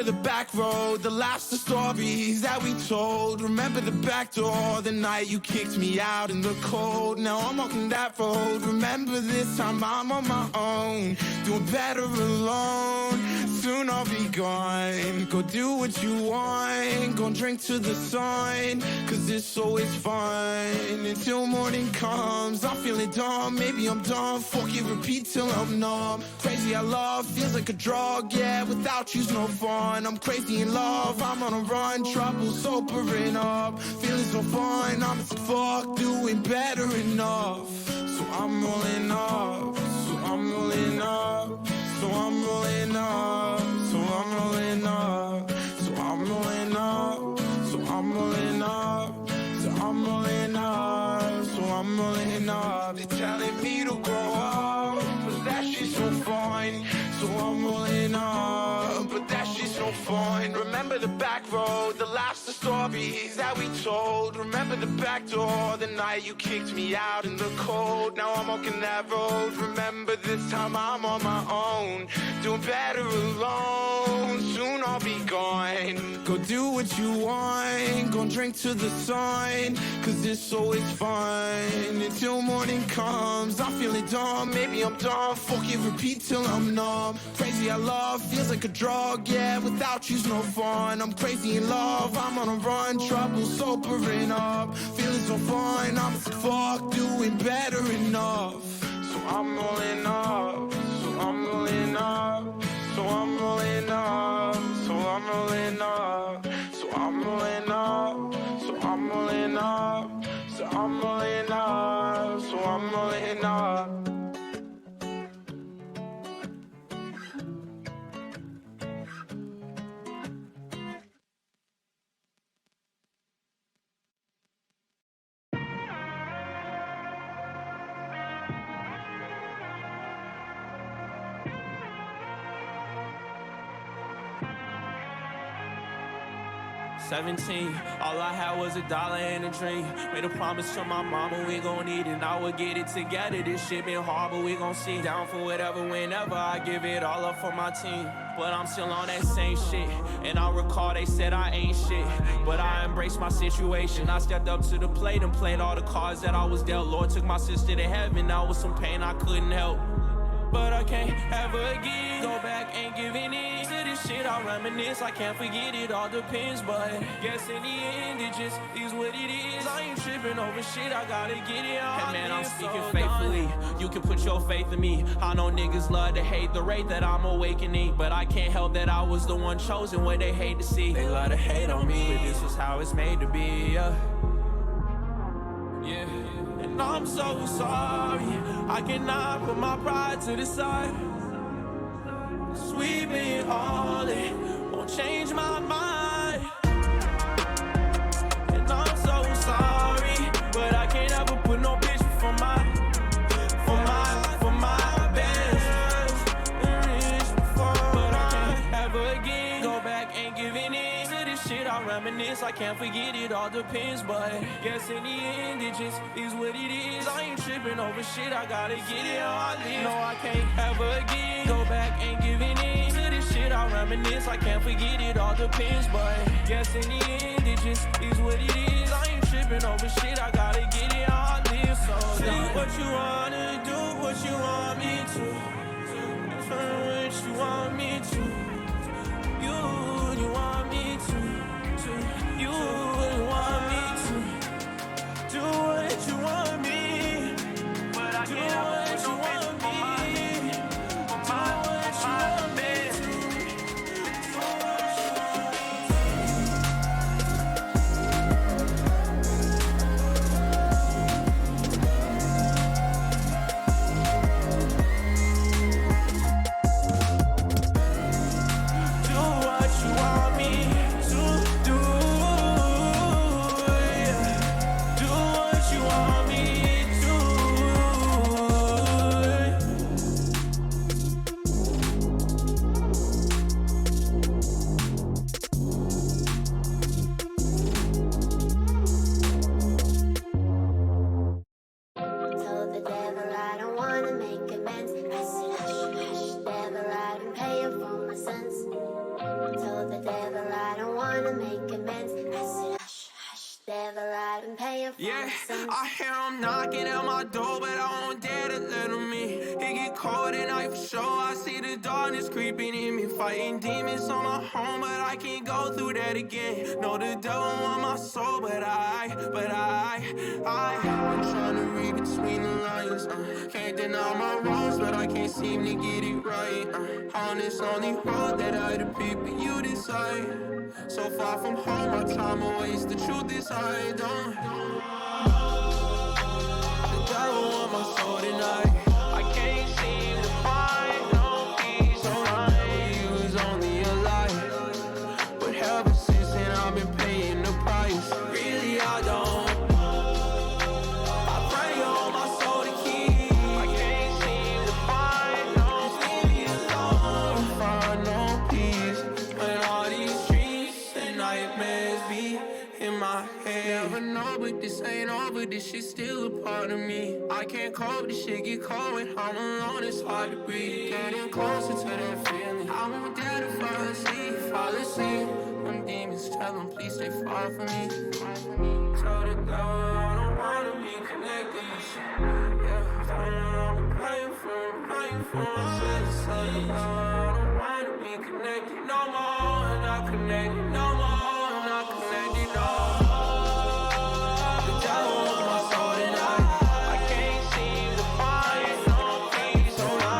the back road, the laughs, the stories that we told. Remember the back door, the night you kicked me out in the cold. Now I'm walking that road. Remember this time I'm on my own, doing better alone. Soon I'll be gone. Go do what you want, go drink to the sun, cause it's always fun until morning comes. I'm feeling dumb, maybe I'm done. Fuck it, repeat till I'm numb. Crazy how love feels like a drug, yeah, without you's no fun. I'm crazy in love, I'm on a run, trouble sobering up. Feeling so fun, I'm as fuck, doing better enough. So I'm rolling up, so I'm rolling up, so I'm rolling up, so I'm rolling up, so I'm rolling up, so I'm rolling up, so I'm rolling up, so I'm rolling up. They're telling me to grow up, but that shit's no fun. So I'm rolling up, but that shit's no fun. Remember the back road, the laughs, the stories that we told. Remember the back door, the night you kicked me out in the cold. Now I'm walking that road. Remember this time I'm on my own, doing better alone. Soon I'll be gone. Go do what you want, go drink to the sun, cause it's always fun until morning comes. I'm feeling dumb, maybe I'm done. Fuck it, repeat till I'm numb. Crazy how love feels like a drug, yeah, without you's no fun. I'm crazy in love, I'm on a run, trouble sobering up. Feeling so fun, I'm as fuck, doing better enough. So I'm rolling up, so I'm rolling up, so I'm rolling up, so I'm rolling up, so I'm rolling up, so I'm rolling up, so I'm rolling up, so I'm rolling up. All I had was $1 and a dream. Made a promise to my mama, we gon' need it, and I would get it together. This shit been hard, but we gon' see. Down for whatever, whenever, I give it all up for my team. But I'm still on that same shit, and I recall they said I ain't shit, but I embraced my situation. I stepped up to the plate and played all the cards that I was dealt. Lord took my sister to heaven, now with some pain I couldn't help. But I can't ever again go back, ain't giving in to this shit. I reminisce, I can't forget, it all depends. But guess in the end it just is what it is. I ain't tripping over shit, I gotta get it on. Hey man, I'm speaking so faithfully, you can put your faith in me. I know niggas love to hate the rate that I'm awakening, but I can't help that I was the one chosen, what they hate to see. They love to hate on me, but this is how it's made to be, yeah. And I'm so sorry, I cannot put my pride to the side. Sweeping all it won't change my mind. And I'm so sorry, but I can't ever put no bitch for my best. But I can't ever again go back, ain't giving in to this shit. I reminisce, I can't forget, it all depends. But guess in the end it just is what it is. I ain't tripping over shit, I gotta get it how I live. No, I can't ever again go back, ain't giving in to this shit. I reminisce, I can't forget, it all depends. But guess in the end it just is what it is. I ain't tripping over shit, I gotta get it how I live. So do what you wanna do, what you want me to, turn what you want me to. You want me to, you want me to do what you want me, but I can't do what you want me, for my best. I've been paying for Yeah, some. I hear him knocking at my door, but I won't dare to let him in. It get cold at night for sure. I see the darkness creeping in me, fighting demons on my home, but I can't go through that again. Know the devil want my soul, but I've been trying to read between the lines. Can't deny my wrongs, but I can't seem to get it right. On this only road that I the people you decide. So far from home, my time I waste. The truth is I don't. The devil want my soul tonight. I can't seem to find no peace. So I use only a lie. But ever since then I've been paying the price. Really I don't. I pray on my soul to keep. I can't seem to find no peace. Don't find no peace. When all these dreams and nightmares be in my head. Never know, but this ain't over. This shit still a part of me. I can't cope. This shit get cold when I'm alone. It's hard to breathe. Getting closer to that feeling. I won't dare to fall asleep. Fall asleep. Them demons tell them please stay far from me. Tell the devil I don't wanna be connected. Yeah, I'm praying for myself. Tell the devil I don't wanna be connected no more. Not connected no more. Not connected no more. The devil wants my soul tonight. I can't seem to find no peace. So I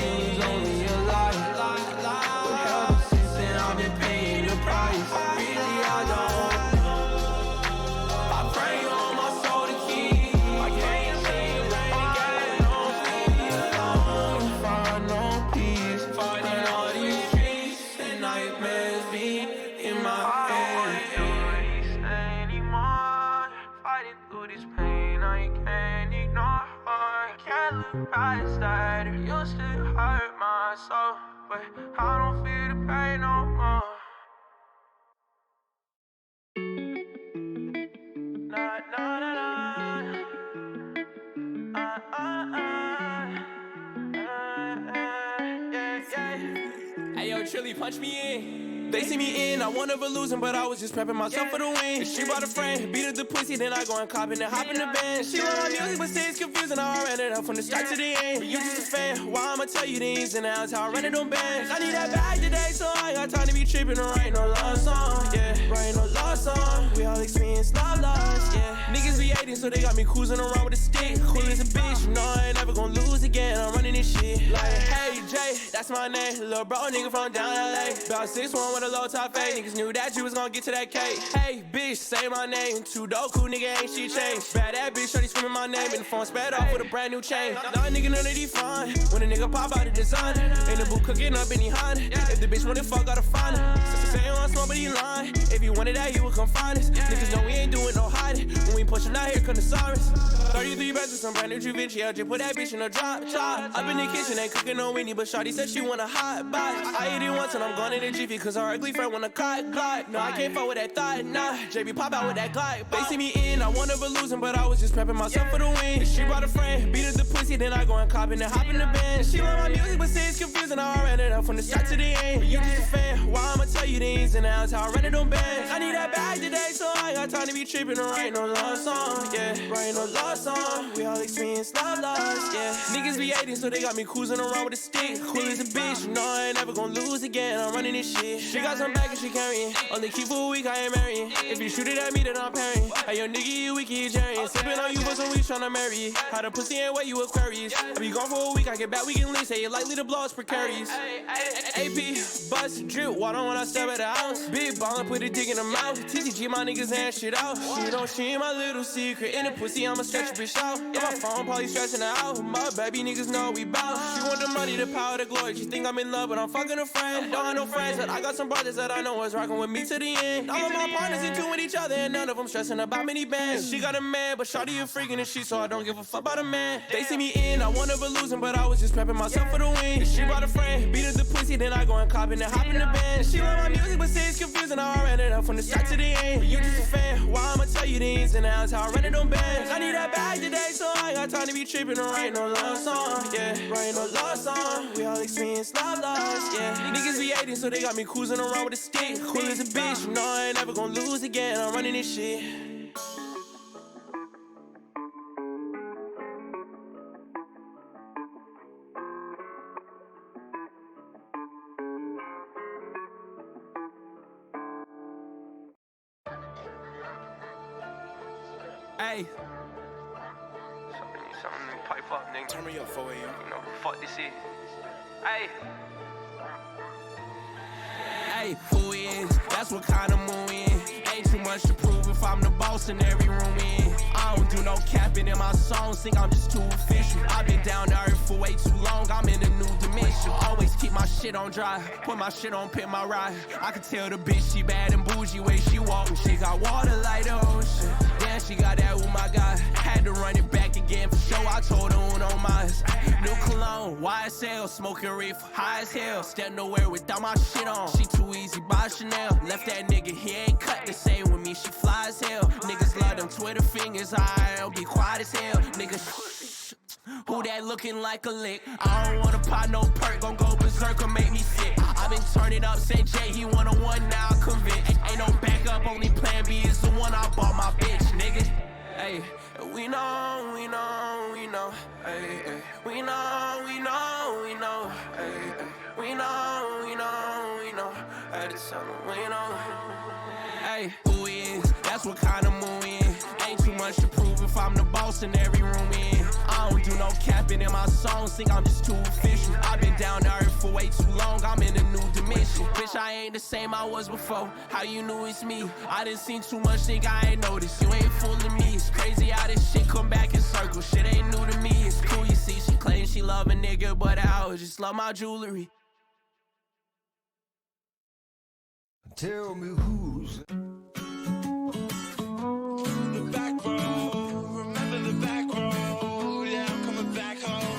use only a lie. But ever since then I've been paying the price. Really I don't. I pray on my soul to keep. I can't seem to find no peace. Don't find no peace. Fighting all these dreams and nightmares be in my head. Anymore. Fighting through this pain I can't ignore. Can't look past that. It used to hurt my soul, but I don't feel the pain no more. Nah, nah, nah, nah. Hey yo, Trilly, punch me in. They see me in, I won never losing, but I was just prepping myself for the win. She brought a friend, beat up the pussy, then I go and cop and then hop in the band. She love my music, but stays confused, and I ran it up from the start to the end. But you just a fan, why I'ma tell you the ins and outs, how I run it on bands. I need that bag today, so I ain't got time to be tripping or writing no love song. Yeah, writing no love song. We all experience love loss, yeah. Niggas be hating, so they got me cruising around with a stick. Cool as a bitch, you know I ain't never gonna lose again. I'm running this shit like, hey Jay, that's my name. Little bro, nigga from down LA. About 6'1" with a low top fade. Niggas knew that you was gonna get to that cake. Hey bitch, say my name. Too dope, cool nigga, ain't shit changed. Bad that bitch, shorty screaming my name. And the phone sped off with a brand new chain. Nah, nigga, none of these fine. When a nigga pop out of design, in the boot cooking up in the Honda. If the bitch wanna fuck, gotta find her. Say you want smoke, but he lying. If he wanted that, he would come find us. Niggas know we ain't doing no hiding. When we pushing out here, come the sirens. 33 bags with some brand new Givenchy. I just put that bitch in a drop top. Up in the kitchen, ain't cooking no Winnie, but shawty said she want a hot box. I ate it once and I'm gone in the Jiffy, cause her ugly friend wanna cut Glock. No, I can't fuck with that thought, nah. JB pop out with that Glock. They see me in, I won never losing, but I was just prepping myself for the win. She brought a friend, beat up the pussy, then I go and cop and then hop in the band. She love my music, but stays confused, and I ran it up from the start to the end. But you just a fan, why I'ma tell you the ins and outs, how I run it on bands. I need that bag today, so I ain't got time to be tripping or writing no love song, yeah. Writing no love song, we all experience love loss, yeah. Niggas be hating, so they got me cruising around with a stick. Cool as a bitch, you know I ain't never gonna lose again. I'm running this shit. She got some back and she carrying. Only keep for a week, I ain't marrying. If you shoot it at me, then I'm parrying. Hey, yo, nigga, you weak, you jerrying. Sipping on you for some weeks, tryna marry you. How the pussy ain't wet, you Aquarius. I be gone for a week, I get back, we can leave. Say it likely to blow, it's precarious. AP, bust, drip, water when I step at the house. Big ballin', put a dick in the mouth. TTG, my niggas hand shit out. She ain't my little secret. In the pussy, I'ma stretch a bitch out. In my phone, probably stressing her out. My baby niggas know we bout. She want the money, the power, the glory. She think I'm in love, but I'm fucking a friend. Don't have no friends, but I got some brothers that I know is rocking with me to the end. All of my partners in tune with each other, and none of them stressing about many bands. She got a man, but shawty a freaking and shit, so I don't give a fuck about a man. They see me in, I won never losing, but I was just prepping myself for the win. She brought a friend, beat up the pussy, then I go and cop and then hop in the band. She love my music, but stays confused, and I ran it up from the start to the end. But you just a fan, why I'ma tell you the ins and outs, how I run it on bands. I need that bag today, so I ain't got time to be tripping or writing no love song, yeah. Writing no love song, we all experience love loss, yeah. Niggas be hating, so they got me cruising around with a stick. Cool as a bitch, you know I ain't never gonna lose again. I'm running this shit. Hey. Something to pipe up, nigga. Turn me up, 4 a.m. You know, fuck this is. Hey. Hey, who is? That's what kind of moon we in. Ain't too much to prove if I'm the boss in every room we in. I don't do no capping in my songs, think I'm just too official. I've been down to earth for way too long, I'm in a new dimension. Always keep my shit on dry, put my shit on pit my ride. I can tell the bitch she bad and bougie way she walkin'. She got water like the ocean. Damn, she got that, oh my God. Had to run it back again for sure, I told her uno mas. New cologne, YSL, smoking reefer, high as hell. Step nowhere without my shit on. She too easy by Chanel. Left that nigga, he ain't cut the same with me, she fly as hell. Niggas love them Twitter fingers, I'll be quiet as hell. Niggas, who that looking like a lick? I don't wanna pop no perk, gon' go berserk or make me sick. I been turning up, say Jay, he 101, now I convict. Ain't no backup, only plan B is the one I bought my bitch, nigga. Hey, we know, hey, hey. We know, hey, hey. We know, hey, this summer, we know. Hey, who is? That's what kind of moon we in. Ain't too much to prove if I'm the boss in every room we in. I don't do no capping in my songs, think I'm just too official. I've been down to earth for way too long, I'm in a new dimension. Bitch, I ain't the same I was before. How you knew it's me? I done seen too much, think I ain't noticed. You ain't fooling me. It's crazy how this shit come back in circles. Shit ain't new to me. It's cool, you see. She claims she love a nigga, but I would just love my jewelry. Tell me who's The back road, remember the back road. Yeah, I'm coming back home.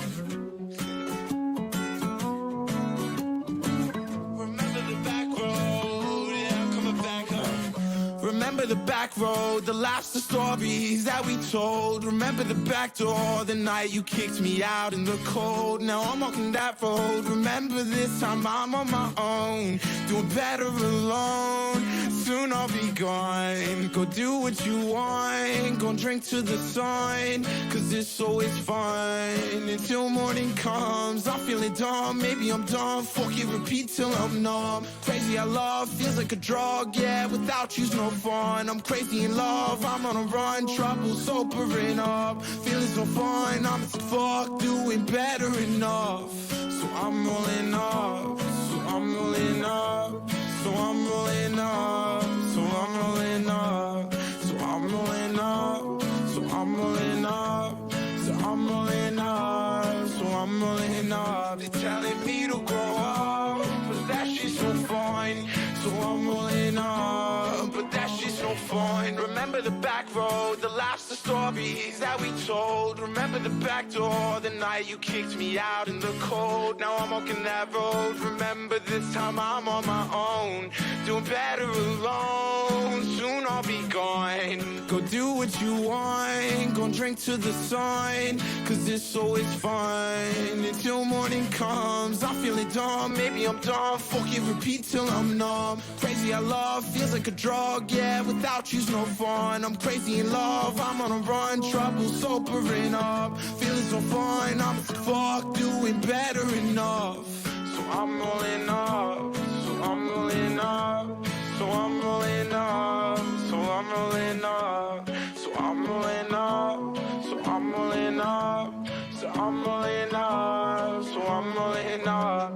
Remember the back road. Yeah, I'm coming back home. Remember the back road, the laughs, the stories that we told. Remember the back door, the night you kicked me out in the cold. Now I'm walking that road. Remember this time I'm on my own, doing better alone. Soon I'll be gone. Go do what you want, go drink to the sun, cause it's always fun until morning comes. I'm feeling dumb, maybe I'm done. Fuck it, repeat till I'm numb. Crazy how love feels like a drug, yeah, without you's no fun. I'm crazy in love, I'm on a run, trouble sobering up. Feeling so fun, I'm as fuck, doing better enough. So I'm rolling up, so I'm rolling up, so I'm rolling up, so I'm rolling up, so I'm rolling up, so I'm rolling up, so I'm rolling up, so I'm rolling up. They're telling me to grow up, but that shit's so fun. So I'm rolling up, but that shit's no fun. Remember the back road, the laughs, the stories that we told. Remember the back door, the night you kicked me out in the cold. Now I'm walking that road. Remember this time I'm on my own, doing better alone. Soon I'll be gone. Go do what you want, go drink to the sun, cause it's always fun until morning comes. I'm feeling dumb, maybe I'm dumb. Fuck it, repeat till I'm numb. Crazy how love feels like a drug, yeah, without you's no fun. I'm crazy in love, I'm on a run, trouble sobering up. Feeling so fun, I'm as fuck, doing better enough. So I'm rolling up, so I'm rolling up, so I'm rolling up, so I'm rolling up, so I'm rolling up, so I'm rolling up, so I'm rolling up, so I'm rolling up.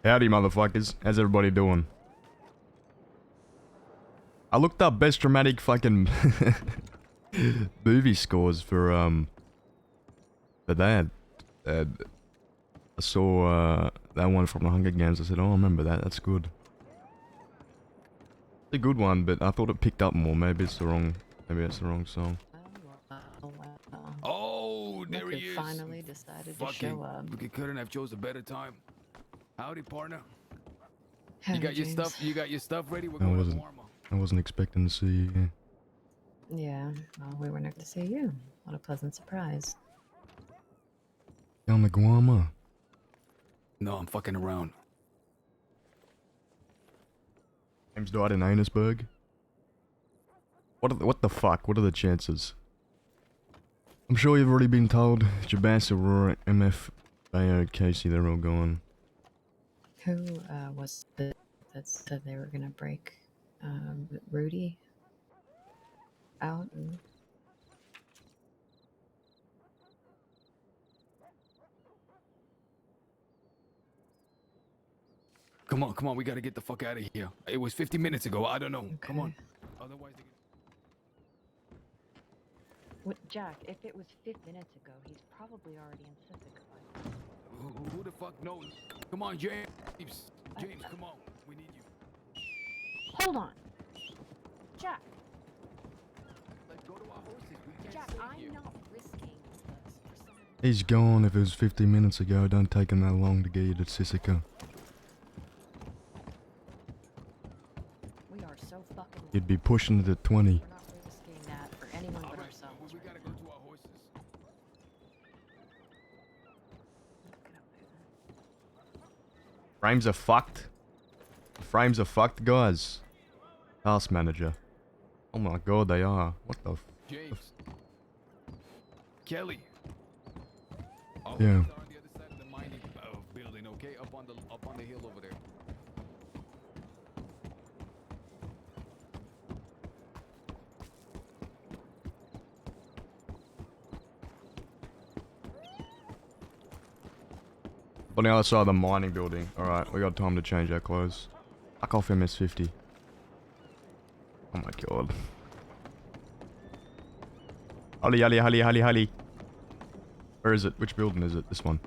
Howdy, motherfuckers. How's everybody doing? I looked up best dramatic fucking movie scores for that. I saw that one from the Hunger Games. I said, oh, I remember that. That's good. It's a good one, but I thought it picked up more. Maybe it's the wrong. Maybe it's the wrong song. Oh, there he is. Finally decided to show up. We couldn't have chose a better time. Howdy, partner. Howdy, You got your James. stuff. You got your stuff ready. We're I going to wasn't. warm up. I wasn't expecting to see you. Yeah, well, we were next to see you. What a pleasant surprise. Down the Guama. No, I'm fucking around. James died in Annesburg. What the fuck? What are the chances? I'm sure you've already been told. Jabas, Aurora, MF, Bayo, Casey, they're all gone. Who was it that said they were gonna break Rudy out? And... Come on, we gotta get the fuck out of here. It was 50 minutes ago. I don't know. Okay. Come on. Otherwise, they... What, Jack, if it was 5 minutes ago, he's probably already in Sissika. Who the fuck knows? Come on, James. James, come on. We need you. Hold on! Jack! Let's go to our horses. We can't Jack, stay I'm here. not risking this for some... He's gone. If it was 50 minutes ago, don't take him that long to get you to Sissika. We are so fucking... You'd be pushing it at 20. We're not risking that for anyone All but right, ourselves. we gotta go to our horses. Frames are fucked. Frames are fucked, guys. Task manager. Oh my god, they are. What the f... James. Kelly. Our Yeah. horses are on the other side of the mining building, okay? Up on the hill over there. On the other side of the mining building. Alright, we got time to change our clothes. Fuck off MS-50. Oh my god. Holly, holly, holly, holly, holly. Where is it? Which building is it? This one.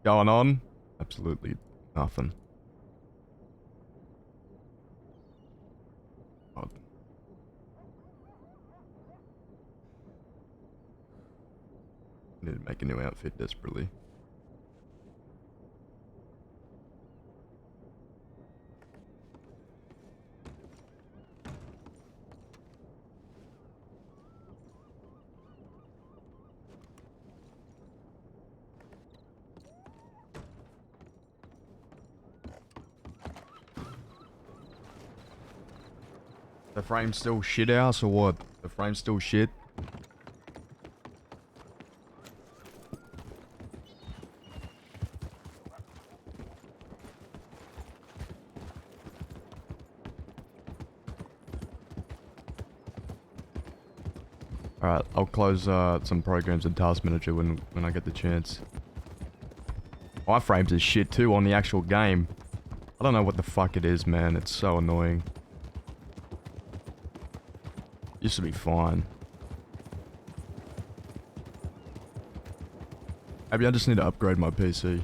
Going on? Absolutely nothing. God. Need to make a new outfit desperately. The frame's still shit house or what? The frame's still shit? Alright, I'll close some programs in Task Manager when I get the chance. My frames is shit too on the actual game. I don't know what the fuck it is, man. It's so annoying. Used to be fine. Maybe I just need to upgrade my PC.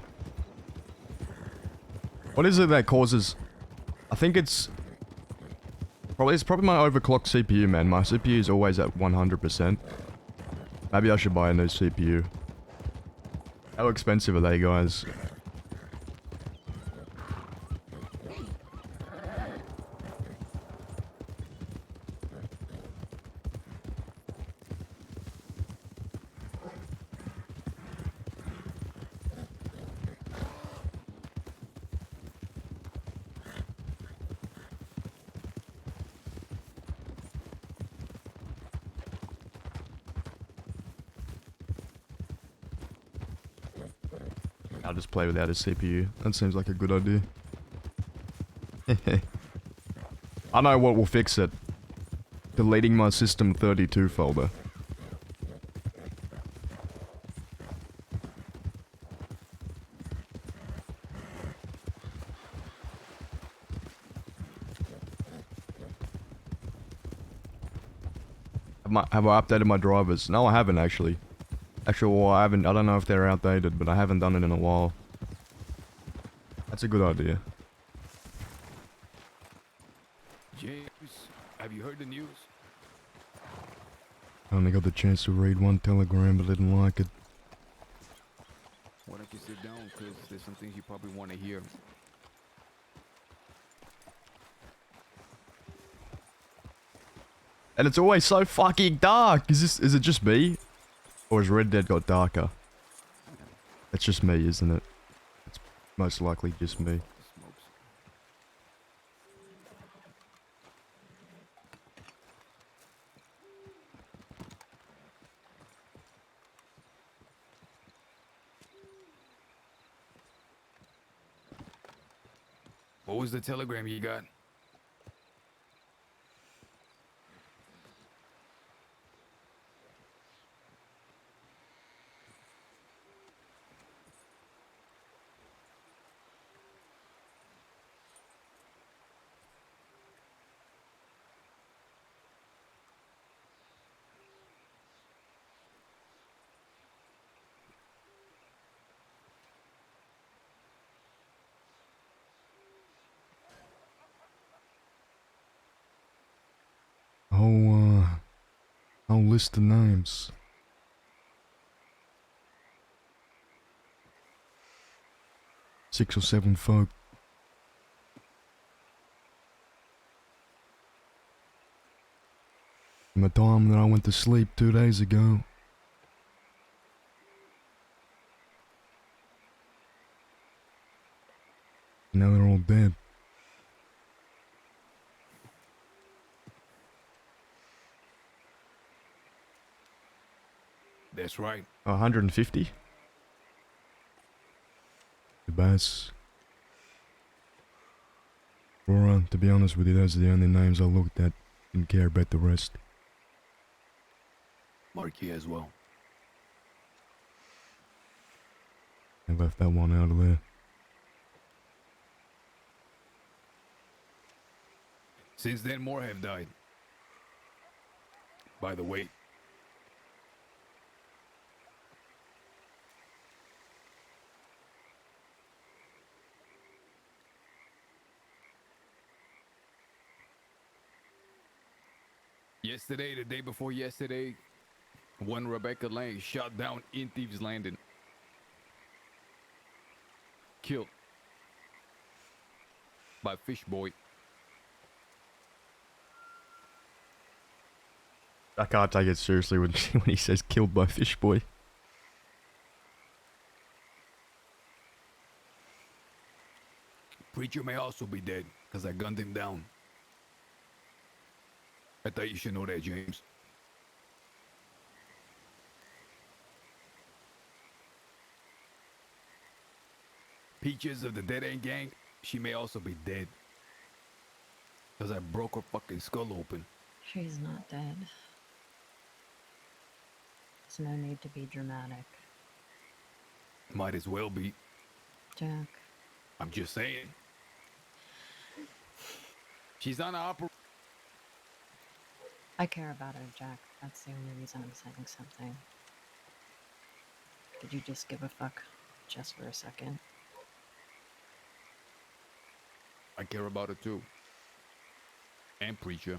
What is it that causes... I think it's probably my overclocked CPU, man. My CPU is always at 100%. Maybe I should buy a new CPU. How expensive are they, guys? I'll just play without a CPU. That seems like a good idea. I know what will fix it. Deleting my System 32 folder. Have I updated my drivers? No, I haven't actually. Actually, well, I haven't. I don't know if they're outdated, but I haven't done it in a while. That's a good idea. James, have you heard the news? I only got the chance to read one telegram, but didn't like it. Why don't you sit down? Because there's some things you probably want to hear. And it's always so fucking dark. Is it just me? Or has Red Dead got darker? It's just me, isn't it? It's most likely just me. Smokes. What was the telegram you got? I'll list the names. Six or seven folk. From the time that I went to sleep 2 days ago. Now they're all dead. That's right. 150? The bass. Rora, to be honest with you, those are the only names I looked at. Didn't care about the rest. Marquis as well. I left that one out of there. Since then, more have died. By the way, yesterday, the day before yesterday, one Rebecca Lang shot down in Thieves Landing. Killed by Fish Boy. I can't take it seriously when he says killed by Fish Boy. Preacher may also be dead, because I gunned him down. I thought you should know that, James. Peaches of the Dead End Gang, she may also be dead. Because I broke her fucking skull open. She's not dead. There's no need to be dramatic. Might as well be. Jack. I'm just saying. She's on opera. I care about her, Jack. That's the only reason I'm saying something. Could you just give a fuck? Just for a second. I care about her too. And Preacher.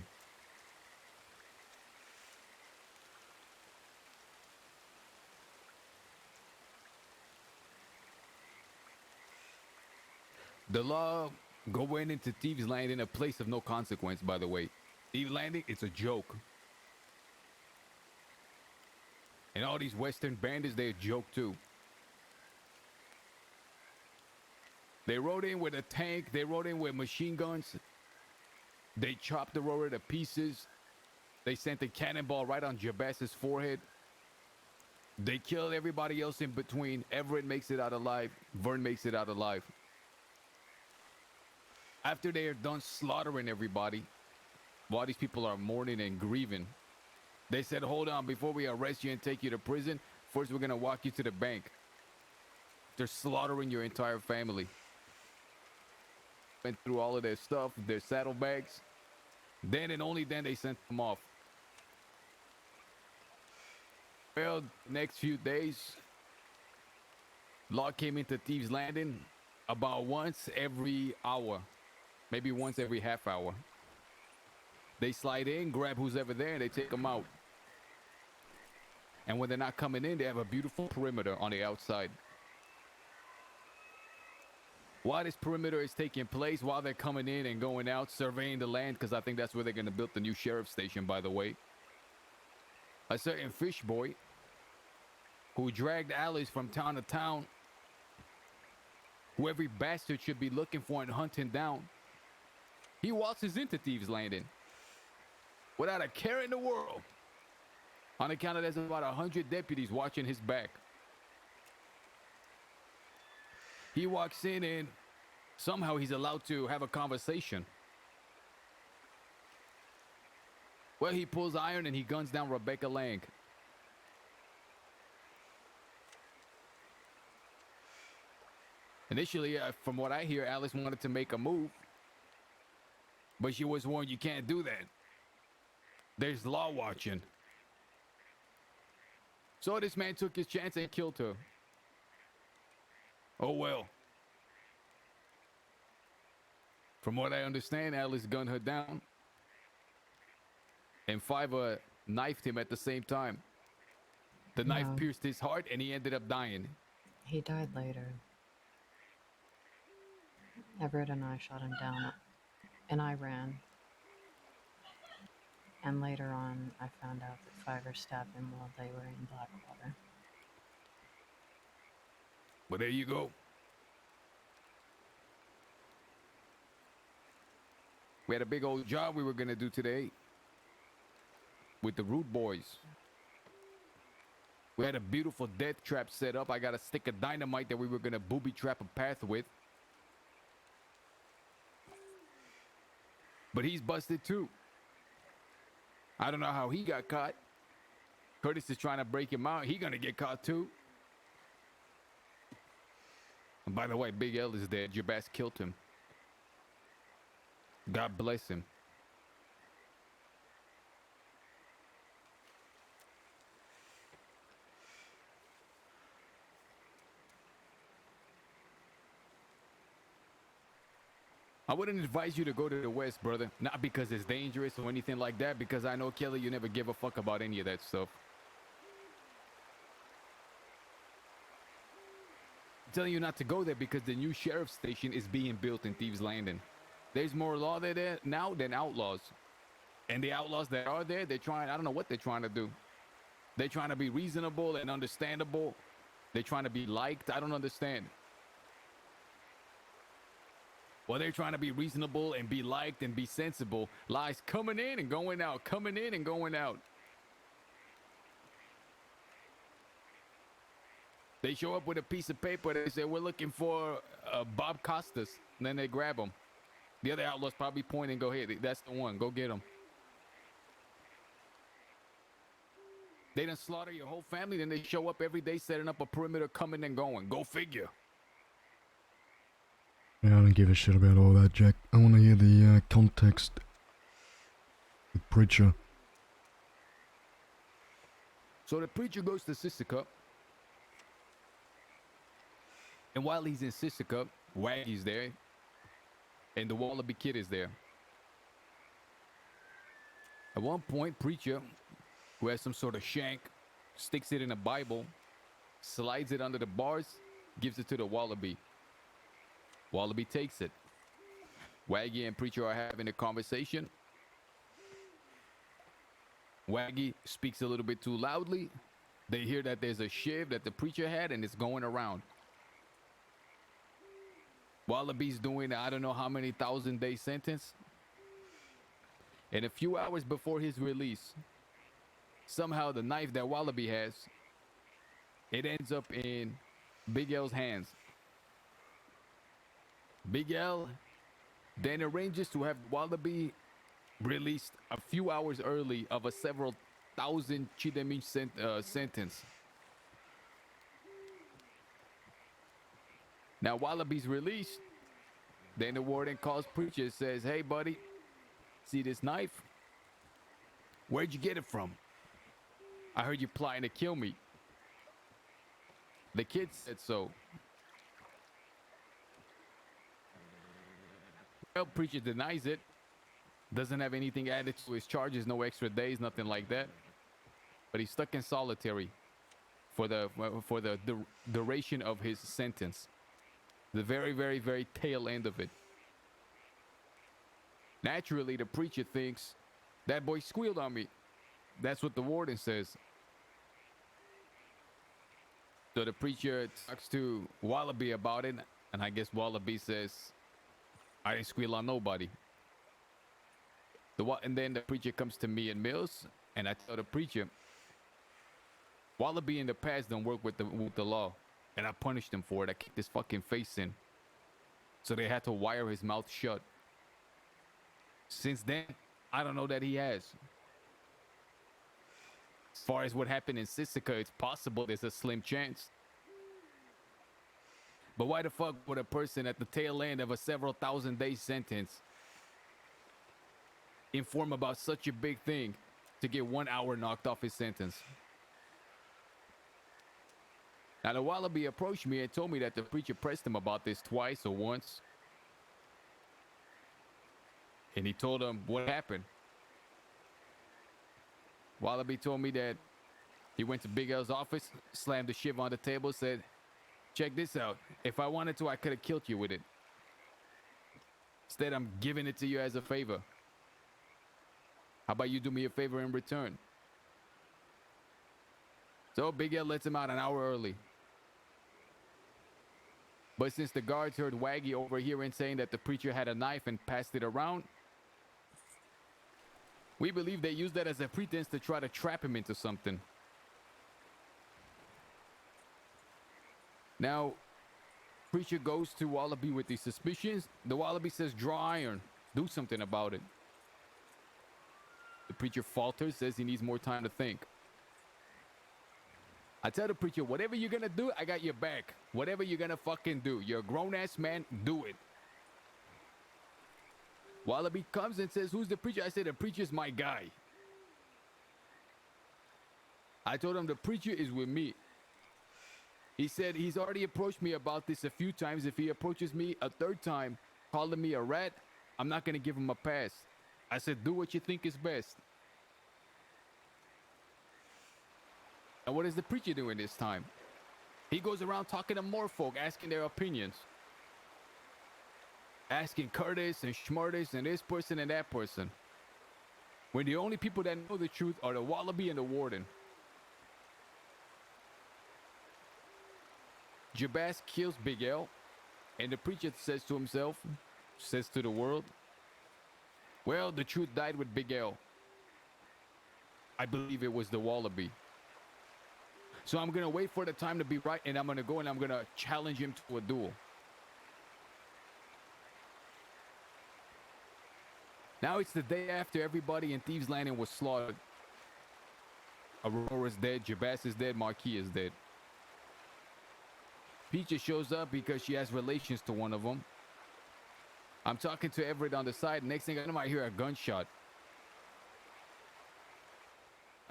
The law going into Thieves Landing, a place of no consequence, by the way. Thieves Landing, it's a joke. And all these Western bandits, they're a joke too. They rode in with a tank, they rode in with machine guns. They chopped the rower to pieces. They sent a cannonball right on Jabaz's forehead. They killed everybody else in between. Everett makes it out alive. Vern makes it out alive. After they are done slaughtering everybody, while these people are mourning and grieving, they said, hold on, before we arrest you and take you to prison, first we're going to walk you to the bank. They're slaughtering your entire family. Went through all of their stuff, their saddlebags. Then and only then they sent them off. Well, next few days, law came into Thieves Landing about once every hour, maybe once every half hour. They slide in, grab who's ever there, and they take them out. And when they're not coming in, they have a beautiful perimeter on the outside. While this perimeter is taking place, while they're coming in and going out, surveying the land, because I think that's where they're going to build the new sheriff station, by the way. A certain fish boy who dragged Alice from town to town, who every bastard should be looking for and hunting down, he waltzes into Thieves Landing without a care in the world, on account of there's about 100 deputies watching his back. He walks in and somehow he's allowed to have a conversation. Well, he pulls iron and he guns down Rebecca Lang. Initially, from what I hear, Alice wanted to make a move, but she was warned you can't do that. There's law watching. So this man took his chance and killed her. Oh well. From what I understand, Alice gunned her down, and Fiverr knifed him at the same time. The knife No. pierced his heart, and he ended up dying. He died later. Everett and I shot him down, and I ran. And later on, I found out that Fiverr stabbed him while they were in Blackwater. But there you go. We had a big old job we were gonna do today with the Root Boys. We had a beautiful death trap set up. I got a stick of dynamite that we were gonna booby trap a path with. But he's busted too. I don't know how he got caught. Curtis is trying to break him out. He gonna get caught too. And by the way, Big L is dead. Jabaz killed him. God bless him. I wouldn't advise you to go to the West, brother. Not because it's dangerous or anything like that, because I know, Kelly, you never give a fuck about any of that stuff. I'm telling you not to go there because the new sheriff station is being built in Thieves Landing. There's more law there now than outlaws. And the outlaws that are there, they're trying, I don't know what they're trying to do. They're trying to be reasonable and understandable. They're trying to be liked. I don't understand. Well, they're trying to be reasonable and be liked and be sensible. Lies coming in and going out, coming in and going out. They show up with a piece of paper. They say, we're looking for Bob Costas. And then they grab him. The other outlaws probably point and go, hey, that's the one. Go get him. They done slaughter your whole family. Then they show up every day setting up a perimeter, coming and going. Go figure. Yeah, I don't give a shit about all that, Jack. I want to hear the context. The preacher. So the preacher goes to Sissica. And while he's in Sissica, Waggy's there. And the Wallaby Kid is there. At one point, preacher, who has some sort of shank, sticks it in a Bible, slides it under the bars, gives it to the Wallaby. Wallaby takes it. Waggy and preacher are having a conversation. Waggy speaks a little bit too loudly. They hear that there's a shiv that the preacher had and it's going around. Wallaby's doing I don't know how many 1,000-day sentence. And a few hours before his release, somehow the knife that Wallaby has, it ends up in Big L's hands. Big L then arranges to have Wallaby released a few hours early of a several thousand Chidemich sentence. Now Wallaby's released. Then the warden calls preacher and says, hey buddy, see this knife? Where'd you get it from? I heard you plotting to kill me. The kid said so. Well, preacher denies it. Doesn't have anything added to his charges, no extra days, nothing like that. But he's stuck in solitary for the duration of his sentence. The very, very, very tail end of it. Naturally, the preacher thinks, that boy squealed on me. That's what the warden says. So the preacher talks to Wallaby about it, and I guess Wallaby says, I didn't squeal on nobody. And then the preacher comes to me and Mills, and I tell the preacher, Wallaby in the past don't work with the law, and I punished him for it. I kicked his fucking face in. So they had to wire his mouth shut. Since then, I don't know that he has. As far as what happened in Sisika, it's possible there's a slim chance. But why the fuck would a person at the tail end of a several thousand day sentence inform about such a big thing to get 1 hour knocked off his sentence? Now, the Wallaby approached me and told me that the preacher pressed him about this twice or once. And he told him what happened. Wallaby told me that he went to Big L's office, slammed the shiv on the table, said, check this out. If I wanted to, I could have killed you with it. Instead, I'm giving it to you as a favor. How about you do me a favor in return? So Big L lets him out an hour early. But since the guards heard Waggy overhearing saying that the preacher had a knife and passed it around, we believe they used that as a pretense to try to trap him into something. Now, preacher goes to Wallaby with these suspicions. The Wallaby says, draw iron. Do something about it. The preacher falters, says he needs more time to think. I tell the preacher, whatever you're gonna do, I got your back. Whatever you're gonna fucking do. You're a grown-ass man, do it. Wallaby comes and says, who's the preacher? I said, the preacher's my guy. I told him the preacher is with me. He said he's already approached me about this a few times. If he approaches me a third time, calling me a rat, I'm not gonna give him a pass. I said, do what you think is best. And what is the preacher doing this time? He goes around talking to more folk, asking their opinions. Asking Curtis and Schmurtis and this person and that person. When the only people that know the truth are the Wallaby and the warden. Jabaz kills Big L, and the preacher says to himself, says to the world, well, the truth died with Big L. I believe it was the Wallaby. So I'm going to wait for the time to be right, and I'm going to go and I'm going to challenge him to a duel. Now it's the day after everybody in Thieves Landing was slaughtered. Aurora's dead, Jabaz is dead, Marquis is dead. Peaches shows up because she has relations to one of them. I'm talking to Everett on the side. Next thing I know, I hear a gunshot.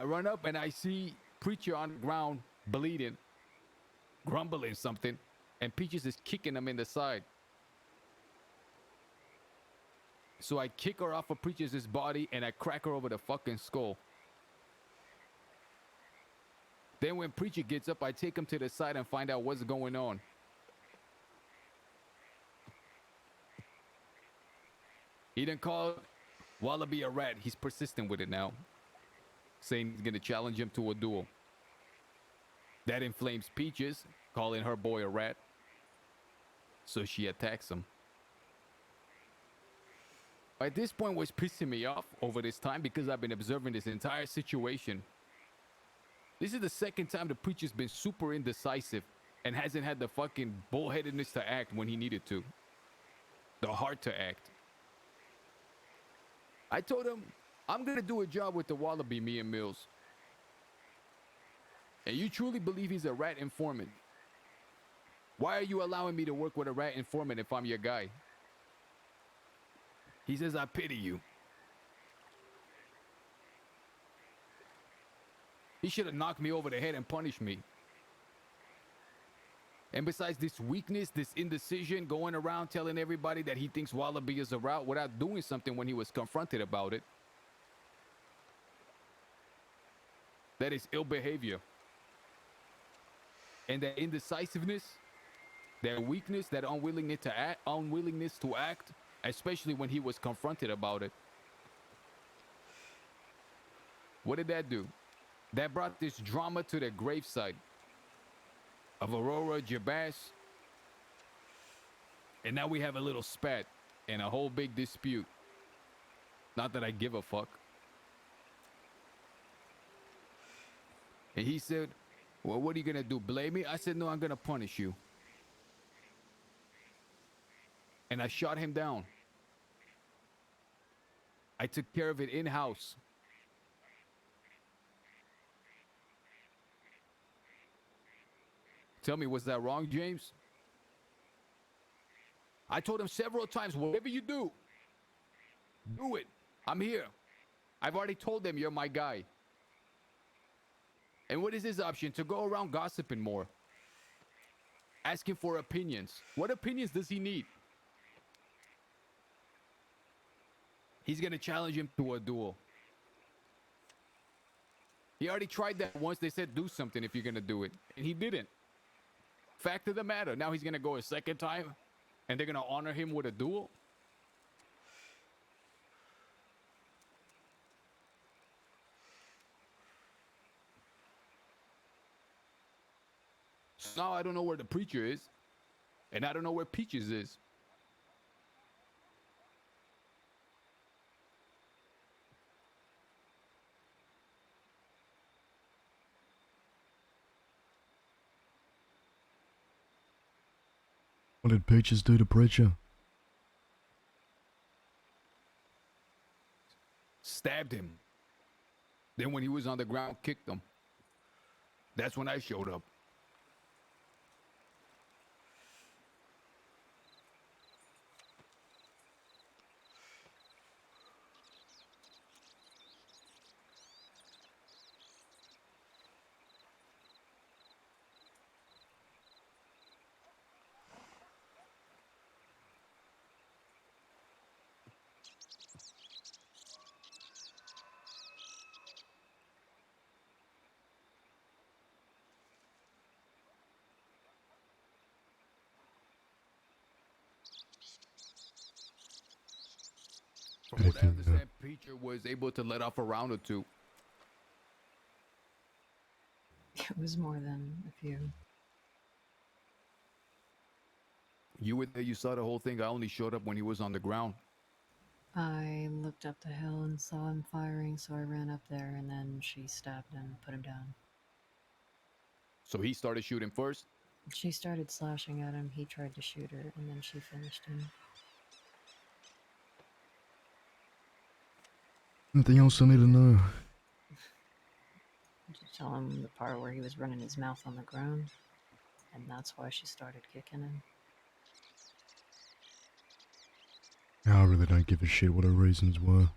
I run up and I see Preacher on the ground, bleeding, grumbling something, and Peaches is kicking him in the side. So I kick her off of Preacher's body and I crack her over the fucking skull. Then when Preacher gets up, I take him to the side and find out what's going on. He done called Wallaby a rat. He's persistent with it now, saying he's gonna challenge him to a duel. That inflames Peaches, calling her boy a rat. So she attacks him. At this point, what's pissing me off over this time, because I've been observing this entire situation. This is the second time the Preacher's been super indecisive and hasn't had the fucking bullheadedness to act when he needed to. The heart to act. I told him, I'm gonna do a job with the Wallaby, me and Mills. And you truly believe he's a rat informant? Why are you allowing me to work with a rat informant if I'm your guy? He says, I pity you. He should have knocked me over the head and punished me. And besides this weakness, this indecision, going around telling everybody that he thinks WildRP is a route without doing something when he was confronted about it, that is ill behavior. And that indecisiveness, that weakness, that unwillingness to act, especially when he was confronted about it. What did that do? That brought this drama to the gravesite of Aurora, Jabaz. And now we have a little spat and a whole big dispute. Not that I give a fuck. And he said, well, what are you gonna do, blame me? I said, no, I'm gonna punish you. And I shot him down. I took care of it in-house. Tell me, was that wrong, James? I told him several times, whatever you do it. I'm here. I've already told them you're my guy. And what is his option? To go around gossiping more. Asking for opinions. What opinions does he need? He's going to challenge him to a duel. He already tried that once. They said, do something if you're going to do it. And he didn't. Fact of the matter. Now he's going to go a second time. And they're going to honor him with a duel. So now I don't know where the preacher is. And I don't know where Peaches is. What did Peaches do to Preacher? Stabbed him. Then when he was on the ground, kicked him. That's when I showed up. From what I understand, Preacher was able to let off a round or two. It was more than a few. You were there, you saw the whole thing. I only showed up when he was on the ground. I looked up the hill and saw him firing, so I ran up there, and then she stabbed him, put him down. So he started shooting first? She started slashing at him, he tried to shoot her, and then she finished him. Anything else I need to know? Just tell him the part where he was running his mouth on the ground, and that's why she started kicking him. I really don't give a shit what her reasons were.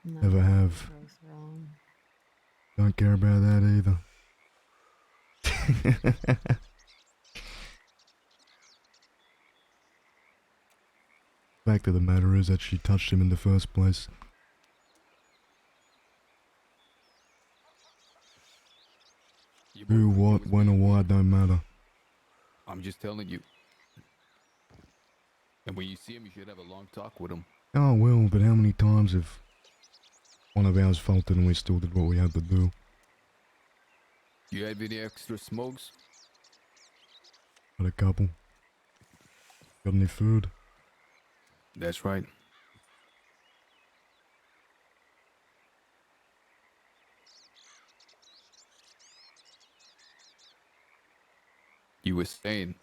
No, Never have. both wrong. Don't care about that either. Fact of the matter is that she touched him in the first place. Who, what, when or why don't matter. I'm just telling you. And when you see him, you should have a long talk with him. Oh well, but how many times have one of ours faltered and we still did what we had to do? You have any extra smokes? Got a couple. Got any food? That's right. You were saying.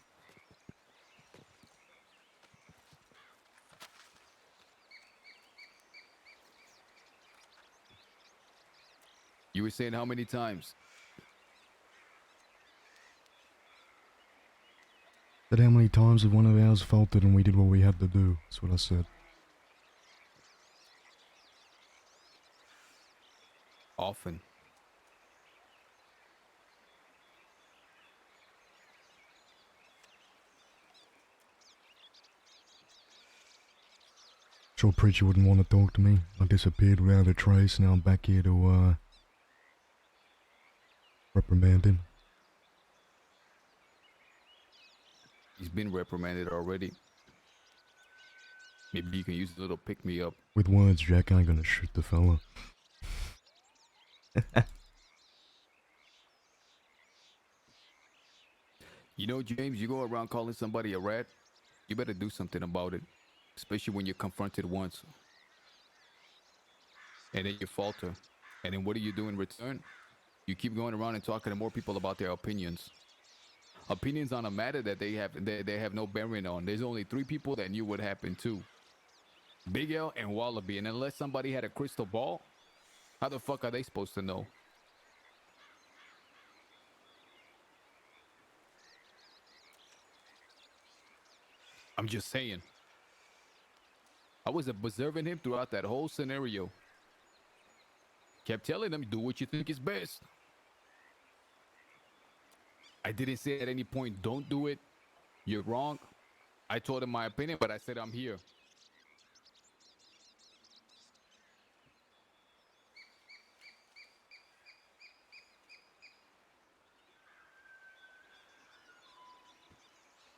You were saying how many times? Said how many times have one of ours faltered and we did what we had to do. That's what I said. Often. Sure, preacher wouldn't want to talk to me. I disappeared without a trace. Now I'm back here to reprimand him. He's been reprimanded already. Maybe you can use a little pick-me-up. With words, Jack, I ain't gonna shoot the fella. You know, James, you go around calling somebody a rat, you better do something about it. Especially when you're confronted once. And then you falter. And then what do you do in return? You keep going around and talking to more people about their opinions. Opinions on a matter that they have no bearing on. There's only 3 people that knew what happened too. Big L and Wallaby. And unless somebody had a crystal ball, how the fuck are they supposed to know? I'm just saying. I was observing him throughout that whole scenario. Kept telling him, do what you think is best. I didn't say at any point, don't do it. You're wrong. I told him my opinion, but I said I'm here.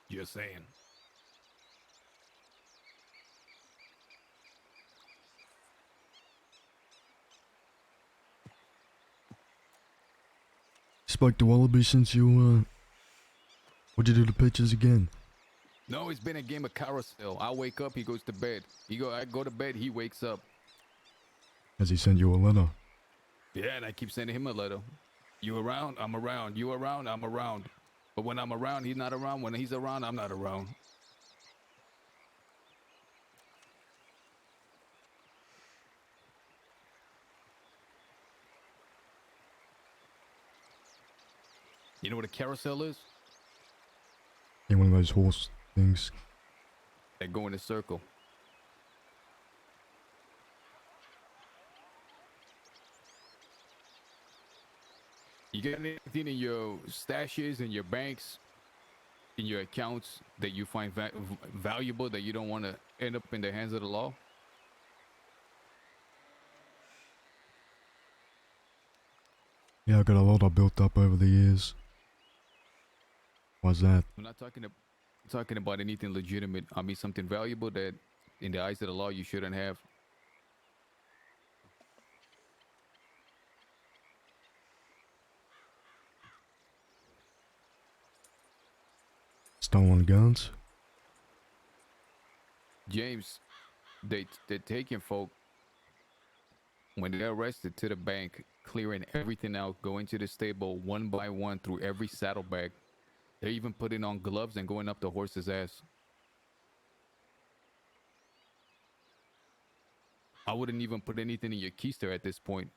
Just saying. Spoke to Wallaby since you, what'd you do to pictures again? No, it's been a game of carousel. I wake up, he goes to bed. I go to bed, he wakes up. Has he sent you a letter? Yeah, and I keep sending him a letter. You around? I'm around. You around? I'm around. But when I'm around, he's not around. When he's around, I'm not around. You know what a carousel is? Yeah, one of those horse things. They go in a circle. You got anything in your stashes, in your banks, in your accounts that you find valuable that you don't want to end up in the hands of the law? Yeah, I got a lot I built up over the years. Why's that? I'm not talking about anything legitimate. I mean something valuable that in the eyes of the law you shouldn't have. Stolen guns? James, they're taking folk when they're arrested to the bank, clearing everything out, going to the stable one by one through every saddlebag. They're even putting on gloves and going up the horse's ass. I wouldn't even put anything in your keister at this point.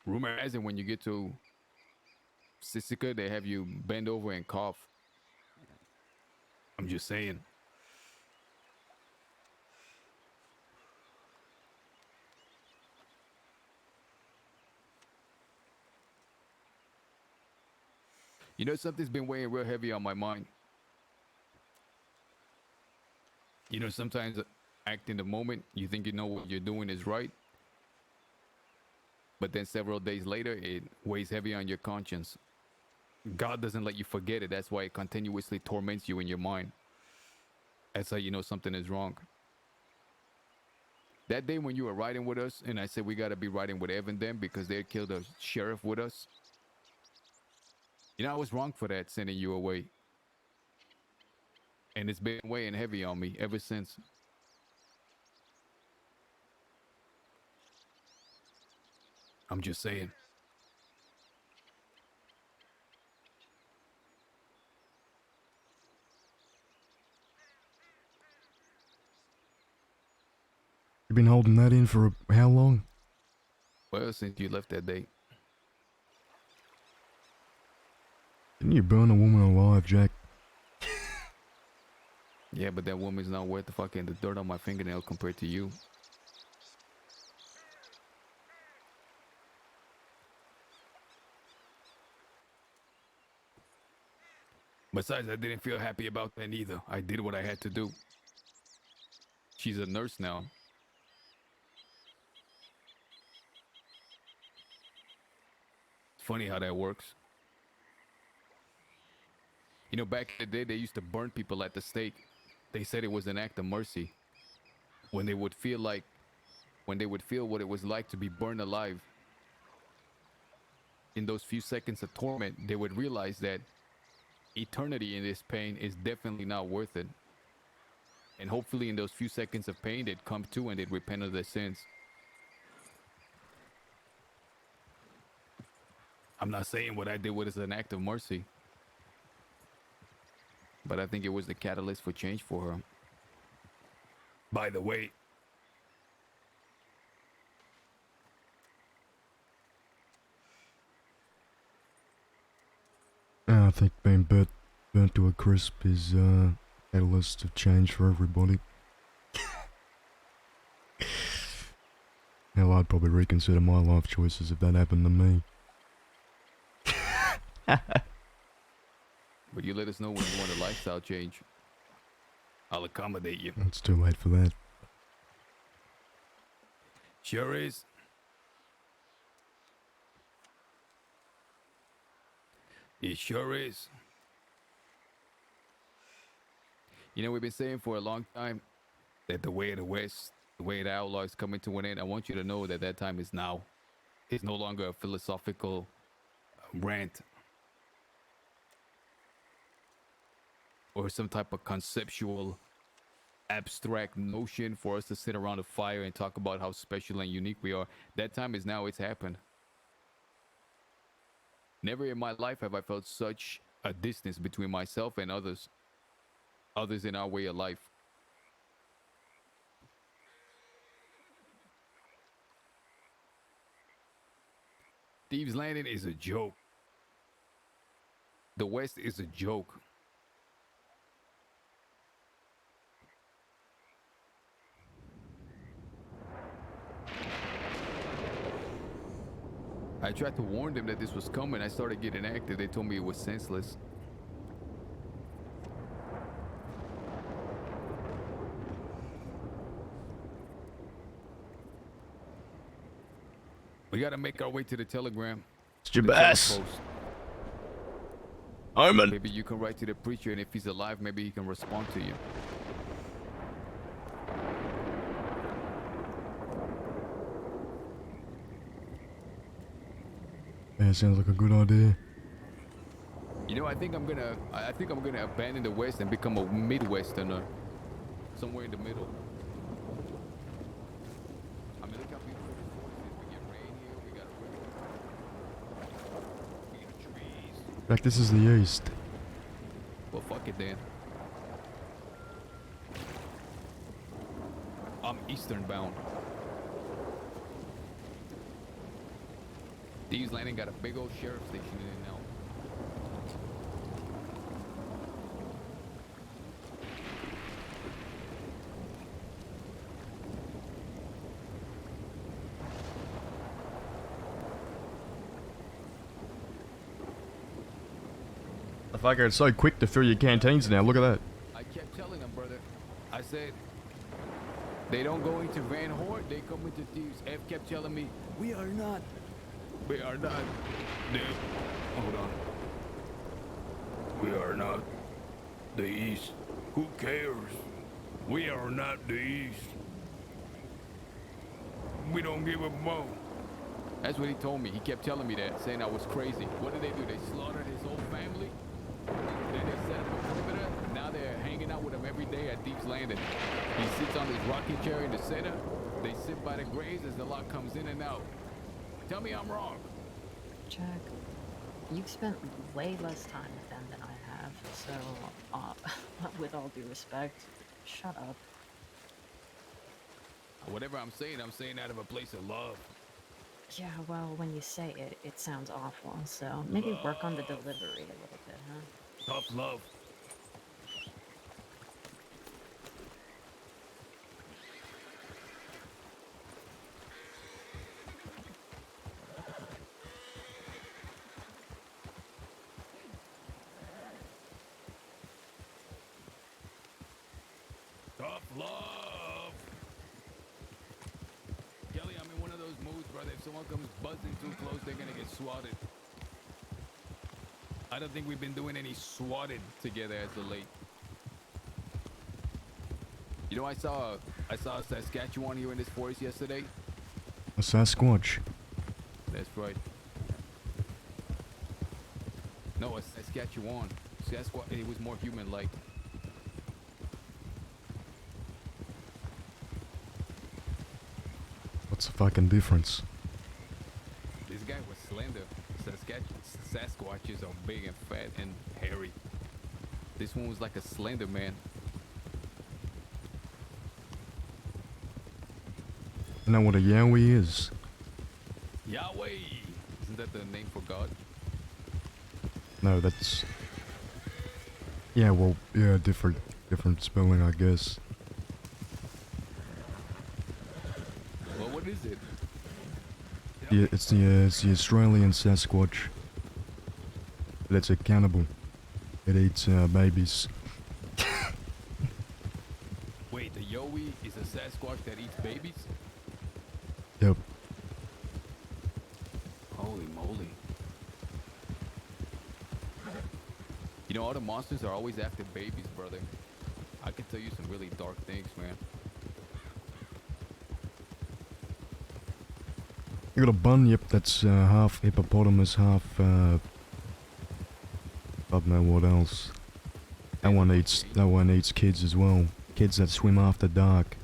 Rumor has it when you get to Sisika, they have you bend over and cough. I'm just saying. You know, something's been weighing real heavy on my mind. You know, sometimes act in the moment, you think you know what you're doing is right. But then several days later, it weighs heavy on your conscience. God doesn't let you forget it. That's why it continuously torments you in your mind. That's how you know something is wrong. That day when you were riding with us, and I said we gotta be riding with Evan then because they killed a sheriff with us. You know, I was wrong for that, sending you away. And it's been weighing heavy on me ever since. I'm just saying. You been holding that in for how long? Well, since you left that day. Didn't you burn a woman alive, Jack? Yeah, but that woman's not worth the fucking the dirt on my fingernail compared to you. Besides, I didn't feel happy about that either. I did what I had to do. She's a nurse now. It's funny how that works. You know, back in the day, they used to burn people at the stake. They said it was an act of mercy. When they would feel what it was like to be burned alive. In those few seconds of torment, they would realize that eternity in this pain is definitely not worth it. And hopefully in those few seconds of pain, they'd come to and they'd repent of their sins. I'm not saying what I did was an act of mercy, but I think it was the catalyst for change for her. By the way, I think being burnt to a crisp is catalyst of change for everybody. Hell, I'd probably reconsider my life choices if that happened to me. but you let us know when you want a lifestyle change. I'll accommodate you. It's too late for that. Sure is. It sure is. You know, we've been saying for a long time that the way of the West, the way of the outlaw is coming to an end. I want you to know that that time is now. It's no longer a philosophical rant or some type of conceptual, abstract notion for us to sit around a fire and talk about how special and unique we are. That time is now. It's happened. Never in my life have I felt such a distance between myself and others in our way of life. Thieves Landing is a joke. The West is a joke. I tried to warn them that this was coming. I started getting active. They told me it was senseless. We gotta make our way to the telegram. It's your ass. Omen. Maybe you can write to the preacher, and if he's alive, maybe he can respond to you. Yeah, sounds like a good idea. You know, I think I'm gonna abandon the West and become a Midwesterner, somewhere in the middle. I mean, look how beautiful this forest is. We get rain here. We got a river. We got trees. In fact, this is the east. Well, fuck it then. I'm eastern bound. Thieves Landing got a big old sheriff station in it now. The fucker, it's so quick to fill your canteens now. Look at that. I kept telling them, brother. I said, they don't go into Van Hort, they come into Thieves. F kept telling me, we are not. We are not. Dude, hold on. We are not the East. Who cares? We are not the East. We don't give a mo. That's what he told me. He kept telling me that, saying I was crazy. What did they do? They slaughtered his whole family? Then they set up a perimeter. Now they're hanging out with him every day at Thieves Landing. He sits on his rocking chair in the center. They sit by the graves as the lot comes in and out. Tell me I'm wrong. Jack, you've spent way less time with them than I have, so, with all due respect, shut up. Whatever I'm saying out of a place of love. Yeah, well, when you say it, it sounds awful, so maybe work on the delivery a little bit, huh? Tough love. if someone comes buzzing too close, they're gonna get swatted. I don't think we've been doing any swatting together as of late. You know, I saw a Saskatchewan here in this forest yesterday. A Sasquatch. That's right. No, a Saskatchewan. Sasquatch. It was more human-like. What's the fucking difference? This guy was slender. Sasquatches are big and fat and hairy. This one was like a slender man. You know what a Yowie is? Yahweh! Isn't that the name for God? No, that's... Yeah, well, yeah, different spelling, I guess. Well, what is it? Yeah, it's the Australian Sasquatch. But it's a cannibal. It eats babies. Wait, the Yowie is a Sasquatch that eats babies? Yep. Holy moly. You know, all the monsters are always after babies, brother. I can tell you some really dark things, man. You got a bunyip that's half hippopotamus, half I don't know what else. That one eats kids as well. Kids that swim after dark.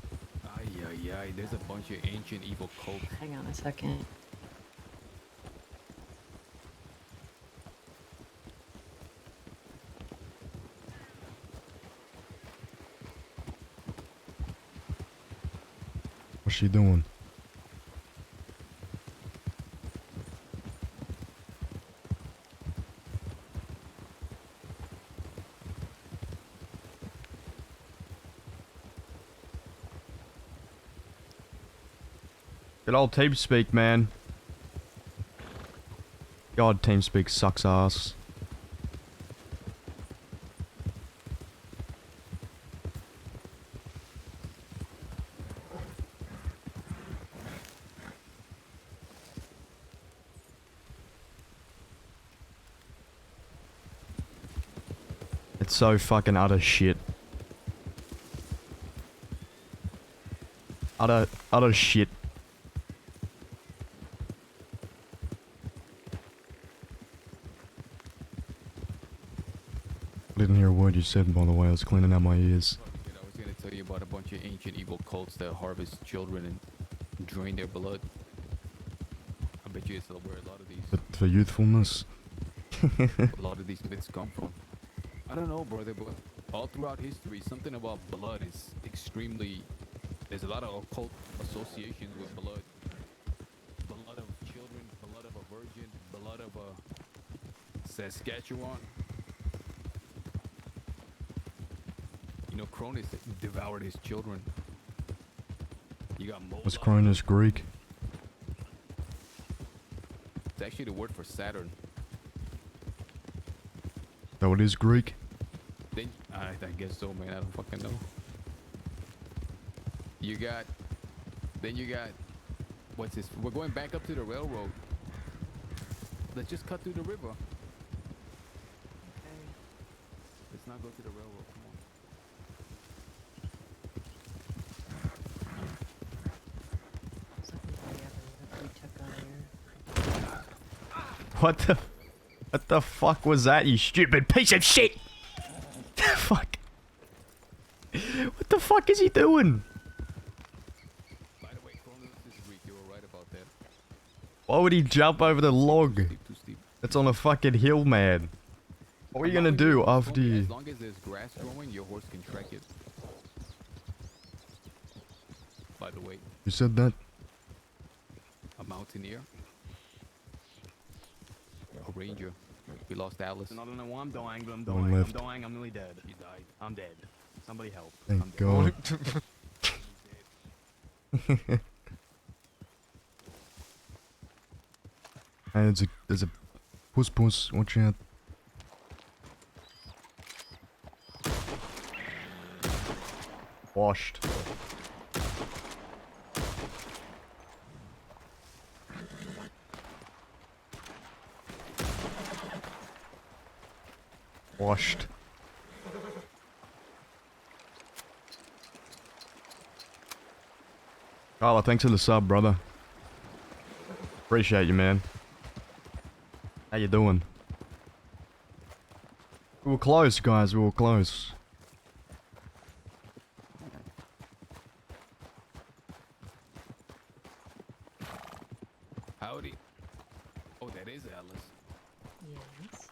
Ay, there's a bunch of ancient evil cults. Hang on a second. What's she doing? Good old TeamSpeak, man. God, TeamSpeak sucks ass. It's so fucking utter shit. Utter shit. I didn't hear a word you said, by the way. I was cleaning out my ears. I was gonna tell you about a bunch of ancient evil cults that harvest children and drain their blood. I bet you it's where a lot of these But for youthfulness. a lot of these myths come from. I don't know, brother, but all throughout history, something about blood is extremely... There's a lot of occult associations with blood. Blood of children, blood of a virgin, blood of a Saskatchewan. You know, Cronus devoured his children. You got Moloch. Was Cronus Greek? It's actually the word for Saturn. So it is Greek? Then I guess so, man. I don't fucking know. Then you got, what's this? We're going back up to the railroad. Let's just cut through the river. Okay. Let's not go to the railroad. Come on. Second that we took on here. What the fuck was that, you stupid piece of shit? Fuck. What the fuck is he doing? By the way, Cronus is Greek. You were right about that. Why would he jump over the log? Too steep. It's on a fucking hill, man. What are you gonna do after you... As long as there's grass growing, your horse can track it. By the way, You said that? a mountaineer. A ranger. We lost Alice. I don't know what I'm doing, but I'm No one doing. I'm left. doing. I'm nearly dead. She died. I'm dead. Somebody help. Thank I'm dead. God. Hey, there's a puss. Watch out. Washed. Washed. Carla, thanks for the sub, brother. Appreciate you, man. How you doing? We were close, guys. We were close. Howdy. Oh, that is Alice. Yes.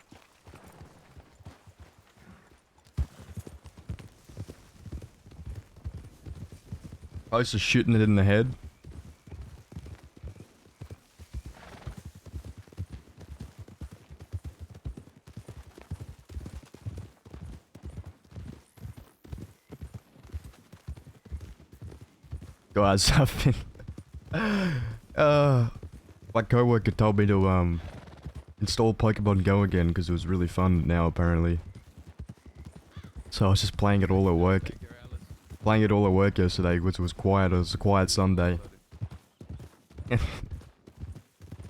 Close to shooting it in the head. Guys, I've been... my coworker told me to, install Pokemon Go again because it was really fun now, apparently. So I was just playing it all at work. Playing it all at work yesterday, which was quiet. It was a quiet Sunday. And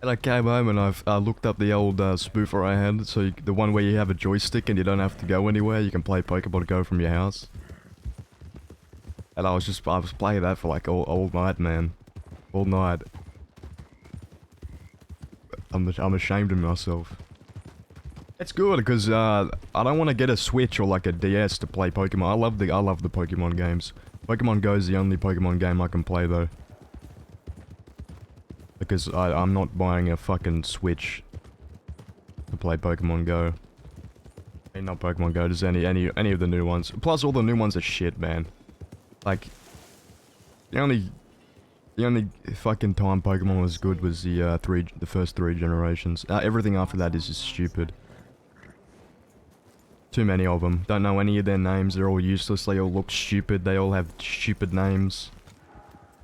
I came home and I looked up the old spoofer I had. So the one where you have a joystick and you don't have to go anywhere. You can play Pokemon Go from your house. And I was playing that for like all night, man. All night. I'm ashamed of myself. It's good because I don't want to get a Switch or like a DS to play Pokemon. I love the Pokemon games. Pokemon Go is the only Pokemon game I can play though. Because I'm not buying a fucking Switch to play Pokemon Go. Hey, not Pokemon Go, just any of the new ones. Plus all the new ones are shit, man. Like the only fucking time Pokemon was good was the first 3 generations. Everything after that is just stupid. Too many of them. Don't know any of their names. They're all useless. They all look stupid. They all have stupid names.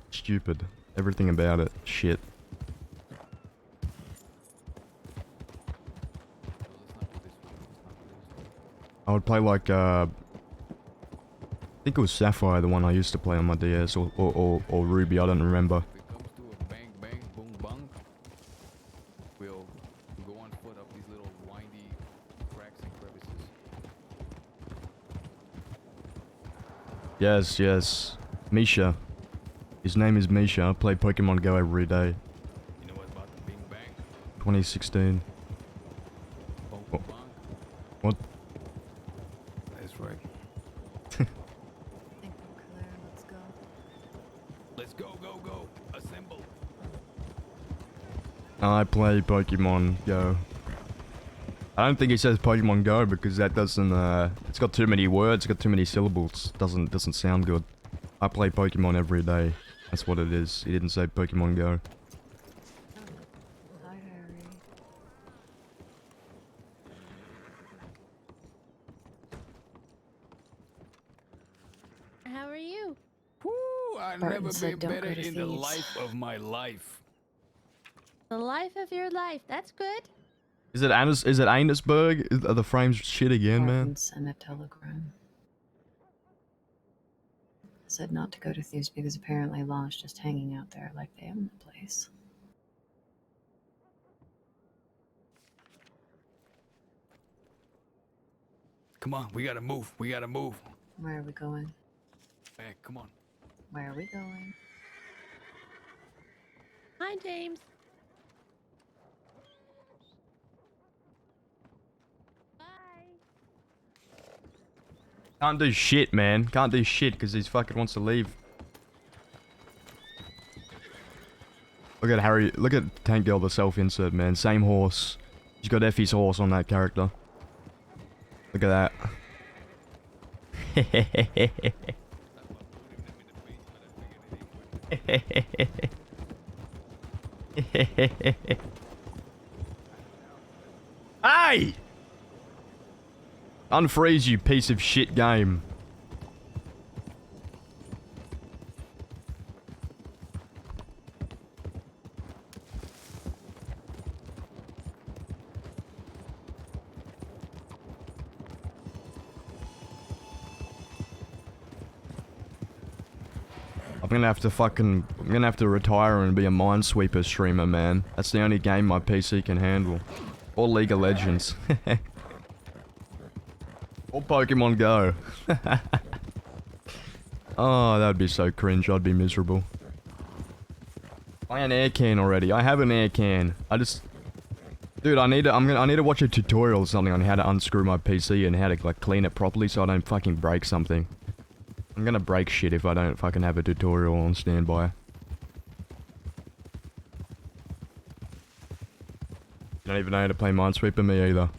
Stupid. Everything about it. Shit. I would play like, I think it was Sapphire, the one I used to play on my DS, or Ruby, I don't remember. If it comes to a bang bang boom bang, we'll go on foot up these little windy cracks and crevices. Yes, yes. Misha. His name is Misha. I play Pokemon Go every day. You know what about the bing bang? 2016. Boom What? bang? What? That's right. I think we're clear. Let's go. Let's go, go, go. Assemble. I play Pokemon Go. I don't think he says Pokemon Go because that doesn't, it's got too many words, it's got too many syllables. Doesn't sound good. I play Pokemon every day. That's what it is. He didn't say Pokemon Go. Hi, Harry. How are you? Woo! I've Barton never said, been "Don't better go to in the thieves." life of my life. The life of your life. That's good. Is it Annesburg? Are the frames shit again, man? Barton sent a telegram. Said not to go to thieves because apparently Law's just hanging out there like they own the place. Come on, we gotta move. We gotta move. Where are we going? Back, come on. Where are we going? Hi, James. Bye. Can't do shit, man. Can't do shit because he fucking wants to leave. Look at Harry. Look at Tank Girl, the self-insert, man. Same horse. He's got Effie's horse on that character. Look at that. Hey! Unfreeze, you piece of shit game. I'm gonna have to retire and be a Minesweeper streamer, man. That's the only game my PC can handle. Or League of Legends. Or Pokemon Go. Oh, that'd be so cringe. I'd be miserable. Buy an air can already. I have an air can. Dude, I need to watch a tutorial or something on how to unscrew my PC and how to like clean it properly so I don't fucking break something. I'm gonna break shit if I don't fucking have a tutorial on standby. You don't even know how to play Minesweeper, me either.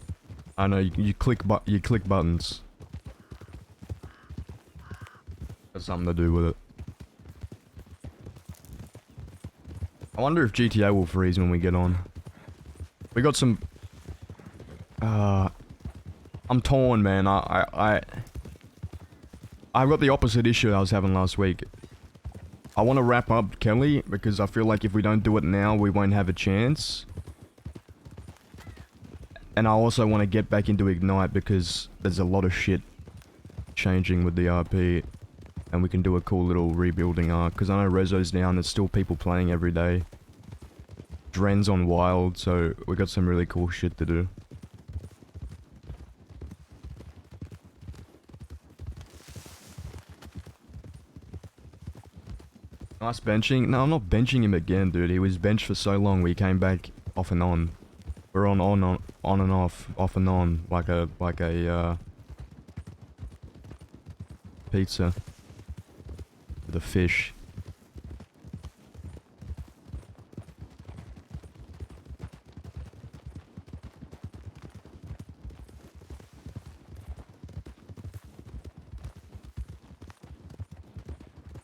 I know you click buttons. Has something to do with it. I wonder if GTA will freeze when we get on. We got some... I'm torn, man. I've got the opposite issue I was having last week. I want to wrap up Kelly, because I feel like if we don't do it now, we won't have a chance. And I also want to get back into Ignite, because there's a lot of shit changing with the RP. And we can do a cool little rebuilding arc, because I know Rezo's down, there's still people playing every day. Dren's on Wild, so we got some really cool shit to do. Nice benching. No, I'm not benching him again, dude. He was benched for so long, we came back off and on. We're on and off and on, like a pizza. The fish.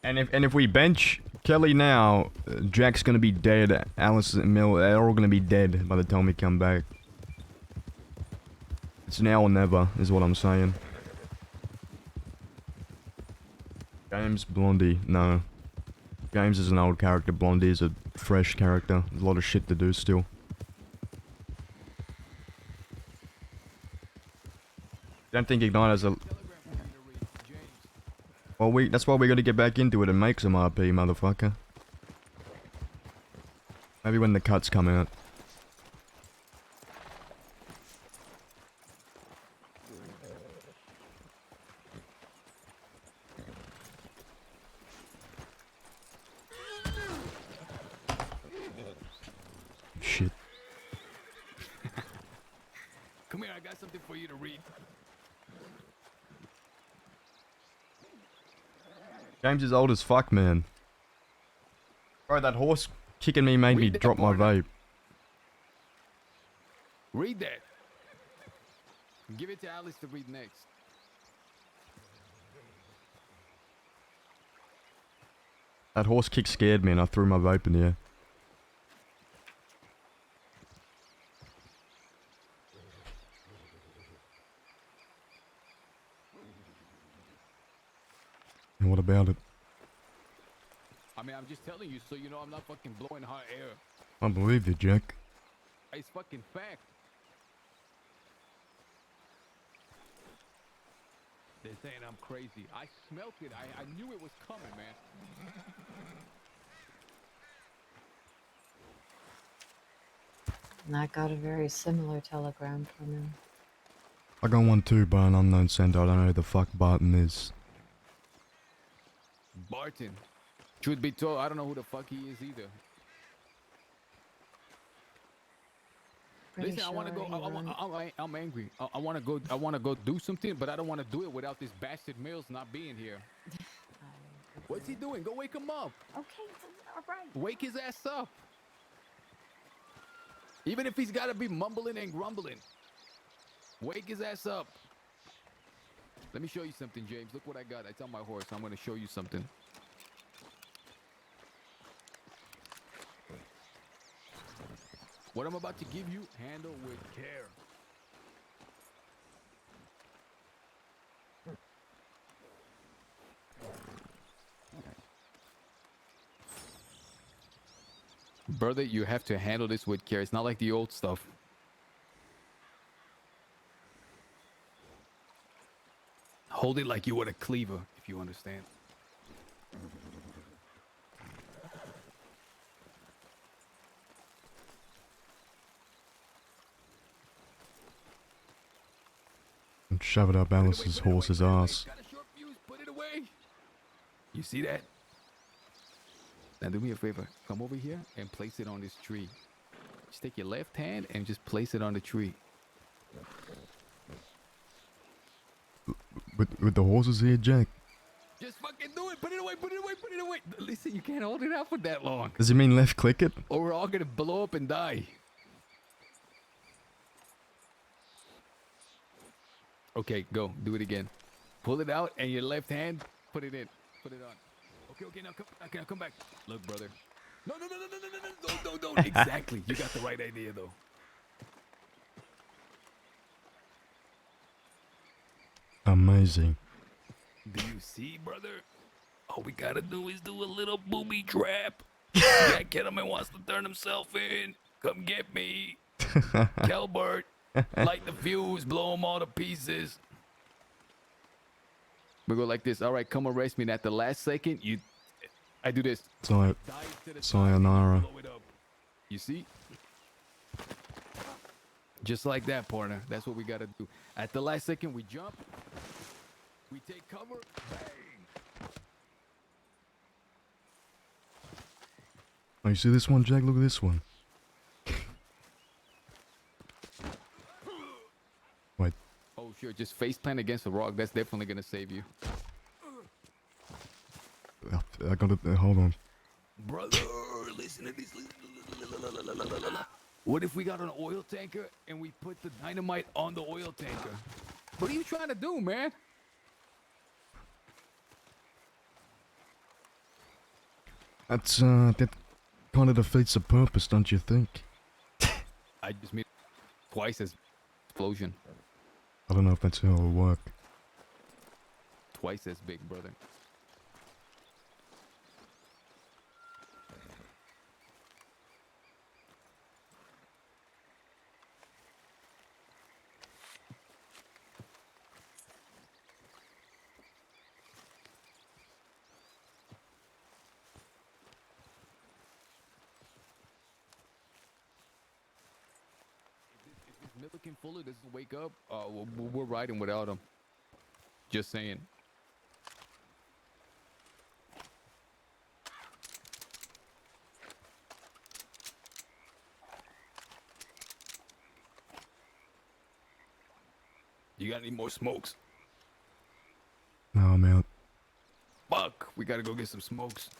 And if we bench Kelly now, Jack's gonna be dead. Alice and Mill, they're all gonna be dead by the time we come back. It's now or never, is what I'm saying. James, Blondie, no. James is an old character, Blondie is a fresh character. There's a lot of shit to do still. Don't think Ignite has a... Well, that's why we gotta get back into it and make some RP, motherfucker. Maybe when the cuts come out. Shit. Come here, I got something for you to read. James is old as fuck, man. Bro, that horse kicking me made me drop my vape. Read that. Give it to Alice to read next. That horse kick scared me and I threw my vape in the air. And what about it? I mean, I'm just telling you so you know I'm not fucking blowing hot air. I believe you, Jack. It's fucking fact. They're saying I'm crazy. I smelt it. I knew it was coming, man. And I got a very similar telegram from him. I got one too by an unknown sender. I don't know who the fuck Barton is. Barton. Truth be told, I don't know who the fuck he is either. Pretty Listen, sure I want to go. I'm angry. I want to go. I want to go do something, but I don't want to do it without this bastard Mills not being here. What's he doing? Go wake him up. Okay, all right. Wake his ass up. Even if he's got to be mumbling and grumbling. Wake his ass up. Let me show you something, James. Look what I got. It's on my horse. I'm going to show you something. What I'm about to give you, handle with care. Brother, you have to handle this with care. It's not like the old stuff. Hold it like you would a cleaver, if you understand. and shove it up Alice's horse's ass. Got a short fuse, put it away. You see that? Now do me a favor. Come over here and place it on this tree. Just take your left hand and just place it on the tree. With the horses here, Jack. Just fucking do it. Put it away, put it away, put it away. Listen, you can't hold it out for that long. Does he mean left click it? Or we're all gonna blow up and die. Okay, go. Do it again. Pull it out and your left hand, put it in. Put it on. Okay, now come back. Look, brother. No, don't. Exactly. You got the right idea, though. Amazing. Do you see, brother? All we gotta do is do a little booby trap. That gentleman wants to turn himself in. Come get me. Kelbert, light the fuse, blow them all to pieces. We go like this. All right, come arrest me. And at the last second, I do this. Sayonara. Blow it up. You see? Just like that, partner. That's what we gotta do. At the last second, we jump. We take cover. Bang. Oh, you see this one, Jack? Look at this one. Wait. Oh, sure. Just face plant against the rock. That's definitely gonna save you. I gotta... hold on. Brother, listen to this. What if we got an oil tanker and we put the dynamite on the oil tanker? What are you trying to do, man? That kind of defeats the purpose, don't you think? I just made twice as explosion. I don't know if that's how it'll work. Twice as big, brother. Milliken Fuller doesn't wake up, we're riding without him. Just saying. You got any more smokes? No, I'm out. Fuck, we gotta go get some smokes.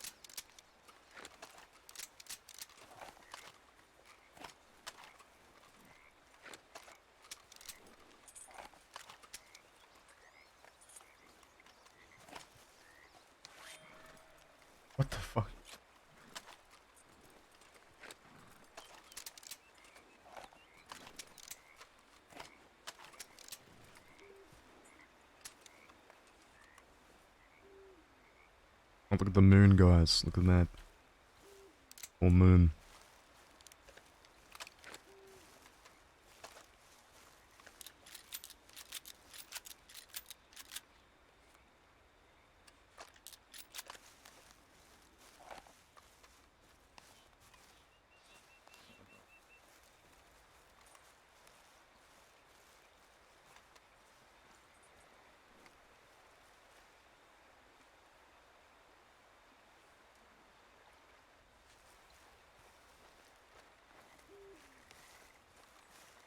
What the fuck? Oh, look at the moon, guys. Look at that. Or moon.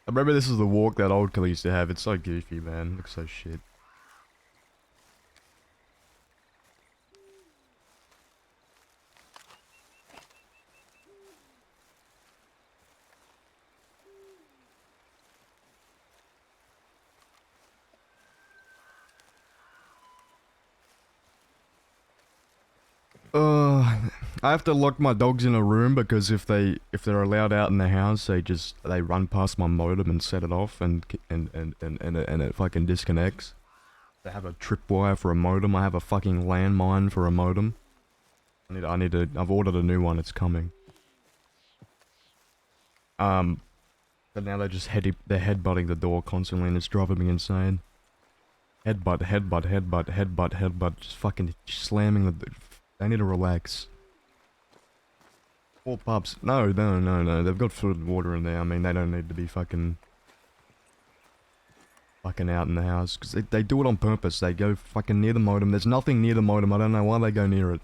I remember this is the walk that old Kelly used to have. It's so goofy, man. Looks so shit. I have to lock my dogs in a room because if they're allowed out in the house, they run past my modem and set it off and it fucking disconnects. They have a tripwire for a modem. I have a fucking landmine for a modem. I've ordered a new one. It's coming. But now they're just they're headbutting the door constantly and it's driving me insane. Headbutt, just fucking slamming the. They need to relax. Poor pups. No. They've got food and water in there. I mean, they don't need to be fucking fucking out in the house. Because they do it on purpose. They go fucking near the modem. There's nothing near the modem. I don't know why they go near it.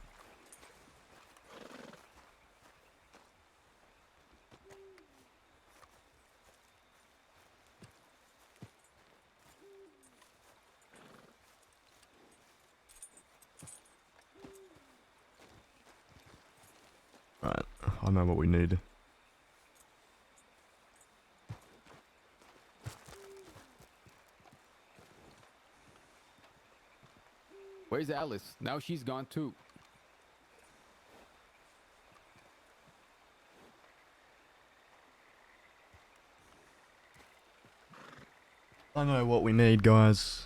Right, I know what we need. Where's Alice? Now she's gone too. I know what we need, guys.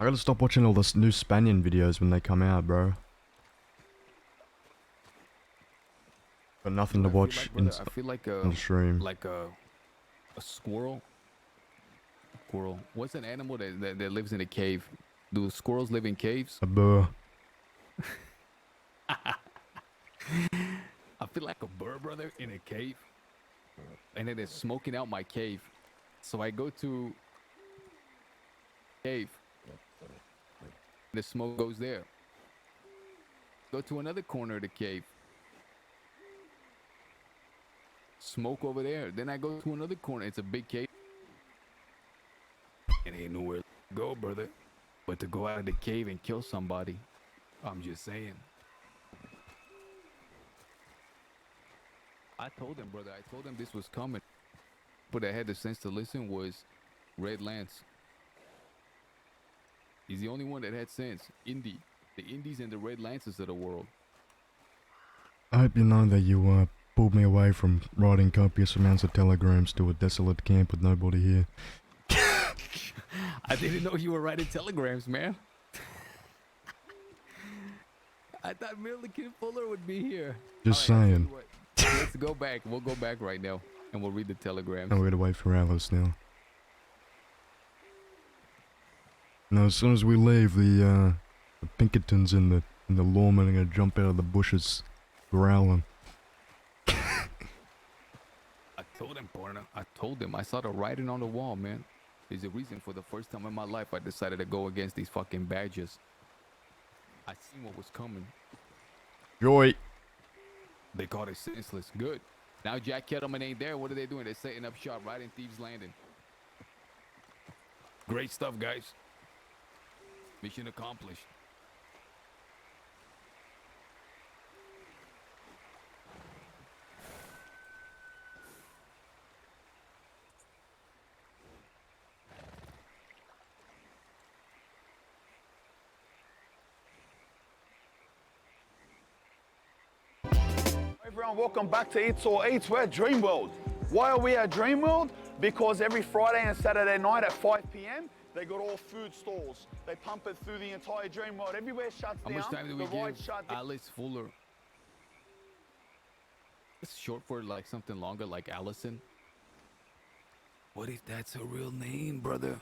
I gotta stop watching all the new Spanian videos when they come out, bro. Got nothing to watch I feel like on the stream. Like a squirrel. Squirrel. What's an animal that lives in a cave? Do squirrels live in caves? A burr. I feel like a burr, brother, in a cave. And it is smoking out my cave. So I go to cave. The smoke goes there. Go to another corner of the cave. Smoke over there. Then I go to another corner. It's a big cave. It ain't nowhere to go, brother. But to go out of the cave and kill somebody. I'm just saying. I told them, brother. I told them this was coming. But I had the sense to listen was Red Lance. He's the only one that had sense. Indy. The Indies and the Red Lances of the world. I hope you know that you pulled me away from writing copious amounts of telegrams to a desolate camp with nobody here. I didn't know you were writing telegrams, man. I thought Milliken Fuller would be here. Just All right, saying. Let's go back. We'll go back right now. And we'll read the telegrams. And we're gonna wait for Alice now. Now, as soon as we leave, the Pinkertons and the lawmen are gonna jump out of the bushes, growling. I told him, partner. I told him. I saw the writing on the wall, man. There's a reason for the first time in my life I decided to go against these fucking badges. I seen what was coming. Joy. They called it senseless. Good. Now Jack Kettleman ain't there. What are they doing? They're setting up shop right in Thieves Landing. Great stuff, guys. Mission accomplished. Everyone, welcome back to Eats or Eats. We're at Dreamworld. Why are we at Dreamworld? Because every Friday and Saturday night at 5 p.m. they got all food stalls. They pump it through the entire Dreamworld. Everywhere shuts down. How much time do we the give Alice Fuller? It's short for like something longer, like Allison. What if that's her real name, brother?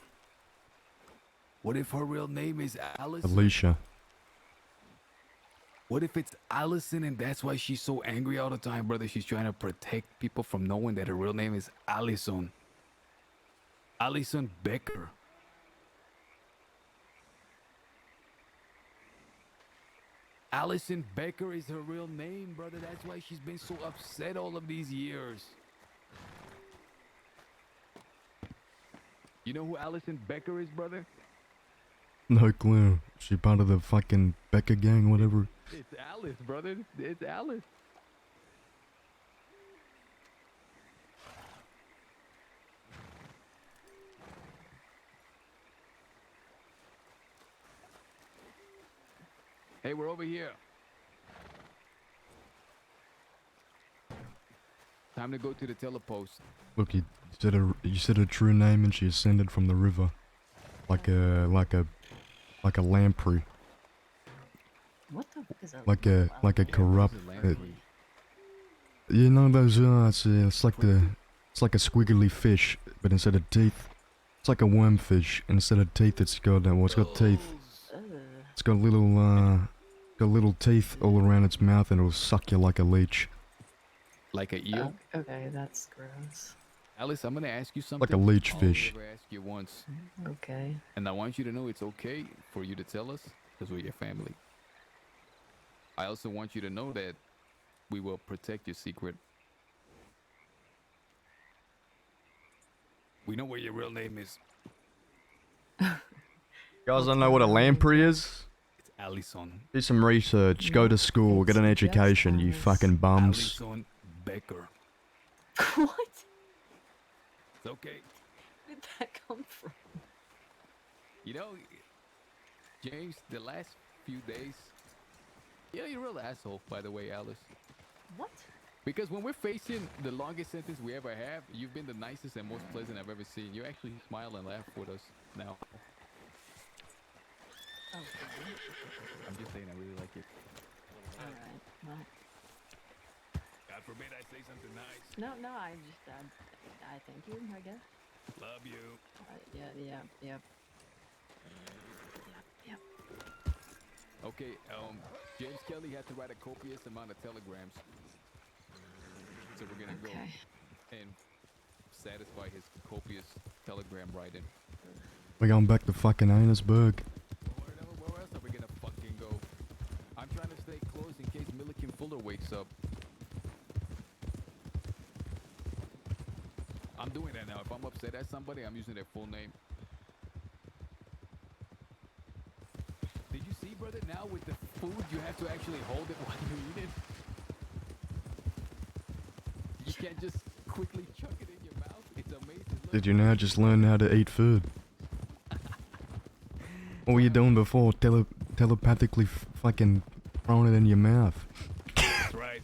What if her real name is Alice? Alicia. What if it's Allison and that's why she's so angry all the time, brother? She's trying to protect people from knowing that her real name is Allison. Allison Becker. Allison Becker is her real name, brother. That's why she's been so upset all of these years. You know who Allison Becker is, brother? No clue. She part of the fucking Becker gang, whatever. It's Alice, brother. It's Alice. Hey, we're over here. Time to go to the telepost. Look, you said her true name, and she ascended from the river, like a lamprey. What the fuck is that? Like a corrupt. You know those? It's like a squiggly fish, but instead of teeth, It's like a wormfish. Instead of teeth, it's got it's got teeth. Ugh. It's got little teeth all around its mouth, and it'll suck you like a leech. Like a eel? Okay, that's gross. Alice, I'm gonna ask you something. Like a leech I'll only fish. ever ask you once. Okay. And I want you to know it's okay for you to tell us, because we're your family. I also want you to know that we will protect your secret. We know what your real name is. You guys don't know what a lamprey is? It's Allison. Do some research, go to school, get an education, you fucking bums. Allison Becker. What? It's okay. Where did that come from? You know, James, the last few days, you're a real asshole, by the way, Alice. What? Because when we're facing the longest sentence we ever have, you've been the nicest and most pleasant I've ever seen. You actually smile and laugh with us now. Okay. I'm just saying, I really like it. Alright, well. God forbid I say something nice. No, I just, I thank you, I guess. Love you. Yeah. Okay, James Kelly had to write a copious amount of telegrams. So we're gonna go and satisfy his copious telegram writing. We're going back to fucking Annesburg. Where else are we gonna fucking go? I'm trying to stay close in case Milliken Fuller wakes up. I'm doing that now. If I'm upset at somebody, I'm using their full name. Did you see, brother? Now with the food, you have to actually hold it while you eat it. You can't just quickly chuck it in your mouth. It's amazing. Look. Did you now just learn how to eat food? What were you doing before? Telepathically fucking throwing it in your mouth. That's right.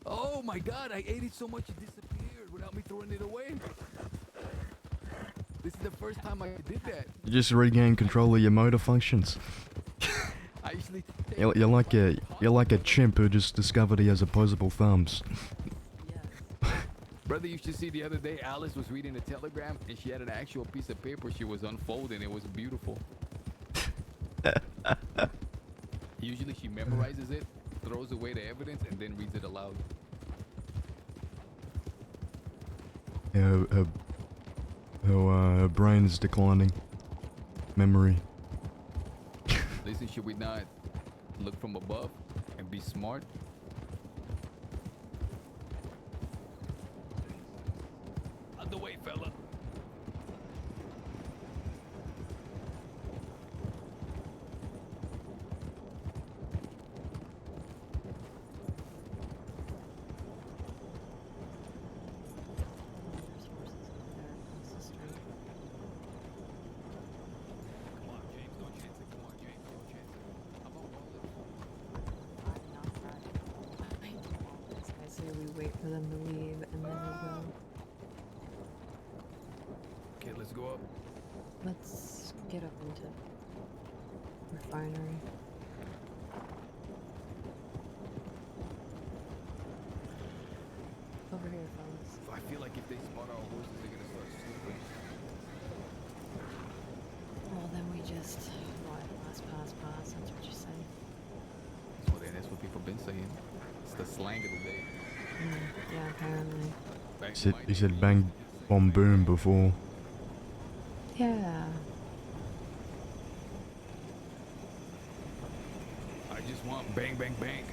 Oh my god, I ate it so much it disappeared without me throwing it away. This is the first time I did that. You just regained control of your motor functions. I usually You're like a chimp who just discovered he has opposable thumbs. Brother, you should see the other day Alice was reading a telegram and she had an actual piece of paper she was unfolding. It was beautiful. Usually she memorizes it, throws away the evidence, and then reads it aloud. Yeah, her brain is declining. Memory. Listen, should we not look from above and be smart? Out the way, fella. Wait for them to leave and then we'll go. Okay, let's go up. Let's get up into refinery. Over here, fellas. I feel like if they spot our horses, they're gonna start snooping. Well, then we just pass. That's what you say. That's what people been saying. It's the slang of the day. Yeah, apparently. He said bang, bomb, boom before. Yeah. I just want bang, bang, bang.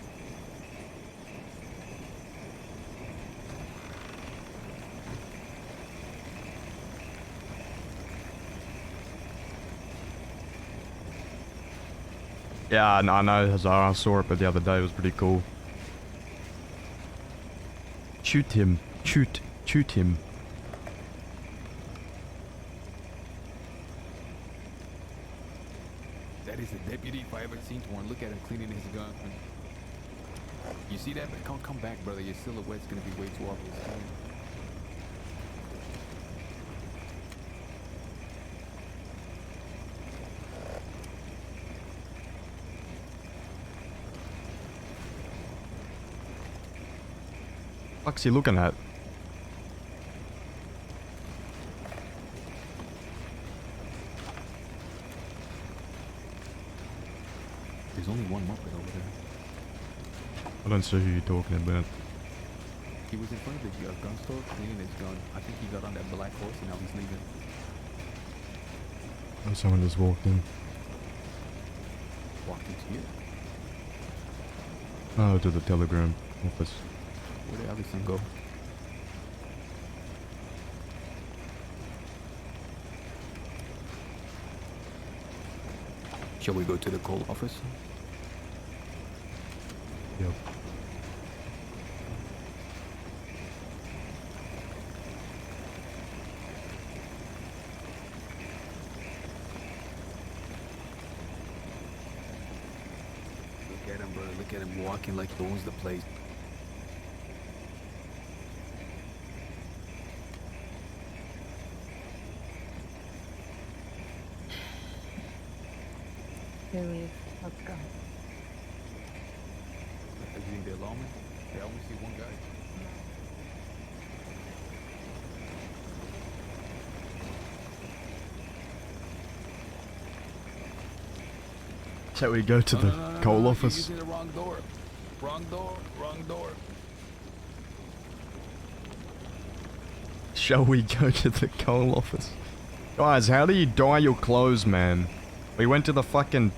Yeah, no, I know, I saw it, but the other day it was pretty cool. Shoot him. Shoot him. That is a deputy if I ever seen one. Look at him cleaning his gun. You see that? Come back, brother. Your silhouette's gonna be way too obvious. What's he looking at? There's only one Muppet over there. I don't see who you're talking about. He was in front of the gun store cleaning his gun. I think he got on that black horse and now he's leaving. Oh, someone just walked in. Walked into here. Oh, to the telegram office. Where did Allison go? Shall we go to the coal office? Yep. Look at him, bro. Look at him walking like he owns the place. They leave. Let's go. You think they're lawmen? They only see one guy. Shall we go to the coal office? You're using the wrong door. Wrong door. Wrong door. Shall we go to the coal office? Guys, how do you dye your clothes, man? We went to the fucking...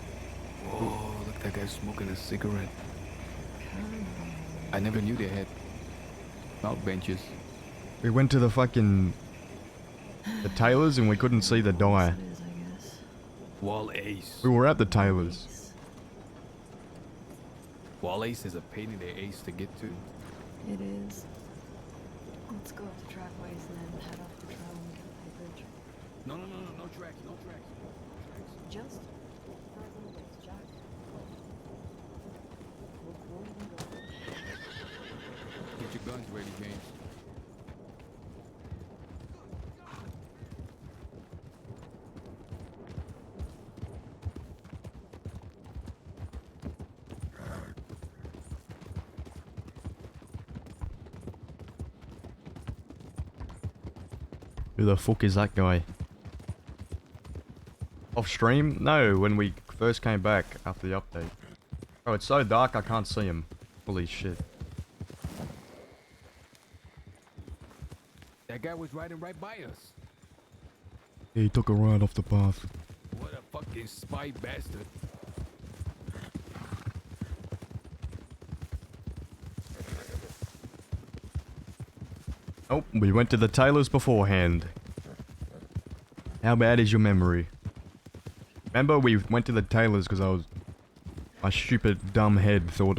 Whoa, look, that guy's smoking a cigarette. I never knew they had mount benches. We went to the fucking... the tailors and we couldn't see the dye. Wall Ace. We were at the tailors. Wall Ace is a pain in the ace to get to. It is. Let's go up the trackways and then head off the trail and get the bridge. No tracks, no tracks. Just Jack. We'll even go. Get your guns ready, James. Who the fuck is that guy? Off stream? No, when we first came back after the update. Oh, it's so dark I can't see him. Holy shit. That guy was riding right by us. Yeah, he took a ride off the path. What a fucking spy bastard. Oh, we went to the tailors beforehand. How bad is your memory? Remember we went to the tailors because my stupid dumb head thought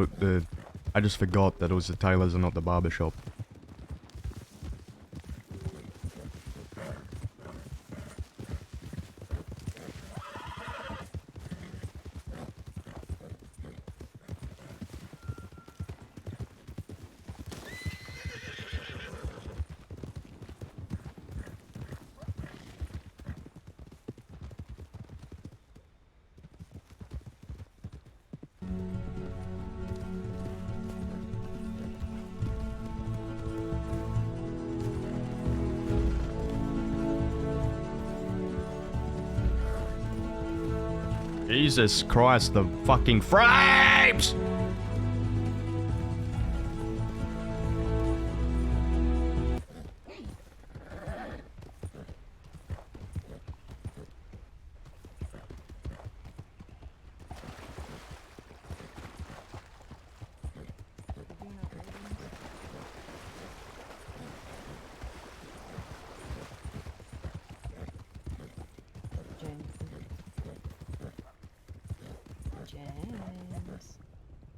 I just forgot that it was the tailors and not the barber shop. Jesus Christ, the fucking frames!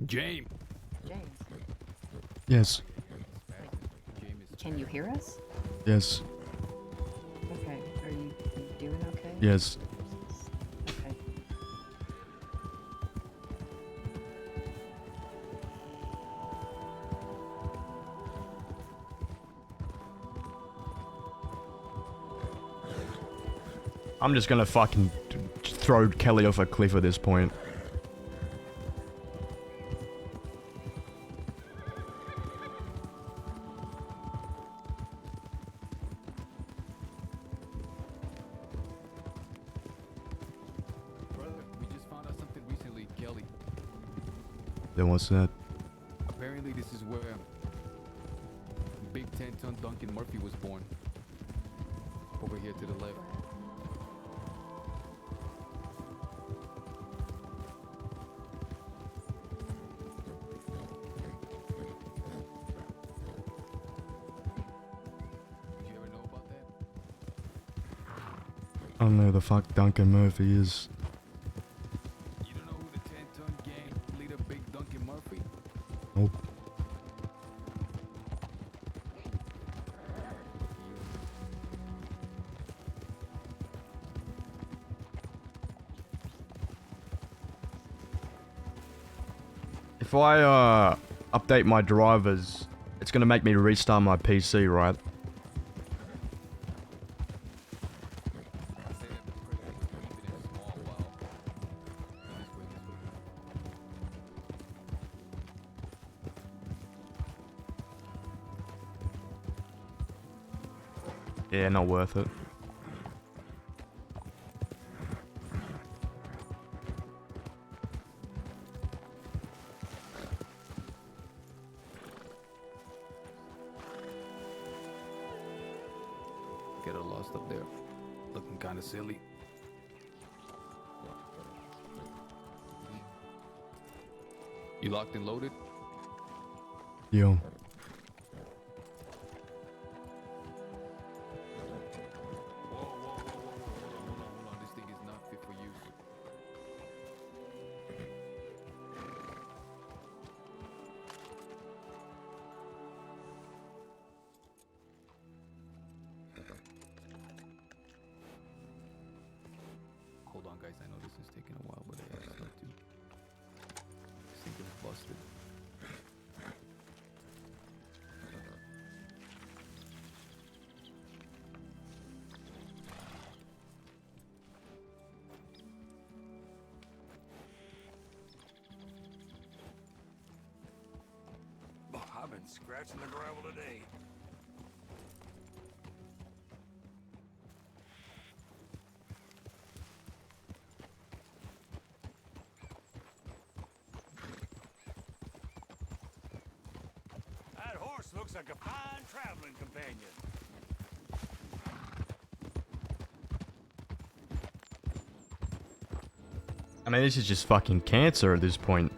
James. James, Yes. can you hear us? Yes. Okay, are you doing okay? Yes. Okay. I'm just gonna fucking throw Kelly off a cliff at this point. Brother, we just found out something recently, Kelly. Then what's that? Apparently, this is where Big 10-ton Duncan Murphy was born. Over here to the left. Did you ever know about that? I don't know who the fuck Duncan Murphy is. You don't know who the 10-ton gang leader Big Duncan Murphy? Nope. If I update my drivers, it's gonna make me restart my PC, right? Yeah, not worth it. Get her lost up there. Looking kind of silly. You locked and loaded? Yo. Hold on. This thing is not fit for use. Hold on, guys. I know this is taking a while, but I just have to. This thing is busted. Oh, I've been scratching the gravel today. That horse looks like a fine traveling companion. I mean, this is just fucking cancer at this point.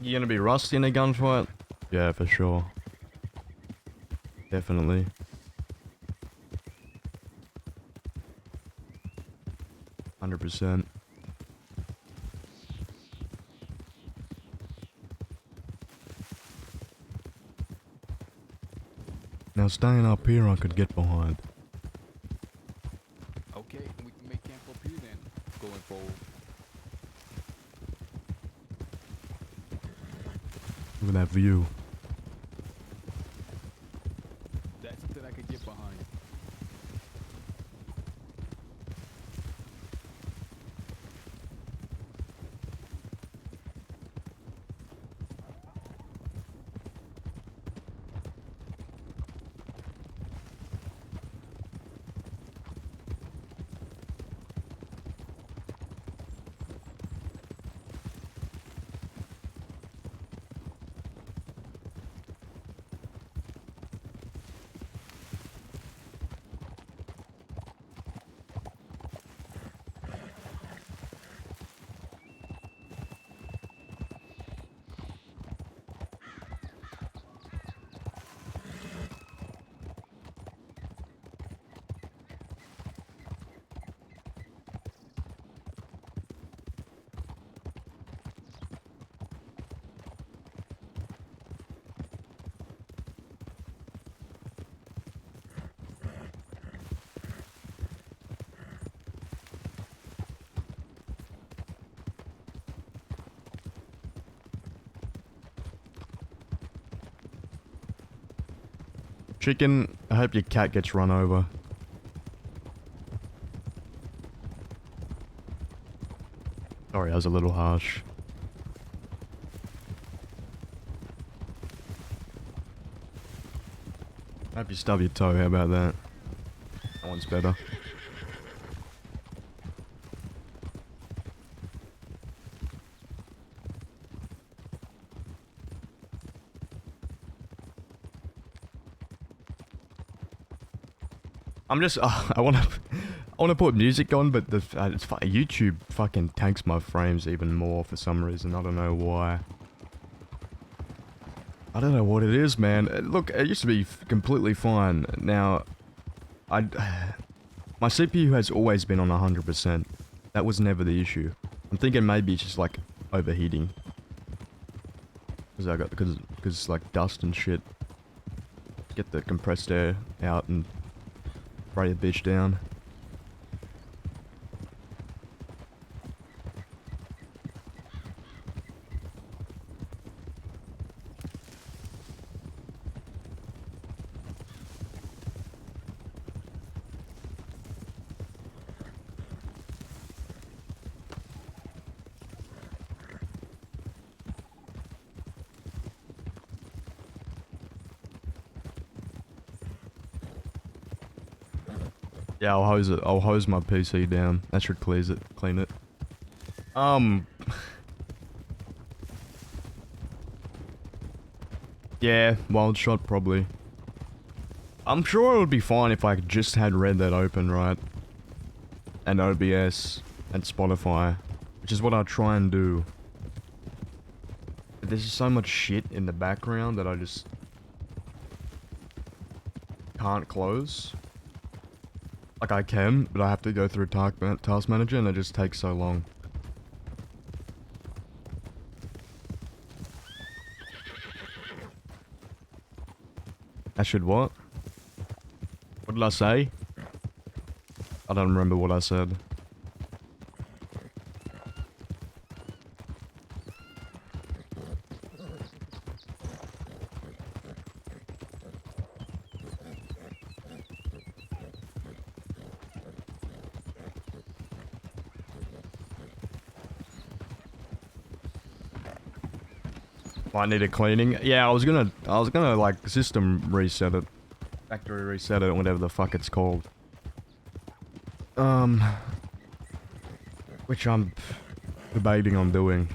You gonna be rusty in a gunfight? Yeah, for sure. Definitely. %. Now staying up here I could get behind. Okay, we can make camp up here then, going forward. Look at that view. That's something I could get behind. Chicken, I hope your cat gets run over. Sorry, I was a little harsh. Hope you stub your toe, how about that? That one's better. I'm just, I wanna put music on, but YouTube fucking tanks my frames even more for some reason. I don't know why. I don't know what it is, man. Look, it used to be completely fine. Now, my CPU has always been on 100%. That was never the issue. I'm thinking maybe it's just like overheating. Because like dust and shit. Get the compressed air out and spray a bitch down. Yeah, I'll hose it. I'll hose my PC down. That should clean it. Yeah, wild shot probably. I'm sure it would be fine if I just had Red Dead open, right? And OBS and Spotify, which is what I try and do. But there's just so much shit in the background that I just can't close. Like I can, but I have to go through Task Manager and it just takes so long. I should what? What did I say? I don't remember what I said. Might need a cleaning. Yeah, I was gonna like system reset it. Factory reset it, whatever the fuck it's called. Which I'm debating on doing.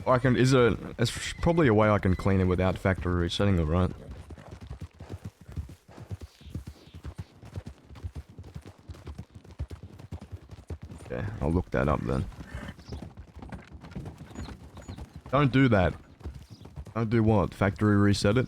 It's probably a way I can clean it without factory resetting it, right? Yeah, I'll look that up then. Don't do that. Don't do what? Factory reset it?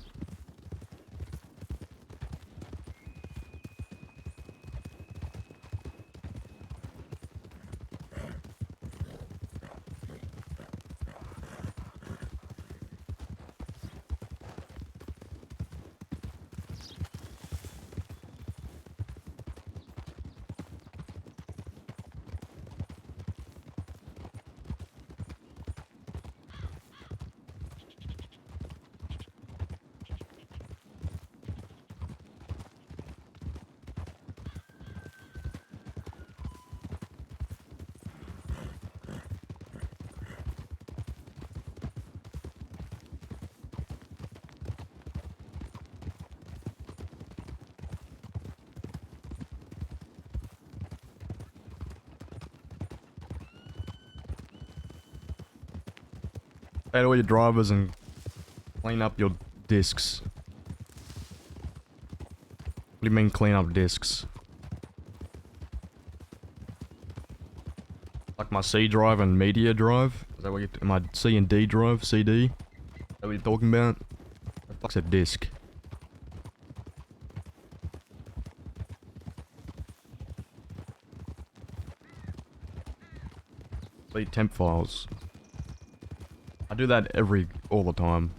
Add all your drivers and clean up your discs. What do you mean clean up discs? Like my C drive and media drive? Is that what my C and D drive? CD? Is that what you're talking about? What the fuck's a disc? Delete temp files. I do that all the time.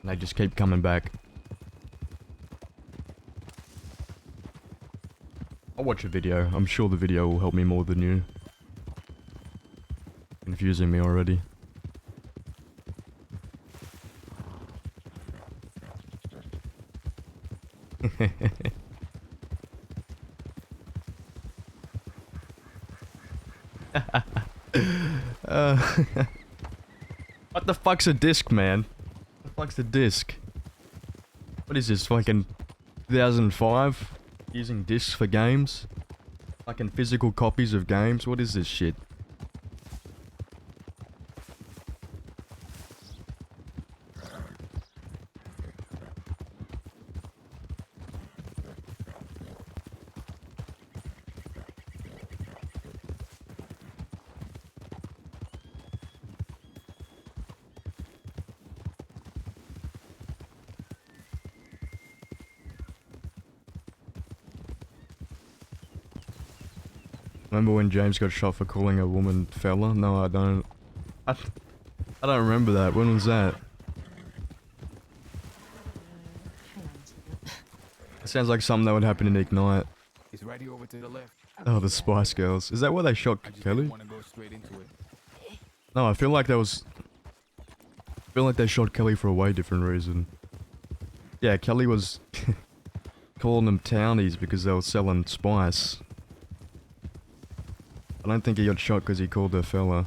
And they just keep coming back. I'll watch a video. I'm sure the video will help me more than you. Confusing me already. What the fuck's a disc, man? What the fuck's a disc? What is this, fucking 2005? Using discs for games? Fucking physical copies of games? What is this shit? Remember when James got shot for calling a woman fella? No, I don't. I don't remember that. When was that? Hang on a second. It sounds like something that would happen in Ignite. It's right here over to the left. Oh, the Spice Girls. Is that where they shot I just Kelly? want to go straight into it. No, I feel like that was... I feel like they shot Kelly for a way different reason. Yeah, Kelly was calling them townies because they were selling spice. I don't think he got shot because he called her fella.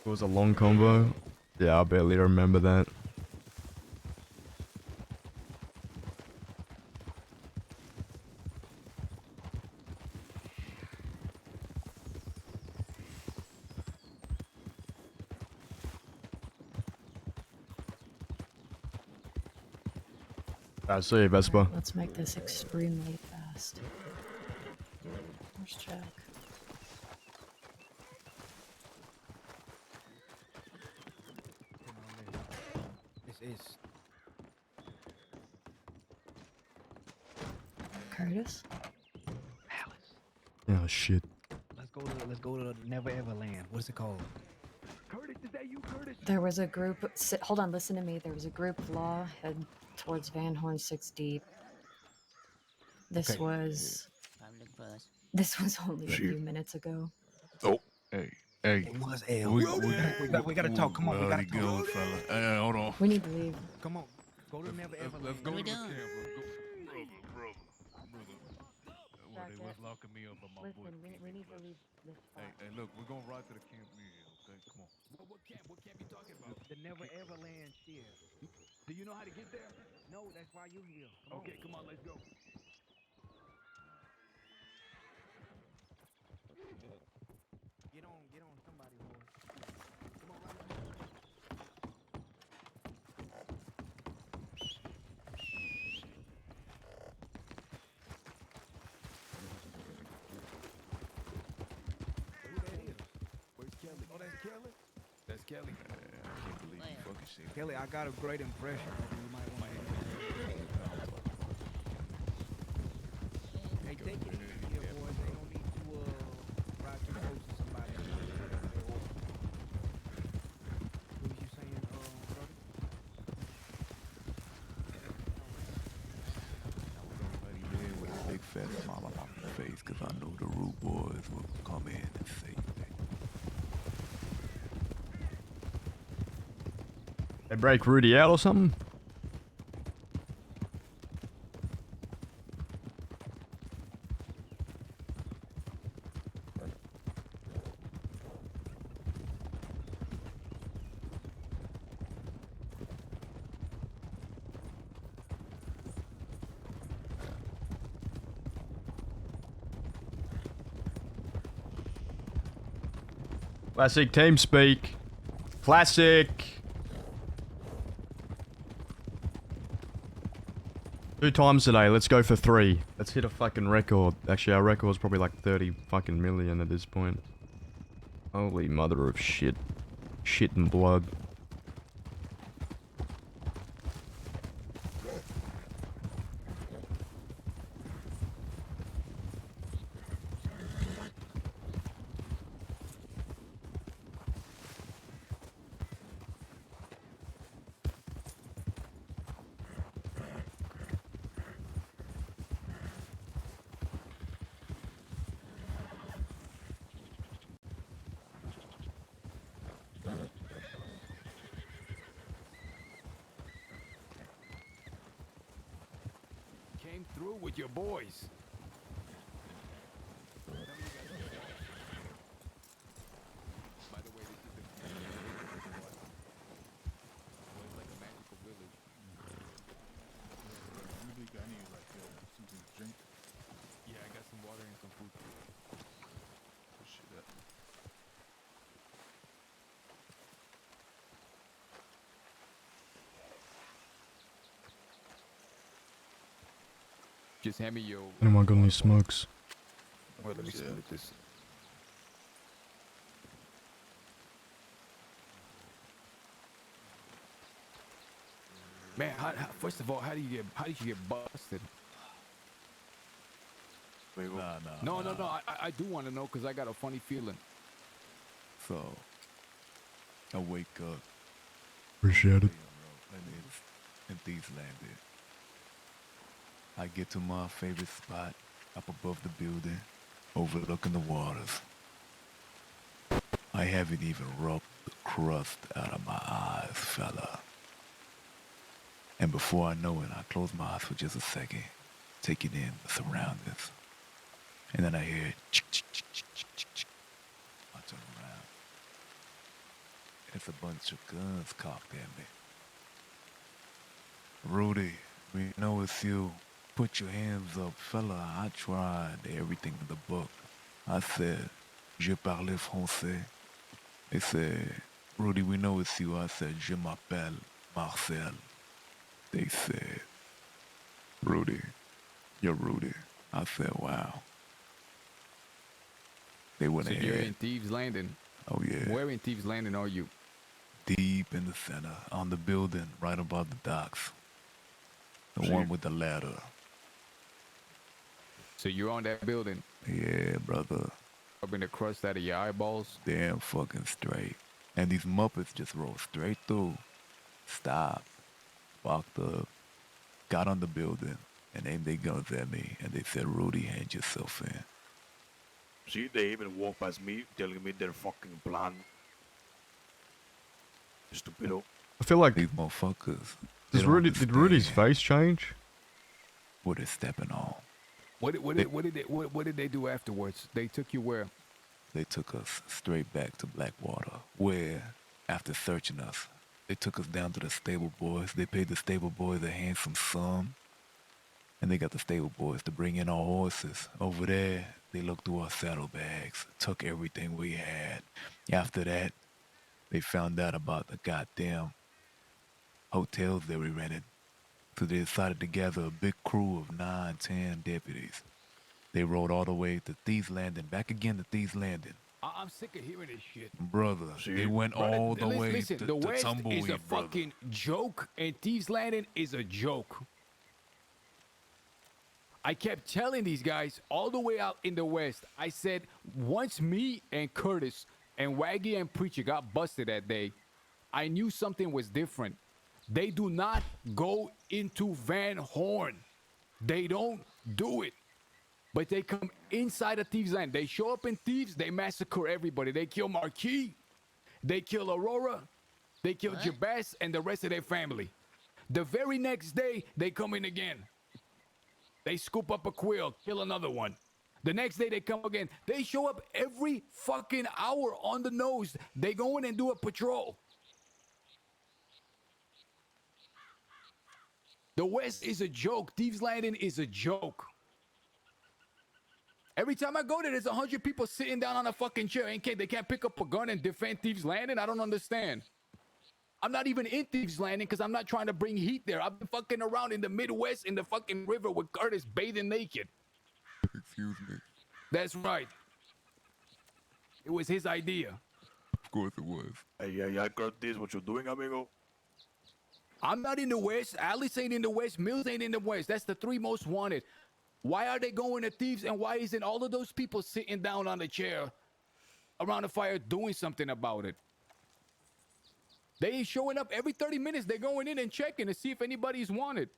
It was a long combo. Yeah, I barely remember that. I see you, Vespa. Let's make this extremely fast. Where's Jack? This is Curtis? Oh shit. let's go to Never Ever Land. What's it called? Curtis, is that you, Curtis? There was a group. Hold on, listen to me. There was a group of law head towards Van Horn 6 Deep. This Okay. was. This was only a few minutes ago. Oh, hey. It was L. We gotta talk. Come on, we gotta talk. Fella. Hey, hold on. We need to leave. Come on, go to Never Ever Land. Go to the camp. Brother. They was locking me up on my Listen, we need to leave this spot. Hey, look, we're gonna ride to the camp near here, okay? Come on. What camp you talking about? The Never Ever Land shit. Do you know how to get there? No, that's why you here. Okay, come on, let's go. Get on somebody horse. Come on, right. Who that is? Where's Kelly? Oh, that's Kelly. That's Kelly. I can't believe you fucking said Kelly, I got a great impression. You might want to. Hey, take it easy here, boys. They don't need to ride too close to somebody. What was you saying, brother? Somebody there with a big fat smile on my face because I know the Root Boys will come in and save me. They break Rudy out or something? Classic team speak. Classic. 2 times today. Let's go for 3. Let's hit a fucking record. Actually, our record is probably like 30 fucking million at this point. Holy mother of shit. Shit and blood. Came through with your boys. By the way, this is the well, it's like a magical village. Just hand me your. Anyone got any smokes? Wait, let me split this. Man, first of all, how did you get busted? No. I do want to know because I got a funny feeling. So, I wake up. Appreciate it. And it's in Thieves Landing. I get to my favorite spot up above the building, overlooking the waters. I haven't even rubbed the crust out of my eyes, fella. And before I know it, I close my eyes for just a second, taking in the surroundings. And then I hear chick, chick, chick, chick, chick, chick, chick. I turn around. It's a bunch of guns cocked at me. Rudy, we know it's you. Put your hands up, fella. I tried everything in the book. I said, je parle français. They said, Rudy, we know it's you. I said, je m'appelle Marcel. They said, Rudy, you're Rudy. I said, wow. They went So ahead. you're in Thieves Landing. Oh, yeah. Where in Thieves Landing are you? Deep in the center, on the building, right above the docks. The one with the ladder. So you're on that building. Yeah, brother. Rubbing the crust out of your eyeballs. Damn fucking straight. And these Muppets just rolled straight through. Stopped. Walked up. Got on the building. And aimed their guns at me. And they said, Rudy, hand yourself in. See, they even walk past me telling me their fucking plan. Stupido. I feel like these motherfuckers. did Rudy's face change? What they're stepping on. What did they do afterwards? They took you where? They took us straight back to Blackwater, where, after searching us, they took us down to the stable boys. They paid the stable boys a handsome sum, and they got the stable boys to bring in our horses. Over there, they looked through our saddlebags, took everything we had. After that, they found out about the goddamn hotels that we rented. So they decided to gather a big crew of 9, 10 deputies. They rode all the way to Thieves Landing, back again to Thieves Landing. I'm sick of hearing this shit. Brother, they went all the way listen, to the West Tumbleweed, is a brother. fucking joke, and Thieves Landing is a joke. I kept telling these guys all the way out in the West, I said, once me and Curtis and Waggy and Preacher got busted that day, I knew something was different. They do not go into Van Horn. They don't do it. But they come inside of Thieves Land. They show up in Thieves, they massacre everybody. They kill Marquis, they kill Aurora, they kill Jabaz and the rest of their family. The very next day, they come in again. They scoop up a quill, kill another one. The next day they come again. They show up every fucking hour on the nose. They go in and do a patrol. The West is a joke. Thieves Landing is a joke. Every time I go there, there's 100 people sitting down on a fucking chair. They can't pick up a gun and defend Thieves Landing? I don't understand. I'm not even in Thieves Landing because I'm not trying to bring heat there. I've been fucking around in the Midwest in the fucking river with Curtis bathing naked. Excuse me. That's right. It was his idea. Of course it was. Hey, Curtis, what you doing, amigo? I'm not in the West. Alice ain't in the West. Mills ain't in the West. That's the three most wanted. Why are they going to Thieves, and why isn't all of those people sitting down on the chair around the fire doing something about it? They ain't showing up every 30 minutes. They're going in and checking to see if anybody's wanted.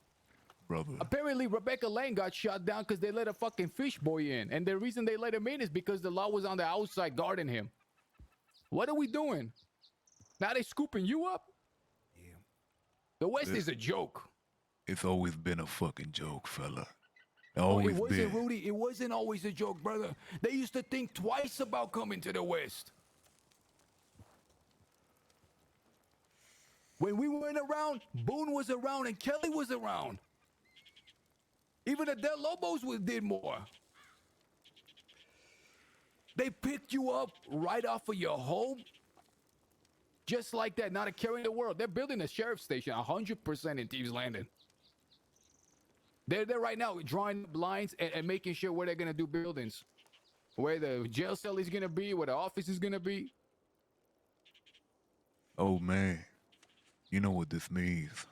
Brother. Apparently, Rebecca Lane got shot down because they let a fucking fish boy in. And the reason they let him in is because the law was on the outside guarding him. What are we doing? Now they scooping you up? Yeah. The West is a joke. It's always been a fucking joke, fella. It Always wasn't, been. Rudy. It wasn't always a joke, brother. They used to think twice about coming to the West. When we went around, Boone was around and Kelly was around. Even the Del Lobos did more. They picked you up right off of your home. Just like that, not a care in the world. They're building a sheriff's station 100% in Thieves Landing. They're there right now drawing up lines and making sure where they're gonna do buildings, where the jail cell is gonna be, where the office is gonna be. Oh man, you know what this means.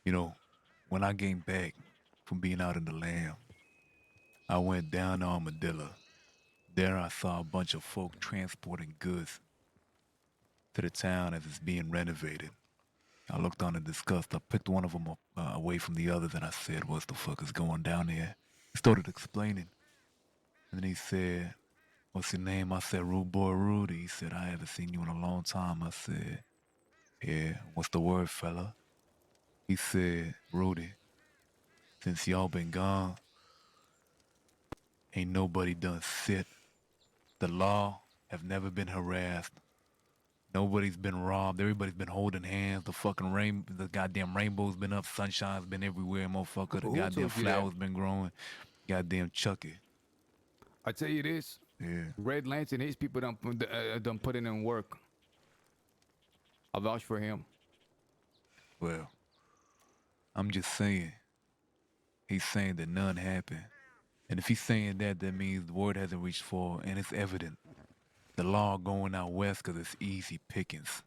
You know, when I came back from being out in the Lamb, I went down to Armadillo. There I saw a bunch of folk transporting goods to the town as it's being renovated. I looked on in disgust. I picked one of them up, away from the others and I said, "What the fuck is going down here?" He started explaining. And then he said, "What's your name?" I said, "Rude Boy Rudy." He said, "I haven't seen you in a long time." I said, "Yeah, what's the word, fella?" He said, "Rudy, since y'all been gone, ain't nobody done sit. The law have never been harassed. Nobody's been robbed. Everybody's been holding hands. The goddamn rainbow's been up. Sunshine's been everywhere, motherfucker. The Who goddamn told you that? flowers been growing. Goddamn Chucky." I tell you this. Yeah. Red Lance and his people done put in work. I vouch for him. Well, I'm just saying. He's saying that none happened. And if he's saying that, that means the word hasn't reached far, and it's evident. The law going out west because it's easy pickings.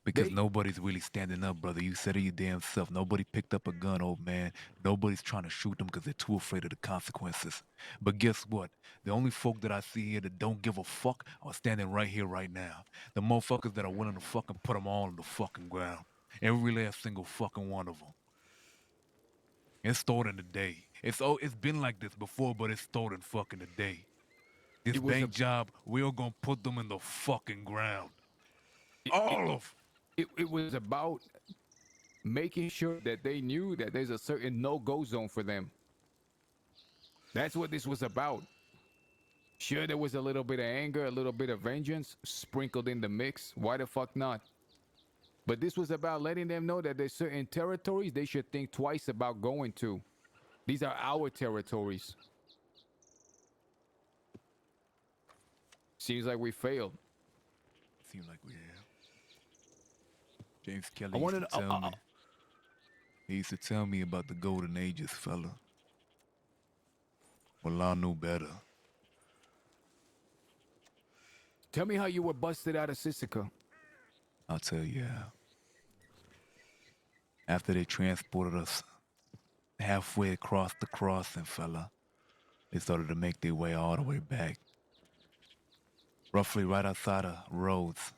Because nobody's really standing up, brother. You said it your damn self. Nobody picked up a gun, old man. Nobody's trying to shoot them because they're too afraid of the consequences. But guess what? The only folk that I see here that don't give a fuck are standing right here, right now. The motherfuckers that are willing to fucking put them all on the fucking ground. Every last single fucking one of them. It's starting today. It's been like this before, but it's starting fucking today. This bank job, we're gonna put them in the fucking ground. All of it was about making sure that they knew that there's a certain no-go zone for them. That's what this was about. Sure, there was a little bit of anger, a little bit of vengeance sprinkled in the mix. Why the fuck not? But this was about letting them know that there's certain territories they should think twice about going to. These are our territories. Seems like we failed. Seems like we have. James Kelly I used wanted to tell me. He used to tell me about the golden ages, fella. Well, I knew better. Tell me how you were busted out of Sisika. I'll tell you how. After they transported us halfway across the crossing, fella, they started to make their way all the way back. Roughly right outside of Rhodes,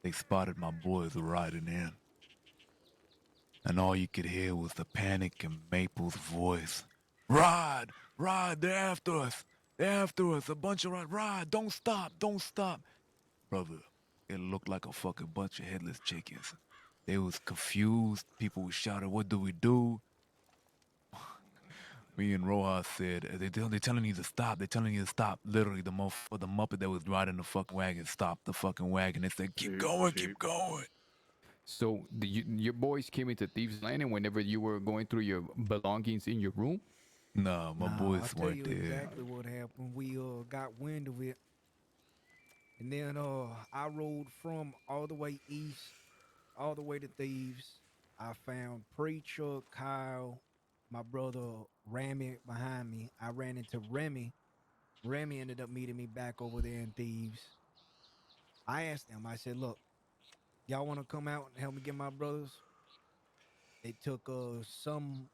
they spotted my boys riding in. And all you could hear was the panic in Maple's voice. "Ride! Ride! They're after us! They're after us! A bunch of ride! Don't stop! Don't stop!" Brother, it looked like a fucking bunch of headless chickens. They was confused. People was shouting, "What do we do?" Me and Rojas said, they're telling you to stop. They're telling you to stop. Literally, the Muppet that was riding the fucking wagon stopped the fucking wagon. They said, "Keep going, keep going." So your boys came into Thieves Landing whenever you were going through your belongings in your room? Nah, my boys I'll tell weren't you there. exactly what happened. We got wind of it, and then I rode from all the way east, all the way to Thieves. I found Preacher, Kyle, my brother Remy behind me. I ran into Remy. Remy ended up meeting me back over there in Thieves. I asked them. I said, "Look, y'all want to come out and help me get my brothers?" It took some,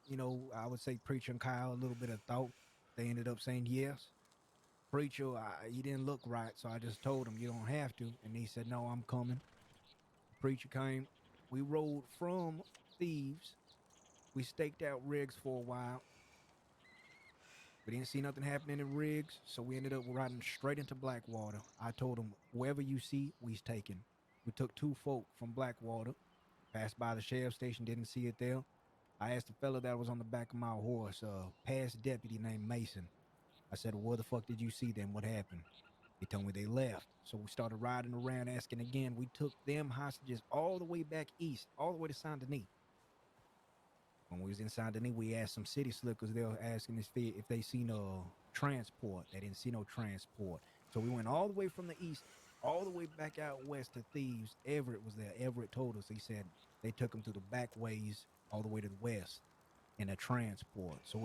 I would say Preacher and Kyle a little bit of thought. They ended up saying yes. Preacher, he didn't look right, so I just told him you don't have to, and he said, "No, I'm coming." Preacher came. We rode from Thieves. We staked out rigs for a while. We didn't see nothing happening in rigs, so we ended up riding straight into Blackwater. I told him, "Whoever you see, we's taking." We took 2 folk from Blackwater, passed by the sheriff's station, didn't see it there. I asked the fella that was on the back of my horse, a past deputy named Mason. I said, "Where the fuck did you see them? What happened?" He told me they left. So we started riding around asking again. We took them hostages all the way back east, all the way to Saint Denis. When we was in Saint Denis, we asked some city slickers. They were asking if they seen a transport. They didn't see no transport. So we went all the way from the east, all the way back out west to Thieves. Everett was there. Everett told us. He said they took them through the back ways all the way to the west. in a transport. So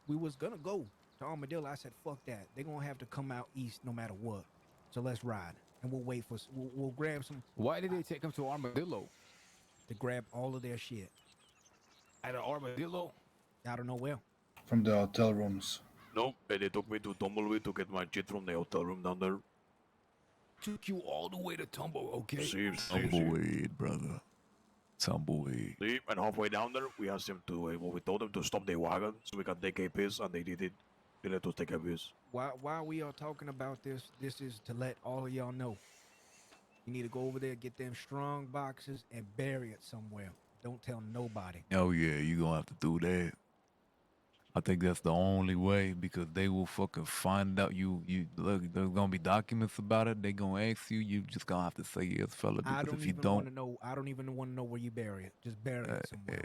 we was gonna go to Armadillo. I said, fuck that. They're gonna have to come out east no matter what. So let's ride, and we'll wait for. We'll grab some. Why did they take him to Armadillo? To grab all of their shit. At an Armadillo? I don't know where. From the hotel rooms. No, they took me to Tumbleweed to get my shit from the hotel room down there. Took you all the way to Tumble, okay? Tumbleweed, brother. Tumbleweed. See, and halfway down there, we asked them to, we told them to stop their wagon so we can take a piss, and they did it. They let us take a piss. While we are talking about this, this is to let all of y'all know. You need to go over there, get them strong boxes, and bury it somewhere. Don't tell nobody. Oh yeah, you gonna have to do that. I think that's the only way because they will fucking find out you look. There's gonna be documents about it. They gonna ask you. You just gonna have to say yes, fella. Because I don't if you even don't, want to know. I don't even want to know where you bury it. Just bury it somewhere.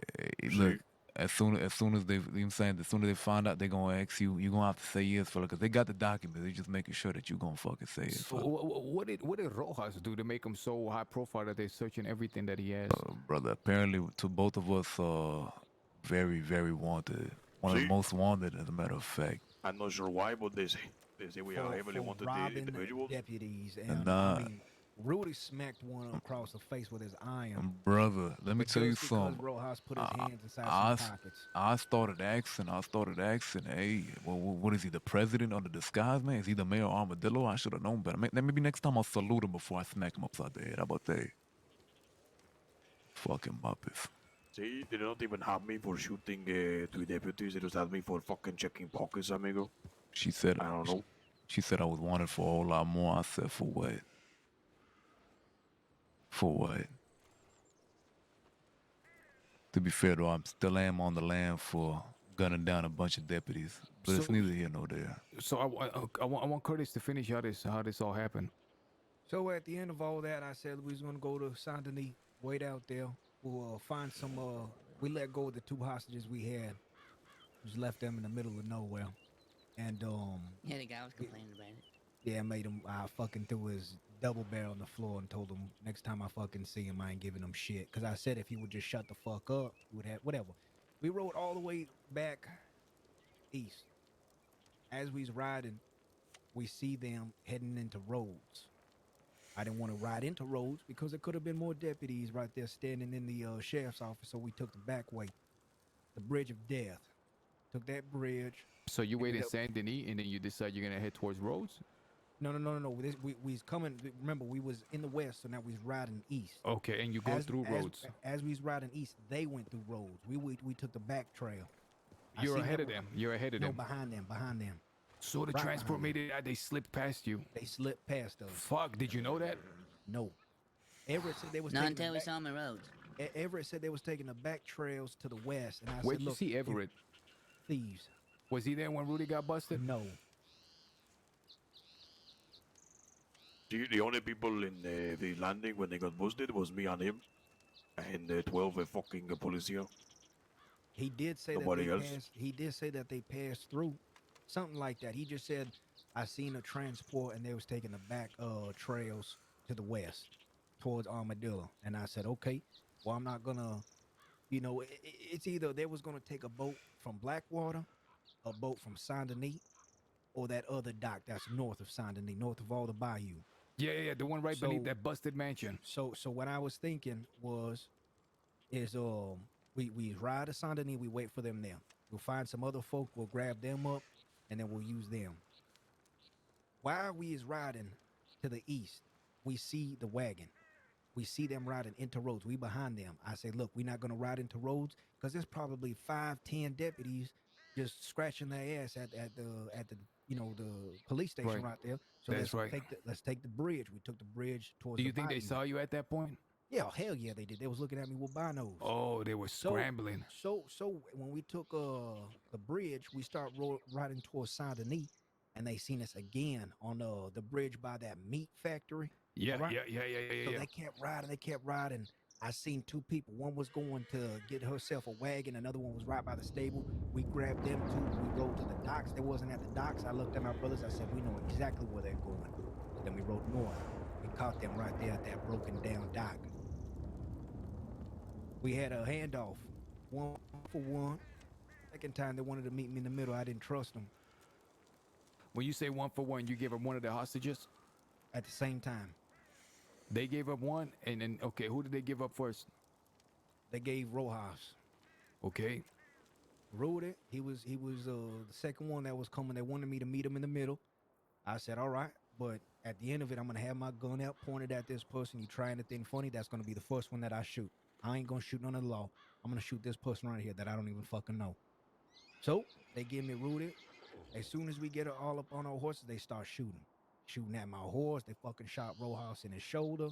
look. As soon as they, you know what I'm saying, as soon as they find out, they gonna ask you. You gonna have to say yes, fella, because they got the documents. They just making sure that you gonna fucking say yes. So what did Rojas do to make him so high profile that they're searching everything that he has? Brother, apparently to both of us, very, very wanted. One of the most wanted, as a matter of fact. I'm not sure why, but they say we are heavily wanted the individuals. Deputies, and I mean, Rudy smacked one across the face with his iron. Brother, let me tell you something. Rojas put his hands inside some pockets. I started asking, hey, what is he, the president of the disguise, man? Is he the mayor of Armadillo? I should have known better. Maybe next time I'll salute him before I smack him upside the head. How about that? Fucking Muppets. See, they don't even have me for shooting two deputies. They just have me for fucking checking pockets, amigo. She said, I don't know. She said I was wanted for a whole lot more. I said, for what? For what? To be fair, though, I still am on the land for gunning down a bunch of deputies. But it's neither here nor there. So I want Curtis to finish how this all happened. So at the end of all that, I said we was gonna go to Saint Denis, wait out there. We'll find some. We let go of the 2 hostages we had. Just left them in the middle of nowhere, and Yeah, the guy was complaining about it. Yeah, made him. I fucking threw his double barrel on the floor and told him next time I fucking see him, I ain't giving him shit. Cause I said if he would just shut the fuck up, he would have whatever. We rode all the way back east. As we was riding, we see them heading into Rhodes. I didn't want to ride into Rhodes because there could have been more deputies right there standing in the sheriff's office, so we took the back way, the Bridge of Death. Took that bridge. So you wait in Saint Denis and then you decide you're gonna head towards Rhodes? No. We was coming. Remember, we was in the west, so now we was riding east. Okay, and you go through Rhodes. As we was riding east, they went through Rhodes. We took the back trail. You're ahead of them. You're ahead of them. No, behind them. So the transport made it out. They slipped past you. They slipped past us. Fuck! Did you know that? No. Everett said they was. Not until we saw him on Rhodes. Everett said they was taking the back trails to the west, and I Where'd said, you see Everett? Thieves. Was he there when Rudy got busted? No. The only people in the landing when they got busted was me and him, and 12 fucking police here. He did say He did say that they passed through, something like that. He just said, "I seen a transport and they was taking the back trails to the west, towards Armadillo." And I said, "Okay, well I'm not gonna, it's either they was gonna take a boat from Blackwater, a boat from Saint Denis, or that other dock that's north of Saint Denis, north of all the bayou." Yeah, the one right beneath that busted mansion. So what I was thinking is we ride to Saint Denis, we wait for them there. We'll find some other folk, we'll grab them up, and then we'll use them. While we is riding to the east, we see the wagon. We see them riding into Rhodes. We behind them. I say, look, we're not gonna ride into Rhodes because there's probably 5-10 deputies just scratching their ass at the the police station right there. So let's take the bridge. We took the bridge towards. Do you think they saw you at that point? Yeah, hell yeah, they did. They was looking at me with binos. Oh, they were scrambling. So when we took the bridge, we start riding towards Saint Denis, and they seen us again on the bridge by that meat factory. Yeah. So they kept riding. I seen 2 people. One was going to get herself a wagon. Another one was right by the stable. We grabbed them 2. We rode to the docks. They wasn't at the docks. I looked at my brothers. I said, we know exactly where they're going. Then we rode north. We caught them right there at that broken down dock. We had a handoff, 1 for 1. Second time they wanted to meet me in the middle. I didn't trust them. When you say 1 for 1, you gave up one of the hostages? At the same time. They gave up one, and then, okay, who did they give up first? They gave Rojas. Okay. Rudy, he was the second one that was coming. They wanted me to meet him in the middle. I said, all right, but at the end of it, I'm gonna have my gun out pointed at this person. You try anything funny, that's gonna be the first one that I shoot. I ain't gonna shoot none of the law. I'm gonna shoot this person right here that I don't even fucking know. So they give me Rudy. As soon as we get all up on our horses, they start shooting at my horse. They fucking shot Rojas in his shoulder.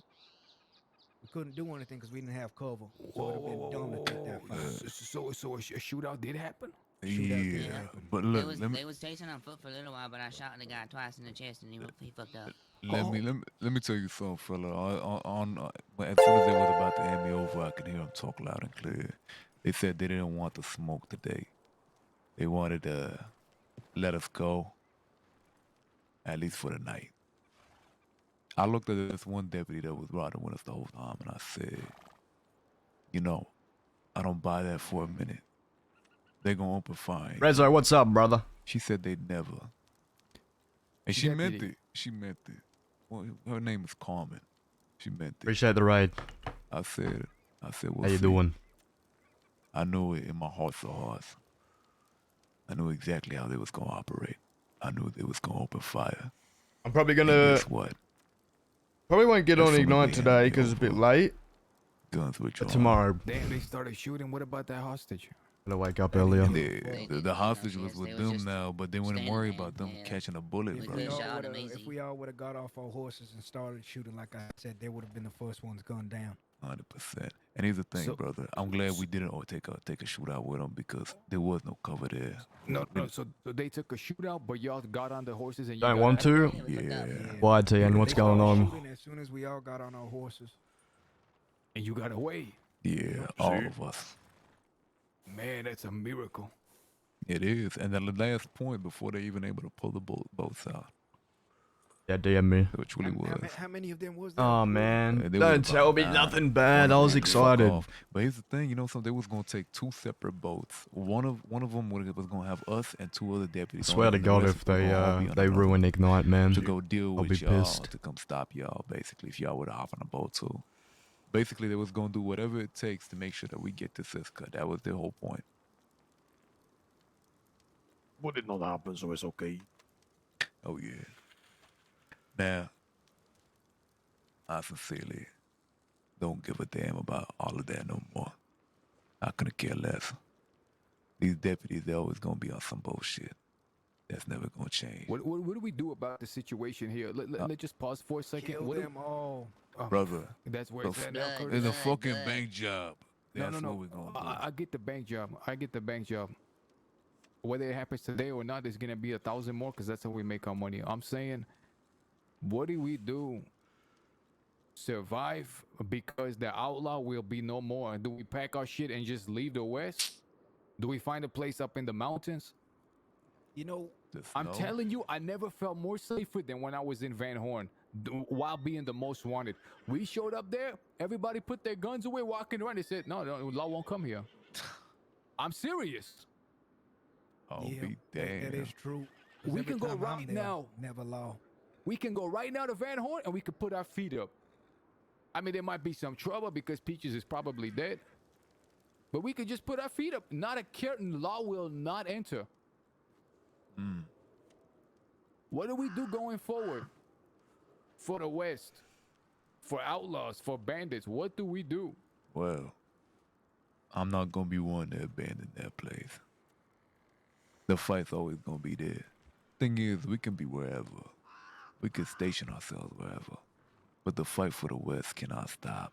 We couldn't do anything because we didn't have cover. So it'd have been dumb to take that fight. So a shootout did happen? Yeah, but look, They was chasing on foot for a little while, but I shot the guy twice in the chest and he fucked up. let me tell you something, fella. As soon as they was about to hand me over, I could hear them talk loud and clear. They said they didn't want the smoke today. They wanted to let us go, at least for the night. I looked at this one deputy that was riding with us the whole time, and I said, you know, I don't buy that for a minute. They gonna open fire. Rezo, what's up, brother? She said they'd never. And she meant it. She meant it. Well, her name is Carmen. She meant it. Appreciate the raid. I said, we'll How you see. doing? I knew it in my heart of hearts. I knew exactly how they was gonna operate. I knew they was gonna open fire. I'm probably gonna. And guess what? Probably won't get As on soon as Ignite they today hand me because it's a bit over, late. Guns were drawn. Tomorrow. Damn, they started shooting. What about that hostage? Gonna wake up earlier. The hostage was with them now, but they wouldn't worry about them catching a bullet, If bro. we all would have got off our horses and started shooting, like I said, they would have been the first ones gunned down. 100%. And here's the thing, brother. I'm glad we didn't take a shootout with them because there was no cover there. No. So they took a shootout, but y'all got on the horses and you Don't got want out? to? Yeah. Why, TN? What's They going started on? shooting as soon as we all got on our horses. And you got away. Yeah, all of us. Man, that's a miracle. It is. And then the last point before they even able to pull the boats out. Yeah, DM me. Which really was. How many of them was there? Oh man, They don't was tell about me 9. nothing bad. I was excited. But here's the thing, you know, so they was gonna take 2 separate boats. One of them was gonna have us and 2 other I deputies. swear to The God, rest if was gonna all be on they another ruin Ignite, man, to go deal I'll with be y'all, pissed. to come stop y'all, basically, if y'all would have hopped on a boat too. Basically, they was gonna do whatever it takes to make sure that we get this cut. That was their whole point. What did not happen, so it's okay. Oh yeah. Now, I sincerely don't give a damn about all of that no more. I couldn't care less. These deputies, they're always gonna be on some bullshit. That's never gonna change. What do we do about the situation here? Let's just pause for a second. Kill them all. Brother, That's where it's at now, Curtis. it's a fucking bank job. No, That's no. what we're gonna do. I get the bank job. Whether it happens today or not, there's gonna be 1,000 more because that's how we make our money. I'm saying, what do we do? Survive because the outlaw will be no more. Do we pack our shit and just leave the West? Do we find a place up in the mountains? You know, I'm telling you, I never felt more safer than when I was in Van Horn while being the most wanted. We showed up there, everybody put their guns away, walking around. They said, no, law won't come here. I'm serious. Oh, yeah, be damned. that is true. 'Cause We every can go time I'm right there, now. Never law. We can go right now to Van Horn and we can put our feet up. I mean, there might be some trouble because Peaches is probably dead. But we could just put our feet up. Not a curtain. Law will not enter. What do we do going forward? For the West. For outlaws. For bandits. What do we do? Well, I'm not gonna be one to abandon that place. The fight's always gonna be there. Thing is, we can be wherever. We can station ourselves wherever. But the fight for the West cannot stop.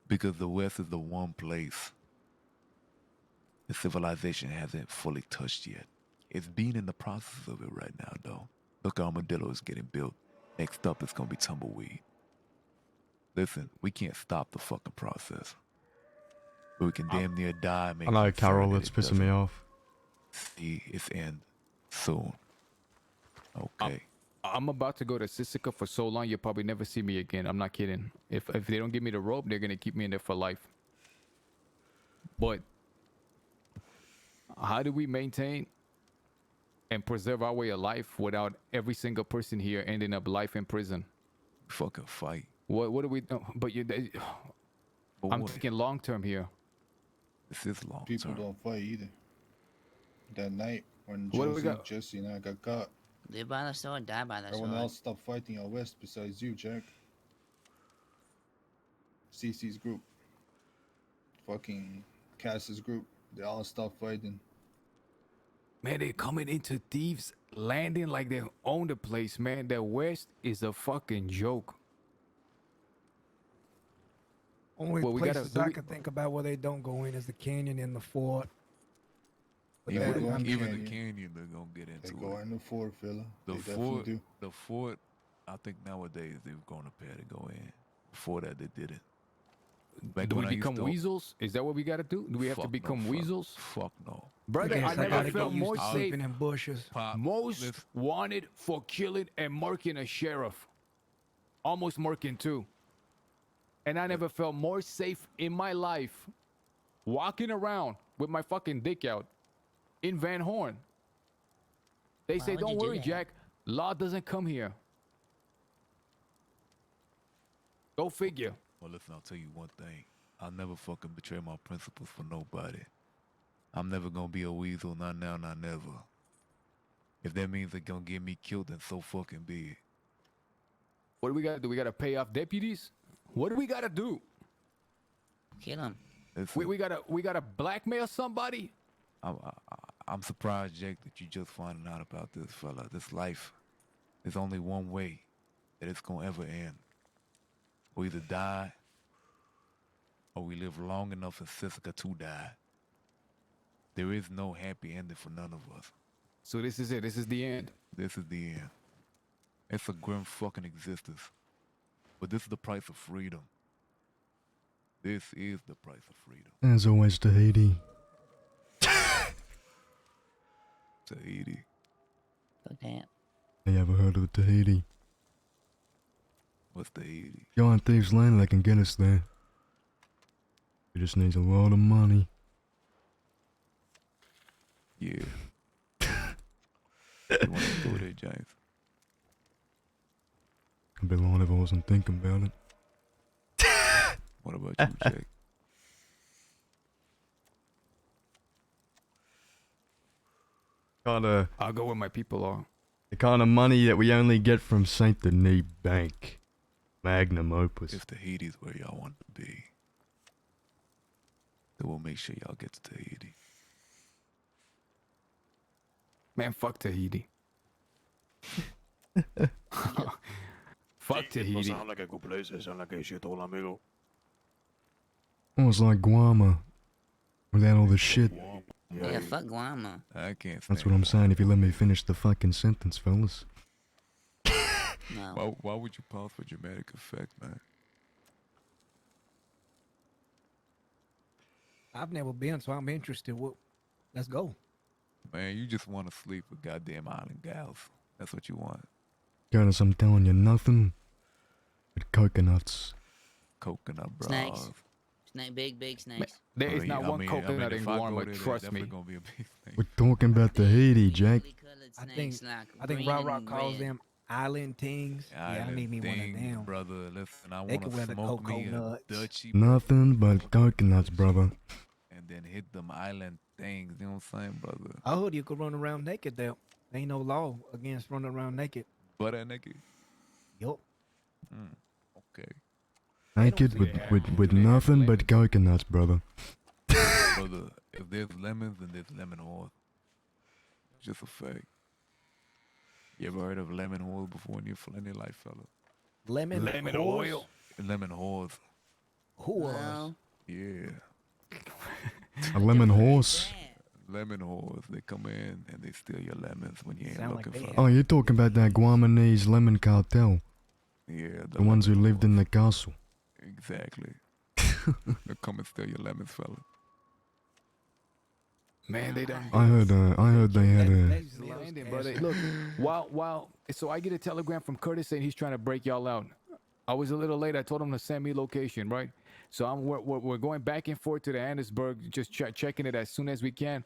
Because the West is the one place the civilization hasn't fully touched yet. It's being in the process of it right now, though. Look, Armadillo is getting built. Next up, it's gonna be Tumbleweed. Listen, we can't stop the fucking process. But we can damn near die. I know, Carol, that's pissing me off. See, it's end soon. Okay. I'm about to go to Sisika for so long, you'll probably never see me again. I'm not kidding. If they don't give me the rope, they're going to keep me in there for life. But how do we maintain and preserve our way of life without every single person here ending up life in prison? Fucking fight. What do we do? But I'm what? thinking long term here. This is long People term. don't fight either. That night when What do we got? Jesse and I got caught, Live by the sword, die by the everyone sword. else stopped fighting out west besides you, Jack. CC's group. Fucking Cass's group. They all stopped fighting. Man, they're coming into Thieves Landing like they own the place, man. The West is a fucking joke. Only Well, we gotta- places do I we- can think about where they don't go in is the canyon and the fort. But Yeah, that- they go in Even canyon. the canyon, they're gonna get into They it. go in the fort, fella. The They definitely fort, do. the fort. I think nowadays they're going to pay to go in. Before that, they didn't. Back Do we when I used become to- weasels? Is that what we gotta do? Do we have to Fuck no, become fuck- weasels? Fuck no. Brother, Yes, I I never gotta felt get used more to safe. sleeping in bushes. Most Listen. wanted for killing and murking a sheriff. Almost murking too. And I never felt more safe in my life walking around with my fucking dick out in Van Horn. They Why say, would you don't do worry, that?" Jack. Law doesn't come here. Go figure. Well, listen, I'll tell you one thing. I'll never fucking betray my principles for nobody. I'm never gonna be a weasel, not now, not never. If that means they're gonna get me killed, then so fucking be it. What do we gotta do? We gotta pay off deputies? What do we gotta do? Kill him. Listen, We gotta blackmail somebody? I'm surprised, Jake, that you just finding out about this, fella. This life, there's only one way that it's gonna ever end. We either die, or we live long enough in Sisika to die. There is no happy ending for none of us. So this is it. This is the end. This is the end. It's a grim fucking existence. But this is the price of freedom. This is the price of freedom. As always, Tahiti. Tahiti. Fuck that. Have you ever heard of Tahiti? What's Tahiti? Go on Thieves Landing, they can get us there. It just needs a lot of money. Yeah. You want to go there, James? I'd be lying if I wasn't thinking about it. What about you, Jake? I'll go where my people are. The kind of money that we only get from Saint Denis Bank. Magnum opus. If Tahiti's where y'all want to be, then we'll make sure y'all get to Tahiti. Man, fuck Tahiti. Fuck No Tahiti. sound like a good place. It sound like a shithole, amigo. Oh, it's like Guama. Without all the shit. Yeah, fuck Guama. I can't stand That's what I'm saying, if you let me finish the fucking sentence, fellas. No. Why would you pause for dramatic effect, man? I've never been, so I'm interested. Let's go. Man, you just want to sleep with goddamn island gals. That's what you want. Curtis, I'm telling you, nothing but coconuts. Coconut bras. Snakes. big snakes. There is not one coconut in Guarma, trust me. Gonna be a big thing. We're talking about Tahiti, Jack. I think Rock Rock calls them island things. Yeah, I need me one of them. Brother, listen, I They can want wear to the smoke me a coconuts. Dutchie. Nothing but coconuts, brother. And then hit them island things, you know what I'm saying, brother? I heard you could run around naked there. Ain't no law against running around naked. Butt naked? Yup. Okay. Naked with nothing but coconuts, brother. Brother, if there's lemons, then there's lemon oil. It's just a fact. You ever heard of lemon oil before in your life, fella? Lemon oil? Lemon oils. Whores. Yeah. A lemon horse. Lemon whores. They come in and they steal your lemons when you ain't Sound like looking for bad. them. Oh, you're talking about that Guamanese lemon cartel. Yeah. The ones who lived in the castle. Exactly. They come and steal your lemons, fella. Man, they done. I heard they had a... Landing, brother. Look, while so I get a telegram from Curtis saying he's trying to break y'all out. I was a little late. I told him to send me location, right? So we're going back and forth to the Andersburg, just checking it as soon as we can.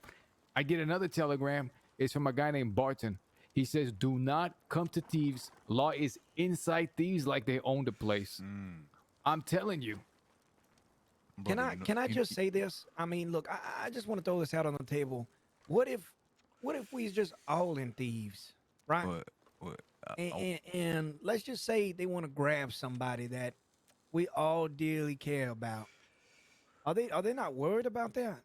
I get another telegram. It's from a guy named Barton. He says, "Do not come to thieves. Law is inside thieves like they own the place." I'm telling you. Can I just say this? I mean, look, I just want to throw this out on the table. What if we just all in thieves, right? What? And let's just say they want to grab somebody that we all dearly care about. Are they not worried about that?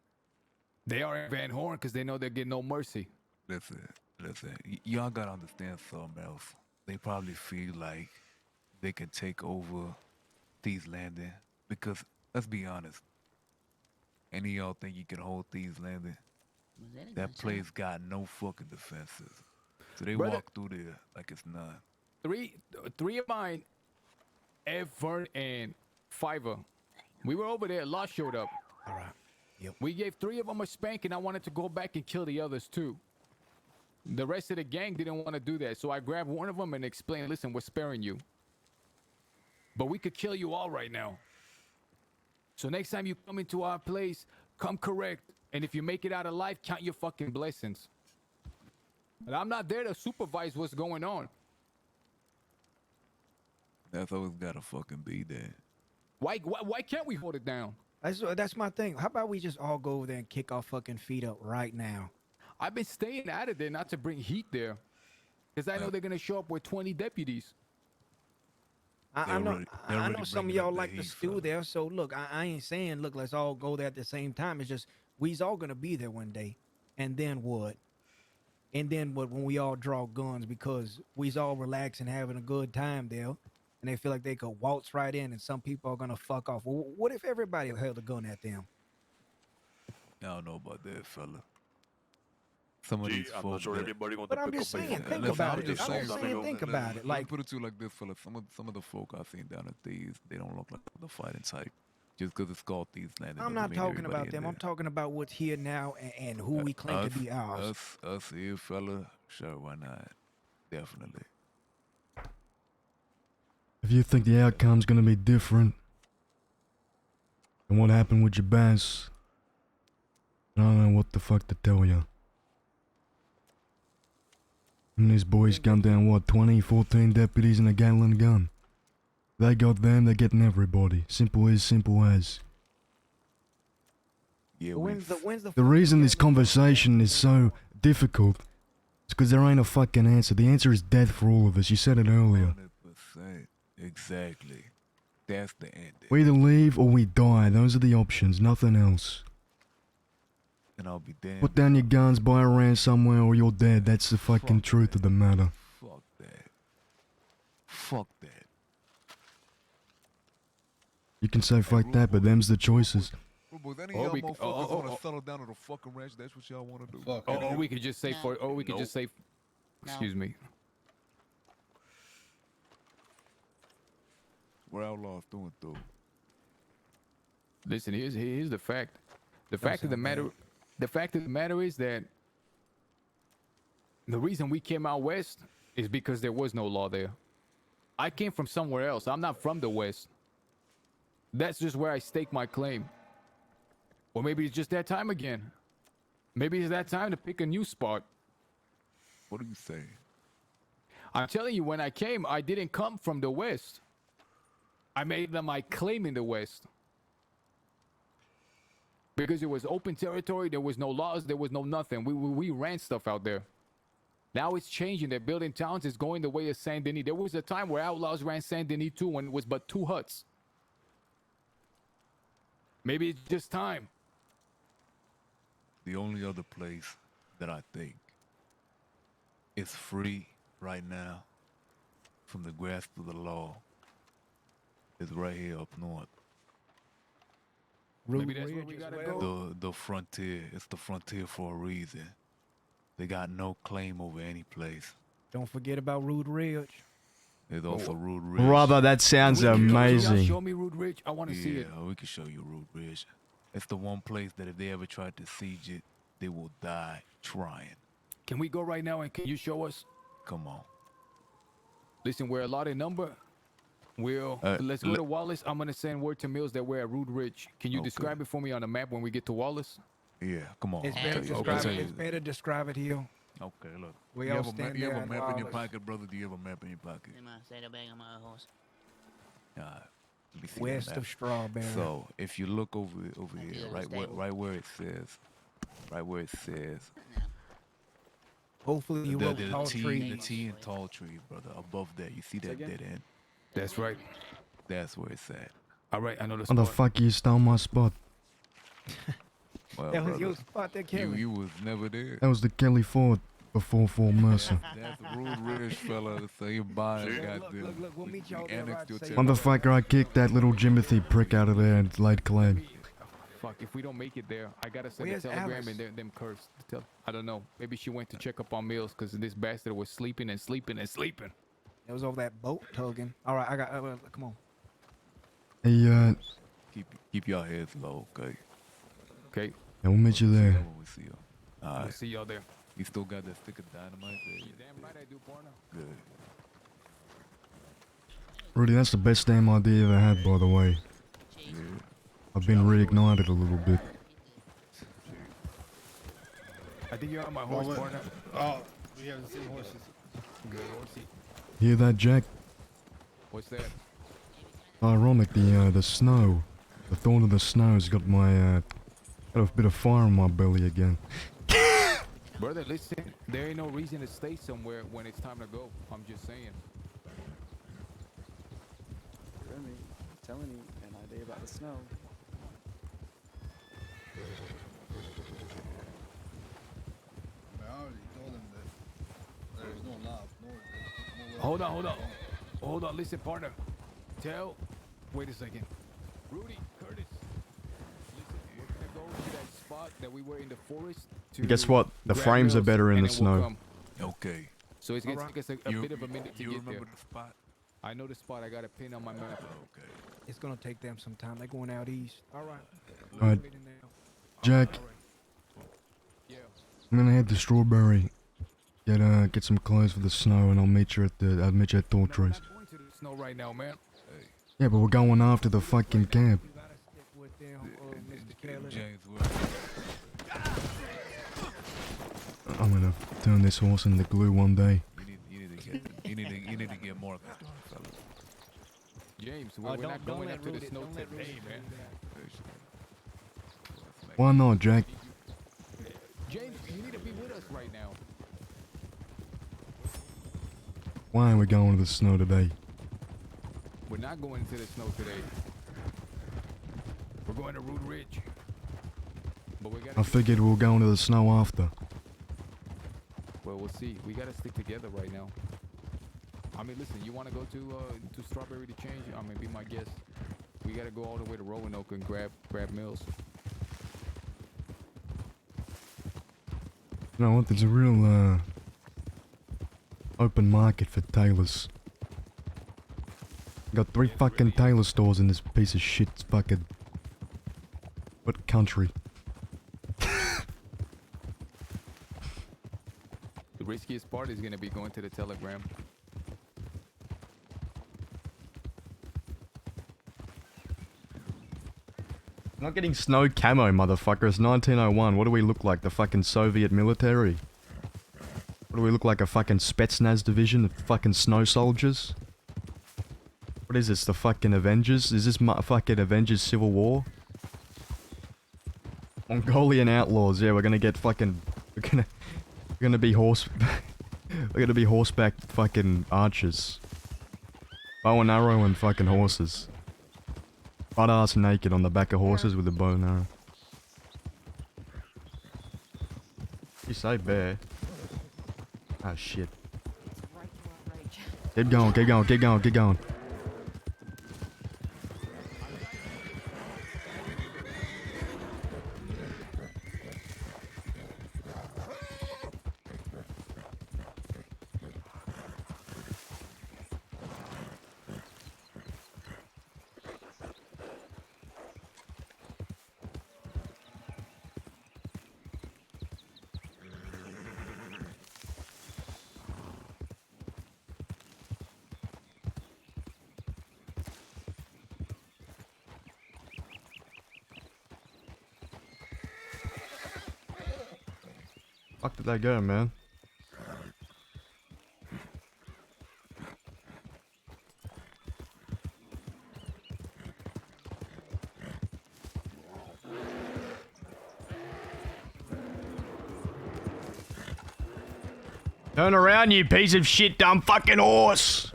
They are in Van Horn because they know they'll get no mercy. Listen. Y'all gotta understand something else. They probably feel like they can take over Thieves Landing because, let's be honest, any of y'all think you can hold Thieves Landing? That place got no fucking defenses. So they Brother, walk through there like it's none. Three of mine, Ed, Vern, and Fiverr. We were over there. Law showed up. All right. Yep. We gave 3 of them a spank, and I wanted to go back and kill the others too. The rest of the gang didn't want to do that, so I grabbed one of them and explained, "Listen, we're sparing you, but we could kill you all right now. So next time you come into our place, come correct, and if you make it out alive, count your fucking blessings." And I'm not there to supervise what's going on. That's always gotta fucking be there. Why can't we hold it down? That's my thing. How about we just all go over there and kick our fucking feet up right now? I've been staying out of there not to bring heat there, because I know they're gonna show up with 20 deputies. I know some of y'all like to stew there. So look, I ain't saying look, let's all go there at the same time. It's just we's all gonna be there one day, and then what? And then what? When we all draw guns because we's all relaxing, having a good time there, and they feel like they could waltz right in, and some people are gonna fuck off. Well, what if everybody held a gun at them? I don't know about that, fella. Some of these I'm folks. not sure anybody going But to I'm pick just up saying, a- think Listen, about I'm it. just I'm saying, just saying, think about it. Let Like, me put it to you like this, fella. Some of the folk I've seen down at Thieves, they don't look like the fighting type. Just because it's called Thieves Landing. I'm doesn't not mean talking everybody about in them. there. I'm talking about what's here now and who we claim to be ours. Us here, fella. Sure, why not? Definitely. If you think the outcome's gonna be different than what happened with your bass, I don't know what the fuck to tell you. And these boys gunned down, what, 20, 14 deputies and a Gatling gun. They got them, they're getting everybody. Simple as. Yeah, when's the The reason this conversation is so difficult is because there ain't a fucking answer. The answer is death for all of us. You said it earlier. 100%. Exactly. That's the end. We either leave or we die. Those are the options, nothing else. And I'll be damned. Put down your guns, buy a ranch somewhere, or you're dead. That's the fucking truth of the matter. Fuck that. Fuck that. You can say fuck that, but them's the choices. Boys, any of y'all motherfuckers want to settle down at a fucking ranch? That's what y'all want to do. Or we could just say just say, excuse me. We're outlaws through and through. Listen, here's the fact. The fact of the matter is that the reason we came out west is because there was no law there. I came from somewhere else. I'm not from the west. That's just where I stake my claim. Or maybe it's just that time again. Maybe it's that time to pick a new spot. What do you say? I'm telling you, when I came, I didn't come from the west. I made my claim in the west. Because it was open territory, there was no laws, there was no nothing. We ran stuff out there. Now it's changing. They're building towns. It's going the way of Saint Denis. There was a time where outlaws ran Saint Denis too when it was but 2 huts. Maybe it's just time. The only other place that I think is free right now from the grasp of the law is right here up north. Maybe that's where we gotta go. The frontier. It's the frontier for a reason. They got no claim over any place. Don't forget about Rude Ridge. There's also Rude Ridge. Brother, that sounds amazing. Show me Rude Ridge. I want to see it. Yeah, we can show you Rude Ridge. It's the one place that if they ever tried to siege it, they will die trying. Can we go right now and can you show us? Come on. Listen, we're a lot in number. Let's go to Wallace. I'm gonna send word to Mills that we're at Rude Ridge. Can you describe it for me on the map when we get to Wallace? Yeah, come on. It's I'll better tell you. I'll describe tell it. you. It's better describe it here. Okay, look. We you all have a, stand you there have a in map in your Wallace. pocket, brother? Do you have a map in your pocket? Say the bag on my horse. Let me see that West map. of Strawberry. So if you look over here, do right where it says, Hopefully you wrote tall the trees. T and tall tree, brother. Above that, you see that dead end? That's right. That's where it's at. All right, I know the What the spot. fuck you stole my spot? Well, That was brother, your spot there, Kevin. you was never there. That was the Kelly Ford before Fort Mercer. That's a rude rich fella. So you buying goddamn. Look, we'll meet y'all there annexed right your safe. territory. Motherfucker, I kicked that little Jimothy prick out of there and laid claim. Fuck, if we don't make it there, I gotta send Where's a telegram Alice? and them cursed. I don't know. Maybe she went to check up on Mills because this bastard was sleeping and sleeping and sleeping. It was over that boat tugging. All right, I got. Come on. Hey, Keep your heads low, okay? Okay. yeah, we'll meet you See there. y'all when we see you. All We'll right. see y'all there. You still got that stick of dynamite there? Damn right I do, partner. Good. Rudy, that's the best damn idea you ever had, by the way. Yeah. I've been reignited a little bit. I think you're on my horse, partner. Oh, we have the same horses. Good horsey. Hear that, Jack? What's that? Ironic, the snow. The thought of the snow's got my, got a bit of fire in my belly again. Brother, listen. There ain't no reason to stay somewhere when it's time to go. I'm just saying. Remy, telling you an idea about the snow. I already told him that there's no love. No Hold on. Listen, partner. Wait a second. Rudy, Curtis. Listen, we're gonna go to that spot that we were in the forest. Guess what? The grab frames are Mills, better in and the then we'll snow. come. Okay. So it's gonna Alright. take us a bit of a minute to You get there. remember the spot? I know the spot. I got a pin on my map. Okay. It's gonna take them some time. They're going out east. All right. Alright, Waiting now. Jack, Yeah. I'm gonna head to Strawberry. Get some clothes for the snow, and I'll meet you at Tall No, we're Trees. not going to the snow right now, man. Yeah, but we're going after the fucking camp. You gotta stick with them, Mr. Kelly. James, I'm gonna turn this horse into glue one day. you need to get more control, fellas. James, Oh, we're don't- not don't going let up to the Rudy- snow don't let today, Rudy man. Why not, Jack? James, you need to be with us right now. Why are we going to the snow today? We're not going to the snow today. We're going to Root Ridge. But we gotta. I figured we were going to the snow after. Well, we'll see. We gotta stick together right now. I mean, listen. You want to go to Strawberry to change? I mean, be my guest. We gotta go all the way to Roanoke and grab Mills. You know what? There's a real open market for tailors. Got 3 fucking tailor stores in this piece of shit fucking... What country? The riskiest part is gonna be going to the Telegram. I'm not getting snow camo, motherfucker. It's 1901. What do we look like? The fucking Soviet military? What do we look like? A fucking Spetsnaz division of fucking snow soldiers? What is this? The fucking Avengers? Is this fucking Avengers Civil War? Mongolian outlaws. Yeah, we're gonna get fucking... We're gonna be horse... we're gonna be horseback fucking archers. Bow and arrow and fucking horses. Butt ass naked on the back of horses with a bow and arrow. You say bear? Ah shit. Keep going, keep going, keep going, keep going. Fuck did they go, man? Turn around, you piece of shit, dumb fucking horse!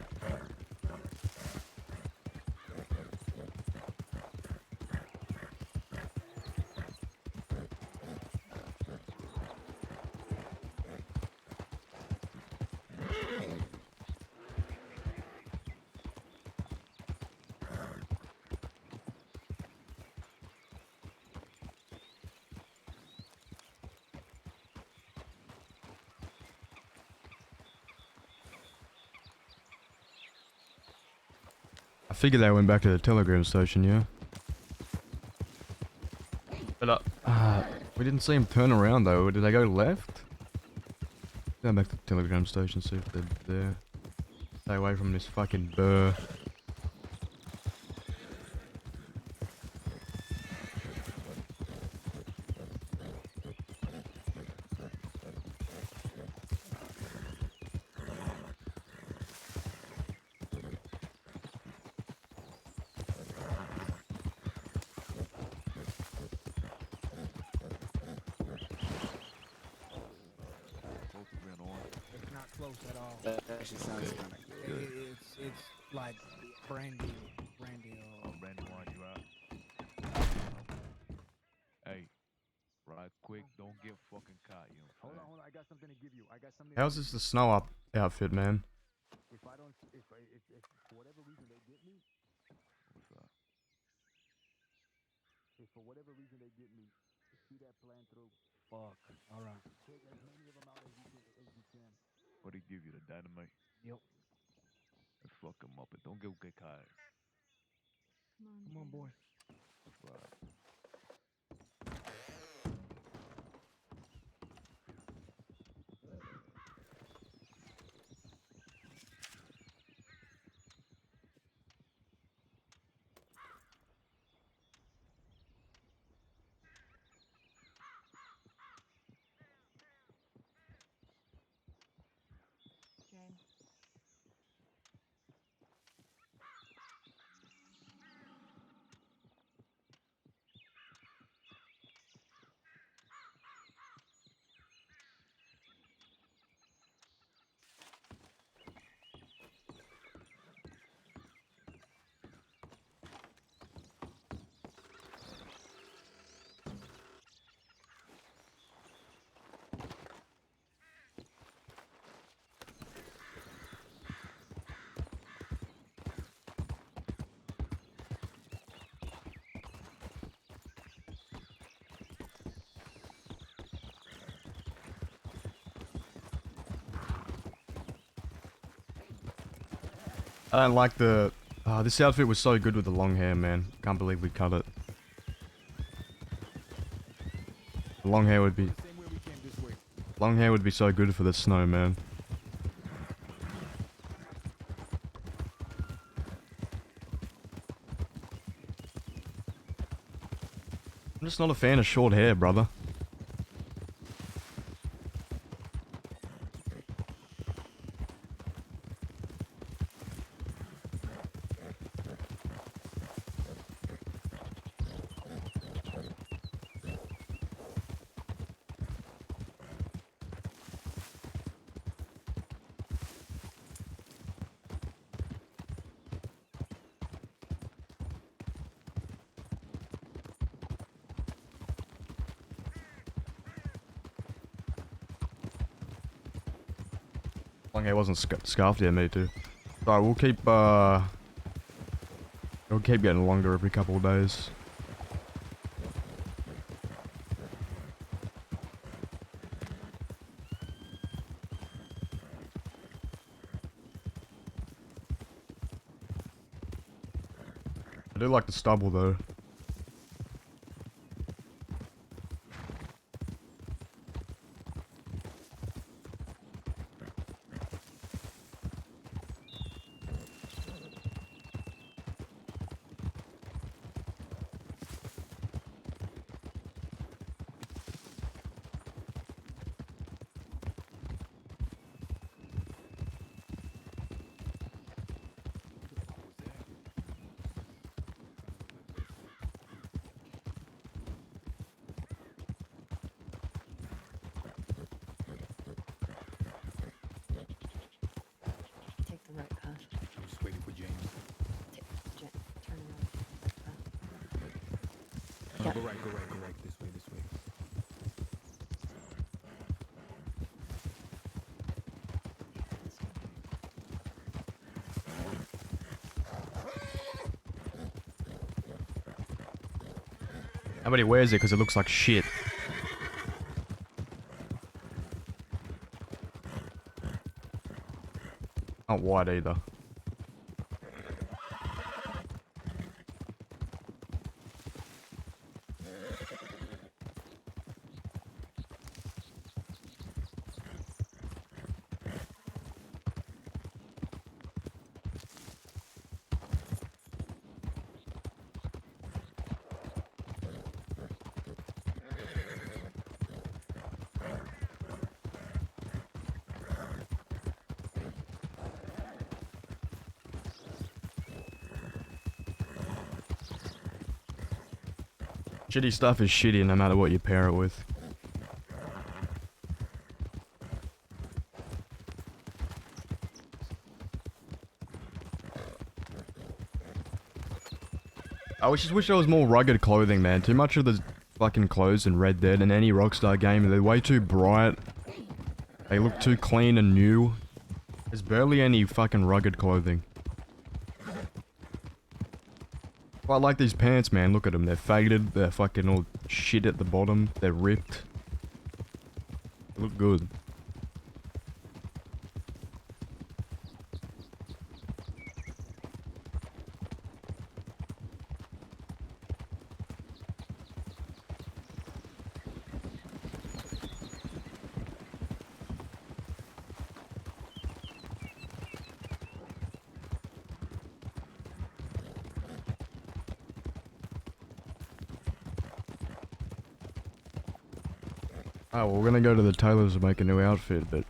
I figured they went back to the telegram station, yeah? But we didn't see him turn around though. Did they go left? Go back to the telegram station, see if they're there. Stay away from this fucking burr. It's not close at all. That actually sounds kind of good. It's like Brandy. Randy wanted you out. Hey, right quick, don't get fucking caught, you know what I'm saying? Hold on, I got something to give you. How's this the snow up outfit, man? If for whatever reason they get me, What's up? if for whatever reason they get me, see that plan through. Fuck. All right. Take as many of them out as you can. What he give you, the dynamite? Yep. Let's fuck him up, and don't get caught. Come on, boy. That's right. Jane. I don't like the... this outfit was so good with the long hair, man. Can't believe we cut it. The long hair would be... Long hair would be so good for the snow, man. I'm just not a fan of short hair, brother. Long hair wasn't scarfed yet, me too. Alright, we'll keep getting longer every couple of days. I do like the stubble though. No, Yeah. go right. This way. Nobody wears it because it looks like shit. Not white either. Shitty stuff is shitty no matter what you pair it with. I just wish there was more rugged clothing, man. Too much of the fucking clothes in Red Dead and any Rockstar game, they're way too bright. They look too clean and new. There's barely any fucking rugged clothing. I like these pants, man. Look at them. They're faded. They're fucking all shit at the bottom. They're ripped. They look good. Oh, well, we're gonna go to the tailors to make a new outfit, but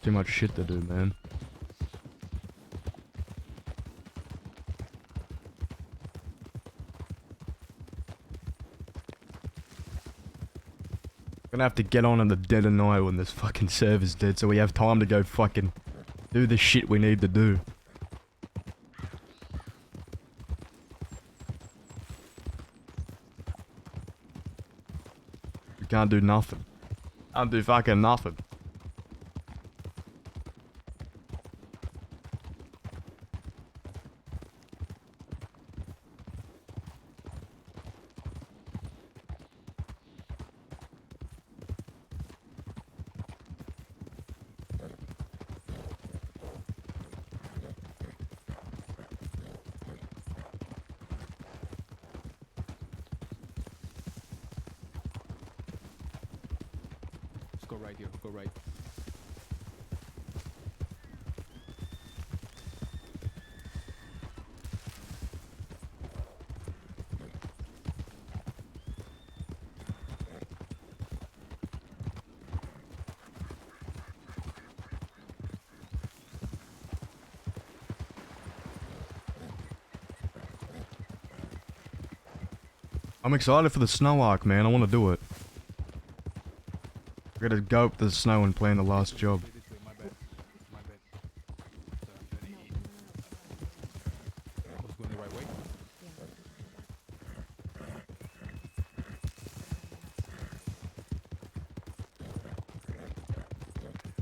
too much shit to do, man. Gonna have to get on in the dead of night when this fucking server's dead so we have time to go fucking do the shit we need to do. We can't do nothing. Can't do fucking nothing. Let's go right here. Go right. I'm excited for the snow arc, man. I want to do it. We're gonna go up the snow and plan the last job.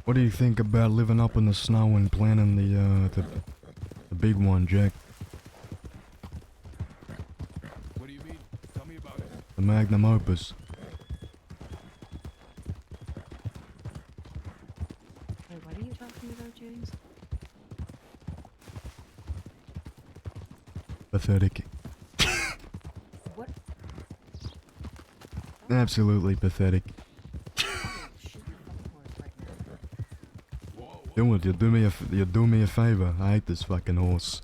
What do you think about living up in the snow and planning the big one, Jack? What do you mean? Tell me about it. The magnum opus. Wait, what are you talking about, James? Pathetic. What? Absolutely pathetic. Do it. You do me a favor. I hate this fucking horse.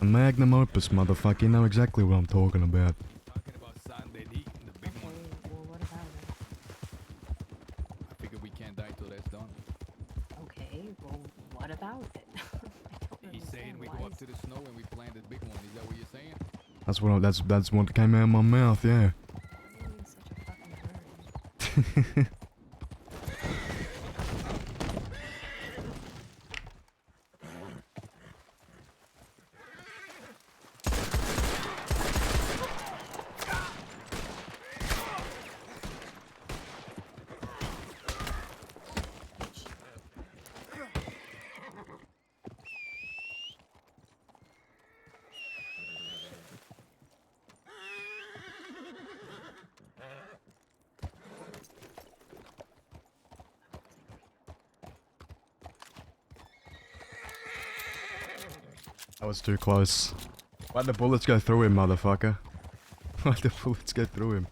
A magnum opus, motherfucker. You know exactly what I'm talking about. Talking about Sunday eating the big one. Well, what about it? I figure we can't die till that's done. Okay, well, what about it? He's saying we go up to the snow and we plant the big one. Is that what you're saying? That's what came out of my mouth, yeah. That was too close. Why'd the bullets go through him, motherfucker? Why'd the bullets go through him?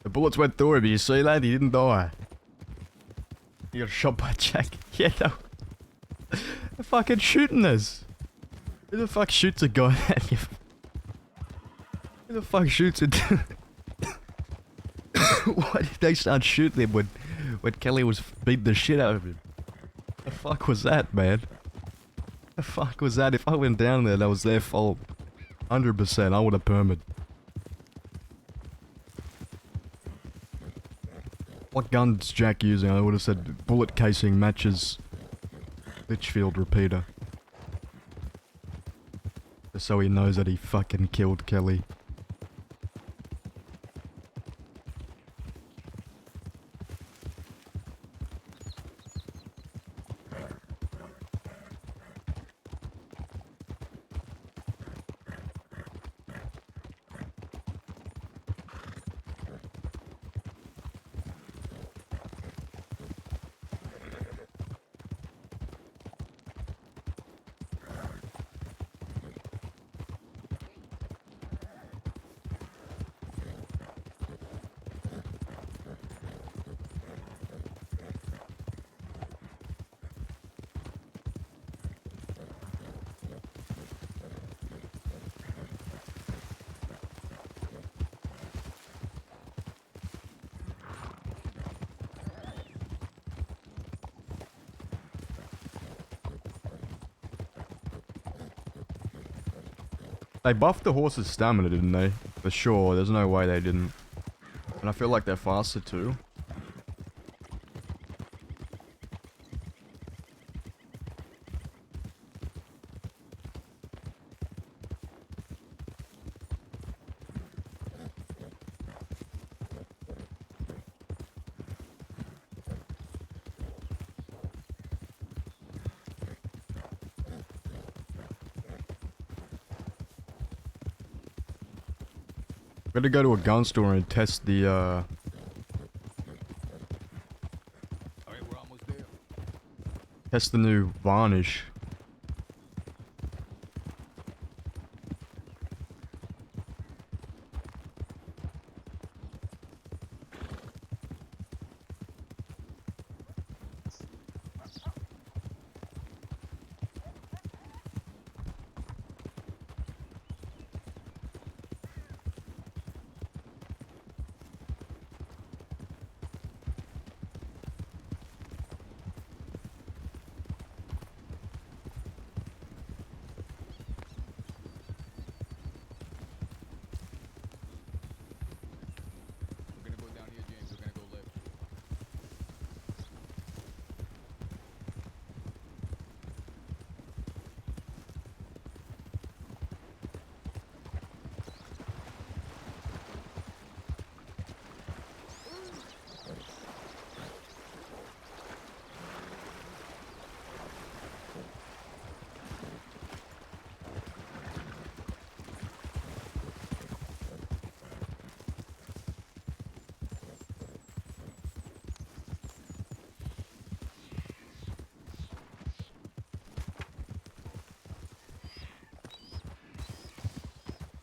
The bullets went through him, you see that? He didn't die. He got shot by Jack. Yeah, no. They're fucking shooting us. Who the fuck shoots a guy at you? Who the fuck shoots it? Why did they start shooting him when Kelly was beating the shit out of him? The fuck was that, man? The fuck was that? If I went down there, that was their fault. 100%, I would have permed. What gun's Jack using? I would have said bullet casing matches Litchfield repeater. Just so he knows that he fucking killed Kelly. They buffed the horse's stamina, didn't they? For sure, there's no way they didn't. And I feel like they're faster too. Better go to a gun store and test the Alright, we're almost there. test the new varnish. We're gonna go down here, James. We're gonna go left.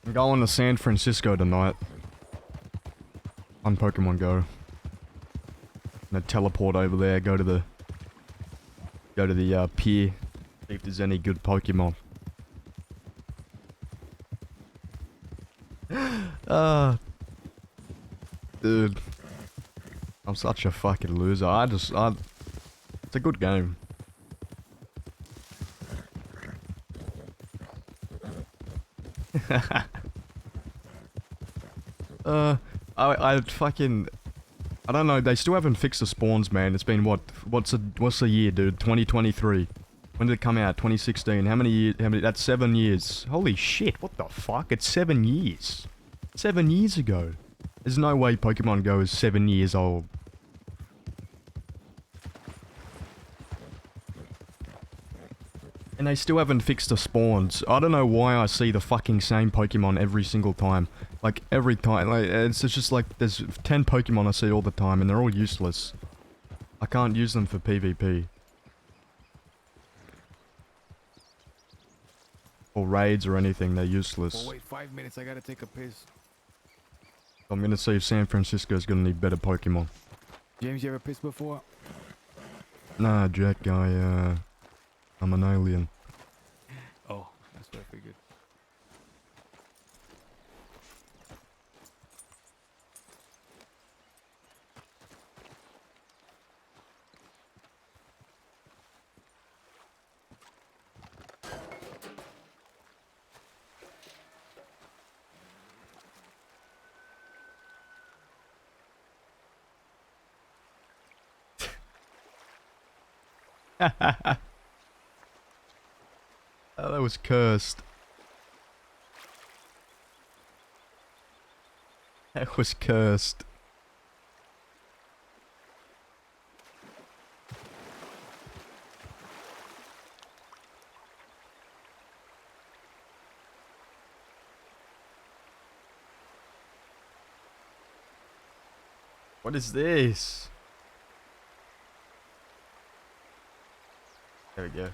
I'm going to San Francisco tonight. On Pokemon Go. Gonna teleport over there, go to the pier, see if there's any good Pokemon. Dude. I'm such a fucking loser. It's a good game. I fucking, I don't know, they still haven't fixed the spawns, man. It's been what's the year, dude? 2023. When did it come out? 2016. How many years, that's 7 years. Holy shit, what the fuck? It's 7 years. 7 years ago. There's no way Pokemon Go is 7 years old. And they still haven't fixed the spawns. I don't know why I see the fucking same Pokemon every single time. Like, every time. Like, it's just like, there's 10 Pokemon I see all the time, and they're all useless. I can't use them for PvP. Or raids or anything, they're useless. Oh, wait, 5 minutes. I gotta take a piss. I'm gonna see if San Francisco's gonna need better Pokemon. James, you ever pissed before? Nah, Jack, I'm an alien. Oh, that's what I figured. Oh, that was cursed. That was cursed. What is this? There we go.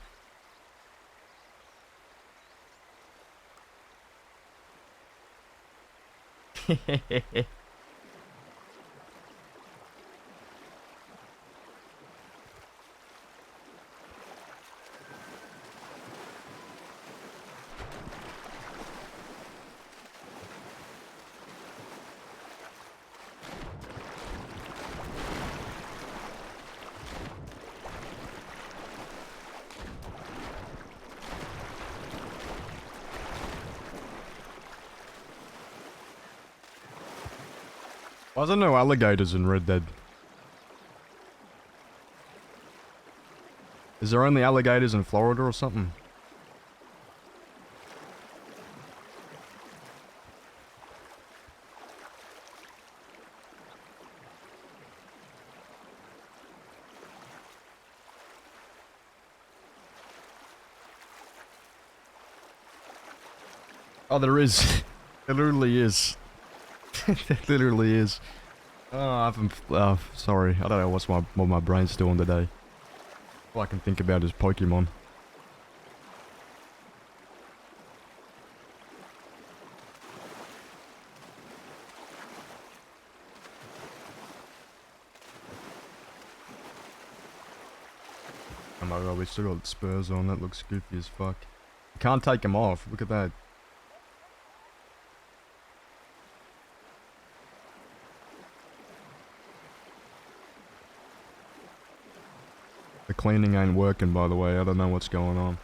Why is there no alligators in Red Dead? Is there only alligators in Florida or something? Oh, there is. There literally is. There literally is. Oh, I haven't. Sorry. I don't know what my brain's doing today. All I can think about is Pokemon. Oh my god, we still got spurs on. That looks goofy as fuck. You can't take them off. Look at that. The cleaning ain't working, by the way. I don't know what's going on.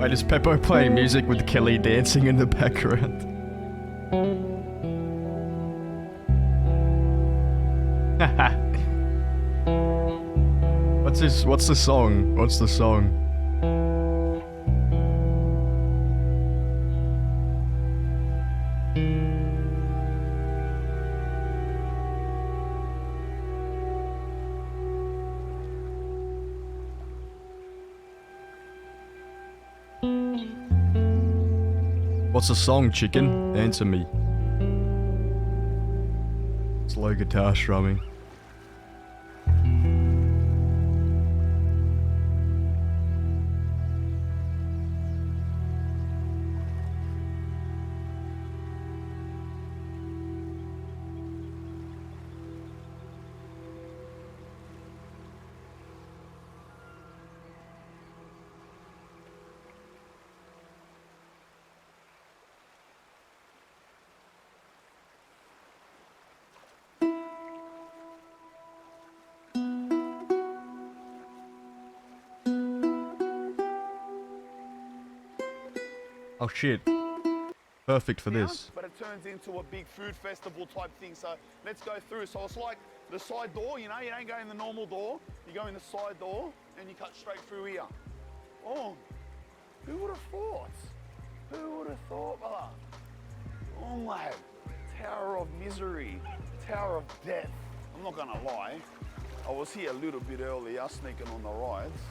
Wait, is Peppo playing music with Kelly dancing in the background? What's the song? What's the song? What's the song, chicken? Answer me. Slow guitar strumming. Oh shit. Perfect for this. But it turns into a big food festival type thing. So let's go through. So it's like the side door, you know, you don't go in the normal door, you go in the side door and you cut straight through here. Oh, who would have thought? Who would have thought, brother? Oh my, Tower of Misery, Tower of Death. I'm not gonna lie, I was here a little bit earlier, sneaking on the rides.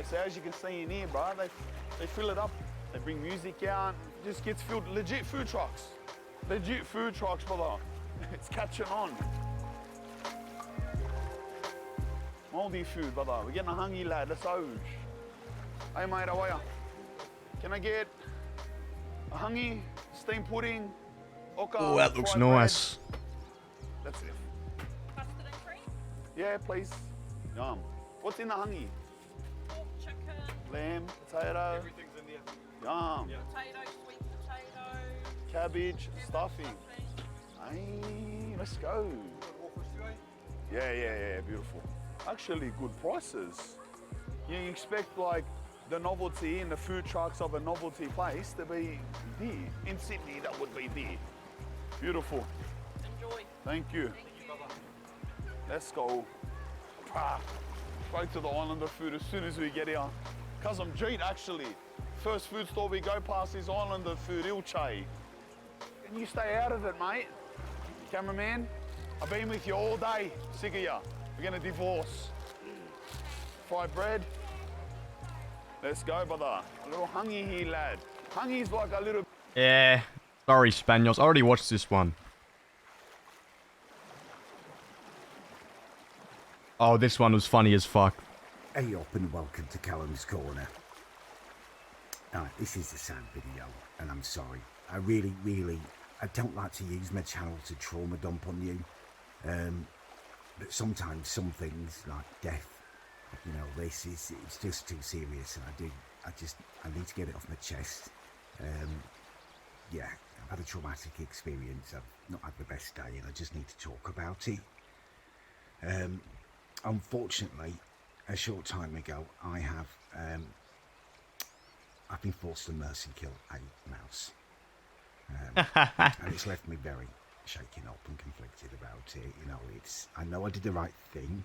So as you can see in here, bro, they fill it up. They bring music out. It just gets filled. Legit food trucks. Legit food trucks, brother. It's catching on. Moldy food, brother. We're getting a hungry lad. That's huge. Hey, mate, how are ya? Can I get a hungry, steamed pudding, oka? Oh, that looks nice. Bread? That's it. Custard and cream? Yeah, please. Yum. What's in the hungry? Lamb, potato. Everything's in there. Yum. Yeah. Potato, sweet potato. Cabbage, stuffing. Hey, let's go. Yeah, beautiful. Actually, good prices. You expect like the novelty in the food trucks of a novelty place to be there. In Sydney, that would be there. Beautiful. Enjoy. Thank you. Thank you, brother. Let's go. Straight to the Islander food as soon as we get here. Cause I'm Jeet actually. First food store we go past is Islander food, Ilche. And you stay out of it, mate. Cameraman, I've been with you all day. Sick of ya. We're gonna divorce. Fried bread. Let's go, brother. A little hungy here, lad. Hungy's like a little... Yeah. Sorry, Spaniels. I already watched this one. Oh, this one was funny as fuck. Hey up and welcome to Callum's Corner. This is a sad video, and I'm sorry. I really, I don't like to use my channel to trauma dump on you. But sometimes some things, like death, you know, it's just too serious, and I need to get it off my chest. Yeah, I've had a traumatic experience. I've not had the best day, and I just need to talk about it. Unfortunately, a short time ago, I've been forced to mercy kill a mouse. And it's left me very shaken up and conflicted about it. You know, I know I did the right thing.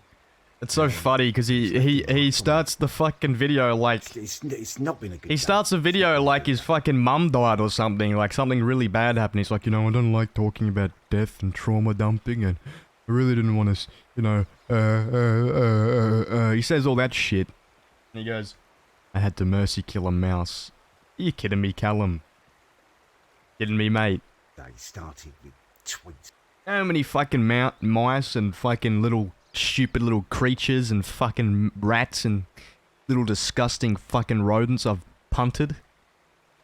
It's so funny because he starts the fucking video like it's not been a good. He starts the video like his fucking mum died or something, like something really bad happened. He's like, you know, I don't like talking about death and trauma dumping, and I really didn't want to, you know, he says all that shit. And he goes, I had to mercy kill a mouse. Are you kidding me, Callum? Kidding me, mate? They started with tweets. How many fucking mice and fucking little stupid little creatures and fucking rats and little disgusting fucking rodents I've punted?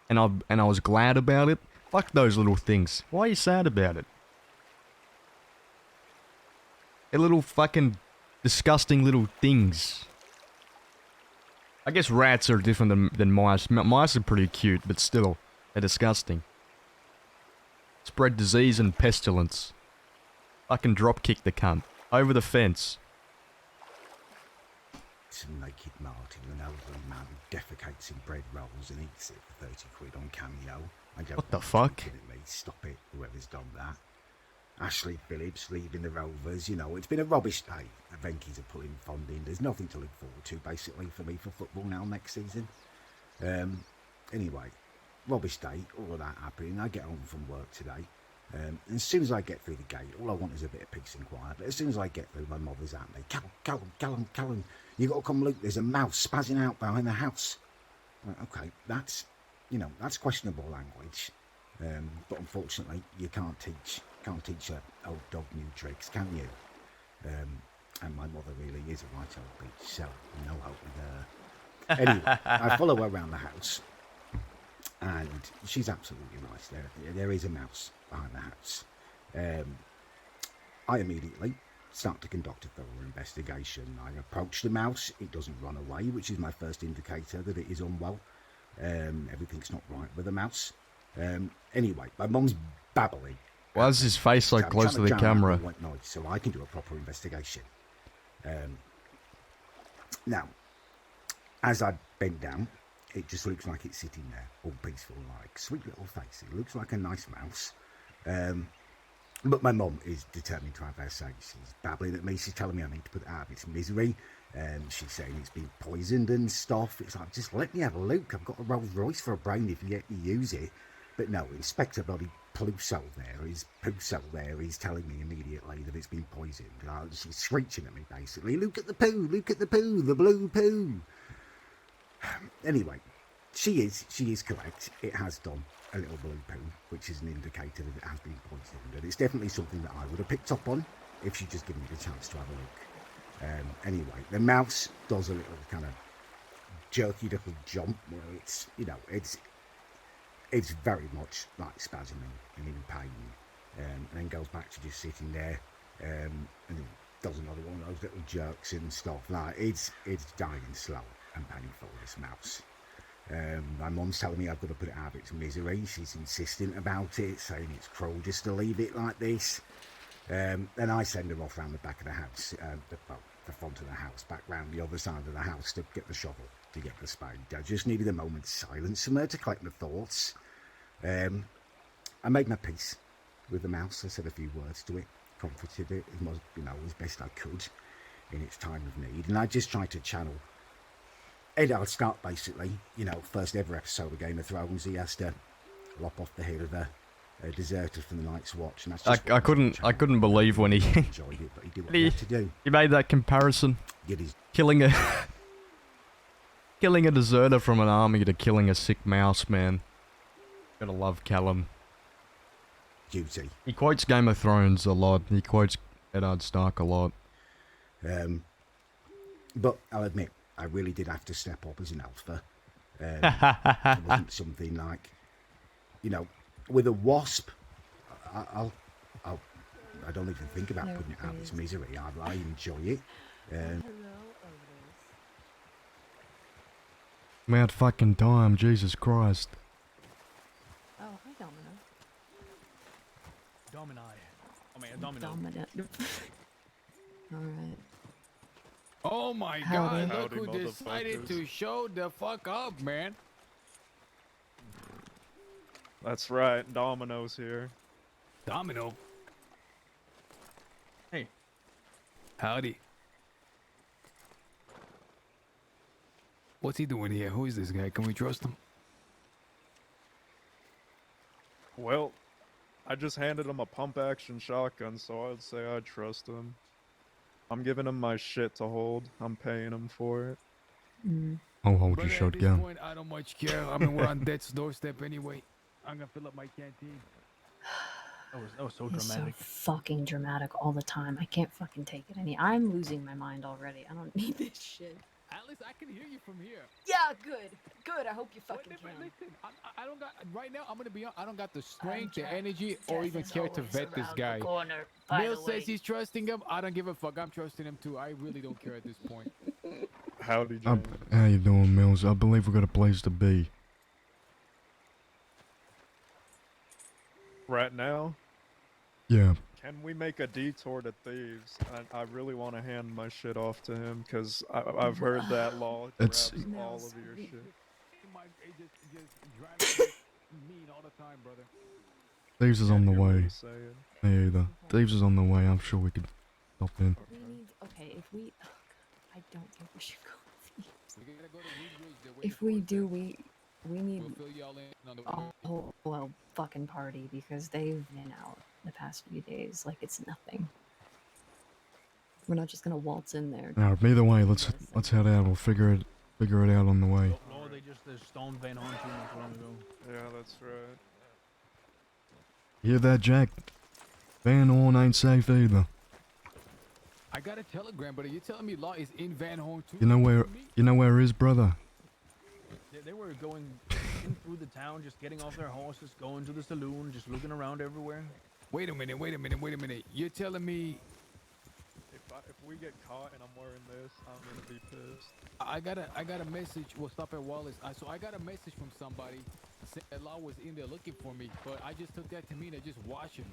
And I was glad about it? Fuck those little things. Why are you sad about it? They're little fucking disgusting little things. I guess rats are different than mice. Mice are pretty cute, but still, they're disgusting. Spread disease and pestilence. Fucking drop kick the cunt. Over the fence. Some naked Martin, an elderly man who defecates in bread rolls and eats it for 30 quid on Cameo. I don't What the want you fuck? looking at me. Stop it, whoever's done that. Ashley Phillips leaving the Rovers, you know, it's been a rubbish day. The Venkies are pulling funding. There's nothing to look forward to, basically, for me for football now next season. Anyway, rubbish day, all of that happening. I get home from work today. And as soon as I get through the gate, all I want is a bit of peace and quiet. But as soon as I get through, my mother's at me. Callum, you got to come look. There's a mouse spazzing out behind the house. Okay, that's, you know, that's questionable language. But unfortunately, you can't teach a old dog new tricks, can you? And my mother really is a right old bitch, so no hope with her. Anyway, I follow her around the house, and she's absolutely right. There is a mouse behind the house. I immediately start to conduct a thorough investigation. I approach the mouse. It doesn't run away, which is my first indicator that it is unwell. Everything's not right with the mouse. Anyway, my mum's babbling. Why is his face so close to the camera? White noise, so I can do a proper investigation. Now, as I bend down, it just looks like it's sitting there, all peaceful, like sweet little face. It looks like a nice mouse. But my mum is determined to have her say. She's babbling at me. She's telling me I need to put it out of its misery. She's saying it's been poisoned and stuff. It's like, just let me have a look. I've got a Rolls Royce for a brain if you let me use it. But no, Inspector bloody Pluso there is telling me immediately that it's been poisoned. She's screeching at me, basically. Look at the poo, the blue poo. Anyway, she is correct. It has done a little blue poo, which is an indicator that it has been poisoned. And it's definitely something that I would have picked up on if she'd just given me the chance to have a look. Anyway, the mouse does a little kind of jerky little jump where it's, you know, it's very much like spasming and in pain, and then goes back to just sitting there, and then does another one of those little jerks and stuff. Like it's dying slow and painful, this mouse. My mum's telling me I've got to put it out of its misery. She's insistent about it, saying it's cruel just to leave it like this. Then I send her off round the back of the house, the front of the house, back round the other side of the house to get the shovel, to get the spade. I just needed a moment's silence from her to collect my thoughts. I made my peace with the mouse. I said a few words to it, comforted it as much, you know, as best I could in its time of need, and I just tried to channel. And I'll start basically, you know, first ever episode of Game of Thrones. He has to lop off the head of a deserter from the Night's Watch, and that's just I couldn't believe when he enjoyed it, but he did what he had to do. He made that comparison. Get his Killing a deserter from an army to killing a sick mouse, man. Gotta love Callum. duty. He quotes Game of Thrones a lot. He quotes Eddard Stark a lot. But I'll admit, I really did have to step up as an alpha. It wasn't something like, you know, with a wasp, I don't even think about putting it out of its misery. I enjoy it. Mad fucking time, Jesus Christ. Oh, hi, Domino. Domino. Alright. Oh my Howdy. God, look who decided to show the fuck up, man. That's right, Domino's here. Domino? Hey. Howdy. What's he doing here? Who is this guy? Can we trust him? Well, I just handed him a pump-action shotgun, so I'd say I trust him. I'm giving him my shit to hold. I'm paying him for it. I'll hold But your at shotgun. this point, I don't much care. I mean, we're on death's doorstep anyway. I'm gonna fill up my canteen. That was so He's dramatic. so fucking dramatic all the time. I can't fucking take it I'm losing my mind already. I don't need this shit. Alice, I can hear you from here. Yeah, good. Good. I hope you fucking But can. listen, I don't got right now. I'm gonna be. I don't got the strength, the Jack. energy, or Death even is care to always vet this around guy. the corner, by Bill the way. says he's trusting him. I don't give a fuck. I'm trusting him too. I really don't care at this point. Howdy, James. How you doing, Mills? I believe we got a place to be. Right now? Yeah, Can we make a detour to Thieves? I really want to hand my shit off to him because I've heard that law It's- grabs all of your shit. Mean all the time, brother. Thieves is on the Hear what way. he's saying. Me either. Thieves is on the way. I'm sure we could stop in. We need. Okay, if we. Oh God, I don't think we should go with these. If we do, we need We'll fill y'all in on the a whole well fucking party because they've been out the past few days like it's nothing. We're not just gonna waltz in there. Alright, either way, let's head out. We'll figure it out on the way. No, they just stoned Van Horn too much long ago. Yeah, that's right. You hear that, Jack? Van Horn ain't safe either. I got a telegram, but are you telling me Law is in Van Horn too? You know where his brother? They were going in through the town, just getting off their horses, going to the saloon, just looking around everywhere. Wait a minute. You're telling me If we get caught and I'm wearing this, I'm gonna be pissed. I got a message. We'll stop at Wallace. So I got a message from somebody saying that Law was in there looking for me, but I just took that to mean they're just watching.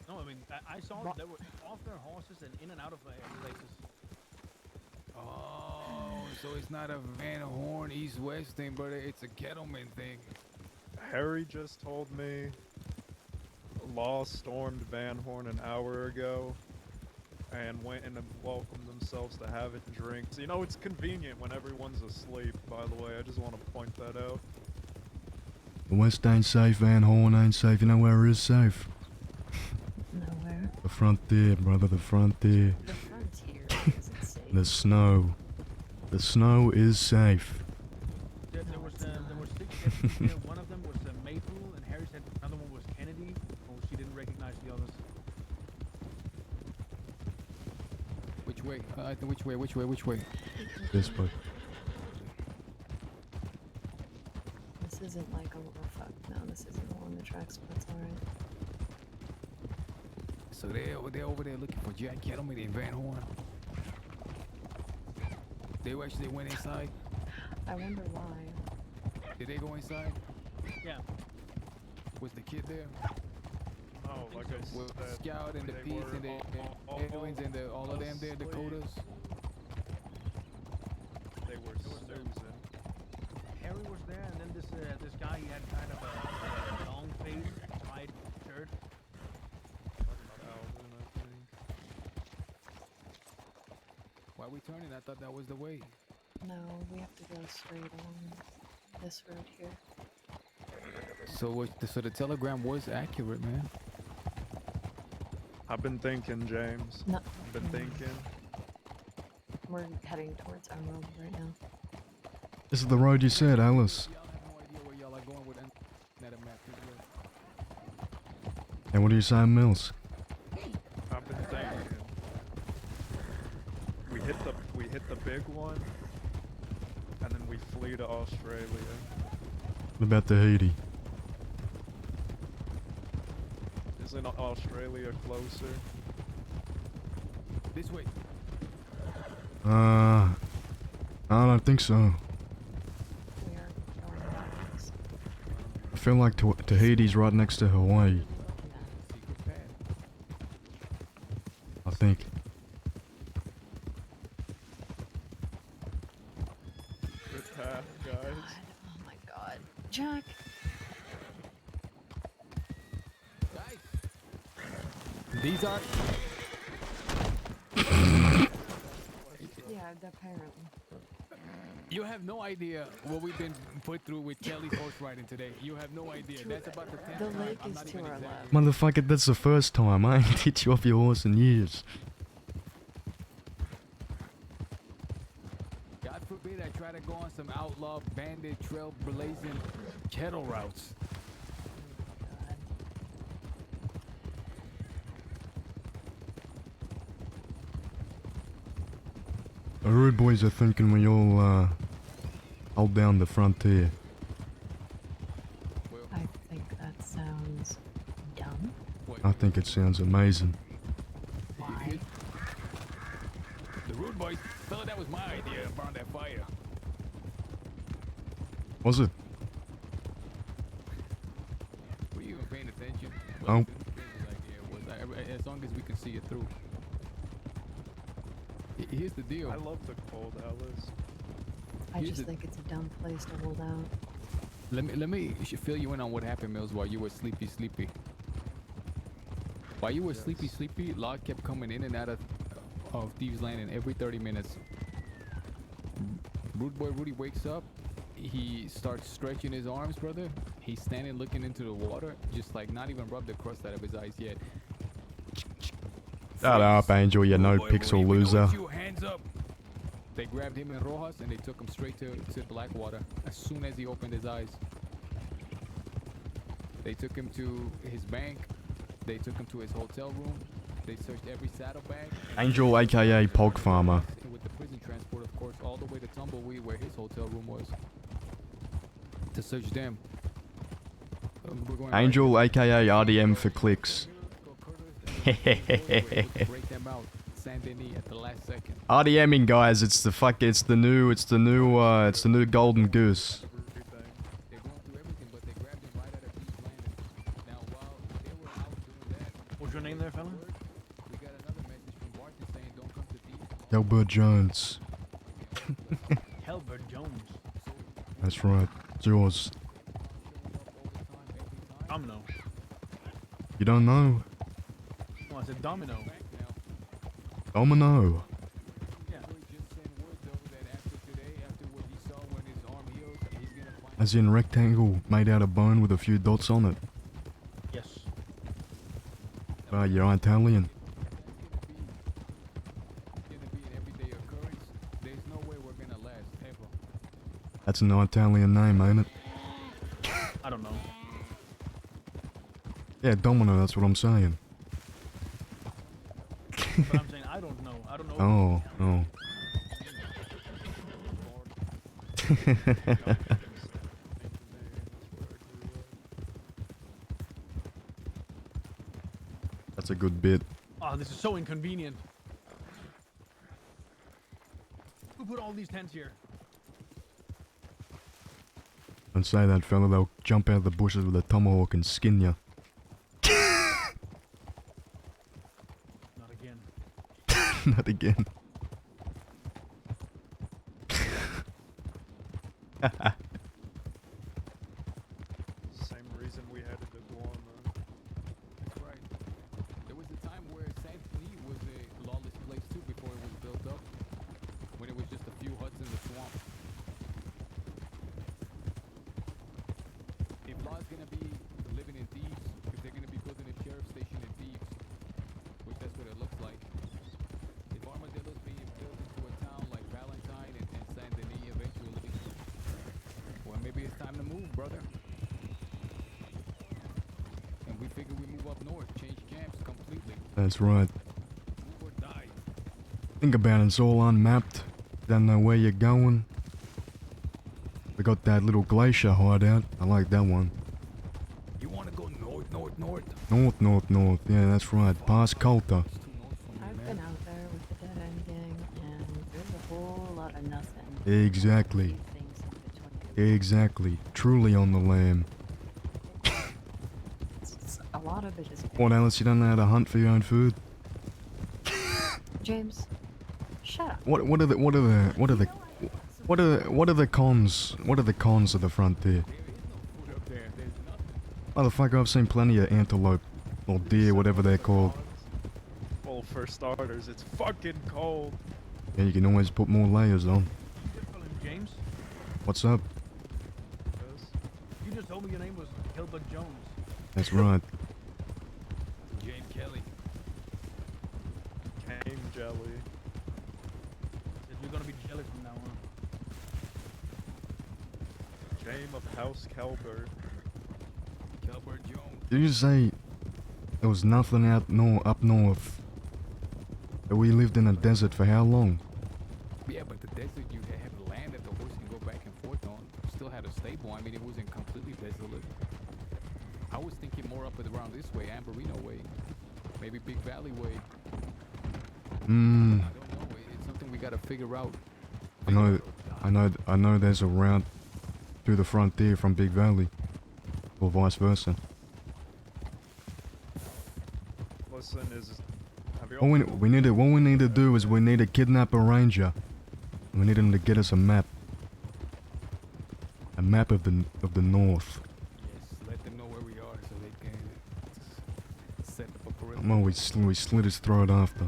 No, I mean, I saw them. They were off their horses and in and out of places. Oh, so it's not a Van Horn East-West thing, brother. It's a Kettleman thing. Harry just told me Law stormed Van Horn an hour ago and went in and welcomed themselves to having drinks. You know, it's convenient when everyone's asleep, by the way. I just want to point that out. The West ain't safe, Van Horn ain't safe. You know where is safe? Nowhere. The frontier, brother, the frontier. The frontier isn't safe. The snow. The snow is safe. There was 6 deputies there. One of them was Maple, and Harry said another one was Kennedy. Oh, she didn't recognize the others. Which way? Which way? This way. This isn't like a fuck. No, this isn't along the tracks, but it's alright. So they're over there looking for Jack Kettleman and Van Horn. They actually went inside. I wonder why. Did they go inside? Yeah. Was the kid there? Oh, like I Was said, Scout and the they Pete's were and the Edwins and all of them there, Dakotas? they were snoozing. Harry was there, and then this guy, he had kind of a long face, wide shirt. Alvin, I think. Why are we turning? I thought that was the way. No, we have to go straight along this road here. So the telegram was accurate, man. I've been thinking, James. No. I've been thinking. We're heading towards Emerald right now. This is the road you said, Alice. Y'all have no idea where y'all are going with that map as well. And what are you saying, Mills? I've been thinking. We hit the big one, and then we flee to Australia. What about Tahiti? Isn't Australia closer? This way. I don't think so. We are going backwards. I feel like Tahiti's right next to Hawaii. Secret pad. I think. Good path, guys. Oh my god. Jack! Guys. These are... Yeah, apparently. You have no idea what we've been put through with Kelly's horse riding today. You have no idea. That's about the 10th The time. lake I'm is not to even our exaggerating. Motherfucker, that's the first time. I ain't hit you off your horse in years. God forbid I try to go on some outlaw bandit trail blazing kettle routes. The rude boys are thinking we all, hold down the frontier. I think that sounds dumb. I think it sounds amazing. Why? The rude boys, fella, that was my idea around that fire. Was it? Were you even paying attention? Oh. long as we can see it through. Here's the deal. I love the cold, Alice. I just think it's a dumb place to hold out. Let me fill you in on what happened, Mills, while you were sleepy. While you were sleepy, Locke kept coming in and out of Thieves Landing every 30 minutes. Rude Boy Rudy wakes up. He starts stretching his arms, brother. He's standing looking into the water, just like not even rubbed the crust out of his eyes yet. Shut up, Angel, you no pixel loser. Hands up. They grabbed him and Rojas and they took him straight to Blackwater as soon as he opened his eyes. They took him to his bank. They took him to his hotel room. They searched every saddlebag. Angel, aka Pog Farmer. With the prison transport, of course, all the way to Tumbleweed, where his hotel room was. To search them. Angel, aka RDM for clicks. RDMing, guys, it's the new golden goose. What's your name there, fella? Albert Jones. Albert Jones. That's right. It's yours. Domino. You don't know? Oh, I said domino. Domino. As in rectangle made out of bone with a few dots on it. Yes. You're Italian. That's an Italian name, ain't it? I don't know. Yeah, Domino, that's what I'm saying. But I'm saying I don't know. I don't know. Oh. That's a good bit. Oh, this is so inconvenient. Who put all these tents here? Don't say that, fella. They'll jump out of the bushes with a tomahawk and skin you. Not again. Not again. Same reason we headed to Guam. That's right. There was a time where San Denis was a lawless place too before it was built up. When it was just a few huts in the swamp. If Law's gonna be living in Thieves, if they're gonna be building a sheriff station in Thieves, which that's what it looks like. If Armadillo's being built into a town like Valentine and San Denis eventually, well, maybe it's time to move, brother. And we figure we move up north, change camps completely. That's right. Move or die. Think about it, it's all unmapped. Don't know where you're going. We got that little glacier hideout. I like that one. You wanna go north? North. Yeah, that's right. Past Colter. I've been out there with the Dead End Gang, and there's a whole lot of nothing. Exactly. Exactly. Truly on the lam. A lot of it is. What, Alice? You don't know how to hunt for your own food? James, shut up. What are the cons? What are the cons of the frontier? Motherfucker, I've seen plenty of antelope or deer, whatever they're called. Well, for starters, it's fucking cold. Yeah, you can always put more layers on. James? What's up? You just told me your name was Hilbert Jones. That's right. James Kelly. Came jelly. You're gonna be jealous from now on. Game of House Calbert. Calbert Jones. Did you say there was nothing up north? That we lived in a desert for how long? Yeah, but the desert, you have land that the horse can go back and forth on. Still had a stable. I mean, it wasn't completely desolate. I was thinking more up and around this way, Amberino way. Maybe Big Valley way. I don't know. It's something we gotta figure out. I know there's a route through the frontier from Big Valley. Or vice versa. Listen, have you What we need to do is we need to kidnap a ranger. We need him to get us a map. A map of the north. Yes, let them know where we are so they can set up a perimeter. Come on, we slit his throat after.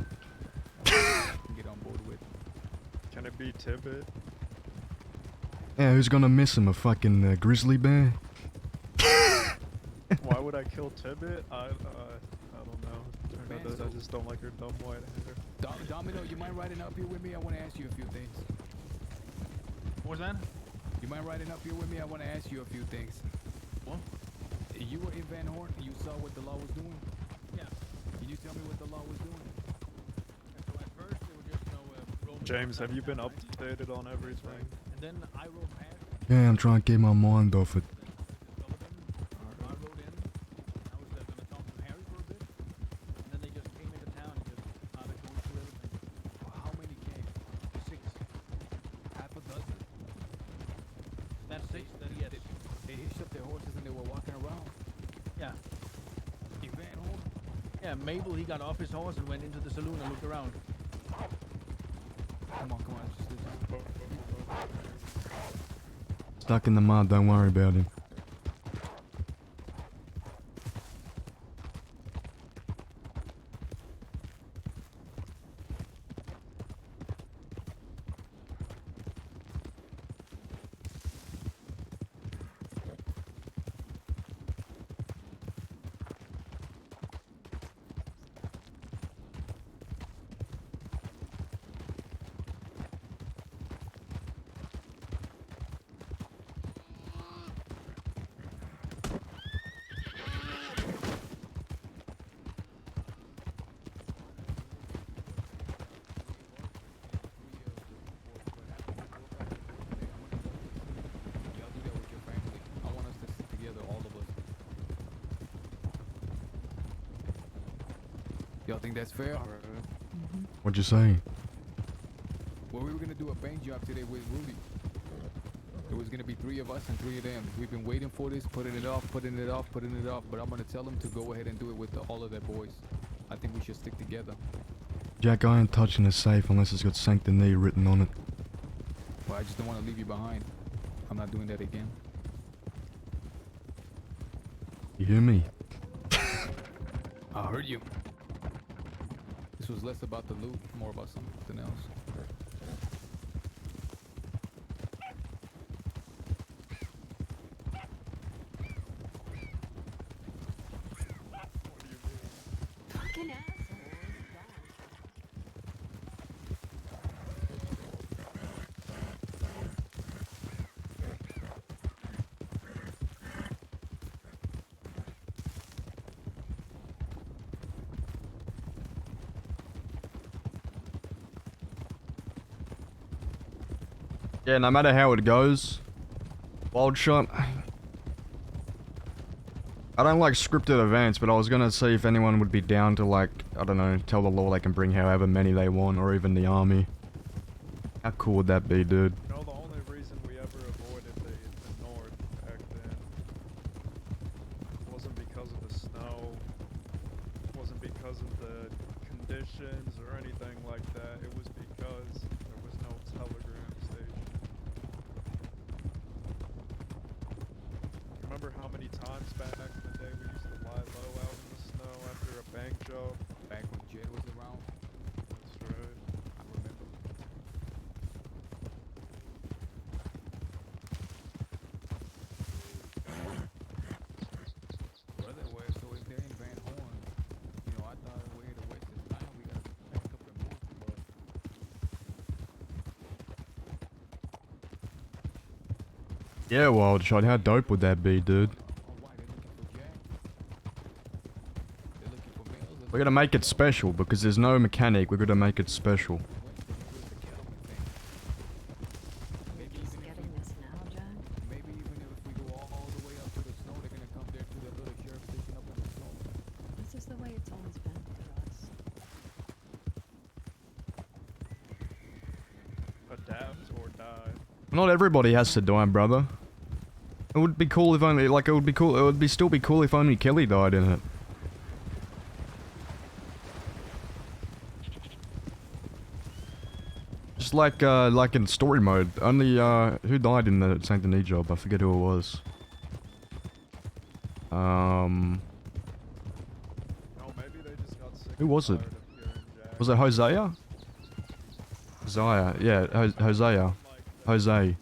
Get on board with. Can it be Tibbet? Yeah, who's gonna miss him? A fucking grizzly bear? Why would I kill Tibbet? I don't know. I just don't like her dumb white hair. Domino, you mind riding up here with me? I want to ask you a few things. What was that? You mind riding up here with me? I want to ask you a few things. What? You were in Van Horn and you saw what the law was doing? Yeah. Can you tell me what the law was doing? So at first they were just, rolling James, have you been updated on everything? And then I rode past. Yeah, I'm trying to get my mind off it. I rode in. I was gonna talk to Harry for a bit. And then they just came into town and just started going through everything. How many came? 6. Half a dozen. That's 6. Then yes. They hitched up their horses and they were walking around. Yeah. In Van Horn? Yeah, Mabel, he got off his horse and went into the saloon and looked around. Come on, just sit down. Stuck in the mud, don't worry about him. Y'all think that's fair? What'd you say? Well, we were gonna do a bank job today with Rudy. There was gonna be 3 of us and 3 of them. We've been waiting for this, putting it off, but I'm gonna tell them to go ahead and do it with all of their boys. I think we should stick together. Jack, I ain't touching the safe unless it's got Sanctiny written on it. Well, I just don't want to leave you behind. I'm not doing that again. You hear me? I heard you. This was less about the loot, more about something else. Fucking asshole. Yeah, no matter how it goes, Wild Shot. I don't like scripted events, but I was gonna see if anyone would be down to, like, I don't know, tell the law they can bring however many they want, or even the army. How cool would that be, dude? You know, the only reason we ever avoided the north back then wasn't because of the snow, wasn't because of the conditions or anything like that. It was because there was no telegram station. Remember how many times back in the day we used to lie low out in the snow after a bank job? Back when Jed was around? That's right. I remember. Brother, well, so if they're in Van Horn, you know, I thought the way the West is now, we gotta pack up and move, but... Yeah, Wild Shot, how dope would that be, dude? We gotta make it special, because there's no mechanic, we gotta make it special. Just getting this now, Jack? Maybe even if we go all the way up to the snow, they're gonna come there to the little sheriff station up in the snow. This is the way it's always been for us. Adapt or die. Not everybody has to die, brother. It would be cool if only, like, it would be still be cool if only Kelly died in it. just like in story mode. Only who died in the Saint Denis job? I forget who it was. Who was it? Was it Hosea? Hosea, yeah, Hosea. Jose.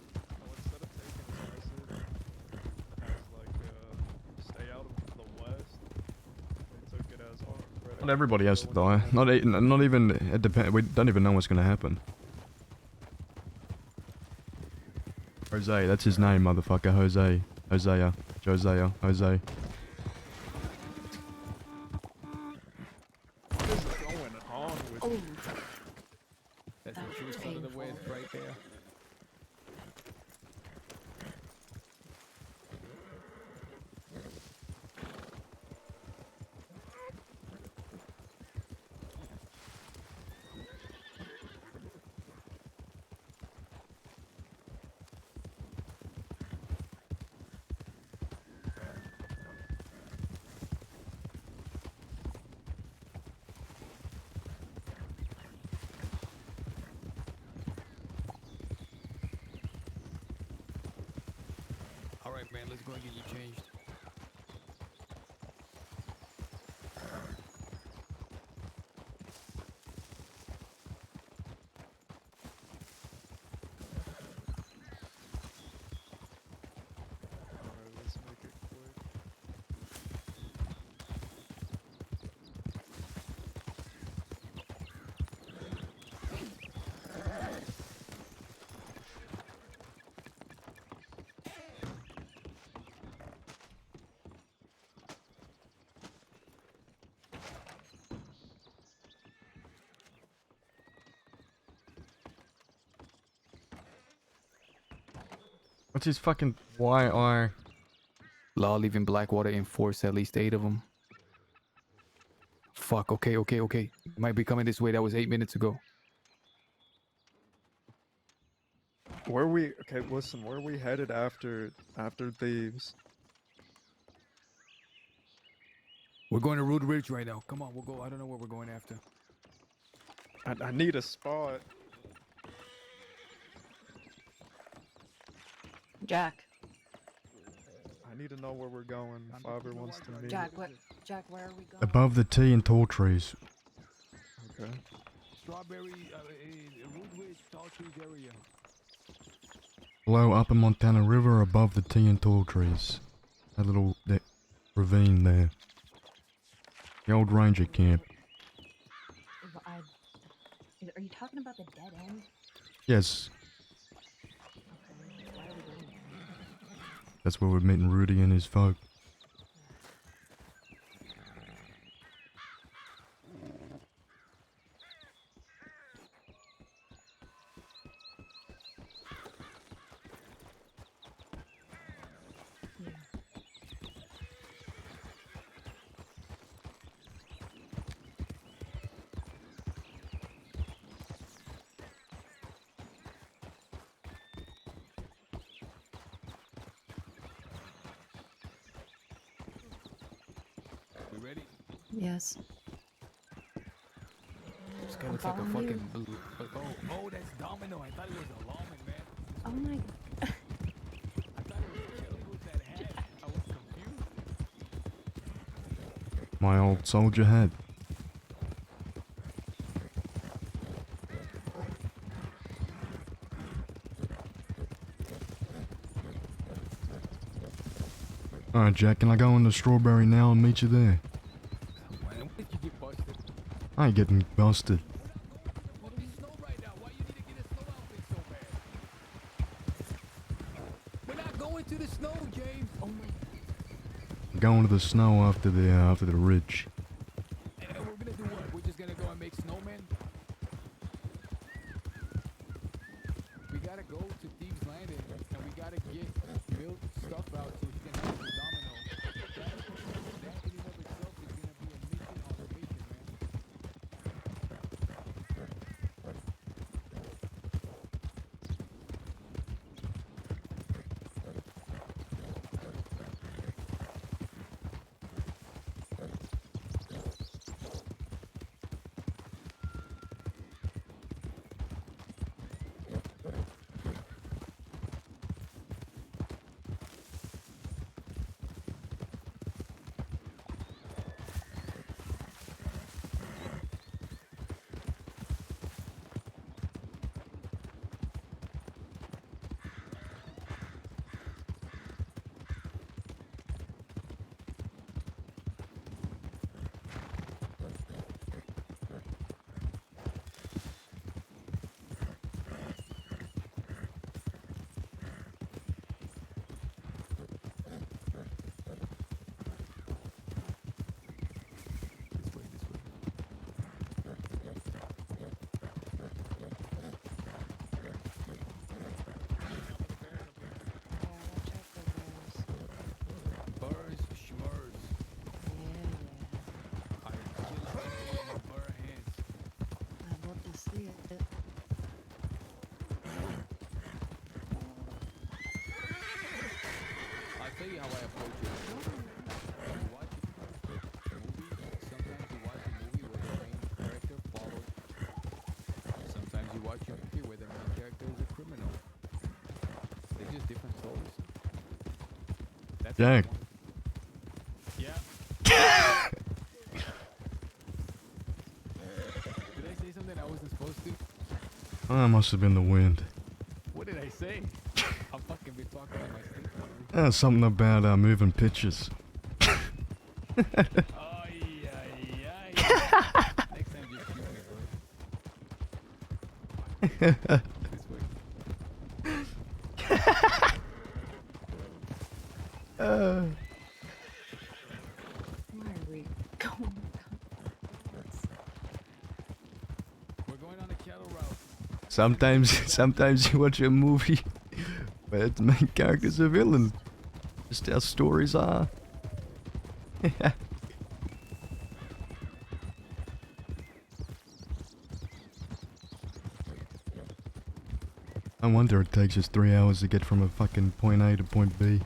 Not everybody has to die. Not even. It depends. We don't even know what's gonna happen. Jose, that's his name, motherfucker. Jose. Hosea. Josea. Jose. What is going on with you? That's the true side of the West right there. Alright, man, let's go and get you changed. Alright, let's make it quick. What's his fucking YR? Law leaving Blackwater enforced at least 8 of them. Fuck, okay. Might be coming this way. That was 8 minutes ago. Where we okay? Listen, where are we headed after thieves? We're going to Root Ridge right now. Come on, we'll go. I don't know where we're going after. I need a spot. Jack. I need to know where we're going. Fiverr wants to meet. Jack, where are we going? Above the tea and tall trees. Okay. Strawberry, Root Ridge, Tall Trees area. Below Upper Montana River, above the tea and tall trees. That ravine there. The old ranger camp. Are you talking about the dead end? Yes. That's where we're meeting Rudy and his folk. We ready? Yes. This guy looks like a fucking blue. Oh, that's Domino. I thought it was a lawman, man. Oh my. I thought it was Kelly with that hat. I was confused. My old soldier hat. Alright, Jack, can I go into Strawberry now and meet you there? Why did you get busted? I ain't getting busted. It's snow right now. Why you need to get a snow outfit so bad? We're not going to the snow, James. Oh my. I'm going to the snow after the ridge. And we're gonna do what? We're just gonna go and make snowmen? We gotta go to Thieves Landing and we gotta get build stuff out so he can help with Domino. That in and of itself is gonna be a mission on a mission, man. Jack. Yeah. Did I say something I wasn't supposed to? Oh, it must have been the wind. What did I say? I'll fucking be talking in my sleep. Something about moving pictures. Oh, yeah. Next time just shoot me, bro. This way. Where are we going? We're going on a cattle route. Sometimes you watch a movie where the main character's a villain. Just how stories are. No wonder it takes us 3 hours to get from a fucking point A to point B.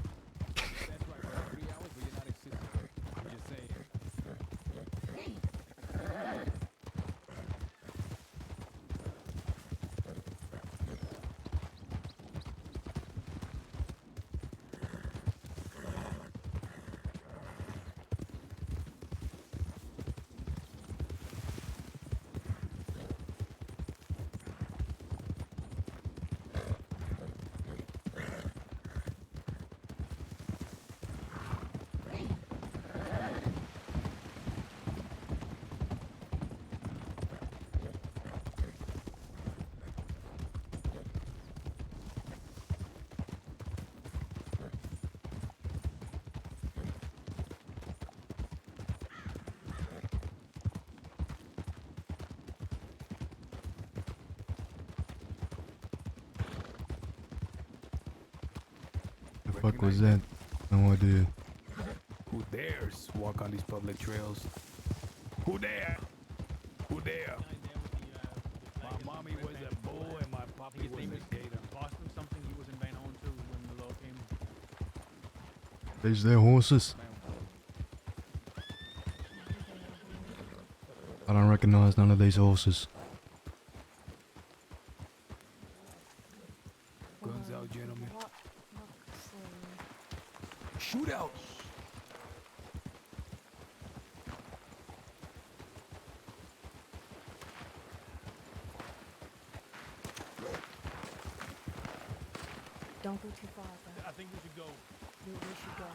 The fuck was that? No idea. Who dares walk on these public trails? Who dare? Who dare? My mommy was a bull and my poppy was a gator. Lost him something he was in Van Owen too when the law came. These their horses. I don't recognize none of these horses. Guns out, gentlemen. Shootout. Don't go too far, bro. I think we should go. We should go.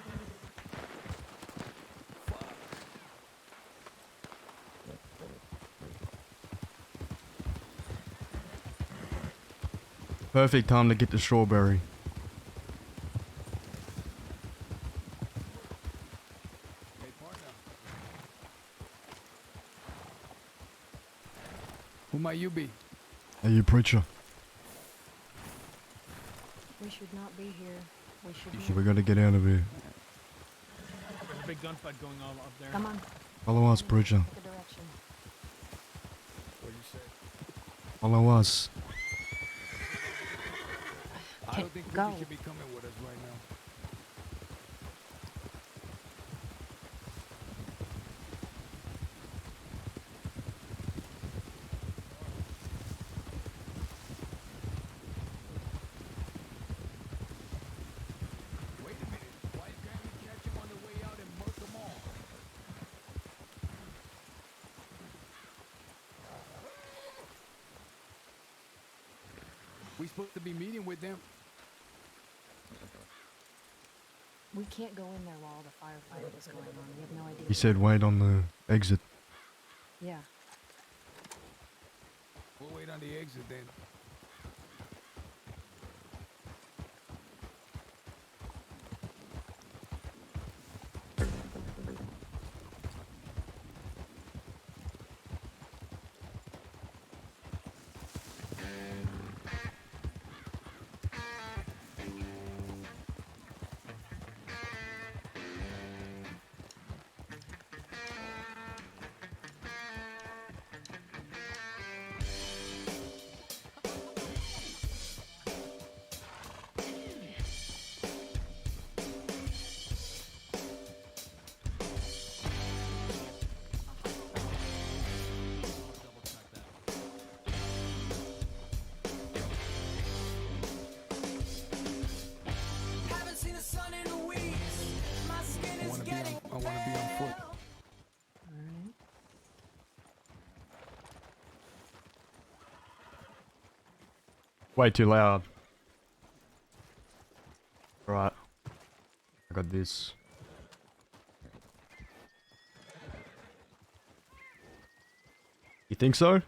Perfect time to get the strawberry. Who might you be? Hey, you preacher. We should not be here. We should. We gotta get out of here. There's a big gunfight going on up there. Come on. Follow us, preacher. Pick a direction. What do you say? Follow us. I don't think go. you should be coming with us right now. Wait a minute. Why can't we catch him on the way out and murk them all? We supposed to be meeting with them. We can't go in there while the firefight is going on. We have no idea. He said wait on the exit. Yeah. We'll wait on the exit then. Way too loud. Right. I got this. You think so?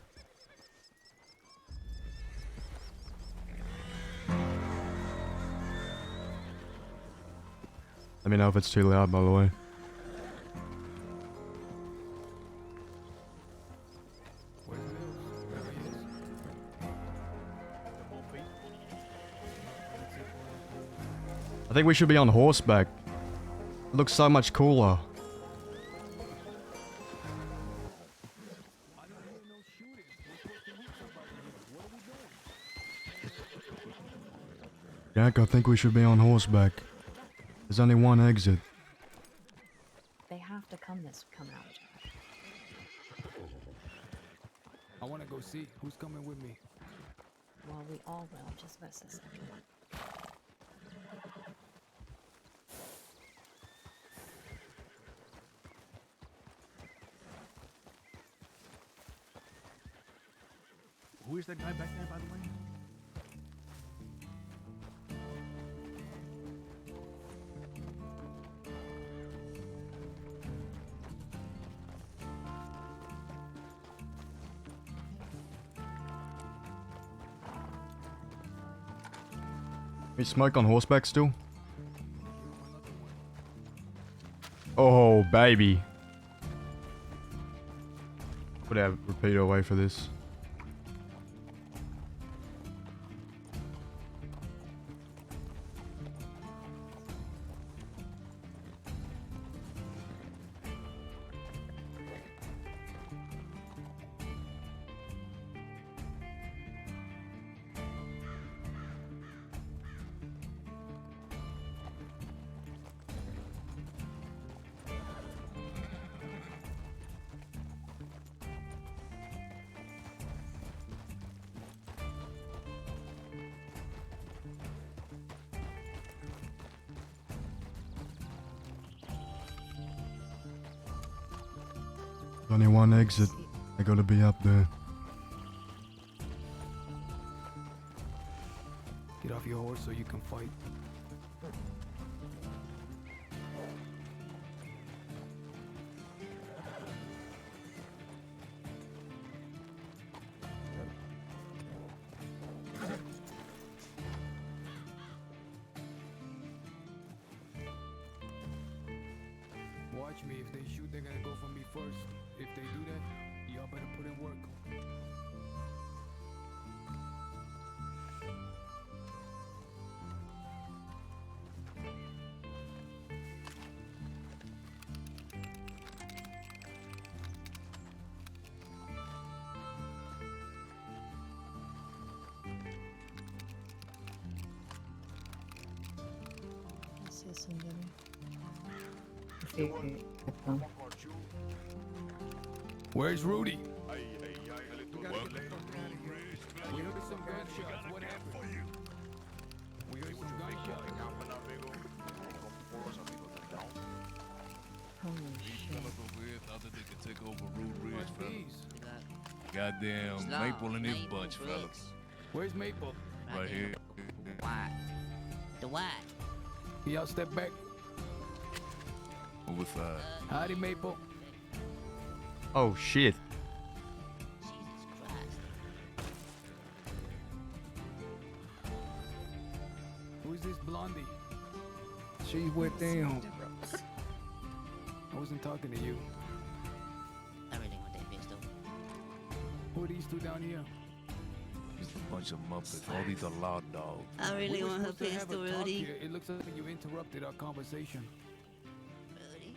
Let me know if it's too loud, by the way. I think we should be on horseback. It looks so much cooler. Jack, I think we should be on horseback. There's only one exit. They have to come out. I want to go see who's coming with me. Well, we all will. Just miss a second. Who is that guy back there, by the way? We smoke on horseback still? Oh, baby. Put our repeater away for this. Only one exit. I gotta be up there. Get off your horse so you can fight. Watch me. If they shoot, they're gonna go for me first. If they do that, y'all better put in work. Say somebody. Where's Rudy? We heard some gunshots. What happened? We heard some gunshots. Holy shit. Thought that they could take over Root Ridge, fellas. Goddamn Maple in this bunch, fellas. Where's Maple? Right here. Why? The why? Y'all step back. Over side. Howdy, Maple. Oh shit. Who's this blondie? She's with them. I wasn't talking to you. I really want that bitch though. Who are these two down here? Just a bunch of Muppets. All these are loud dogs. I really want her supposed to have pistol, a talk Rudy. here. It looks like you interrupted our conversation. Rudy,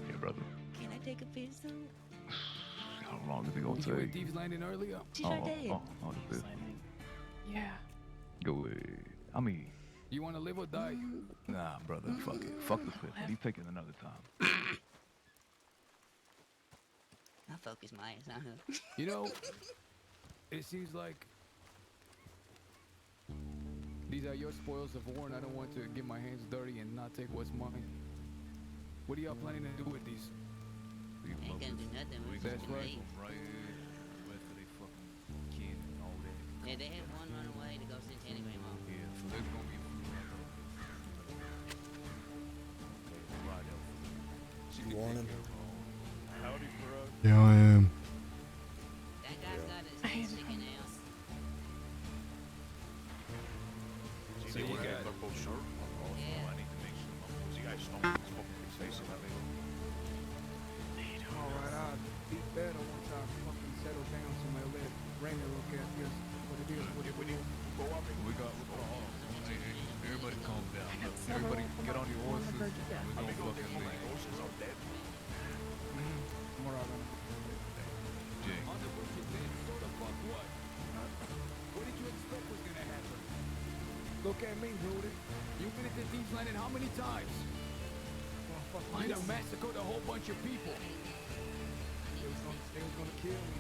Yeah, brother. can I take a pistol? How long is it gonna Did you hear take? Thieves Landing earlier? She sure did. That's it. Yeah. Go ahead. I mean, You want to live or die? nah, brother. Fuck it. Fuck the fifth. He's taking another time. I'll focus my ass on her. You know, it seems like these are your spoils of war, and I don't want to get my hands dirty and not take what's mine. What are y'all planning to do with these? Ain't gonna do nothing. We're just That's gonna right. leave. Right here. West of they fucking kin and all that. Yeah, they had one run away to go see Telegram off. Yeah, so there's gonna be. You want him? Howdy, bro. Yeah, I am. That guy's got his head sticking out. So you got purple shirt? Yeah. I need to make sure my you guys know his fucking face in that nigga. Alright, I'll be better once I fucking settle down somewhere. Let Raymond look at this. What it is, what it is. Go up and We got. Hey, everybody calm down. Look, everybody get on your horses. We're gonna fucking leave. horses are dead. More out on Jay. On the bush, then so the fuck what? What did you expect was gonna happen? Look at me, Rudy. You've been at the Thieves Landing how many times? You done massacred a whole bunch of people. They was gonna kill me.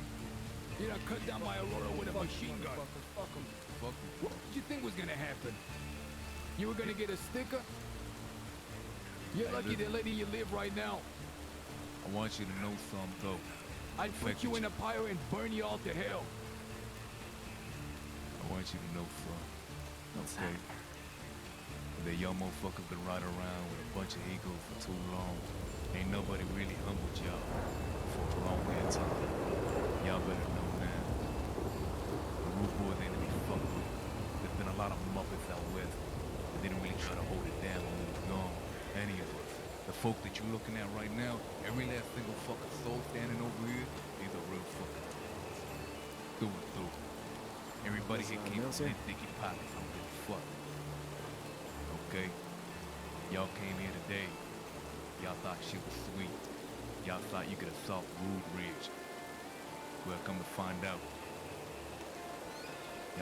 You done cut down my Aurora with a machine gun. Fuck them. What did you think was gonna happen? You were gonna get a sticker? You're lucky they're letting you live right now. I want you to know something though. I'd put you in a pyre and burn you all to hell. I want you to know something. Okay. The young motherfuckers been riding around with a bunch of egos for too long. Ain't nobody really humbled y'all for a long ass time. Y'all better know now. The Root Boys ain't to be fucked with. There's been a lot of Muppets out west that didn't really try to hold it down when we was gone. Any of us. The folk that you're looking at right now, every last single fucking soul standing over here, these are real fucking through and through. Everybody here came from their dicky pockets. I don't give a fuck. Okay? Y'all came here today. Y'all thought shit was sweet. Y'all thought you could assault Rude Ridge. Well, come to find out.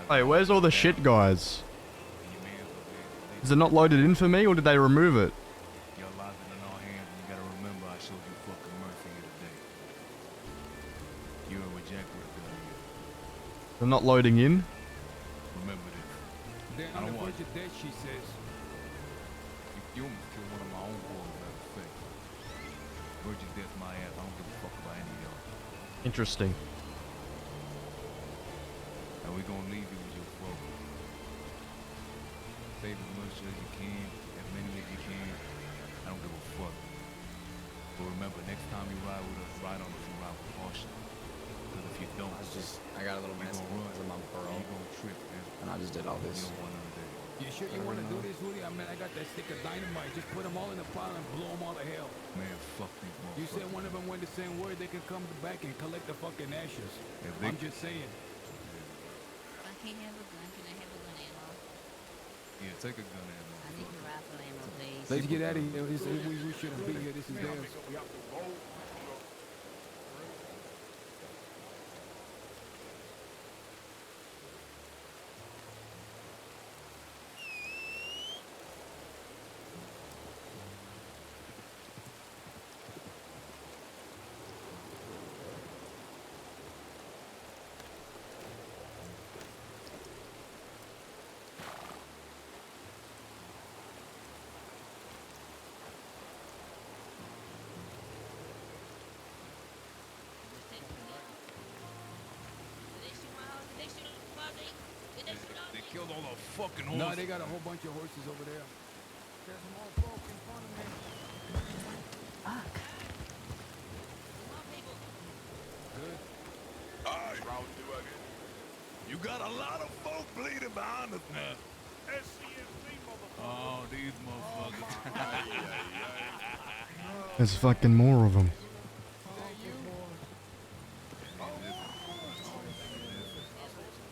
Hey, where's all the shit, guys? Is it not loaded in for me, or did they remove it? Your lives are in our hands, and you gotta remember I showed you fucking mercy here today. You're a rejected girl here. They're not loading in? Remember this. They're I on don't the want verge of death, she says. you almost killed one of my own boys, matter of fact. Verge of death my ass. I don't give a fuck about any of y'all. Interesting. And we gonna leave you with your folk. Save as much as you can, as many as you can. I don't give a fuck. But remember, next time you ride with us, ride on us and ride with caution. Because if you don't, I got a little you messy gonna run. because I'm on parole. You gonna trip, man. And I just did all this. You don't want none of that. You sure you want to do this, Woody? I mean, I got that stick of dynamite. Just put them all in a pile and blow them all to hell. Man, fuck these motherfuckers. You said one of them went the same word, they can come back and collect the fucking ashes. I'm just saying. I can't have a gun. Can I have a gun ammo? Yeah, take a gun ammo. I need the rifle ammo, please. Let's get out of here. We shouldn't be here. This is theirs. They killed all the fucking horses. No, they got a whole bunch of horses over there. There's more folk in front of me. Fuck. Good. You got a lot of folk bleeding behind us now. Oh, these motherfuckers. There's fucking more of them.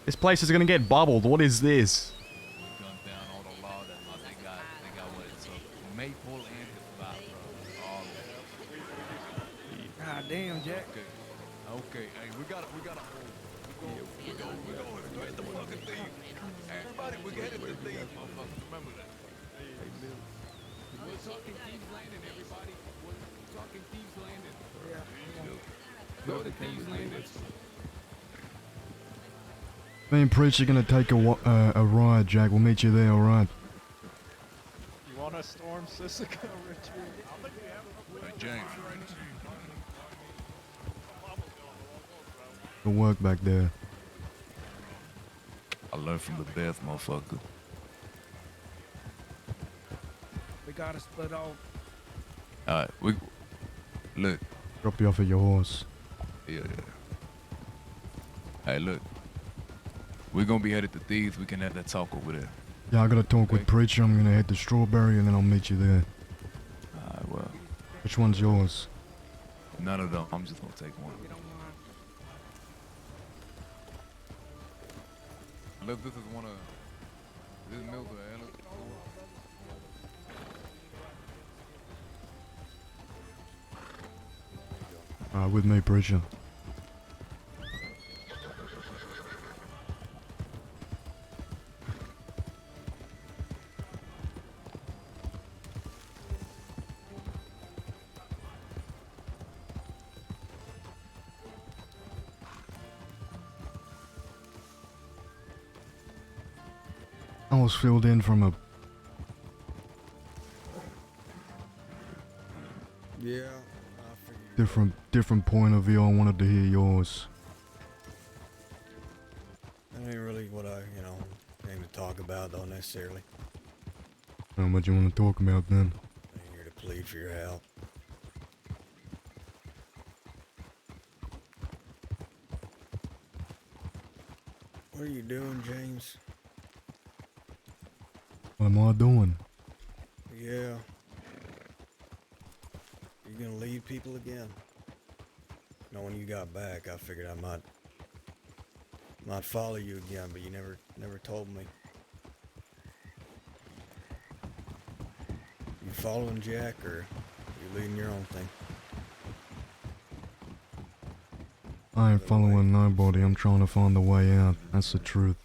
This place is gonna get bubbled. What is this? Gunned down all the law that they got what it took. Maple and his spot, bro. All of it. God damn, Jack. Okay. Hey, we gotta hold. We go get the fucking thieves. Everybody, we get it to thieves, motherfuckers. Remember that. We're talking Thieves Landing, everybody. We're talking Thieves Landing. Go Go to Thieves Landing. Me and Preach are gonna take a ride, Jack. We'll meet you there, alright? You want to storm Sisika, Richard? Hey, James. Good work back there. I learned from the best, motherfucker. We gotta split off. Alright, we look. Drop you off at your horse. Yeah. Hey, look. We're gonna be headed to Thieves. We can have that talk over there. Yeah, I gotta talk with Preacher. I'm gonna head to Strawberry and then I'll meet you there. Alright, well. Which one's yours? None of them. I'm just gonna take one. Unless this is one of this Mills or Anna's. With me, Preacher. I was filled in from a Yeah. different point of view. I wanted to hear yours. That ain't really what I, came to talk about, though, necessarily. How much you want to talk about then? I'm here to plead for your help. What are you doing, James? What am I doing? Yeah. You gonna leave people again? No, when you got back, I figured I might follow you again, but you never told me. You following Jack, or you leading your own thing? I ain't following nobody. I'm trying to find a way out. That's the truth.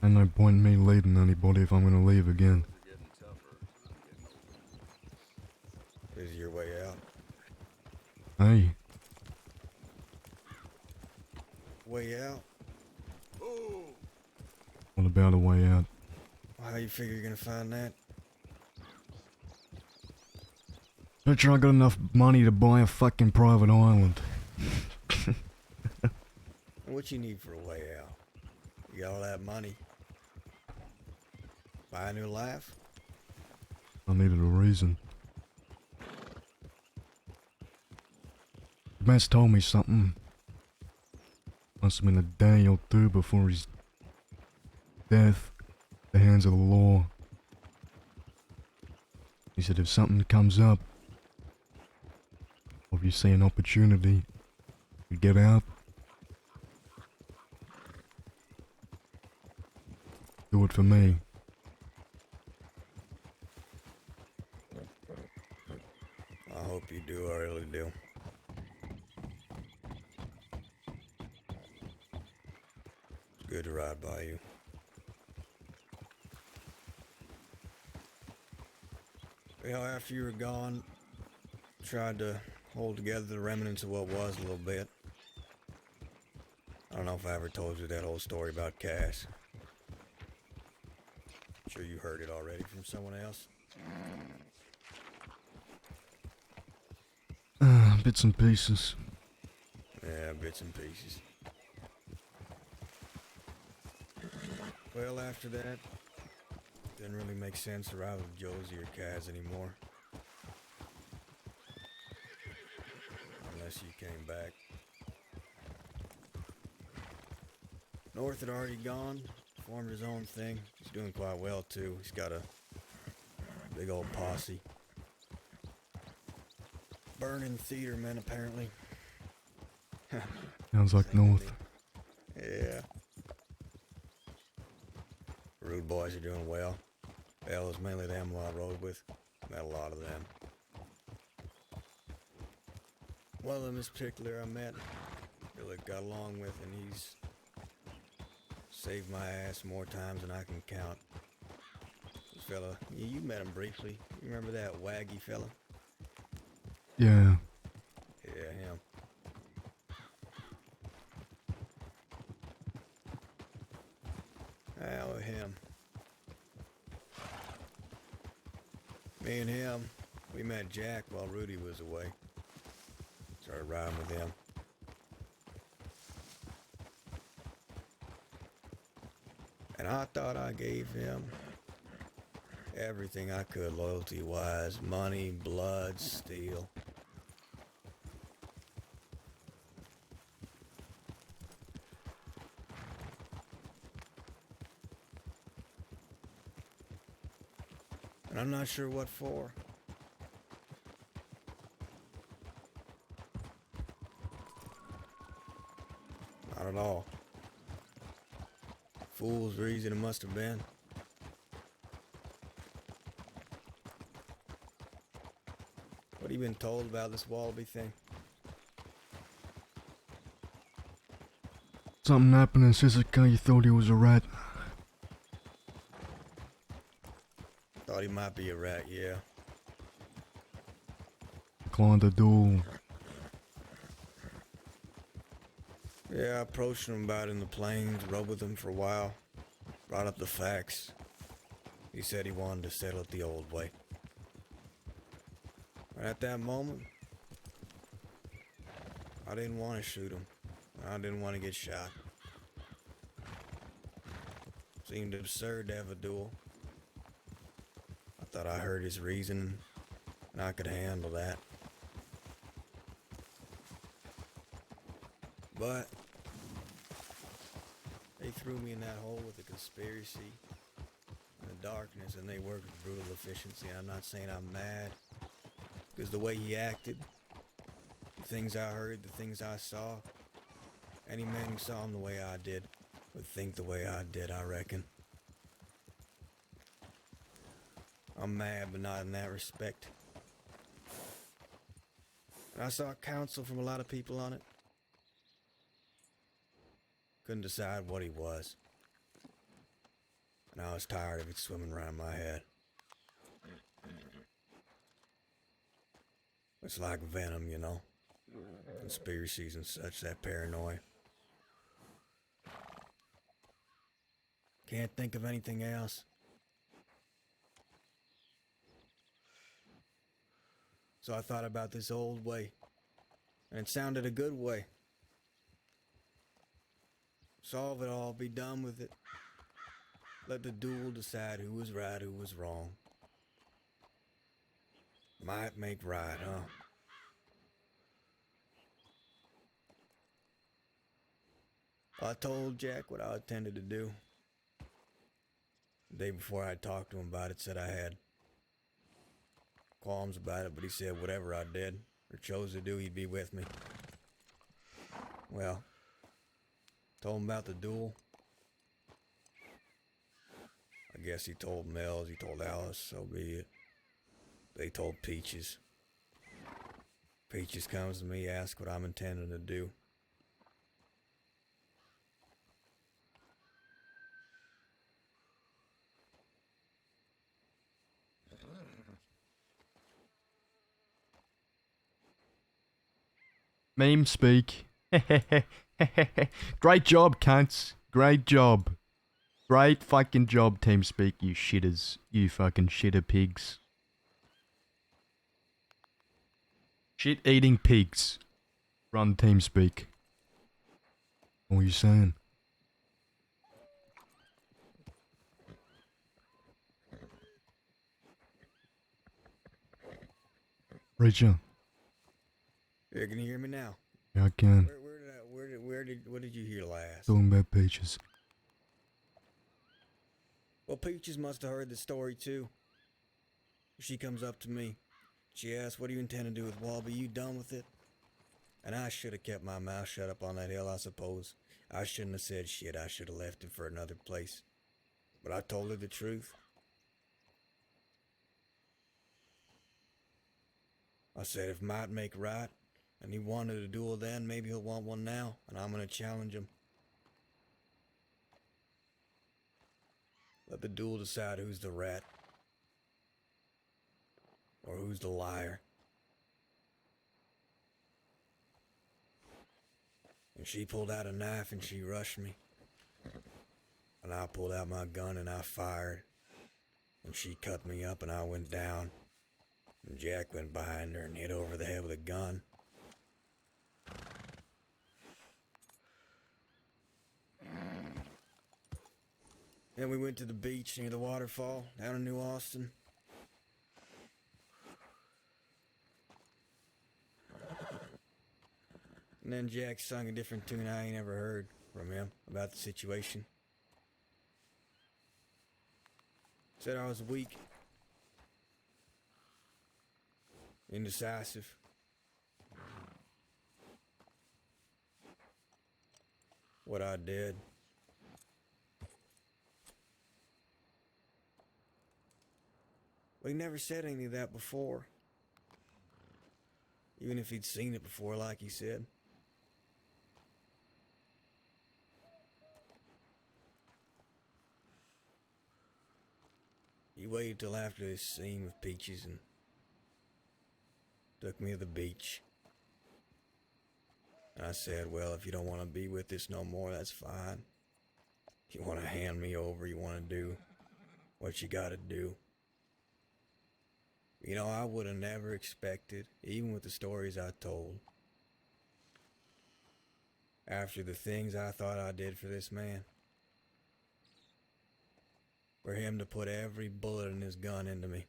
Ain't no point in me leading anybody if I'm gonna leave again. Is your way out? Hey, Way out? what about a way out? How you figure you're gonna find that? Bet you I got enough money to buy a fucking private island. What you need for a way out? You got all that money? Buy a new life? I needed a reason. The man's told me something. Must have been a day or two before his death at the hands of the law. He said if something comes up, or if you see an opportunity, you get out. Do it for me. I hope you do, I really do. It's good to ride by you. Well, after you were gone, tried to hold together the remnants of what was a little bit. I don't know if I ever told you that whole story about Cass. I'm sure you heard it already from someone else. Bits and pieces. Yeah, bits and pieces. Well, after that, didn't really make sense to ride with Josie or Kaz anymore. Unless you came back. North had already gone, formed his own thing. He's doing quite well too. He's got a big old posse. Burning theater men, apparently. Sounds like North. Yeah. Rude boys are doing well. Hell, it was mainly them who I rode with. Met a lot of them. One of them in particular I met, really got along with, and he's saved my ass more times than I can count. This fella, you met him briefly. You remember that waggy fella? Yeah. Yeah, him. Oh, him. Me and him, we met Jack while Rudy was away. Started riding with him. And I thought I gave him everything I could loyalty-wise. Money, blood, steel. And I'm not sure what for. Not at all. Fool's reason it must have been. What have you been told about this Wallaby thing? Something happened in Sisika, you thought he was a rat. Thought he might be a rat, yeah. Declined the duel. Yeah, I approached him about it in the plains, rode with him for a while, brought up the facts. He said he wanted to settle it the old way. But at that moment, I didn't want to shoot him. I didn't want to get shot. Seemed absurd to have a duel. I thought I heard his reason, and I could handle that. But they threw me in that hole with the conspiracy and the darkness, and they worked with brutal efficiency. I'm not saying I'm mad, because the way he acted, the things I heard, the things I saw, any man who saw him the way I did would think the way I did, I reckon. I'm mad, but not in that respect. And I saw counsel from a lot of people on it. Couldn't decide what he was. And I was tired of it swimming around my head. It's like venom, you know? Conspiracies and such, that paranoia. Can't think of anything else. So I thought about this old way, and it sounded a good way. Solve it all, be done with it. Let the duel decide who was right, who was wrong. Might make right, huh? I told Jack what I intended to do. The day before I talked to him about it, said I had qualms about it, but he said whatever I did or chose to do, he'd be with me. Well, told him about the duel. I guess he told Mills, he told Alice, so be it. They told Peaches. Peaches comes to me, asks what I'm intending to do. Meme speak. Great job, cunts. Great job. Great fucking job, TeamSpeak, you shitters. You fucking shitter pigs. Shit-eating pigs. Run TeamSpeak. What are you saying? Richard. Yeah, can you hear me now? Yeah, I can. What did you hear last? Talking about Peaches. Well, Peaches must have heard the story too. She comes up to me. She asks, what do you intend to do with Wallaby? You done with it? And I should have kept my mouth shut up on that hill, I suppose. I shouldn't have said shit. I should have left it for another place. But I told her the truth. I said if might make right, and he wanted a duel then, maybe he'll want one now, and I'm gonna challenge him. Let the duel decide who's the rat. Or who's the liar. And she pulled out a knife and she rushed me. And I pulled out my gun and I fired. And she cut me up and I went down. And Jack went behind her and hit over the head with a gun. Then we went to the beach near the waterfall down in New Austin. And then Jack sung a different tune I ain't ever heard from him about the situation. Said I was weak, indecisive. What I did. But he never said any of that before. Even if he'd seen it before, like he said. He waited till after this scene with Peaches and took me to the beach. And I said, well, if you don't want to be with us no more, that's fine. If you want to hand me over, you want to do what you got to do. You know, I would have never expected, even with the stories I told, after the things I thought I did for this man, for him to put every bullet in his gun into me.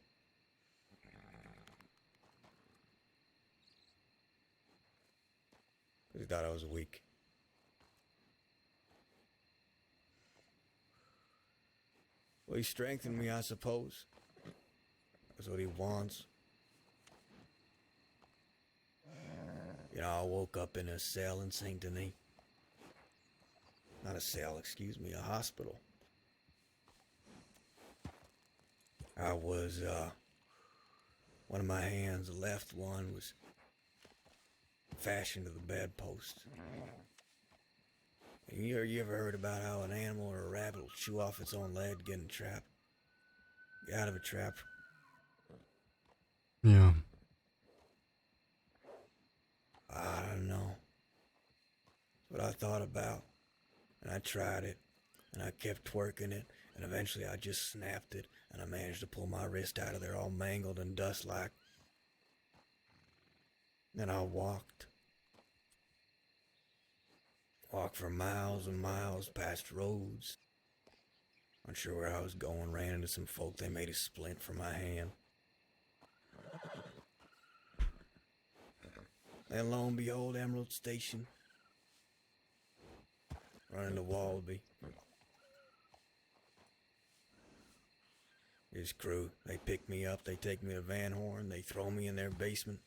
Because he thought I was weak. Well, he strengthened me, I suppose. That's what he wants. You know, I woke up in a cell in St. Denis. Not a cell, excuse me, a hospital. I was, one of my hands, the left one, was fashioned to the bedpost. And you ever heard about how an animal or a rabbit will chew off its own leg to get in a trap? Get out of a trap. Yeah. I don't know. That's what I thought about. And I tried it. And I kept twerking it. And eventually I just snapped it. And I managed to pull my wrist out of there all mangled and dust-like. Then I walked. Walked for miles and miles past roads. Unsure where I was going. Ran into some folk. They made a splint for my hand. And lo and behold, Emerald Station. Running to Wallaby. His crew, they pick me up, they take me to Van Horn, they throw me in their basement.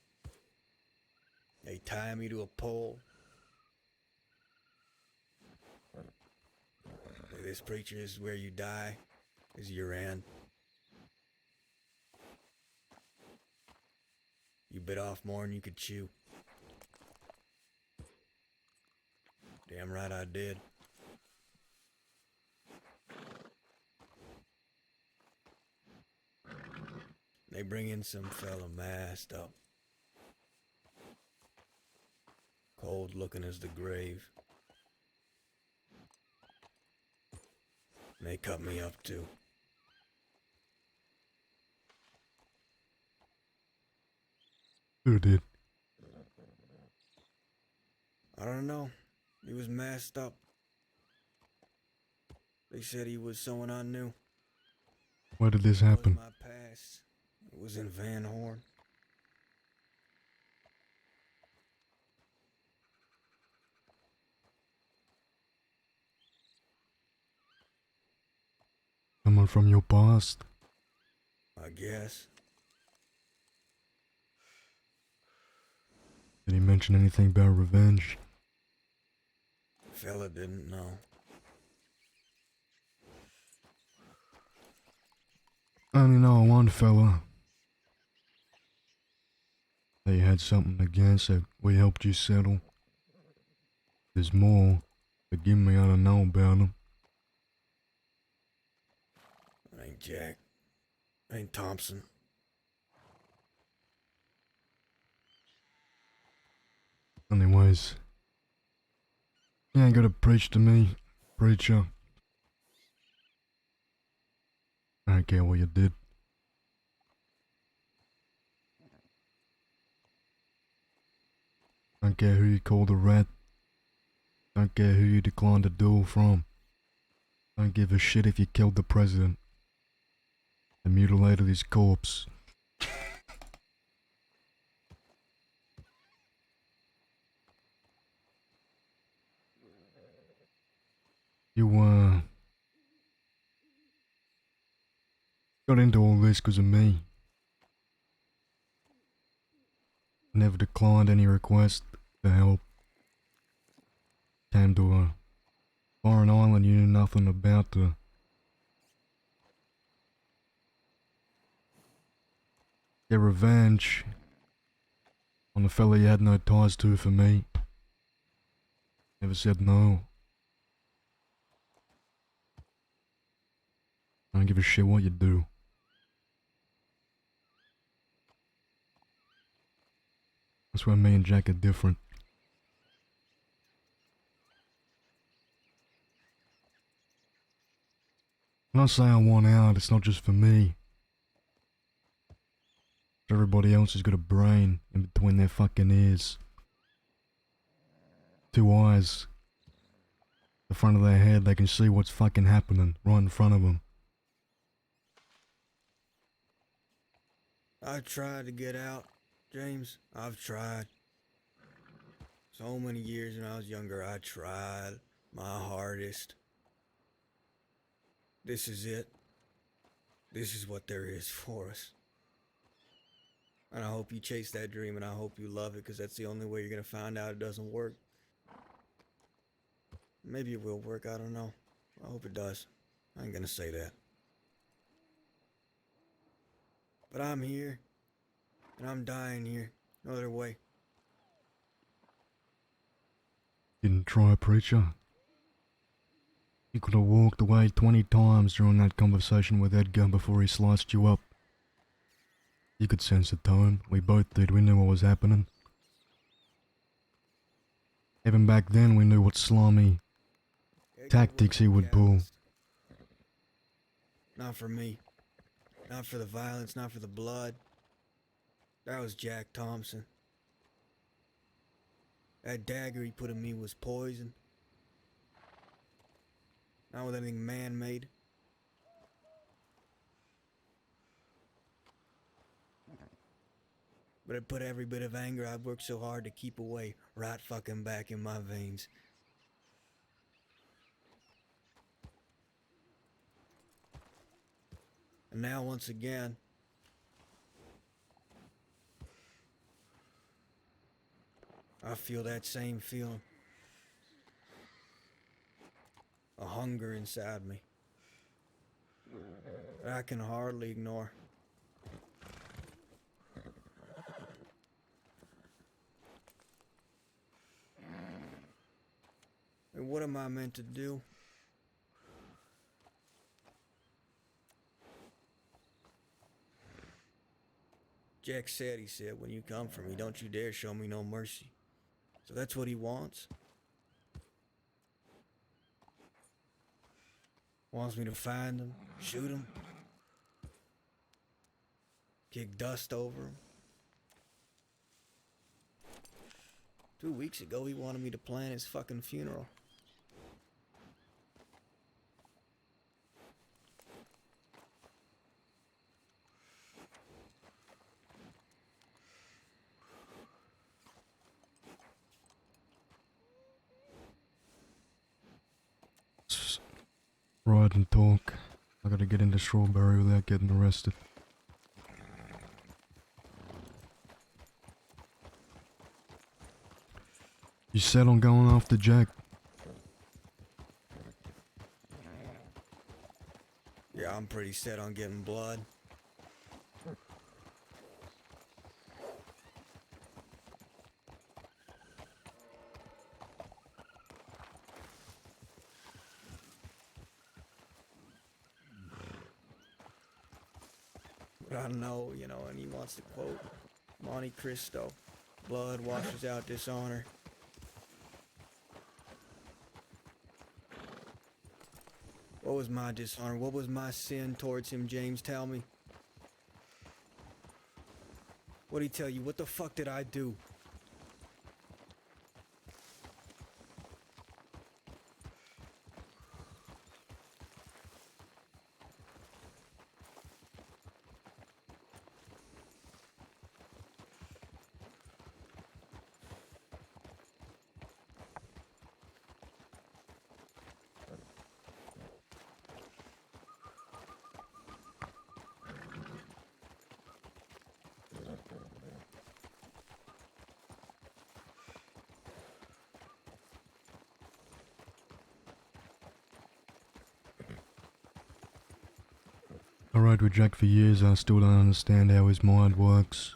They tie me to a pole. This preacher is where you die, is your end. You bit off more than you could chew. Damn right I did. They bring in some fella masked up. Cold looking as the grave. And they cut me up too. Who did? I don't know. He was masked up. They said he was someone I knew. Where did this happen? It was my past. It was in Van Horn. Someone from your past? I guess. Did he mention anything about revenge? The fella didn't know. I only know one fella that you had something against that we helped you settle. There's more. Forgive me, I don't know about him. It ain't Jack. It ain't Thompson. Anyways, you ain't gotta preach to me, preacher. I don't care what you did. I don't care who you called a rat. I don't care who you declined a duel from. Don't give a shit if you killed the president and mutilated his corpse. You, got into all this because of me. Never declined any request to help. Came to a foreign island you knew nothing about to get revenge on the fella you had no ties to for me. Never said no. I don't give a shit what you do. That's where me and Jack are different. When I say I want out, it's not just for me. Everybody else has got a brain in between their fucking ears. 2 eyes. The front of their head, they can see what's fucking happening right in front of them. I've tried to get out, James. I've tried. So many years when I was younger, I tried my hardest. This is it. This is what there is for us. And I hope you chase that dream and I hope you love it, because that's the only way you're going to find out it doesn't work. Maybe it will work, I don't know. I hope it does. I ain't going to say that. But I'm here. And I'm dying here. No other way. Didn't try, preacher. You could have walked away 20 times during that conversation with Edgar before he sliced you up. You could sense the tone. We both did. We knew what was happening. Even back then, we knew what slimy tactics he would pull. Not for me. Not for the violence, not for the blood. That was Jack Thompson. That dagger he put in me was poison. Not with anything man-made. But it put every bit of anger I've worked so hard to keep away right fucking back in my veins. And now once again, I feel that same feeling. A hunger inside me that I can hardly ignore. And what am I meant to do? Jack said, when you come for me, don't you dare show me no mercy. So that's what he wants. Wants me to find him, shoot him, kick dust over him. 2 weeks ago, he wanted me to plan his fucking funeral. Ride and talk. I gotta get into Strawberry without getting arrested. You set on going after Jack? Yeah, I'm pretty set on getting blood. But I know, and he wants to quote Monte Cristo, blood washes out dishonor. What was my dishonor? What was my sin towards him, James? Tell me. What'd he tell you? What the fuck did I do? I rode with Jack for years and I still don't understand how his mind works.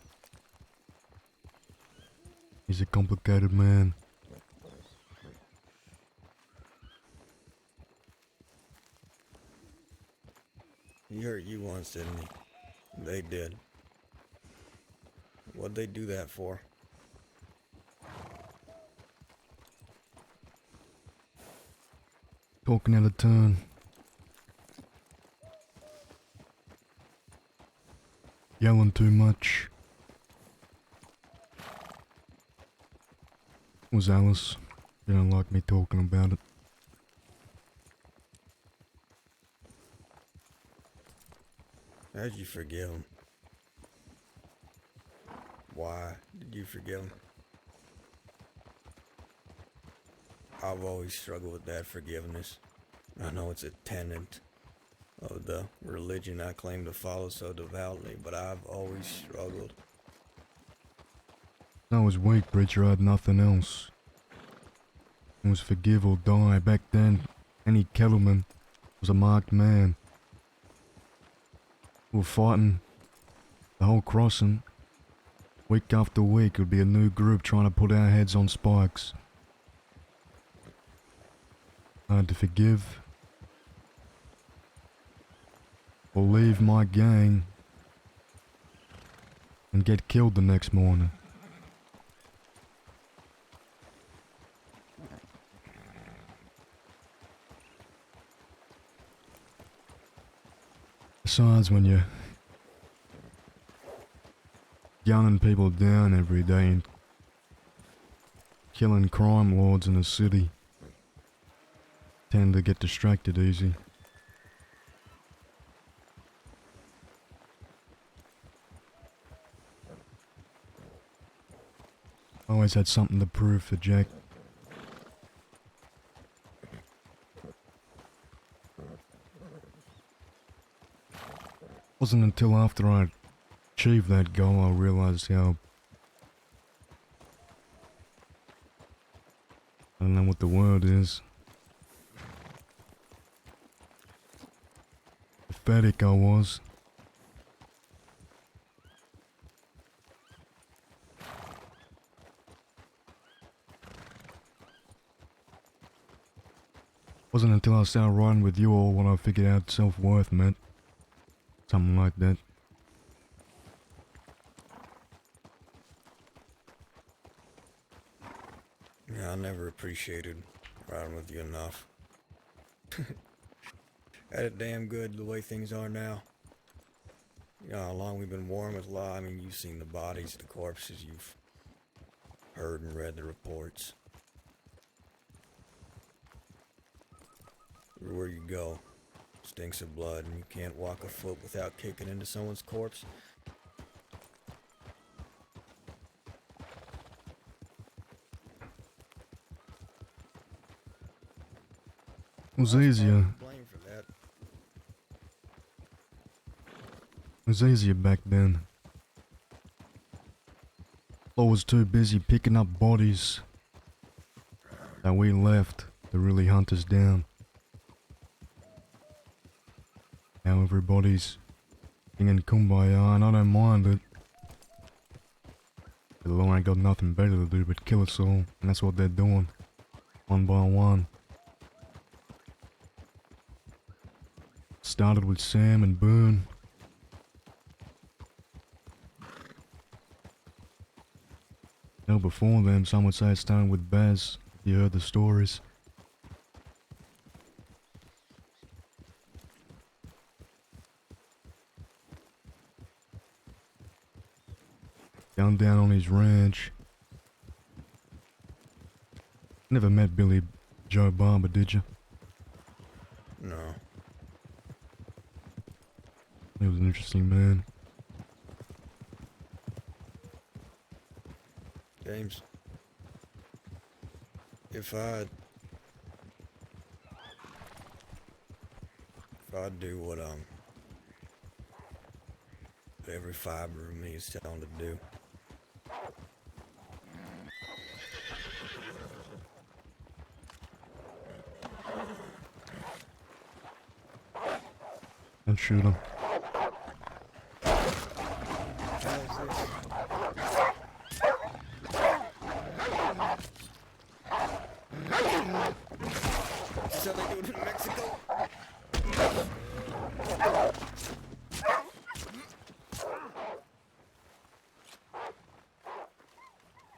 He's a complicated man. He hurt you once, didn't he? They did. What'd they do that for? Talking out of turn. Yelling too much. It was Alice. She don't like me talking about it. How'd you forgive him? Why did you forgive him? I've always struggled with that forgiveness. I know it's a tenet of the religion I claim to follow so devoutly, but I've always struggled. I was weak, preacher. I had nothing else. It was forgive or die. Back then, any cattleman was a marked man. We were fighting the whole crossing. Week after week, it would be a new group trying to put our heads on spikes. I had to forgive or leave my gang and get killed the next morning. Besides, when you're gunning people down every day and killing crime lords in the city, tend to get distracted easy. I always had something to prove for Jack. Wasn't until after I achieved that goal I realized how... I don't know what the word is. Pathetic I was. Wasn't until I started riding with you all when I figured out self-worth meant. Something like that. Yeah, I never appreciated riding with you enough. Had it damn good the way things are now. You know how long we've been warm with law. I mean, you've seen the bodies, the corpses, you've heard and read the reports. Everywhere you go, stinks of blood, and you can't walk a foot without kicking into someone's corpse. It was easier. Blame for that. It was easier back then. I was too busy picking up bodies that we left to really hunt us down. Now everybody's singing Kumbaya, and I don't mind it. The law ain't got nothing better to do but kill us all, and that's what they're doing. One by one. Started with Sam and Boone. No, before them, some would say it started with Baz. You heard the stories. Down on his ranch. Never met Billy Joe Barber, did you? No. He was an interesting man. James, if I'd do what every fiber of me is telling to do, And shoot him. That's how they do it in Mexico.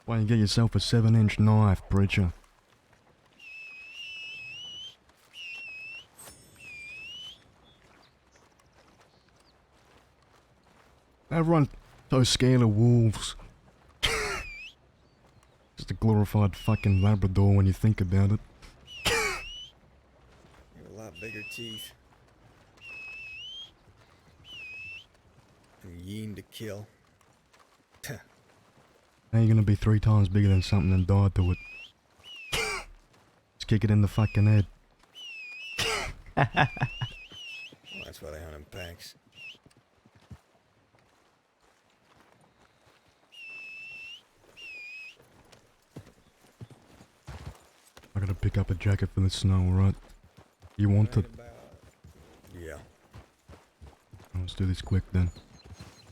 Why don't you get yourself a 7-inch knife, preacher? Everyone so scared of wolves. Just a glorified fucking Labrador when you think about it. You have a lot bigger teeth. And yean to kill. Now you're gonna be 3 times bigger than something and die to it. Just kick it in the fucking head. Well, that's why they hunt in packs. I gotta pick up a jacket for the snow, alright? You want it? Yeah. Let's do this quick then.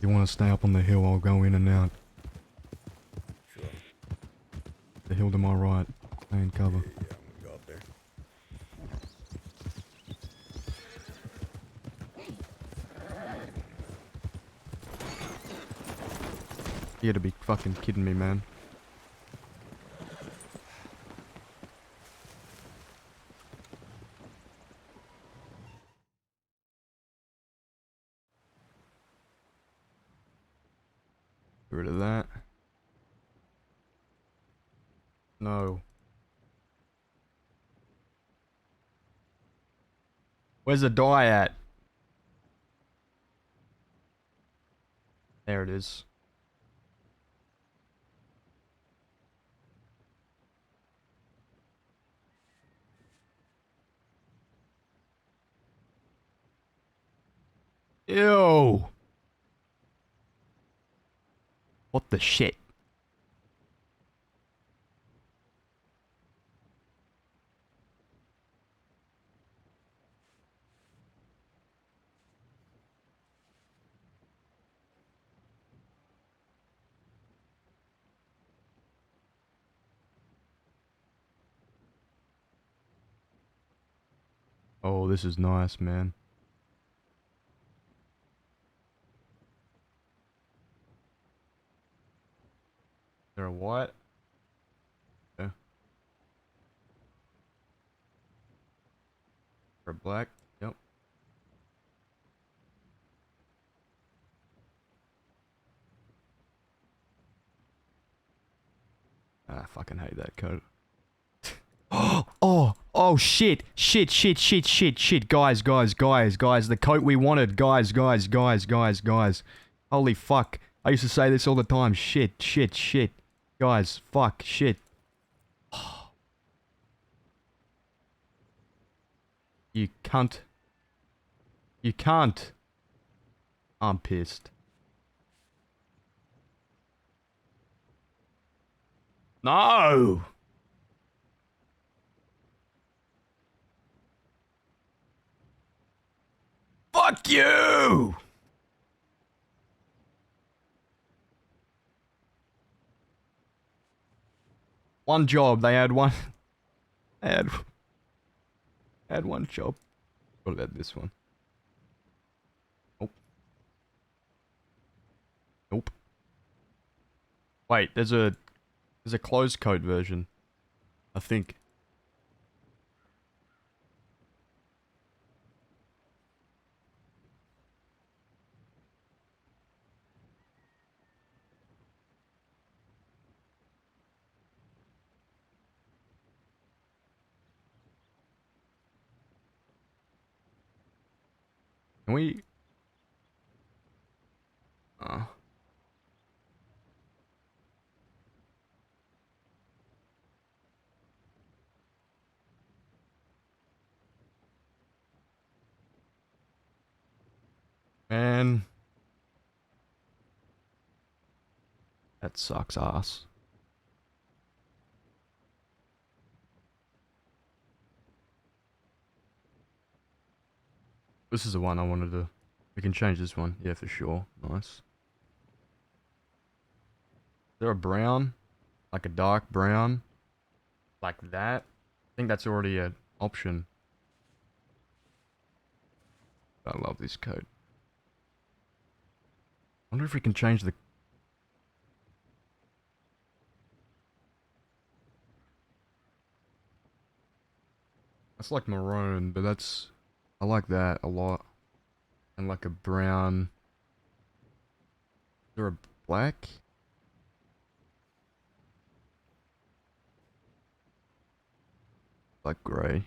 You wanna stay up on the hill, I'll go in and out. Sure. The hill to my right. Stay in cover. Yeah, I'm gonna go up there. You gotta be fucking kidding me, man. Get rid of that. No. Where's the dye at? There it is. Ew! What the shit? Oh, this is nice, man. Is there a white? Yeah. Or black? Yep. I fucking hate that coat. Oh, shit, shit, guys, the coat we wanted, guys. Holy fuck, I used to say this all the time, shit, guys, fuck, shit. You cunt. You can't. I'm pissed. No! Fuck you! One job, they had one. They had one job. What about this one? Nope. Nope. Wait, there's a closed code version. I think. Can we... Man. That sucks ass. This is the one I wanted to... We can change this one. Yeah, for sure. Nice. Is there a brown? Like a dark brown? Like that? I think that's already an option. I love this coat. I wonder if we can change the... That's like maroon, but that's... I like that a lot. And like a brown... Is there a black? Like grey.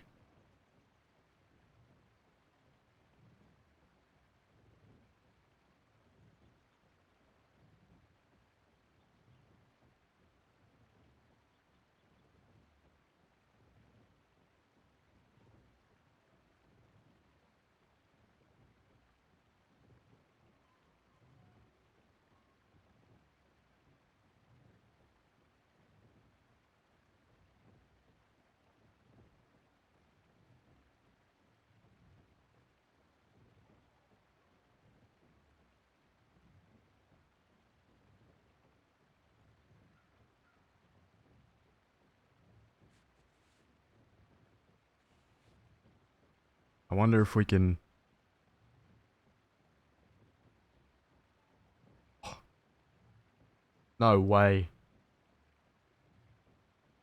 I wonder if we can... No way.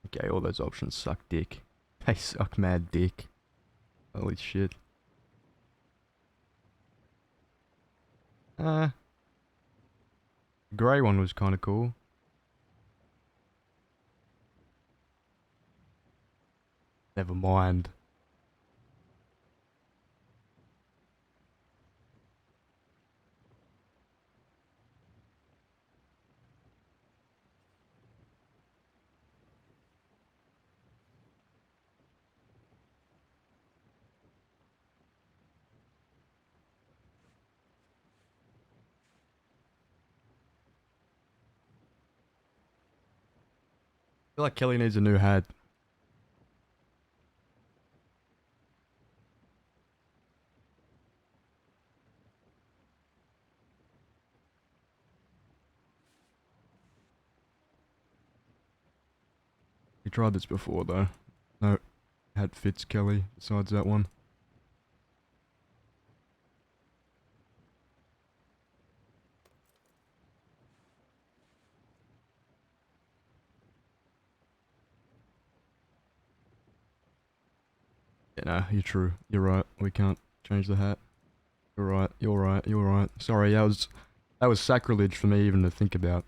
Okay, all those options suck dick. They suck mad dick. Holy shit. The grey one was kind of cool. Never mind. I feel like Kelly needs a new hat. We tried this before though. No hat fits Kelly besides that one. Yeah, no, you're true. You're right. We can't change the hat. You're right. You're right. You're right. Sorry, that was sacrilege for me even to think about.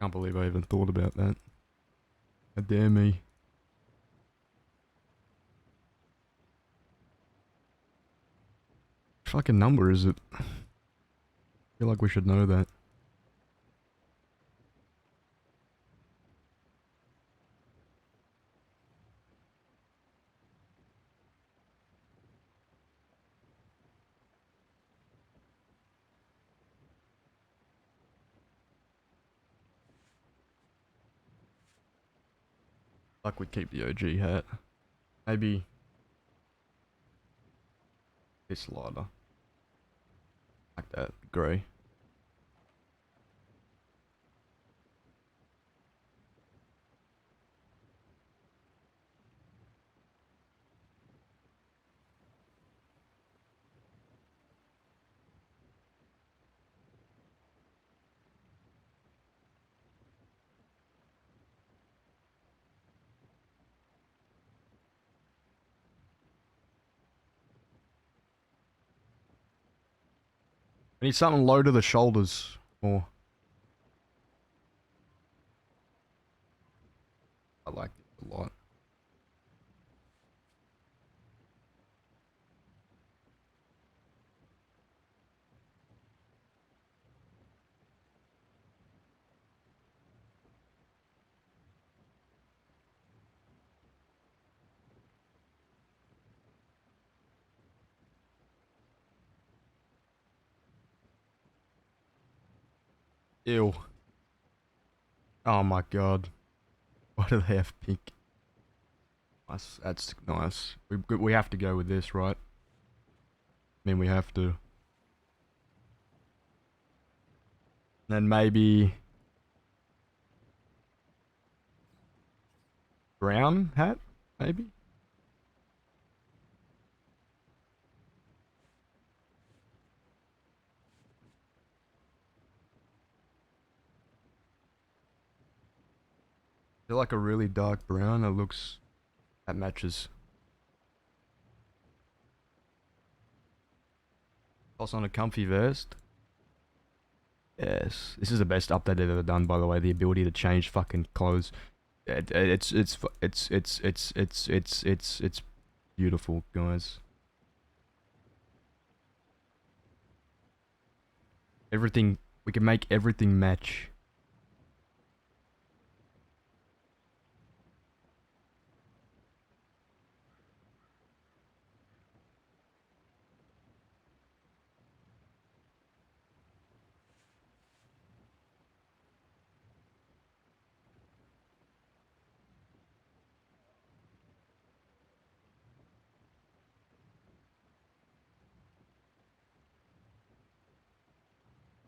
Can't believe I even thought about that. How dare me. What fucking number is it? I feel like we should know that. Like we keep the OG hat. Maybe this lighter. Like that, grey. We need something low to the shoulders more. I like this a lot. Ew. Oh my god. Why do they have pink? That's nice. We have to go with this, right? I mean, we have to. Then maybe... brown hat, maybe? They're like a really dark brown. It looks... That matches. Toss on a comfy vest. Yes. This is the best update they've ever done, by the way. The ability to change fucking clothes. It's beautiful, guys. Everything... We can make everything match.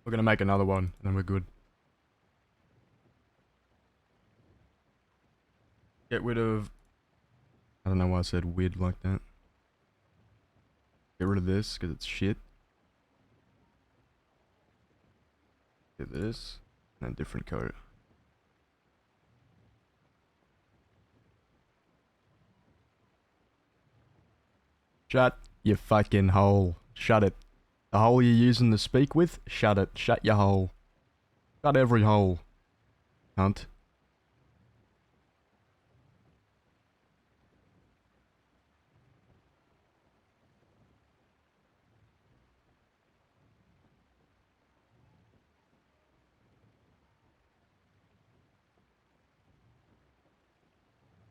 We're gonna make another one, and then we're good. Get rid of... I don't know why I said weird like that. Get rid of this, because it's shit. Get this, and then different coat. Shut your fucking hole. Shut it. The hole you're using to speak with, shut it. Shut your hole. Shut every hole. Cunt.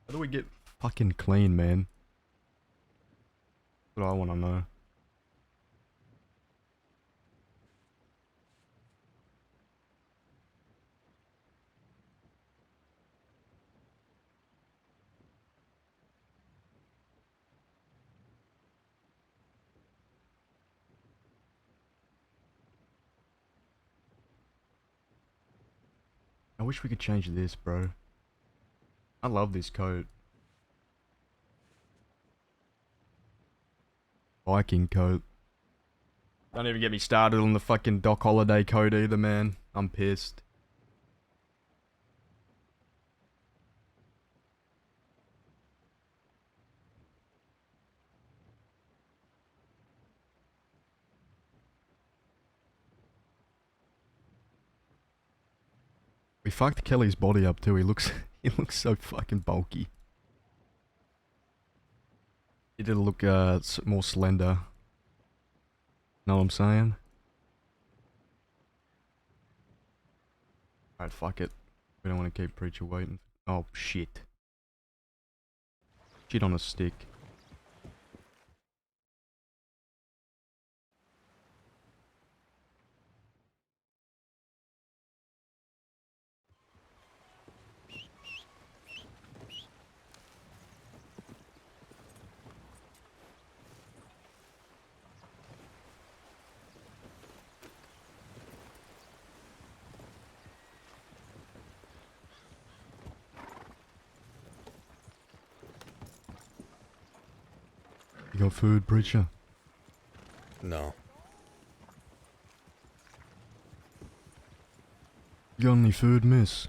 How do we get fucking clean, man? That's what I want to know. I wish we could change this, bro. I love this coat. Viking coat. Don't even get me started on the fucking Doc Holiday coat either, man. I'm pissed. We fucked Kelly's body up too. He looks he looks so fucking bulky. He did look more slender. Know what I'm saying? Alright, fuck it. We don't want to keep Preacher waiting. Oh shit. Shit on a stick. You got food, Preacher? No. You got any food, miss?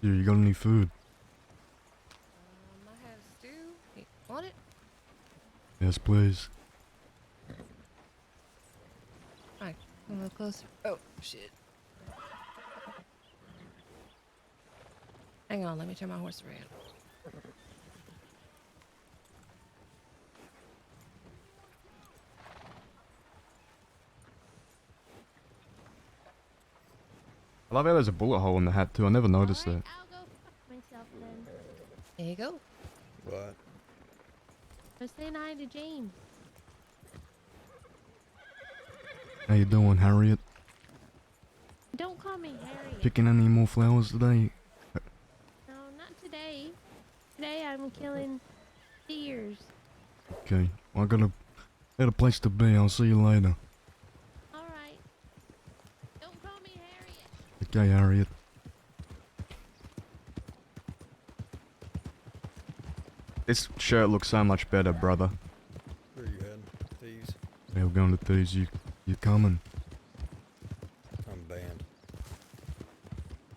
Yeah, you got any food? I have stew. You want it? Yes, please. Alright, a little closer. Oh, shit. Hang on, let me turn my horse around. I love how there's a bullet hole in the hat too. I never noticed that. I'll go fuck myself then. There you go. What? Go say hi to James. How you doing, Harriet? Don't call me Harriet. Picking any more flowers today? No, not today. Today I'm killing deers. Okay, well, I got a place to be. I'll see you later. Alright. Don't call me Harriet. Okay, Harriet. This shirt looks so much better, brother. Where are you heading? Thieves? Yeah, we're going to Thieves. You coming?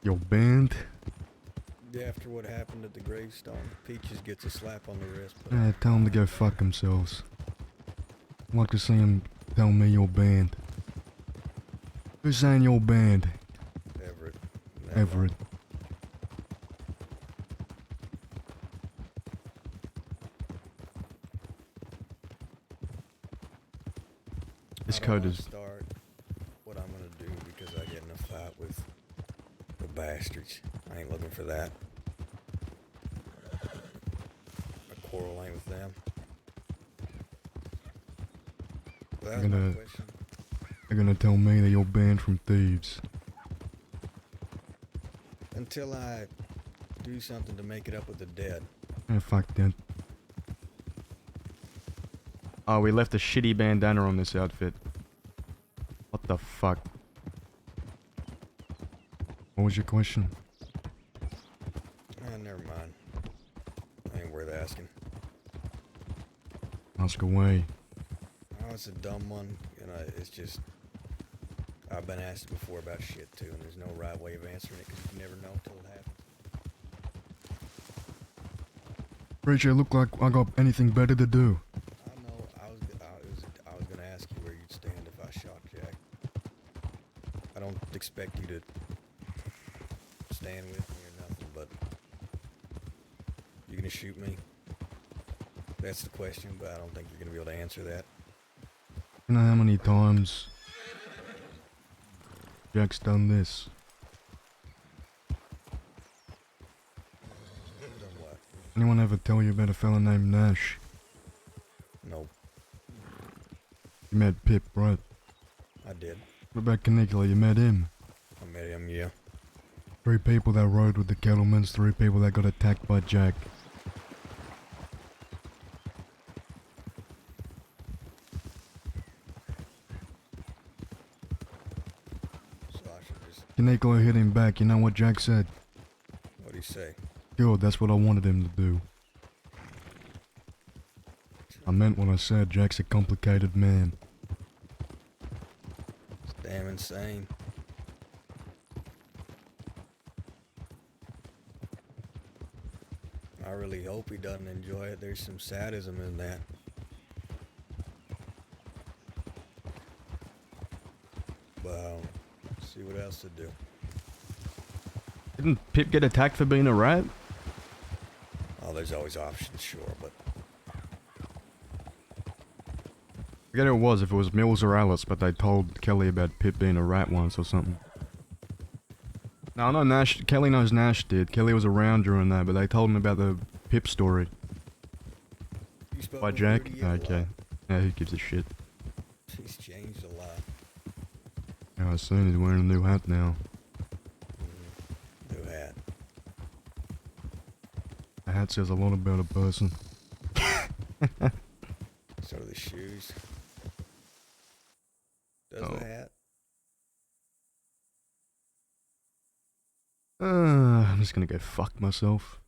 Your band? Yeah, after what happened at the gravestone, Peaches gets a slap on the wrist. But Yeah, tell them to go fuck themselves. I'd like to see them tell me your band. Who's saying your band? Everett. Everett. This I don't code wanna is... start what I'm gonna do because I get in a fight with the bastards. I ain't looking for that. A quarrel ain't with them. But that was my question. They're gonna tell me that you're banned from thieves. Until I do something to make it up with the dead. Yeah, fuck that. Oh, we left a shitty bandana on this outfit. What the fuck? What was your question? Never mind. Ain't worth asking. Ask away. Oh, it's a dumb one. You know, it's just... I've been asked before about shit, too, and there's no right way of answering it, because you never know until it happens. Preacher, look like I got anything better to do. I know. I was gonna ask you where you'd stand if I shot Jack. I don't expect you to stand with me or nothing, but you gonna shoot me? That's the question, but I don't think you're gonna be able to answer that. You know how many times Jack's done this? Done what? Anyone ever tell you about a fella named Nash? Nope. You met Pip, right? I did. What about Canicula? You met him? I met him, yeah. 3 people that rode with the Kettlemans, 3 people that got attacked by Jack. So I should just... Canicula hit him back, you know what Jack said? What'd he say? Good, that's what I wanted him to do. I meant what I said, Jack's a complicated man. It's damn insane. I really hope he doesn't enjoy it. There's some sadism in that. But see what else to do. Didn't Pip get attacked for being a rat? Oh, there's always options, sure, but I forget who it was, if it was Mills or Alice, but they told Kelly about Pip being a rat once or something. No, no, Nash. Kelly knows Nash did. Kelly was around during that, but they told him about the Pip story. By Jack? Okay. Yeah, who gives a shit? he's changed a lot. Yeah, I seen he's wearing a new hat now. New hat. A hat says a lot about a person. So do the shoes. Does Oh. the hat? I'm just gonna go fuck myself.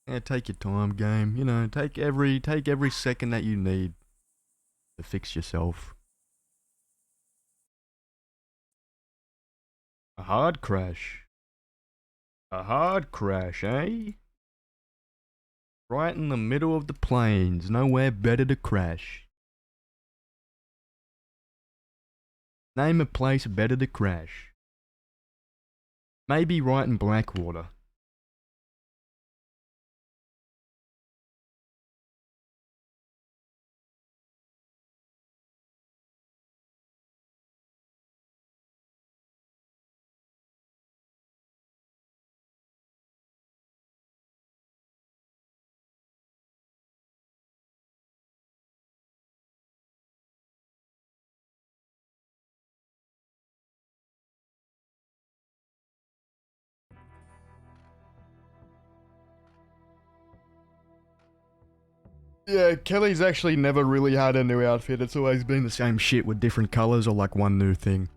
Yeah, take your time, game. You know, take every second that you need to fix yourself. A hard crash. A hard crash, eh? Right in the middle of the plains, nowhere better to crash. Name a place better to crash. Maybe right in Blackwater. Yeah, Kelly's actually never really had a new outfit. It's always been the same shit with different colors or like one new thing.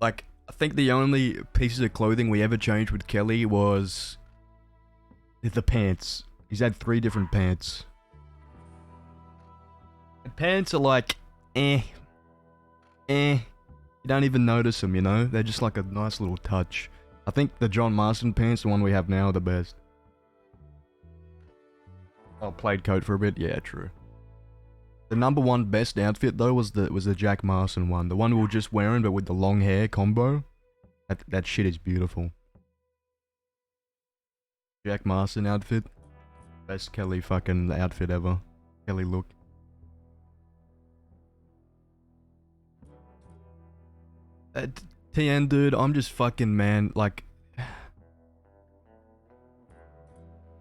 Like, I think the only pieces of clothing we ever changed with Kelly was the pants. He's had 3 different pants. And pants are like, you You don't even notice them, you know? They're just like a nice little touch. I think the John Marston pants, the one we have now, are the best. Oh, plaid coat for a bit? Yeah, true. The number one best outfit though was the Jack Marston one. The one we were just wearing but with the long hair combo. That shit is beautiful. Jack Marston outfit. Best Kelly fucking outfit ever. Kelly look. TN dude, I'm just fucking man, like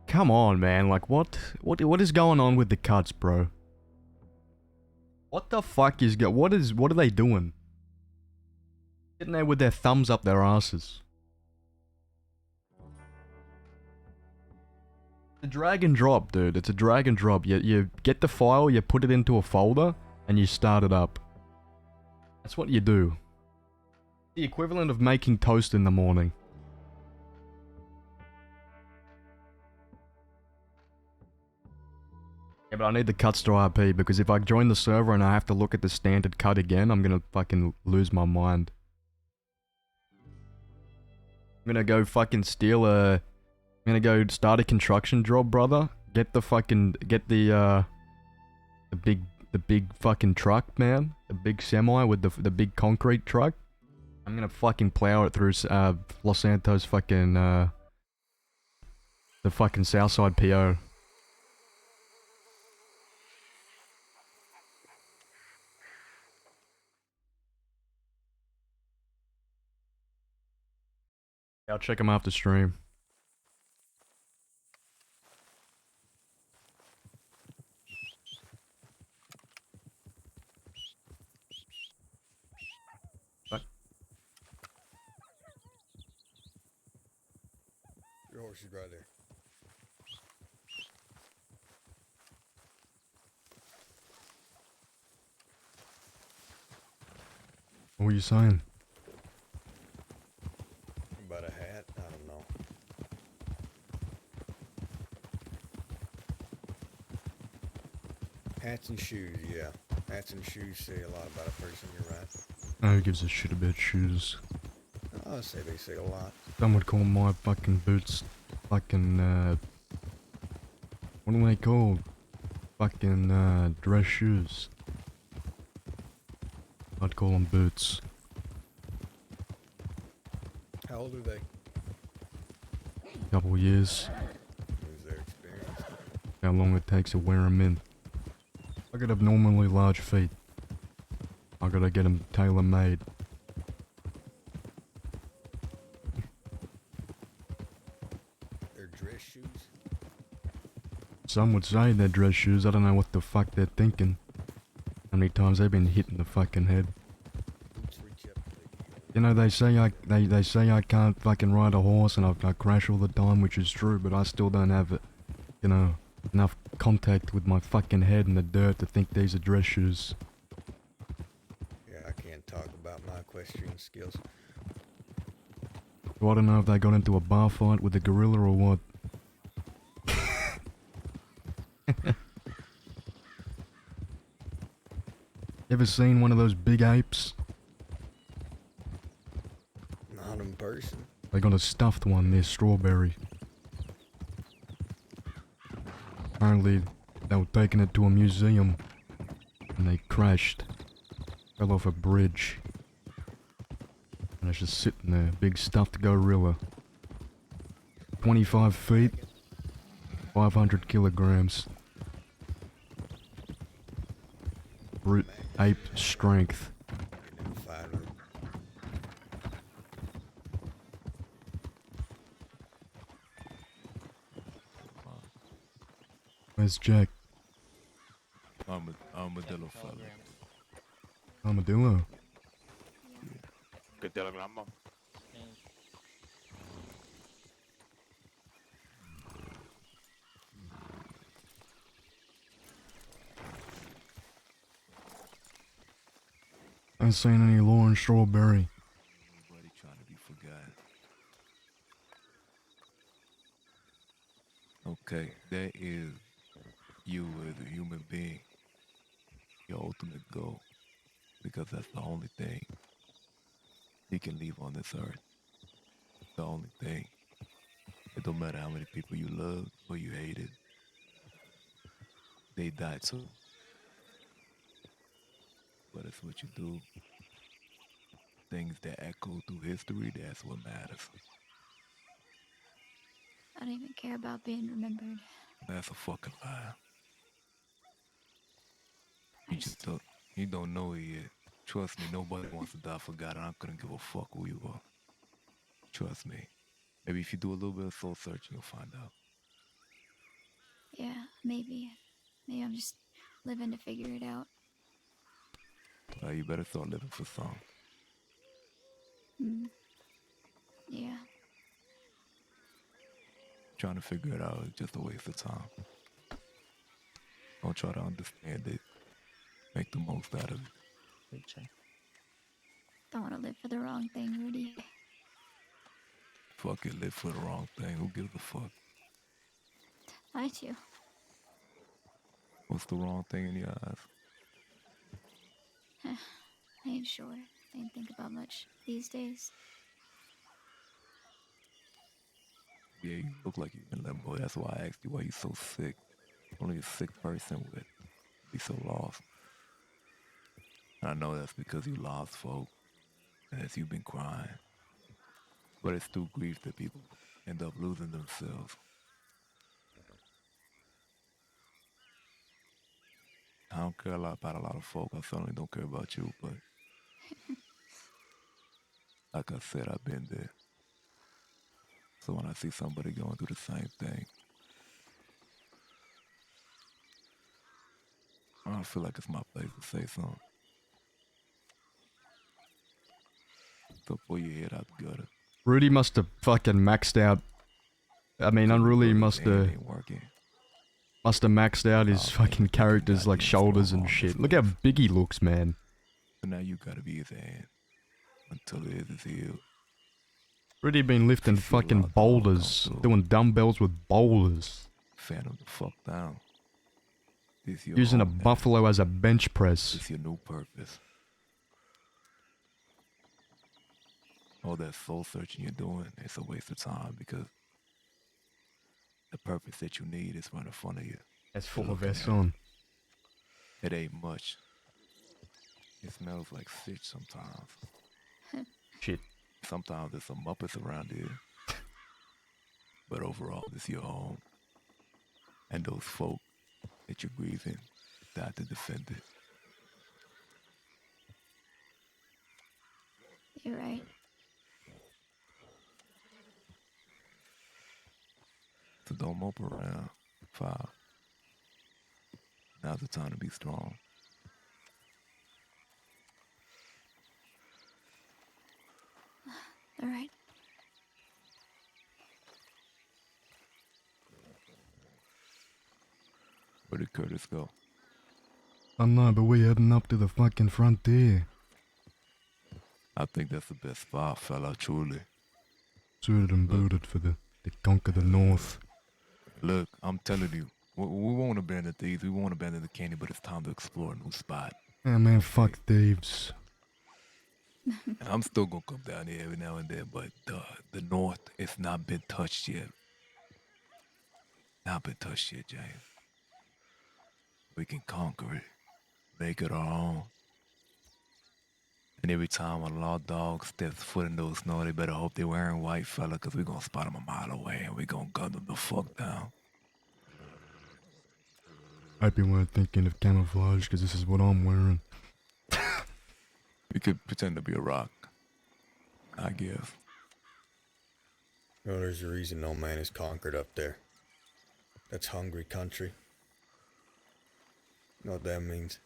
come on man, like what is going on with the cuts, bro? What the fuck is what are they doing? Sitting there with their thumbs up their asses. It's a drag and drop, dude. It's a drag and drop. You get the file, you put it into a folder, and you start it up. That's what you do. The equivalent of making toast in the morning. Yeah, but I need the cuts to RP because if I join the server and I have to look at the standard cut again, I'm gonna fucking lose my mind. I'm gonna go fucking steal a... I'm gonna go start a construction job, brother. Get the big fucking truck, man. The big semi with the big concrete truck. I'm gonna fucking plow it through Los Santos fucking the fucking Southside PO. I'll check them after stream. What? Your horse is right there. What were you saying? About a hat? I don't know. Hats and shoes, yeah. Hats and shoes say a lot about a person, you're right. Oh, who gives a shit about shoes? I'll say they say a lot. Some would call my fucking boots fucking, what are they called? Fucking, dress shoes. I'd call them boots. How old are they? Couple years. Who's their experience? How long it takes to wear them in. I got abnormally large feet. I gotta get them tailor-made. They're dress shoes? Some would say they're dress shoes. I don't know what the fuck they're thinking. How many times they've been hit in the fucking head. You know, they say I can't fucking ride a horse and I crash all the time, which is true, but I still don't have, you know, enough contact with my fucking head in the dirt to think these are dress shoes. Yeah, I can't talk about my equestrian skills. So I don't know if they got into a bar fight with a gorilla or what. Ever seen one of those big apes? Not in person. They got a stuffed one near Strawberry. Apparently, they were taking it to a museum, and they crashed. Fell off a bridge. And it's just sitting there, big stuffed gorilla. 25 feet, 500 kilograms. Brute ape strength. Where's Jack? Armadillo fella. Armadillo? ¿Qué telegrama? I ain't seen any Lauren Strawberry. Nobody trying to be forgotten. Okay, that is you as a human being. Your ultimate goal. Because that's the only thing he can leave on this earth. The only thing. It don't matter how many people you loved or you hated. They died too. But it's what you do. Things that echo through history, that's what matters. I don't even care about being remembered. That's a fucking lie. You don't know it yet. Trust me, nobody wants to die forgotten. I couldn't give a fuck who you are. Trust me. Maybe if you do a little bit of soul searching, you'll find out. Yeah, maybe. Maybe I'm just living to figure it out. Well, you better start living for some. Yeah. Trying to figure it out is just a waste of time. Don't try to understand it. Make the most out of it. Don't want to live for the wrong thing, Rudy. Fuck it, live for the wrong thing. Who gives a fuck? I do. What's the wrong thing in your eyes? I ain't sure. I ain't think about much these days. Yeah, you look like you're in limbo. That's why I asked you why you so sick. Only a sick person would be so lost. And I know that's because you lost folk, and as you've been crying. But it's through grief that people end up losing themselves. I don't care a lot about a lot of folk. I certainly don't care about you, but like I said, I've been there. So when I see somebody going through the same thing, I feel like it's my place to say something. So pull your head out the gutter. Rudy must have fucking maxed out. I mean, Unruly must have maxed out his fucking character's like shoulders and shit. Look how big he looks, man. So now you gotta be his hand until it is healed. Rudy been lifting fucking boulders, doing dumbbells with boulders. Fan him the fuck down. Using a buffalo as a bench press. It's your new purpose. All that soul searching you're doing, it's a waste of time because the purpose that you need is right in front of you. That's full of S on. It ain't much. It smells like shit sometimes. Shit. Sometimes there's some Muppets around here. But overall, it's your home. And those folk that you're grieving died to defend it. You're right. So don't mope around. 5. Now's the time to be strong. All right. Where did Curtis go? I know, but we're heading up to the fucking frontier. I think that's the best spot, fella, truly. Suited and booted for the conquer the north. Look, I'm telling you, we won't abandon thieves, we won't abandon the canyon, but it's time to explore a new spot. Yeah, man, fuck thieves. And I'm still gonna come down here every now and then, but the north, it's not been touched yet. Not been touched yet, James. We can conquer it, make it our own. And every time a law dog steps foot in those snow, they better hope they're wearing white, fella, cause we gonna spot them a mile away and we gonna gun them the fuck down. Hope you weren't thinking of camouflage, because this is what I'm wearing. We could pretend to be a rock, I guess. Well, there's a reason no man is conquered up there. That's hungry country. You know what that means?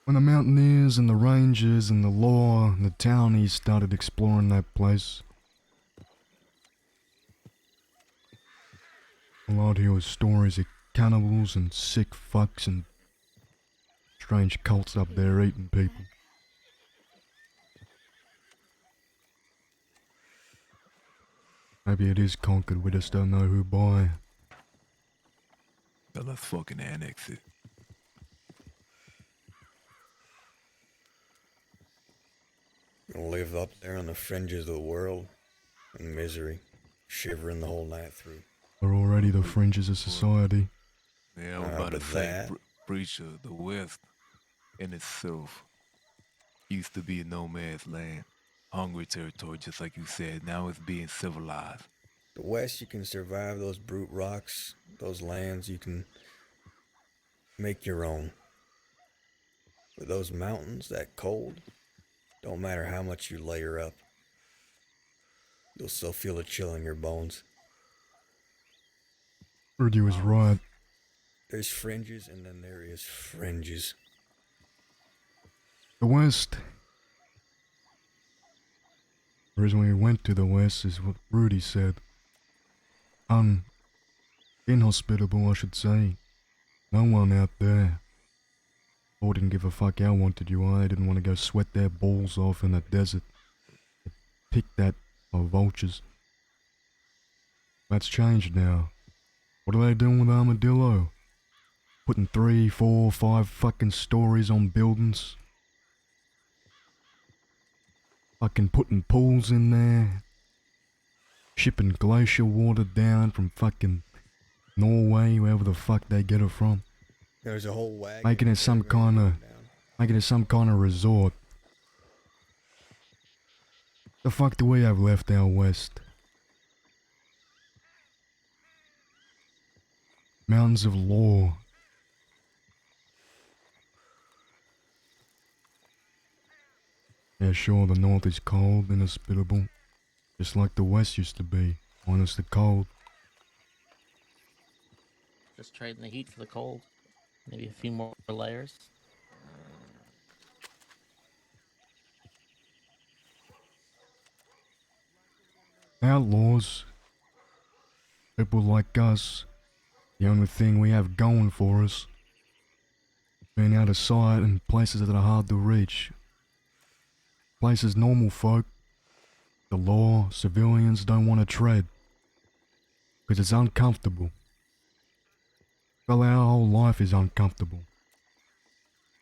When the mountaineers and the rangers and the law and the townies started exploring that place, all I'd hear was stories of cannibals and sick fucks and strange cults up there eating people. Maybe it is conquered, we just don't know who by. But let's fucking annex it. Gonna live up there on the fringes of the world in misery, shivering the whole night through. We're already the fringes of society. Yeah, I was about to say, preacher, the West in itself used to be a no man's land, hungry territory, just like you said. Now it's being civilized. The West, you can survive those brute rocks, those lands, you can make your own. But those mountains, that cold, don't matter how much you layer up, you'll still feel a chill in your bones. Rudy was right. There's fringes and then there is fringes. The West. The reason we went to the West is what Rudy said. Inhospitable, I should say. No one out there. Or didn't give a fuck how wanted you are. They didn't want to go sweat their balls off in the desert. Picked that by vultures. That's changed now. What are they doing with Armadillo? Putting 3, 4, 5 fucking stories on buildings. Fucking putting pools in there. Shipping glacier water down from fucking Norway, wherever the fuck they get it from. There's a whole wagon. Making it some kind of resort. The fuck do we have left out west? Mountains of law. Yeah, sure, the north is cold, inhospitable. Just like the west used to be, minus the cold. Just trading the heat for the cold. Maybe a few more layers. Outlaws. People like us. The only thing we have going for us. Being out of sight in places that are hard to reach. Places normal folk, the law, civilians don't want to tread. Because it's uncomfortable. Well, our whole life is uncomfortable.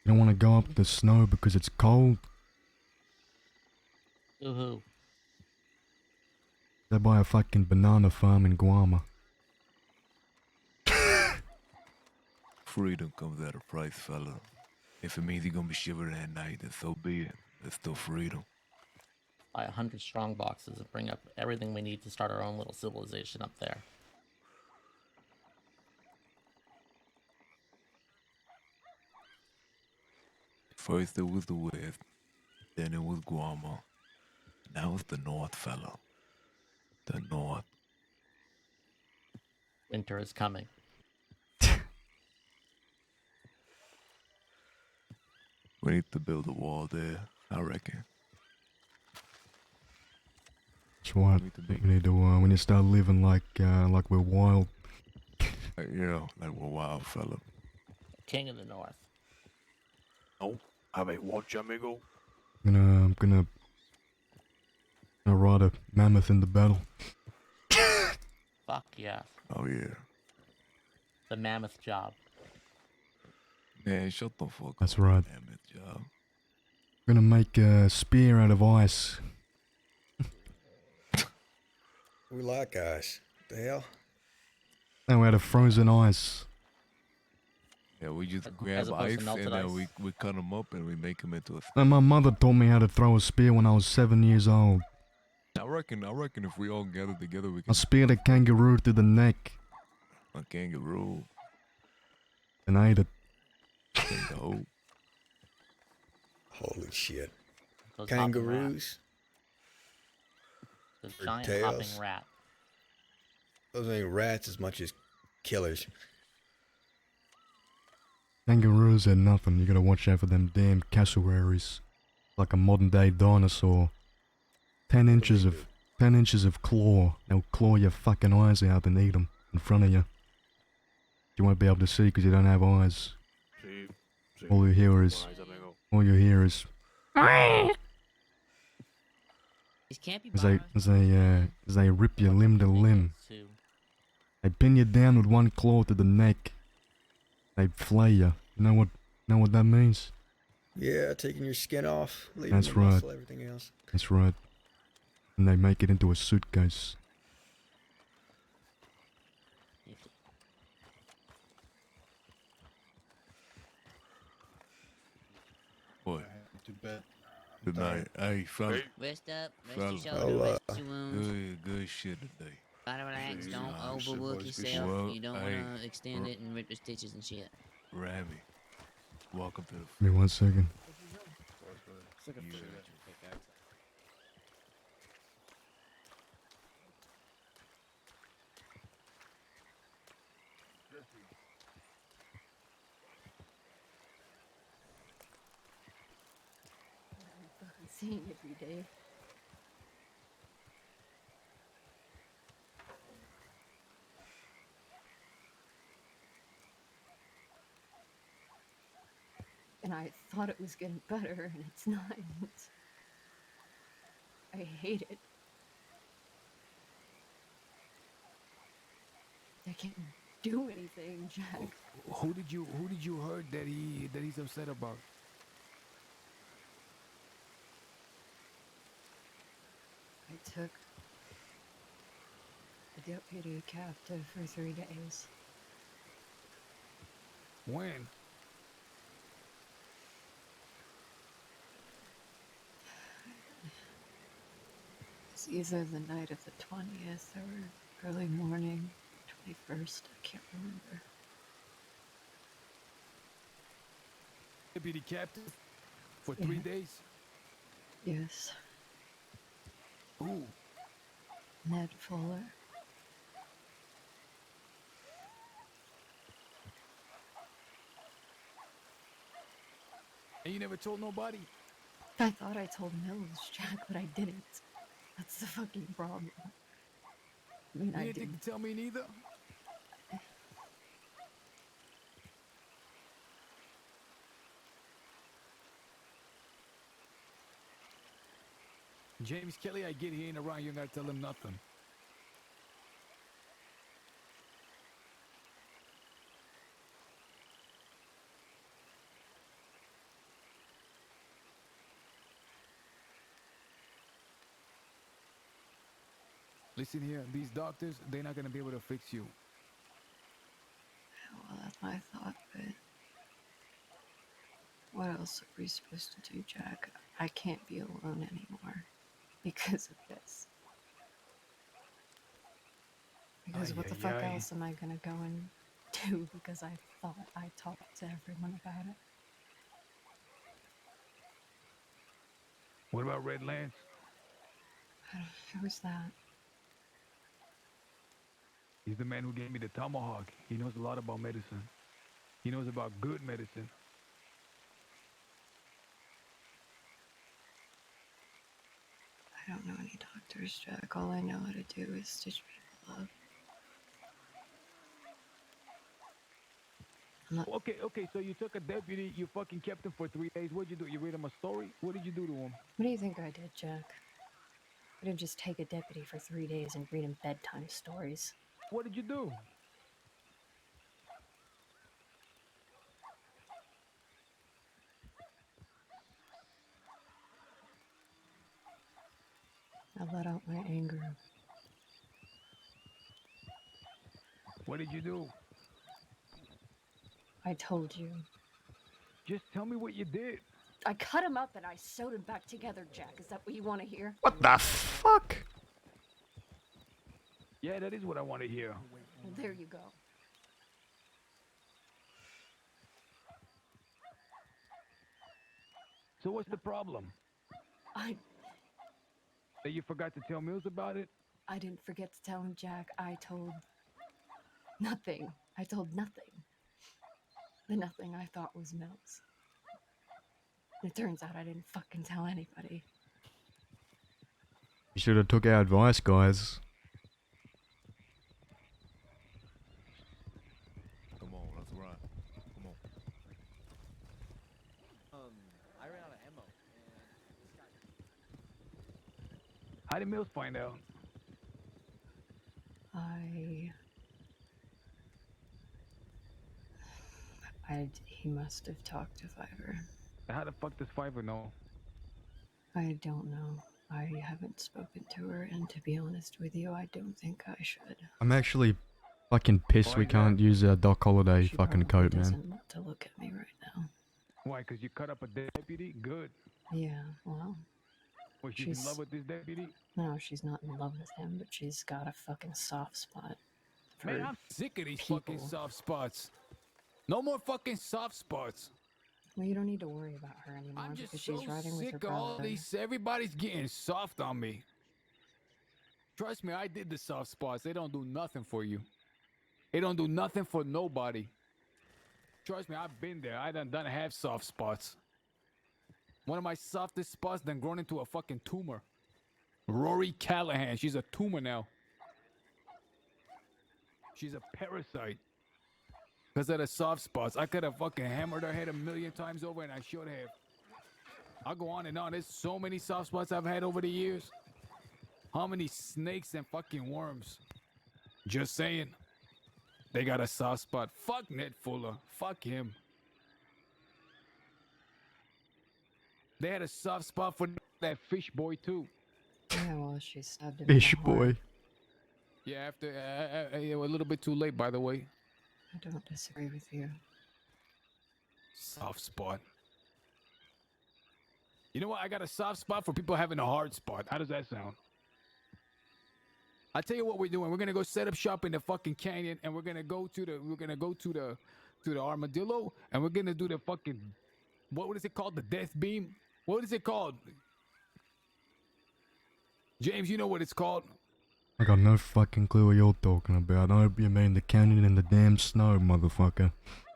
You don't want to go up the snow because it's cold. Woohoo. They buy a fucking banana farm in Guam. Freedom comes at a price, fella. If it means you're gonna be shivering at night, then so be it. It's still freedom. Buy 100 strong boxes and bring up everything we need to start our own little civilization up there. First it was the West, then it was Guam. Now it's the North, fella. The North. Winter is coming. We need to build a wall there, I reckon. That's what we need to start living like we're wild. Yeah, like we're wild, fella. King of the North. No, how about watch, amigo? I'm gonna ride a mammoth in the battle. Fuck yeah. Oh yeah. The mammoth job. Man, shut the fuck up. That's right. Mammoth job. Gonna make a spear out of ice. We like ice. The hell? No, out of frozen ice. Yeah, we just grab ice and then we cut them up and we make them into a... And my mother taught me how to throw a spear when I was 7 years old. I reckon if we all gather together we can... I speared a kangaroo through the neck. A kangaroo. And ate it. Kangaroo. Holy shit. Those Kangaroos? The Or giant tails. hopping rat. Those ain't rats as much as killers. Kangaroos are nothing. You gotta watch out for them damn cassowaries. Like a modern day dinosaur. 10 inches of claw. They'll claw your fucking eyes out and eat them in front of you. You won't be able to see because you don't have eyes. All you hear is... As they rip you limb to limb. They pin you down with one claw to the neck. They flay you. You know what that means? Yeah, taking your skin off, leaving That's the right. muscle, everything else. That's right. And they make it into a suitcase. Boy. To bed. Good night. Hey, fella. Rest up, rest Fella. your shoulder, rest your wounds. Good shit today. Try to relax, don't shit, overwork boys, good yourself. shit. You don't Well, want to extend it and rip the stitches and shit. Rami, welcome to the. Give me 1 second. It's like a pickaxe. I'm fucking seeing every day. And I thought it was getting better, and it's not. I hate it. I can't do anything, Jack. Who did you heard that he's upset about? I took a deputy captive for 3 days. When? It's either the night of the 20th or early morning, 21st. I can't remember. Deputy captive for 3 days? Yes. Who? Ned Fuller. And you never told nobody? I thought I told Mills, Jack, but I didn't. That's the fucking problem. I mean, You I didn't didn't. think to tell me neither? James Kelly, I get he ain't around, you ain't gotta tell him nothing. Listen here, these doctors, they're not gonna be able to fix you. Well, that's my thought, but what else are we supposed to do, Jack? I can't be alone anymore because of this. Because what the fuck else am I gonna go and do because I thought I talked to everyone about it? What about Red Lance? Who's that? He's the man who gave me the tomahawk. He knows a lot about medicine. He knows about good medicine. I don't know any doctors, Jack. All I know how to do is stitch people up. Okay, so you took a deputy, you fucking kept him for 3 days. What'd you do? You read him a story? What did you do to him? What do you think I did, Jack? I didn't just take a deputy for 3 days and read him bedtime stories. What did you do? I let out my anger. What did you do? I told you. Just tell me what you did. I cut him up and I sewed him back together, Jack. Is that what you want to hear? What the fuck? Yeah, that is what I want to hear. Well, there you go. So what's the problem? That you forgot to tell Mills about it? I didn't forget to tell him, Jack. I told nothing. I told nothing. The nothing I thought was Mills. It turns out I didn't fucking tell anybody. You should have took our advice, guys. Come on, let's run. Come on. I ran out of ammo, and How did Mills find out? He must have talked to Fiverr. How the fuck does Fiverr know? I don't know. I haven't spoken to her, and to be honest with you, I don't think I should. I'm actually fucking pissed Why we is can't that? use our Doc Holiday She fucking probably coat, man. doesn't want to look at me right now. Why? Because you cut up a deputy? Good. Yeah, well, Was she in love with this deputy? no, she's not in love with him, but she's got a fucking soft spot for Man, I'm sick of these people. fucking soft spots. No more fucking soft spots. Well, you don't need to worry about her anymore I'm because just she's so riding with her sick of all brother. these. Everybody's getting soft on me. Trust me, I did the soft spots. They don't do nothing for you. They don't do nothing for nobody. Trust me, I've been there. I done have soft spots. One of my softest spots done grown into a fucking tumor. Rory Callahan, she's a tumor now. She's a parasite. Because of the soft spots. I could have fucking hammered her head 1,000,000 times over, and I should have. I'll go on and on. There's so many soft spots I've had over the years. How many snakes and fucking worms? Just saying. They got a soft spot. Fuck Ned Fuller. Fuck him. They had a soft spot for that fish boy too. Yeah, well, she stabbed him. Fish in the heart. boy. Yeah, after a little bit too late, by the way. I don't disagree with you. Soft spot. You know what? I got a soft spot for people having a hard spot. How does that sound? I'll tell you what we're doing. We're gonna go set up shop in the fucking canyon, and we're gonna go to the armadillo, and we're gonna do the fucking, what is it called? The death beam? What is it called? James, you know what it's called? I got no fucking clue what you're talking about. I hope you mean the canyon in the damn snow, motherfucker.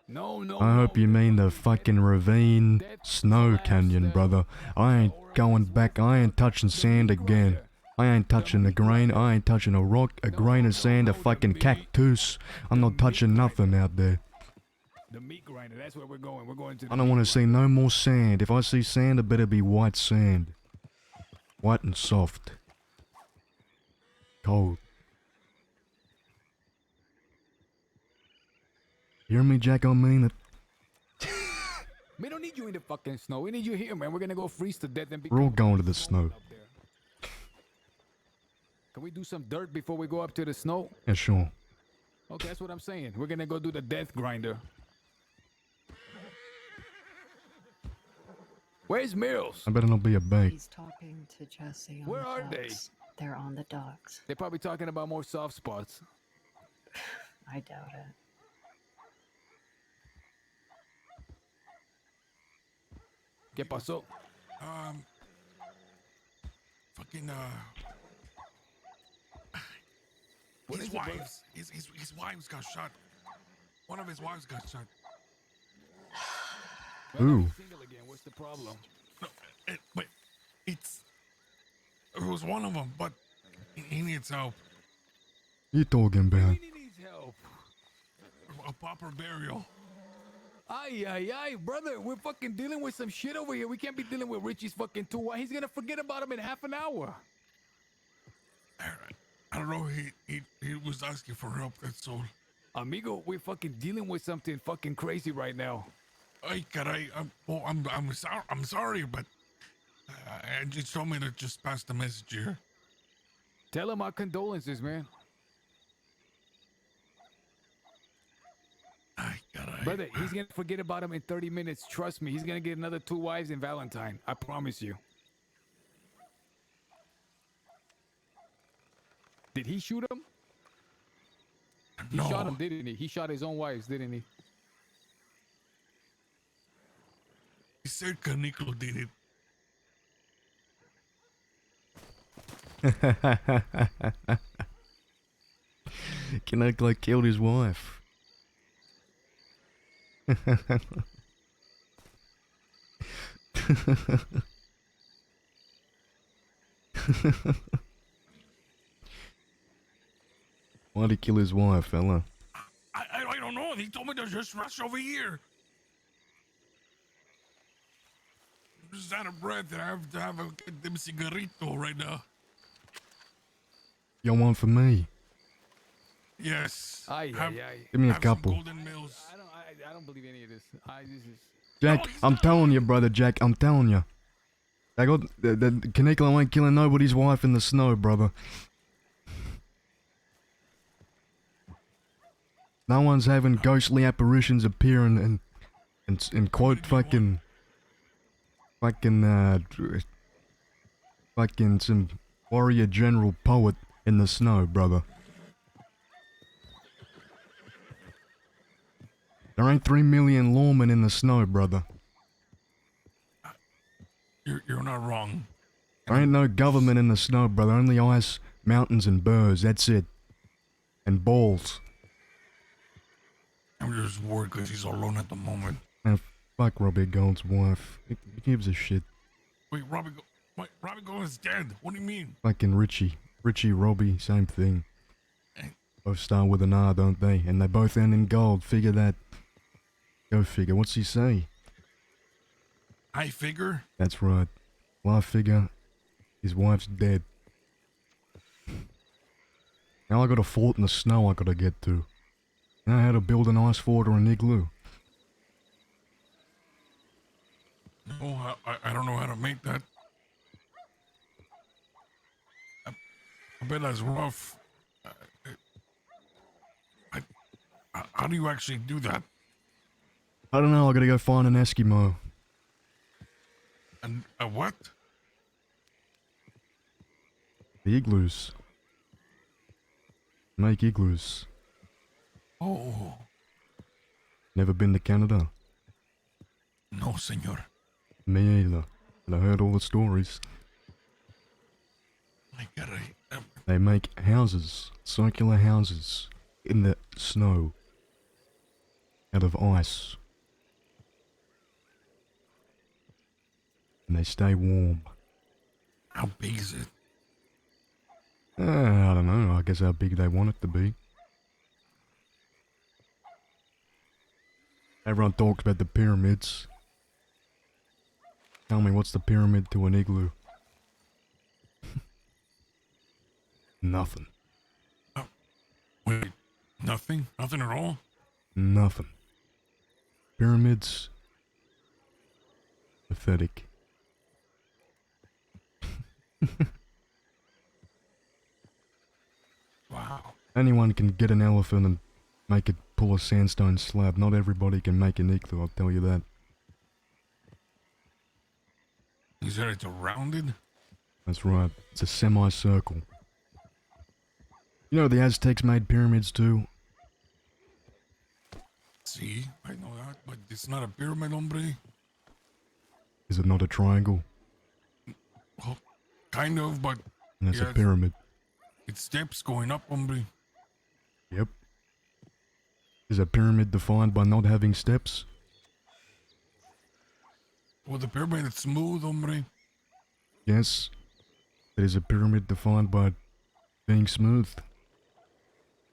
No. I hope you mean the fucking ravine snow canyon, brother. I ain't going back. I ain't touching sand again. I ain't touching a grain. I ain't touching a rock, a grain of sand, a fucking cactus. I'm not touching nothing out there. The meat grinder. That's where we're going. We're going to the I don't want to see no more sand. If I see sand, it better be white sand. White and soft. Cold. Hear me, Jack? I mean it. We don't need you in the fucking snow. We need you here, man. We're gonna go freeze to death and be. We're all going to the snow. Can we do some dirt before we go up to the snow? Yeah, sure. Okay, that's what I'm saying. We're gonna go do the death grinder. Where's Mills? I better not be a bait. He's talking to Jesse on Where the are docks. They're on the docks. They're probably talking about more soft spots. I doubt it. ¿Qué pasó? Fucking What his is it, bro? wives, his wives got shot. One of his wives got shot. Ooh. Single again. What's the problem? But it was one of them, but he needs help. You talking about? He needs help. A proper burial. Ay, brother, we're fucking dealing with some shit over here. We can't be dealing with Richie's fucking tool. He's gonna forget about him in half an hour. I don't know. He was asking for help. That's all. Amigo, we're fucking dealing with something fucking crazy right now. Ay, caray. I'm sorry, but I just told me to just pass the message here. Tell him our condolences, man. Ay, caray. Brother, he's gonna forget about him in 30 minutes. Trust me, he's gonna get another 2 wives in Valentine. I promise you. Did he shoot him? He No. shot him, didn't he? He shot his own wives, didn't he? He said Canico did it. Kaneko killed his wife. Why'd he kill his wife, fella? I don't know. He told me to just rush over here. I'm just out of breath and I have to have a goddamn cigarrito right now. You want one for me? Yes. Ay. Give me a have couple. Some Golden Mills. I don't believe any of this. Jack, I'm telling you, brother Jack, I'm telling you. They got the Canicolo ain't killing nobody's wife in the snow, brother. No one's having ghostly apparitions appear and quote fucking some warrior general poet in the snow, brother. There ain't 3 million lawmen in the snow, brother. You're not wrong. There ain't no government in the snow, brother. Only ice, mountains, and birds. That's it. And balls. I'm just worried because he's alone at the moment. And fuck Robbie Gold's wife. He gives a shit. Wait, Robbie Gold is dead. What do you mean? Fucking Richie, Robbie, same thing. Both start with an R, don't they? And they both end in gold. Figure that. Go figure. What's he say? I figure. That's right. Well, I figure his wife's dead. Now I got a fort in the snow I gotta get to. Know how to build an ice fort or an igloo? No, I don't know how to make that. I bet that's rough. How do you actually do that? I don't know, I gotta go find an Eskimo. And a what? The igloos. Make igloos. Oh. Never been to Canada? No, senor. Me either. But I heard all the stories. I get it. They make houses, circular houses, in the snow. Out of ice. And they stay warm. How big is it? I don't know. I guess how big they want it to be. Everyone talks about the pyramids. Tell me, what's the pyramid to an igloo? Nothing. Wait, nothing? Nothing at all? Nothing. Pyramids. Pathetic. Wow. Anyone can get an elephant and make it pull a sandstone slab. Not everybody can make an igloo, I'll tell you that. You said it's rounded? That's right. It's a semicircle. You know the Aztecs made pyramids too? See, I know that, but it's not a pyramid, hombre. Is it not a triangle? Well, kind of, but... And it's yeah, a pyramid. It's steps going up, hombre. Yep. Is a pyramid defined by not having steps? Well, the pyramid is smooth, hombre. Yes. It is a pyramid defined by being smooth.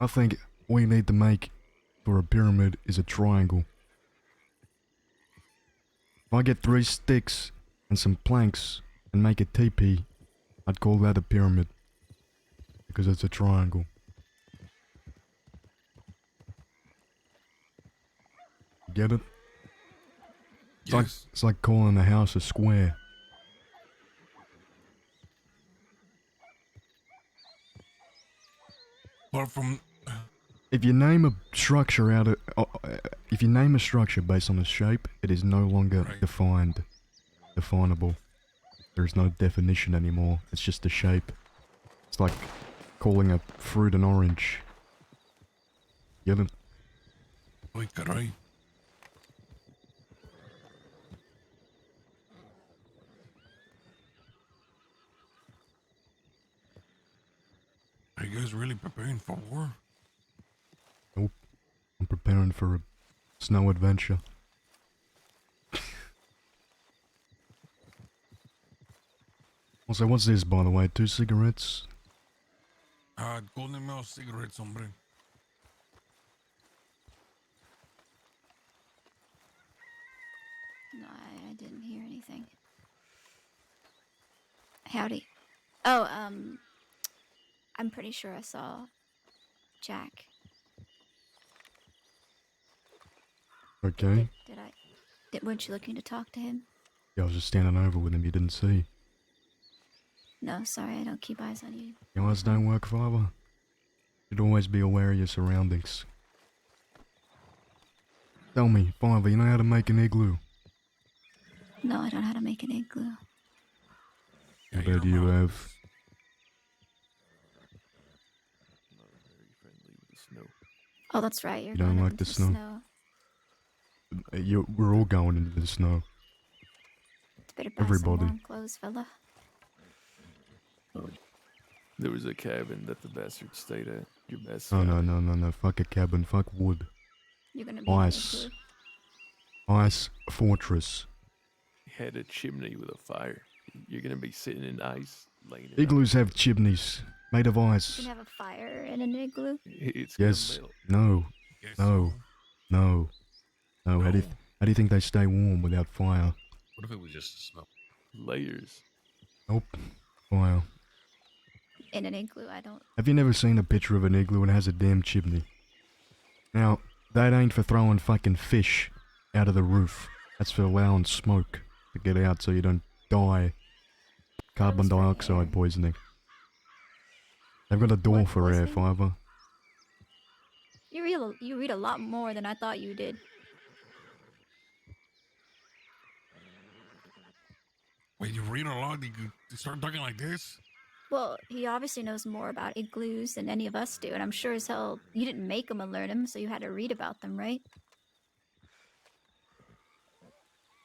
I think all you need to make for a pyramid is a triangle. If I get 3 sticks and some planks and make a teepee, I'd call that a pyramid. Because it's a triangle. Get it? It's like calling a house a square. But from... If you name a structure out of... if you name a structure based on a shape, it is no longer definable. There is no definition anymore. It's just a shape. It's like calling a fruit an orange. Get it? Wait, caray. Are you guys really preparing for war? Nope. I'm preparing for a snow adventure. Also, what's this, by the way? 2 cigarettes? Golden Mouse cigarettes, hombre. No, I didn't hear anything. Howdy. Oh, I'm pretty sure I saw Jack. Okay. Weren't you looking to talk to him? Yeah, I was just standing over with him. You didn't see. No, sorry, I don't keep eyes on you. Your eyes don't work, Father. You'd always be aware of your surroundings. Tell me, Father, you know how to make an igloo? No, I don't know how to make an igloo. I bet you have. Oh, that's right. You're You don't going up like into the snow? We're all going into the snow. It's better buy some Everybody. warm clothes, fella. There was a cabin that the bastard stayed at. Your best Oh, friend. no. Fuck a cabin. Fuck wood. You're gonna be in an Ice. igloo. Ice fortress. He had a chimney with a fire. You're gonna be sitting in ice, laying it Igloos have chimneys made of You ice. can have a fire in an igloo. It's Yes. gonna melt. No. Yes, No. so. No. No. How do you think they stay warm without fire? What if it was just a smoke? Layers. Nope. Fire. In an igloo, I don't. Have you never seen a picture of an igloo and it has a damn chimney? Now, that ain't for throwing fucking fish out of the roof. That's for allowing smoke to get out so you don't die. Carbon dioxide poisoning. They've got a door What for air, poisoning? Fiver. You read a lot more than I thought you did. When you read a lot, you start talking like this? Well, he obviously knows more about igloos than any of us do, and I'm sure as hell you didn't make him and learn them, so you had to read about them, right?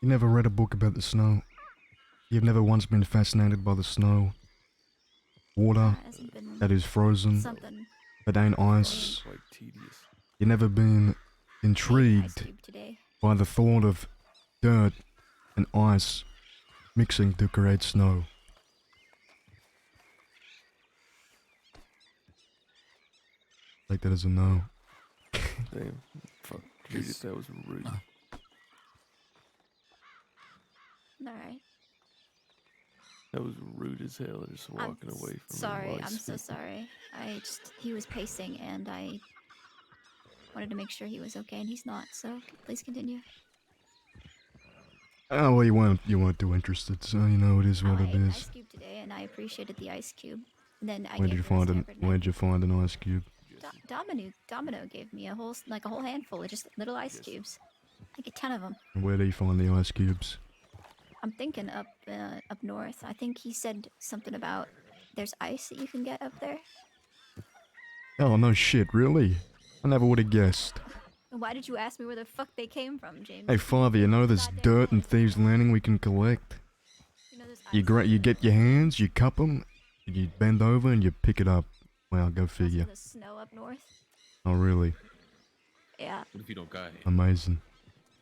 You never read a book about the snow. You've never once been fascinated by the snow. Water hasn't been that is frozen, something that ain't ice. Quite tedious. You've never been intrigued cube today. by the thought of dirt and ice mixing to create snow. Take that as a no. Damn. Fuck. Judith, that was rude. Alright. That was rude as hell, just walking away from Sorry, him. I'm so sorry. He was pacing and I wanted to make sure he was okay and he's not, so please continue. Oh, well, you weren't too interested, so you know it is what I it ate an is. ice cube today and I appreciated the ice cube. And then I Where'd gave you the find rest to an Everett and I- Where'd you find an ice cube? Domino gave me a whole handful of just little ice cubes. Like a ton of them. And where do you find the ice cubes? I'm thinking up north. I think he said something about there's ice that you can get up there. Oh no shit, really? I never would have guessed. Why did you ask me where the fuck they came from, James? Hey Father, you know there's dirt in Thieves Landing we can collect. You get your hands, you cup them, you bend over and you pick it up. Well, go figure. The snow up north. Oh really? Yeah. What if you don't got it? Amazing.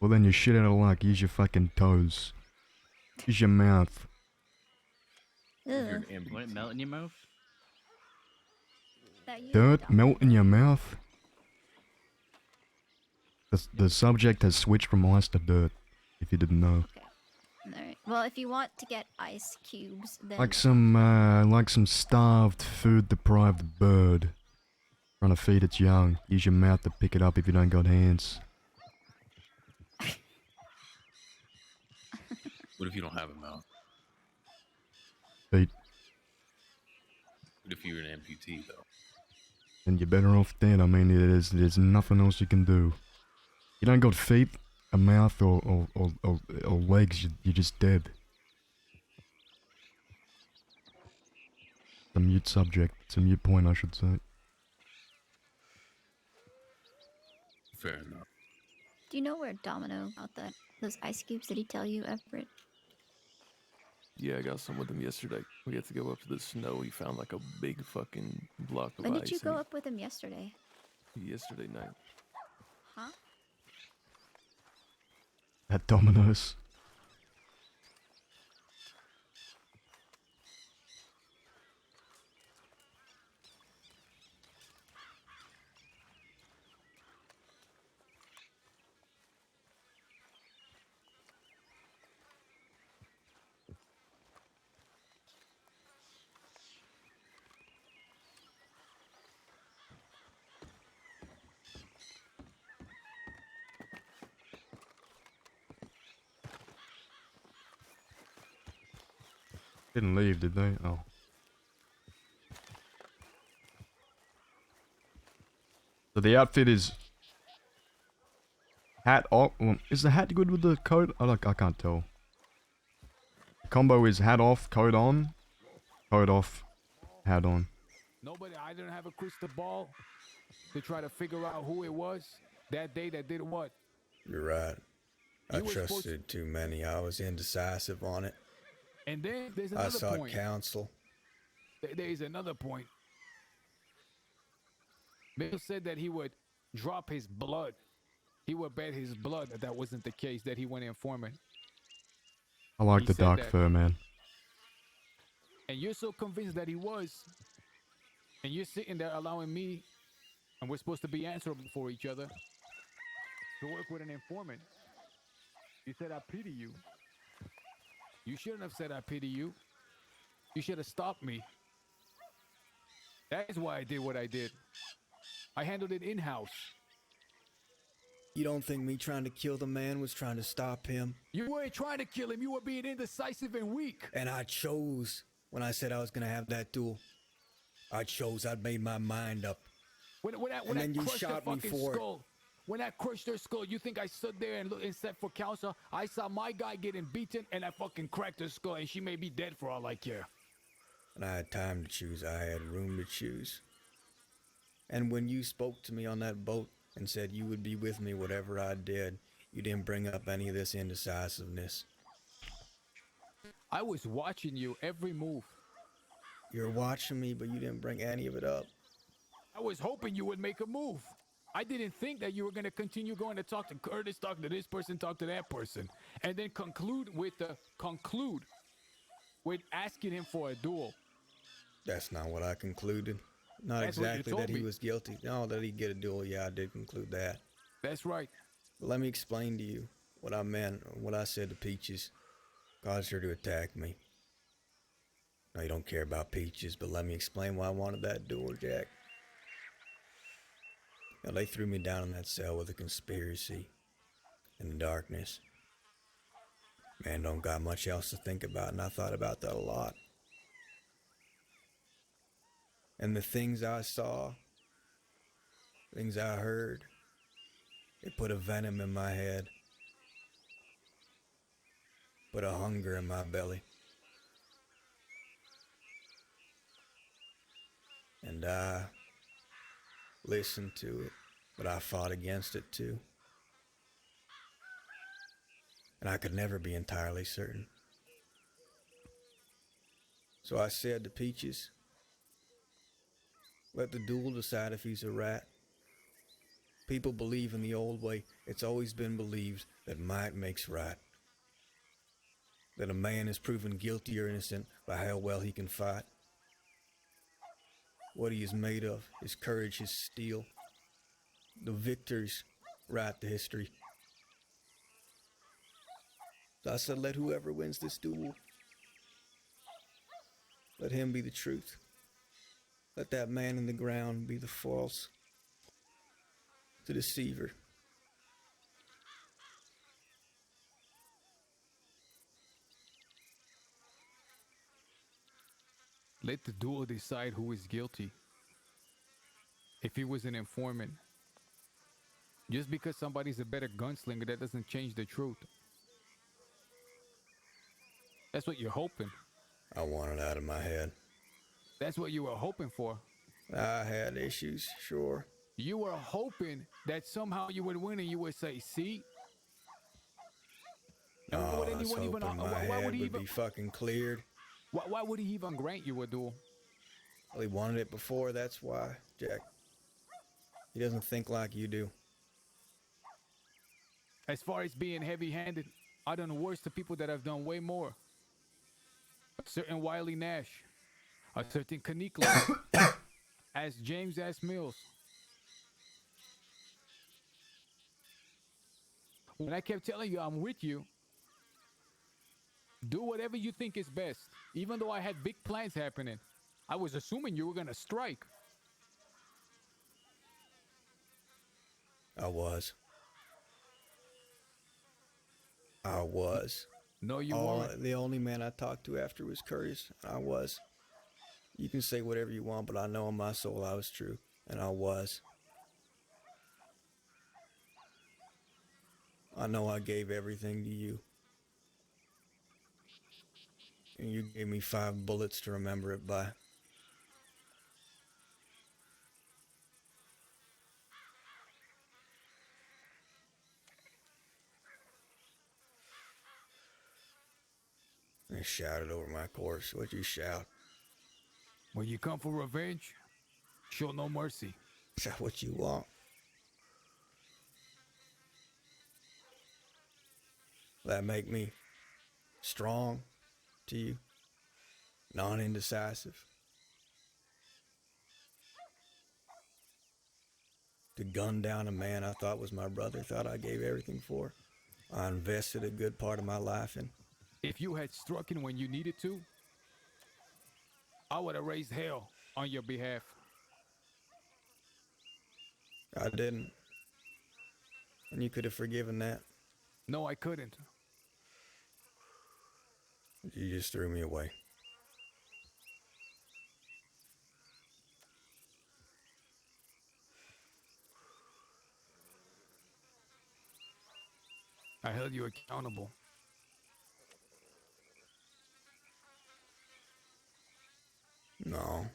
Well then you're shit out of luck. Use your fucking toes. Use your mouth. Ugh. Would it melt in your mouth? Dirt melt in your mouth? The subject has switched from ice to dirt, if you didn't know. Alright. Well, if you want to get ice cubes, then Like some starved, food-deprived bird trying to feed its young. Use your mouth to pick it up if you don't got hands. What if you don't have a mouth? Feet. What if you're an amputee, though? And you're better off dead. I mean, there's nothing else you can do. You don't got feet, a mouth, or legs, you're just dead. It's a mute subject. It's a mute point, I should say. Fair enough. do you know where Domino got those ice cubes? Did he tell you, Everett? Yeah, I got some with him yesterday. We had to go up to the snow. He found like a big fucking block of When ice. did you and go up with him yesterday? Yesterday night. Huh? At Domino's. Didn't leave, did they? Oh. So the outfit is hat off. Is the hat good with the coat? I can't tell. The combo is hat off, coat on, coat off, hat on. Nobody, I didn't have a crystal ball to try to figure out who it was that day that did what. You're right. I You were supposed trusted too many. I was indecisive on it. And then there's I another sought point. counsel. There's another point. Bill said that he would drop his blood. He would bet his blood that wasn't the case, that he went informant. I like He the said dark that. fur, man. And you're so convinced that he was. And you're sitting there allowing me, and we're supposed to be answerable for each other, to work with an informant. You said, I pity you. You shouldn't have said, I pity you. You should have stopped me. That is why I did what I did. I handled it in-house. You don't think me trying to kill the man was trying to stop him? You weren't trying to kill him. You were being indecisive and weak. And I chose when I said I was going to have that duel. I chose. I'd made my mind up. When And then you crushed shot the me fucking for it. skull, when I crushed her skull, you think I stood there and said for counsel? I saw my guy getting beaten, and I fucking cracked her skull, and she may be dead for all I care. And I had time to choose. I had room to choose. And when you spoke to me on that boat and said you would be with me whatever I did, you didn't bring up any of this indecisiveness. I was watching you every move. You're watching me, but you didn't bring any of it up. I was hoping you would make a move. I didn't think that you were going to continue going to talk to Curtis, talk to this person, talk to that person, and then conclude with asking him for a duel. That's not what I concluded. Not That's what you exactly told that he me. was guilty. No, that he'd get a duel. Yeah, I did conclude that. That's right. But let me explain to you what I meant, what I said to Peaches. Caused her to attack me. No, you don't care about Peaches, but let me explain why I wanted that duel, Jack. Now, they threw me down in that cell with a conspiracy in the darkness. Man, don't got much else to think about, and I thought about that a lot. And the things I saw, things I heard, it put a venom in my head, put a hunger in my belly. And I listened to it, but I fought against it too. And I could never be entirely certain. So I said to Peaches, let the duel decide if he's a rat. People believe in the old way. It's always been believed that might makes right. That a man is proven guilty or innocent by how well he can fight. What he is made of, his courage, his steel. The victors write the history. So I said, let whoever wins this duel, let him be the truth. Let that man in the ground be the false, the deceiver. Let the duel decide who is guilty. If he was an informant. Just because somebody's a better gunslinger, that doesn't change the truth. That's what you're hoping. I want it out of my head. That's what you were hoping for. I had issues, sure. You were hoping that somehow you would win and you would say, see? And Oh, would I was anyone hoping even, my why head would he would even, be fucking cleared. why would he even grant you a duel? Well, he wanted it before, that's why, Jack. He doesn't think like you do. As far as being heavy-handed, I done worse to people that have done way more. A certain Wiley Nash, a certain Kanikla, as James S. Mills. When I kept telling you I'm with you, do whatever you think is best. Even though I had big plans happening, I was assuming you were gonna strike. I was. No, you Oh, weren't. the only man I talked to after was Curtis. I was. You can say whatever you want, but I know in my soul I was true, and I was. I know I gave everything to you. And you gave me 5 bullets to remember it by. I shouted over my corpse. What'd you shout? When you come for revenge, show no mercy. Is that what you want? That make me strong to you? Non-indecisive? To gun down a man I thought was my brother, thought I gave everything for? I invested a good part of my life in. If you had struck him when you needed to, I would have raised hell on your behalf. I didn't. And you could have forgiven that. No, I couldn't. You just threw me away. I held you accountable. No.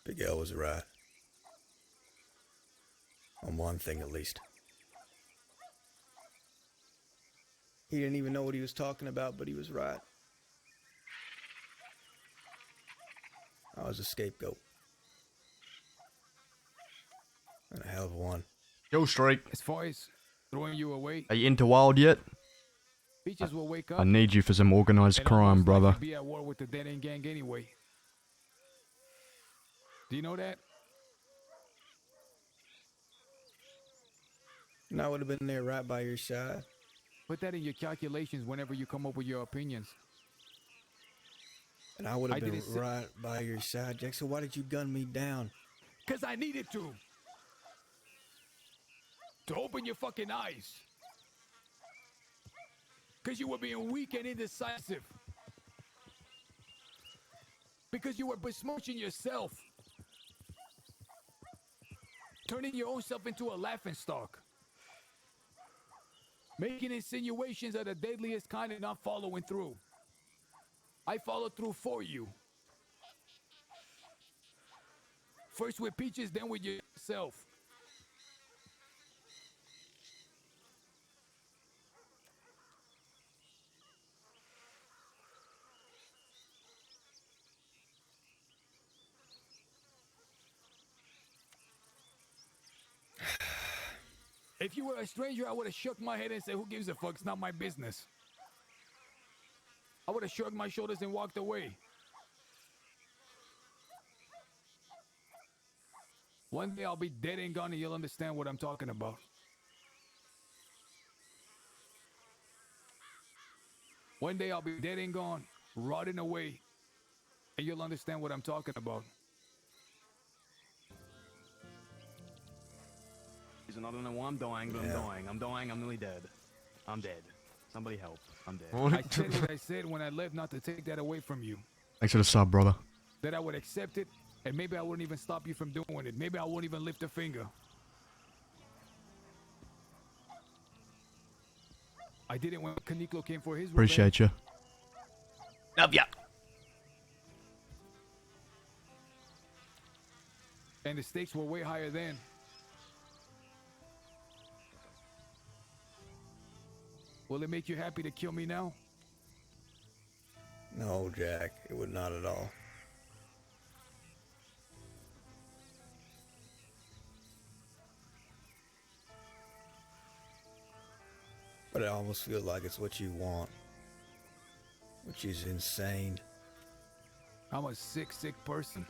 Big L was right. On one thing at least. He didn't even know what he was talking about, but he was right. I was a scapegoat. And a hell of a one. Kill streak. As far as throwing you away, Are you into wild yet? Peaches will wake up. I need you for some organized and crime, almost brother. likely be at war with the dead end gang anyway. Do you know that? And I would have been there right by your side. Put that in your calculations whenever you come up with your opinions. And I would have been didn't say- right by your side, Jack. So why did you gun me down? Because I needed to. To open your fucking eyes. Because you were being weak and indecisive. Because you were besmirching yourself. Turning your own self into a laughingstock. Making insinuations of the deadliest kind and not following through. I followed through for you. First with Peaches, then with yourself. If you were a stranger, I would have shook my head and said, who gives a fuck? It's not my business. I would have shrugged my shoulders and walked away. One day I'll be dead and gone and you'll understand what I'm talking about. One day I'll be dead and gone, rotting away, and you'll understand what I'm talking about. I don't know why I'm dying, but I'm dying, I'm nearly dead. I'm dead. Somebody help. I'm dead. I said what I said when I left, not to take that away from you. Thanks for the sub, brother. That I would accept it, and maybe I wouldn't even stop you from doing it. Maybe I won't even lift a finger. I did it when Kaniklo came for his Appreciate you. Love ya. And the stakes were way higher then. Will it make you happy to kill me now? No, Jack, it would not at all. But it almost feels like it's what you want, which is insane. I'm a sick, sick person.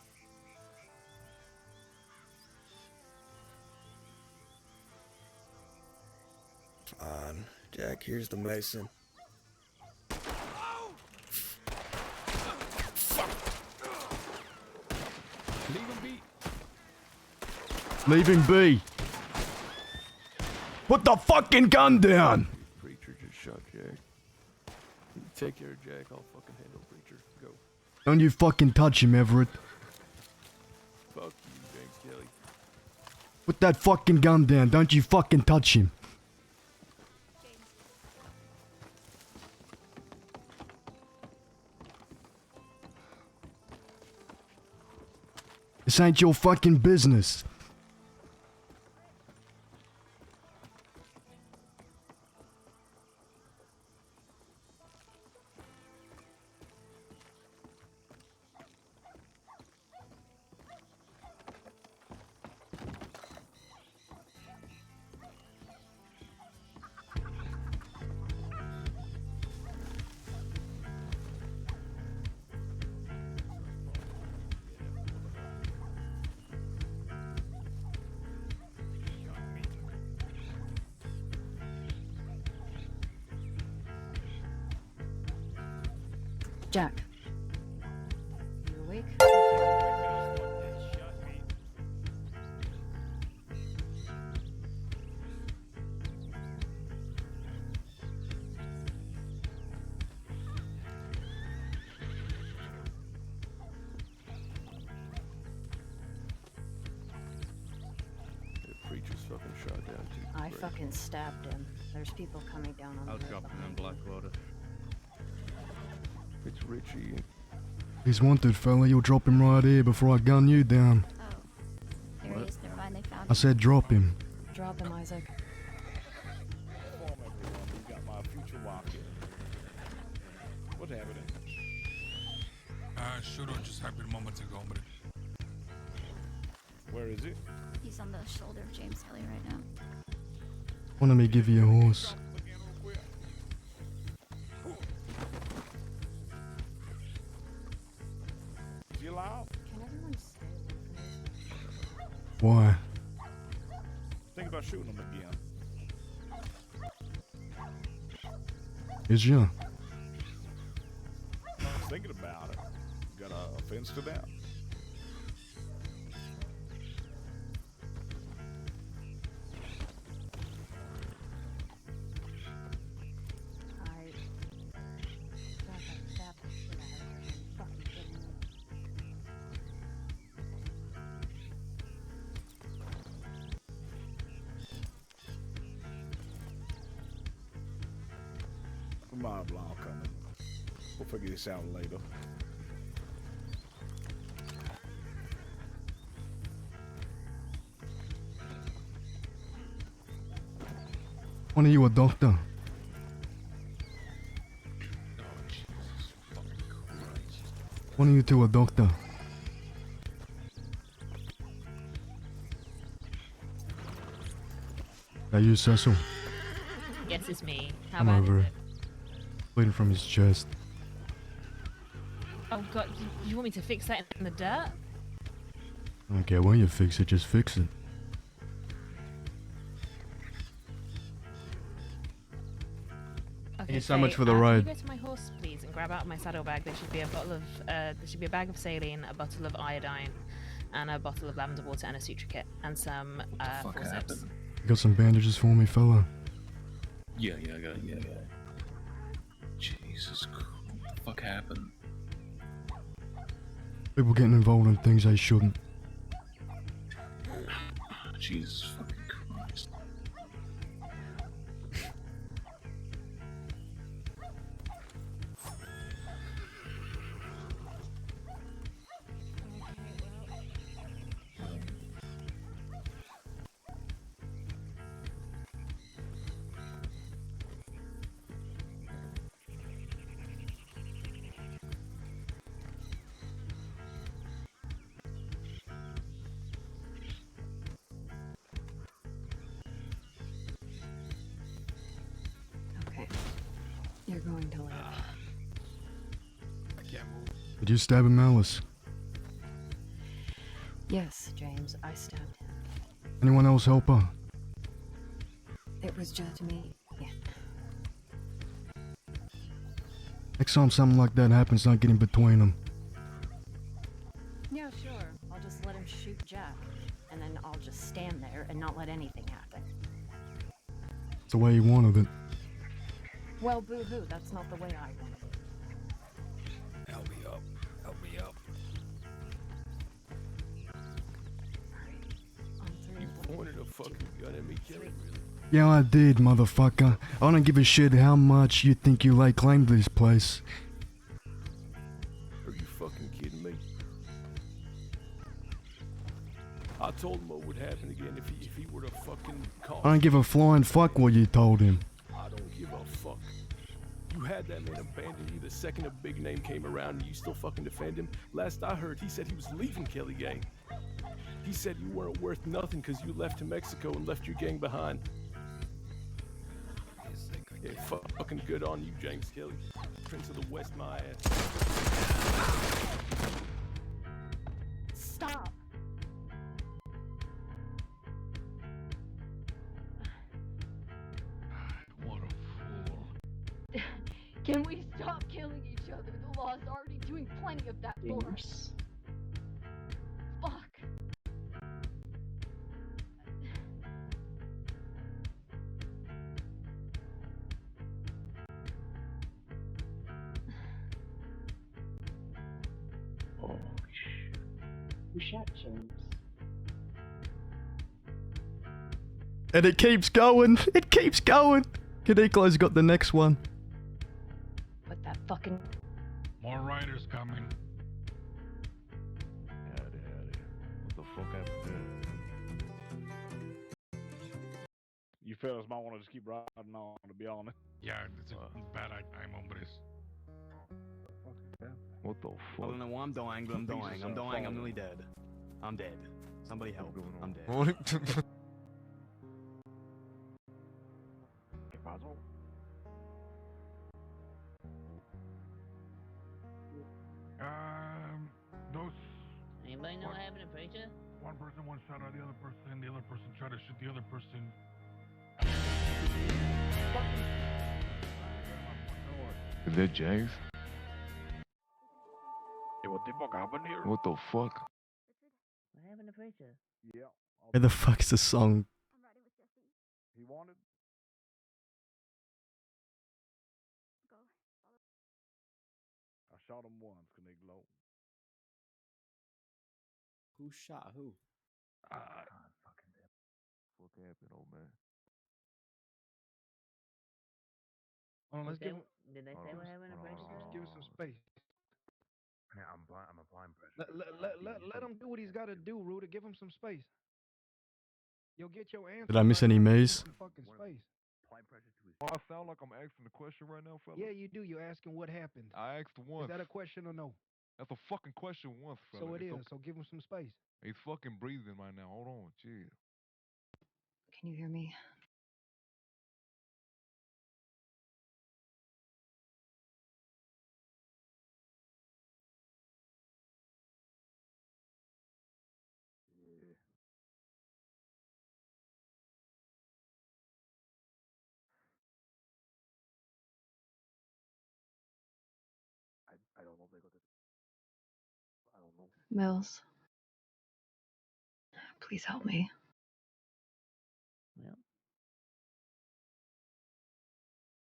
Fine. Jack, here's the medicine. Leave him be. Leave him be. Put the fucking gun down! Preacher just shot Jack. Take care of Jack. I'll fucking handle Preacher. Go. Don't you fucking touch him, Everett. Fuck you, James Kelly. Put that fucking gun down. Don't you fucking touch him. This ain't your fucking business. Jack. You awake? The Preacher's fucking shot down too. I fucking stabbed him. There's people coming down on I'll the road drop him in behind me. Blackwater. It's Richie. He's wanted, fella. You'll drop him right here before I gun you down. There he is. Never mind. They found I said drop him. Drop him, Isaac. Welcome everyone. We got my future wife here. What's happening? Showed up just happened moments ago, but Where is it? He's on the shoulder of James Kelly right now. Why don't me give you a horse? Is he alive? Can everyone stay away from me? Why? Think about shooting him again. Is ya? I was thinking about it. Got a offense to that? My blah coming. We'll figure this out later. When are you a doctor? When are you two a doctor? Are you Cecil? Yes, it's me. How Come bad over. is it? Bleeding from his chest. Oh god, you want me to fix that in the dirt? I don't care when you fix it, just fix it. Thank you so much for the ride. Can you go to my horse, please, and grab out of my saddlebag? There should be a bottle of, there should be a bag of saline, a bottle of iodine, and a bottle of lavender water and a suture kit, and some forceps. You got some bandages for me, fella? Yeah, I got it. Yeah. Jesus Christ, what the fuck happened? People getting involved in things they shouldn't. Jesus fucking Christ. Okay. You're going to live. I can't move. Did you stab him, Alice? Yes, James, I stabbed him. Anyone else help her? It was just me. Yeah. Next time something like that happens, don't get in between them. Yeah, sure. I'll just let him shoot Jack. And then I'll just stand there and not let anything happen. It's the way he wanted it. Well, boo-hoo, that's not the way I wanted it. Help me up. Help me up. You pointed a fucking gun at me, Kelly, really? Yeah, I did, motherfucker. I don't give a shit how much you think you lay claim to this place. Are you fucking kidding me? I told him what would happen again if he were to fucking call. I don't give a flying fuck what you told him. I don't give a fuck. You had that man abandon you the second a big name came around and you still fucking defend him? Last I heard, he said he was leaving Kelly Gang. He said you weren't worth nothing because you left to Mexico and left your gang behind. Yeah, fucking good on you, James Kelly. Prince of the West, my ass. Stop! What a fool. Can we stop killing each other? The law's already doing plenty of that for us. Fuck. Oh, shit. Who shot James? And it keeps going. It keeps going. Kaniklo's got the next one. Put that fucking... More riders coming. Howdy, howdy. What the fuck happened there? You fellas might want to just keep riding on, to be honest. Yeah, it's a bad time, hombres. What the I fuck? don't know what I'm doing, but I'm doing. I'm doing. I'm nearly dead. I'm dead. Somebody help. I'm dead. Those Anybody know what happened to Preacher? one person one shot at the other person, the other person tried to shoot the other person. Is that James? Hey, what the fuck happened here? What the fuck? What happened to Preacher? Yeah. Where the fuck's the song? He wanted. I shot him once, Caniglo. Who shot who? What happened, old man? Let's give him. Did they say what happened to Preacher? Let's give him some space. Yeah, I'm applying pressure. Let him do what he's got to do, Rudy. Give him some space. You'll get your answer. Did I miss any May's? Fucking space. Applying pressure to his. Oh, I sound like I'm asking the question right now, fella. Yeah, you do. You're asking what happened. I asked once. Is that a question or no? That's a fucking question once, fella. So it is. Okay. So give him some space. He's fucking breathing right now. Hold on, chill. Can you hear me? I don't know if they got it. I don't know. Mills. Please help me. Well,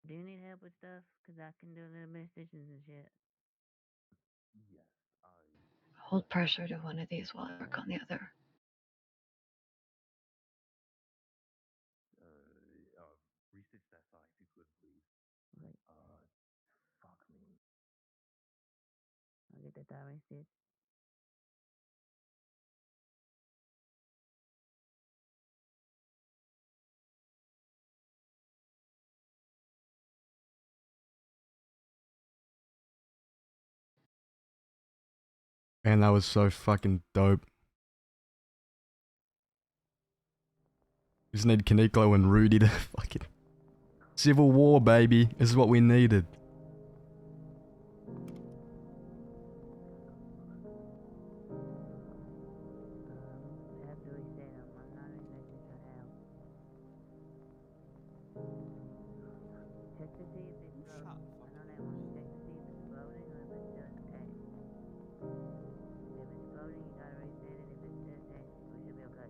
do you need help with stuff? Cause I can do the administrations and shit. Yes, Hold pressure to one of these while I work on the other. Research that side if you could, please. Right. Fuck me. I'll get that arrested. Man, that was so fucking dope. Just need Kaniklo and Rudy to fucking... Civil War, baby. This is what we needed. After we set him, I'm not exactly sure how. Check to see if it's floating. I know that one. Check to see if it's floating or if it's still attached. If it's floating, you gotta reset it. If it's still attached, we should be okay.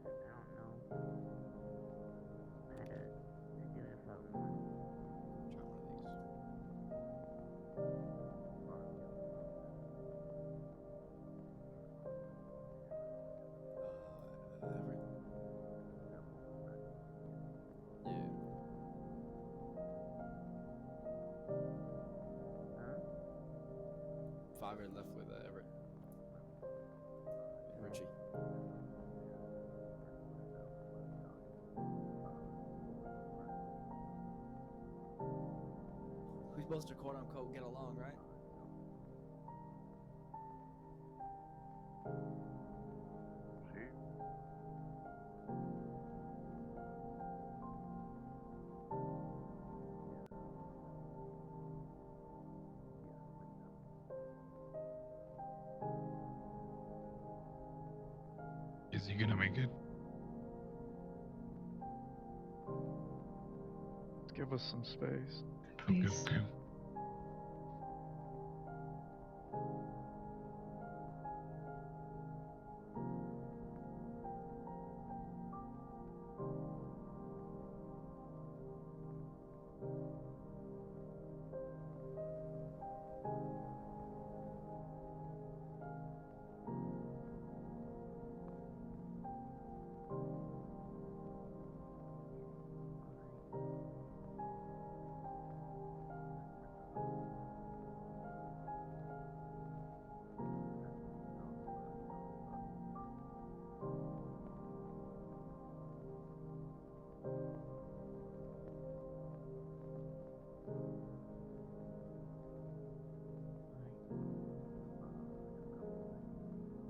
I don't know. 5 are left with Everett. And Richie. We're supposed to quote unquote get along, right? Is he gonna make it? Give us some space. Please. Okay.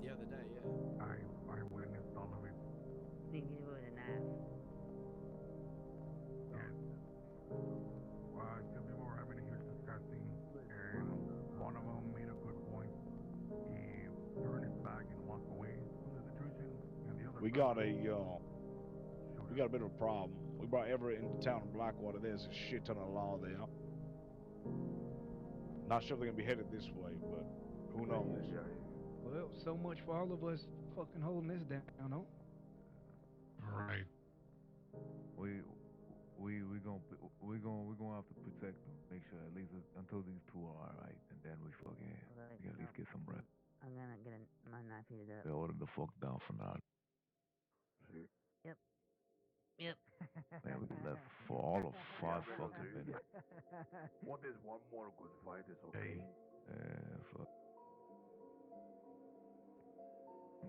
The other day, yeah. I witnessed all of it. Think it was a knife. Yes. Well, two people were having a huge discussing, and one of them made a good point. He turned his back and walked away from the situation, and the other. We got a bit of a problem. We brought Everett into town in Blackwater. There's a shit ton of law there. Not sure if they're gonna be headed this way, but who knows? Well, so much for all of us fucking holding this down, no? Right. We gonna have to protect them. Make sure at least until these two are alright, and then we fucking we can at least get some rest. I'm gonna get my knife heated up. They order the fuck down for now. Yep. Yep. Man, we been left for all of 5 fucking minutes. What is one more good fight is okay. Yeah, fuck.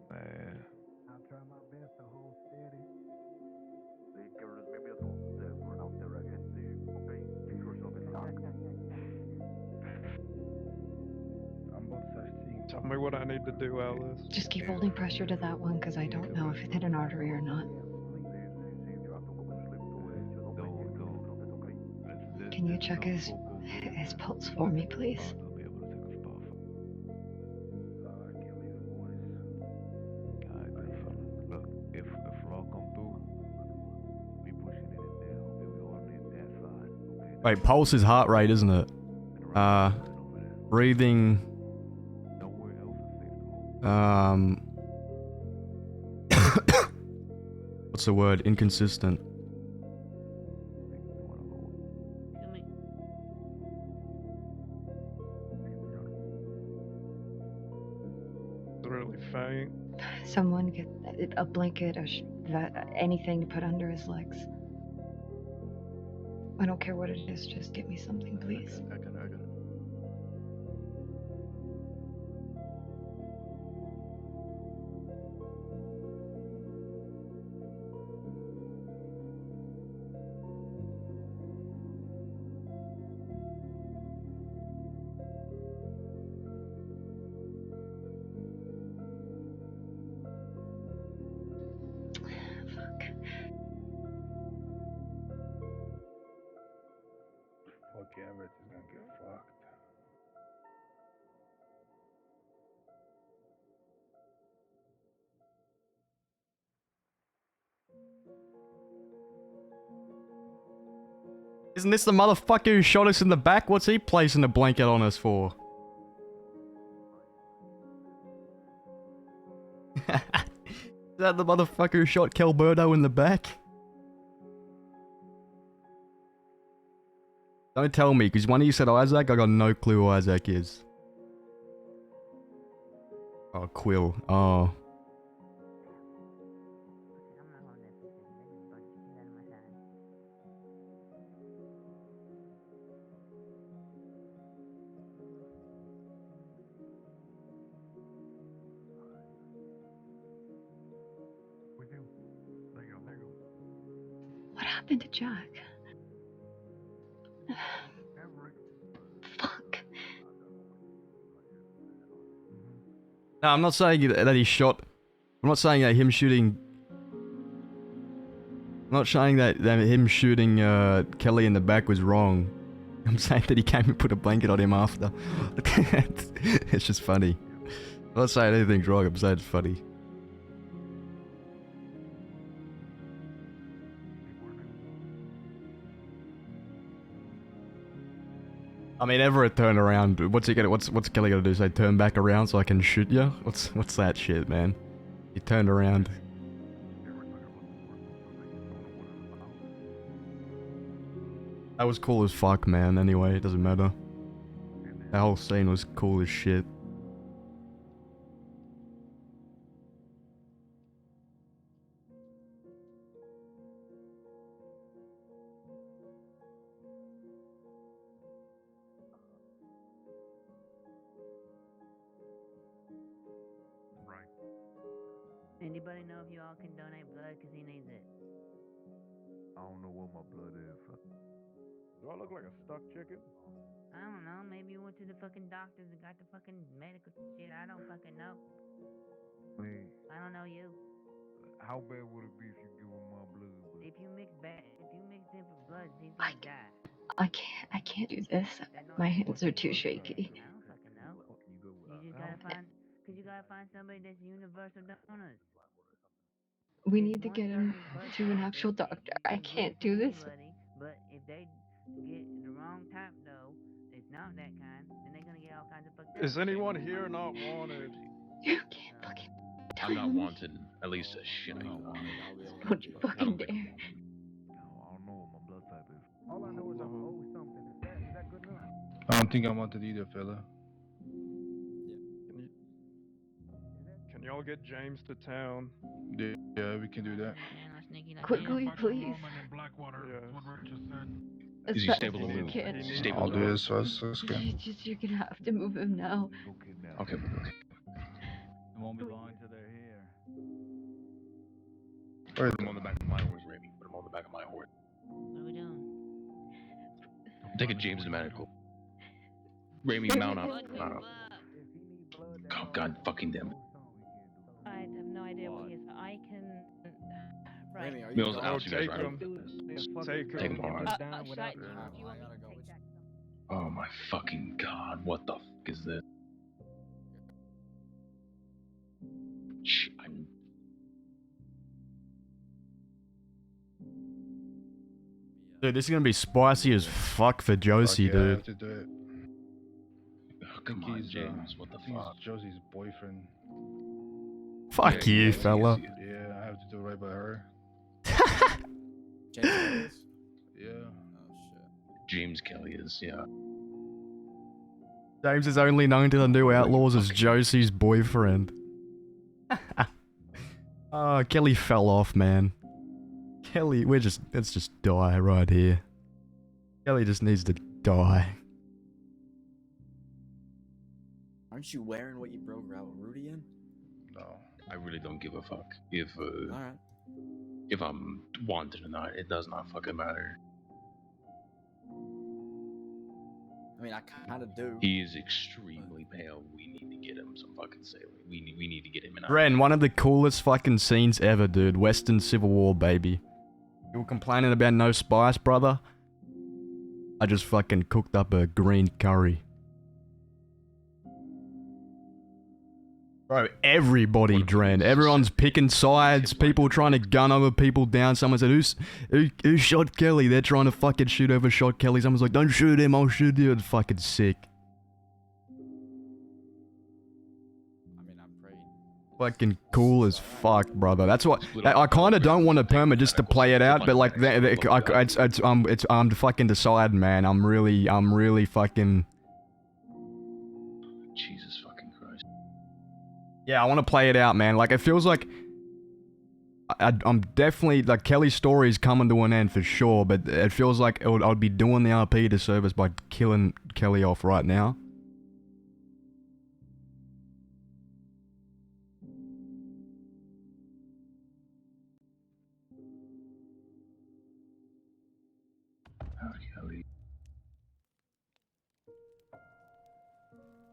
Man. I'll try my best to hold steady. They can maybe don't run out there again. Okay, keep yourself in stock. I'm about to start seeing. Tell me what I need to do, Alice. Just keep holding pressure to that one because I don't know if it hit an artery or not. Can you check his pulse for me, please? Look, if law come through, we pushing it in there. Okay, we ordering it that side. Okay. Wait, pulse is heart rate, isn't it? Breathing. What's the word? Inconsistent. Really faint. Someone get a blanket or anything to put under his legs. I don't care what it is, just get me something, please. I got it. Fuck Everett is gonna get fucked. Isn't this the motherfucker who shot us in the back? What's he placing a blanket on us for? Is that the motherfucker who shot Kelberto in the back? Don't tell me, because when you said Isaac, I got no clue who Isaac is. Oh, Quill. Oh. happened to Jack? Fuck. No, I'm not saying that he shot. I'm not saying that him shooting. I'm not saying that him shooting Kelly in the back was wrong. I'm saying that he came and put a blanket on him after. It's just funny. I'm not saying anything's wrong. I'm saying it's funny. I mean, Everett turned around. What's Kelly gonna do? Say turn back around so I can shoot you? What's that shit, man? He turned around. That was cool as fuck, man. Anyway, it doesn't matter. That whole scene was cool as shit. Anybody know if you all can donate blood? Because he needs it. I don't know what my blood is. Do I look like a stuck chicken? I don't know. Maybe you went to the fucking doctors and got the fucking medical shit. I don't fucking know. I mean, I don't know you. how bad would it be if you give him my blood? If you mix different bloods, he's gonna die. I can't do this. My hands are too shaky. I don't fucking know. You just gotta find somebody that's universal donors. We need to get him to an actual doctor. I can't do this. But if they get the wrong type though, it's not that kind, then they're gonna get all kinds of fucked up. Is anyone here not wanted? You can't fucking. I'm not wanted. At least a shit. I don't want. Don't you fucking dare. I don't know what my blood type is. All I know is I'm owe something. Is that good enough? I don't think I wanted either, fella. Can y'all get James to town? Yeah, we can do that. Quickly, please. As Is he fast stable as to you move? can. Is he stable I'll to do move? this fast as can. You're gonna have to move him now. Okay. It won't be long till they're here. Put him on the back of my horse, Remy. Put him on the back of my horse. What are we doing? I'm taking James to medical. Remy, mount up. Mount up. Oh, God fucking damn it. I have no idea what he is, but I can. Right. Remy, are you Mills going? out, you guys take right him. up. Take Take him. him hard. Should I, do you want me to take Jack? Oh my fucking God. What the fuck is this? I'm... Dude, this is gonna be spicy as fuck for Josie, Fuck yeah, I dude. have to do it. Oh, come on, James. What the I think fuck? it's Josie's boyfriend. Fuck Yeah, you, yeah, fella. Yeah, I have to do right by her. James Ellis? Yeah. Oh shit. James Kelly is, yeah. James is only known to the new Outlaws as Josie's boyfriend. Oh, Kelly fell off, man. Kelly, let's just die right here. Kelly just needs to die. Aren't you wearing what you broke out Rudy in? No. I really don't give a fuck if Alright. if I'm wanted or not. It does not fucking matter. I mean, I kind of do. He is extremely pale. We need to get him some fucking saline. We need to get him in. Ren, one of the coolest fucking scenes ever, dude. Western Civil War, baby. You were complaining about no spice, brother? I just fucking cooked up a green curry. Bro, everybody drank. Everyone's picking sides. People trying to gun over people down. Someone said, who shot Kelly? They're trying to fucking shoot over shot Kelly. Someone's like, don't shoot him, I'll shoot you. It's fucking sick. I mean, I'm praying. Fucking cool as fuck, brother. That's what I kind of don't want a permit just to play it out, but like, I'm fucking deciding, man. I'm really fucking. Jesus fucking Christ. Yeah, I want to play it out, man. Like, it feels like I'm definitely like Kelly's story is coming to an end for sure, but it feels like I'd be doing the RP disservice by killing Kelly off right now.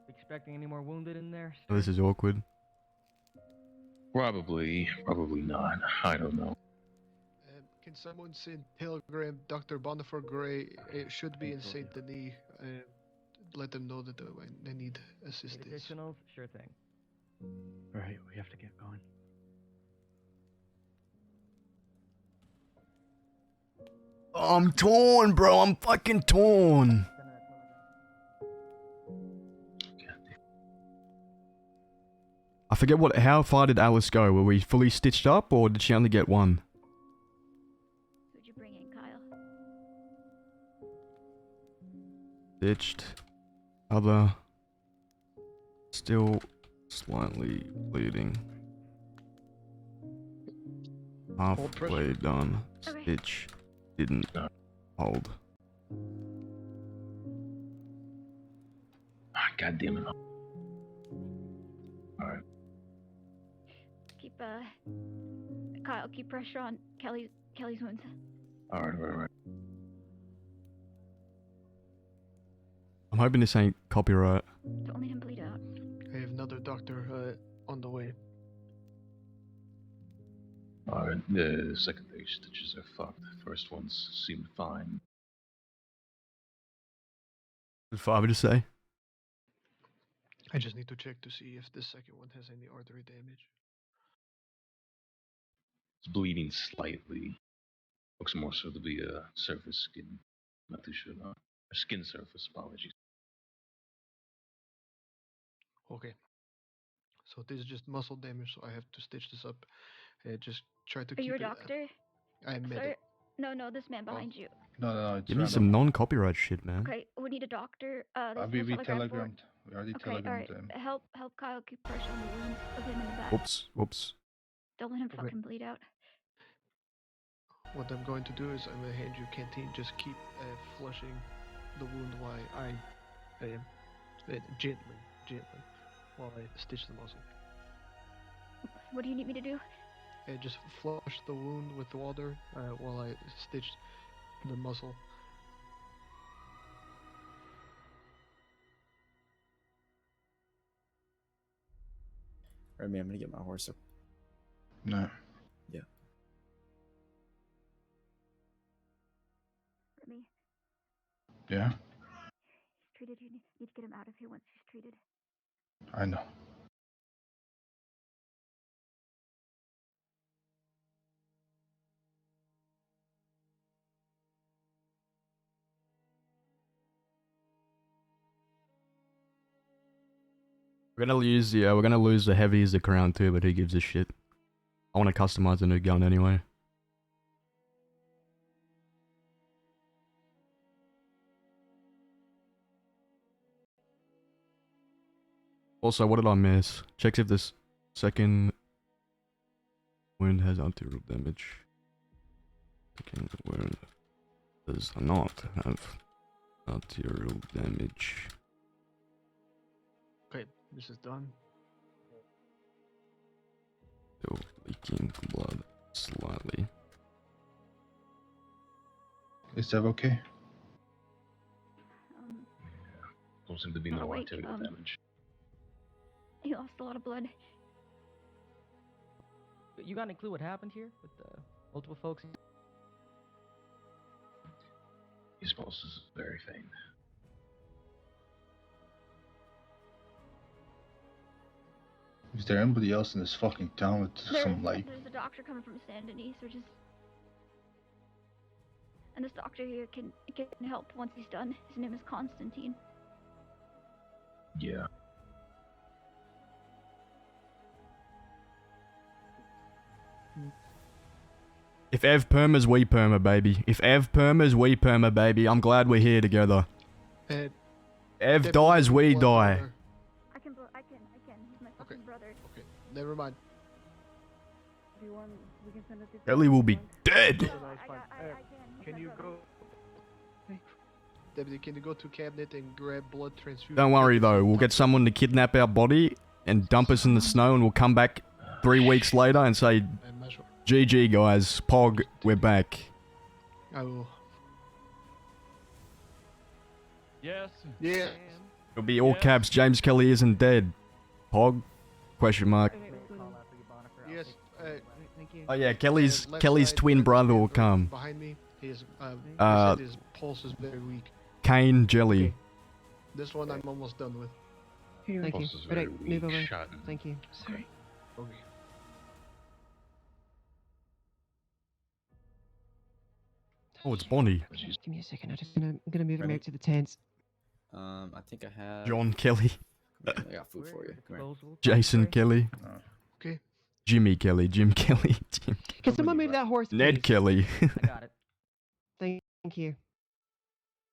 Expecting any more wounded in there? Oh, this is awkward. Probably not. I don't know. Can someone send telegram Dr. Bonifer Gray? It should be in Saint Denis. Let them know that they need assistance. Additionals? Sure thing. Alright, we have to get going. I'm torn, bro. I'm fucking torn. I forget how far did Alice go? Were we fully stitched up, or did she only get one? Who'd you bring in, Kyle? Stitched. Other. Still slightly bleeding. Halfway done. Stitch didn't hold. God damn it. Alright. Keep Kyle, keep pressure on Kelly's wounds. Alright. I'm hoping this ain't copyright. Don't let him bleed out. I have another doctor on the way. Alright, the secondary stitches are fucked. First ones seemed fine. What Father to say? I just need to check to see if this second one has any artery damage. It's bleeding slightly. Looks more so to be a surface skin. Not too sure though. Or skin surface, apologies. Okay. So this is just muscle damage, so I have to stitch this up. Just try to Are keep you a it. doctor? I am Sir? medic. No, this man behind you. No, it's Give me some non-copyright shit, man. Okay, we need a doctor. we telegram telegrammed. We already Okay, telegrammed alright. him. Help Kyle keep pressure on the wounds of him in the back. Whoops. Don't let him Okay. fucking bleed out. What I'm going to do is I'm going to hand you canteen. Just keep flushing the wound while I gently, while I stitch the muscle. What do you need me to do? Just flush the wound with water while I stitch the muscle. Alright, man, I'm gonna get my horse up. No. Yeah. Remy, Yeah? he's treated. You need to get him out of here once he's treated. I know. We're gonna lose the heavy as the crown too, but who gives a shit? I want to customize a new gun anyway. Also, what did I miss? Check if this second wound has arterial damage. Second wound does not have arterial damage. Okay, this is done. Still leaking blood slightly. Is that okay? Don't seem to be no arterial damage. He lost a lot of blood. You got any clue what happened here with multiple folks? His pulse is very faint. Is there anybody else in this fucking town with some like... There's a doctor coming from Saint Denis, and this doctor here can help once he's done. His name is Constantine. Yeah. If Ev permas, we perma, baby. If Ev permas, we perma, baby. I'm glad we're here together. Ev dies, we die. I can. He's my fucking brother. Okay, never mind. Do you want? We can send it to. Ellie will be dead. Can you go? Deputy, can you go to cabinet and grab blood transfusion? Don't worry though, we'll get someone to kidnap our body and dump us in the snow, and we'll come back 3 weeks later and say, GG guys, Pog, we're back. I will. Yes. Yeah. It'll be all caps. James Kelly isn't dead. Pog? Question mark. Yes. Oh yeah, Kelly's left Kelly's side, twin brother will come. Behind me, his they Uh, said his pulse is very weak. Kane Jelly. This one I'm almost done with. Thank you. Pulse is very Alright, move weak. over. Shot. Thank you. Sorry. Okay. Oh, it's Bonnie. Give me a second. I'm gonna move him out to the tents. I think I have. John Kelly. I got food for you. Come here. Jason Kelly. Okay. Jimmy Kelly. Jim Kelly. Jim. Can someone move that horse, Ned please? Kelly. I got it. Thank you.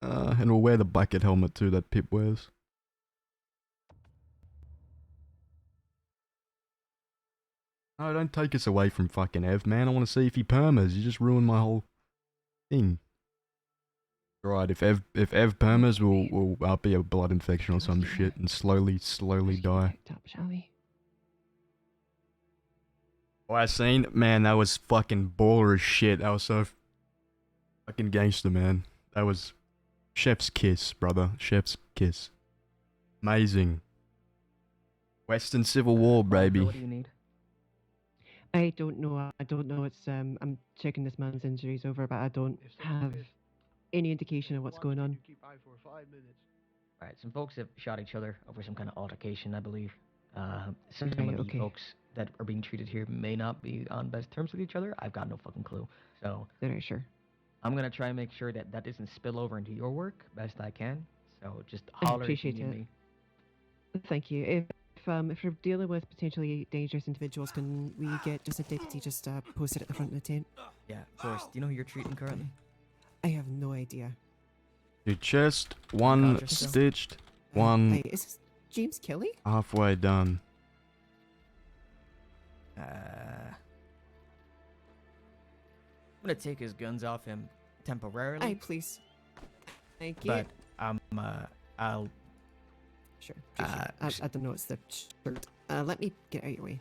And we'll wear the bucket helmet too that Pip wears. No, don't take us away from fucking Ev, man. I want to see if he permas. You just ruined my whole thing. Right, if Ev permas, we'll be a blood infection or some shit and slowly die. Up, shall we? Oh, I seen, man, that was fucking baller as shit. That was so fucking gangster, man. That was chef's kiss, brother. Chef's kiss. Amazing. Western Civil War, baby. What do you need? I don't know. I don't know. It's I'm checking this man's injuries over, but I don't have any indication of what's going on. Right, some folks have shot each other over some kind of altercation, I believe. Some Right, of the okay. folks that are being treated here may not be on best terms with each other. I've got no fucking clue. So, Very sure. I'm gonna try and make sure that that doesn't spill over into your work best I can. So just I holler if you appreciate need it. me. Thank you. If we're dealing with potentially dangerous individuals, can we get just a deputy just posted at the front of the tent? Yeah, of course. Do you know who you're treating currently? I have no idea. Your chest, one Unconscious still? stitched, one Hey, is this James Kelly? halfway done. I'm gonna take his guns off him temporarily. Aye, please. Thank you. But I'll. Sure. I don't know. It's the shirt. Let me get out of your way.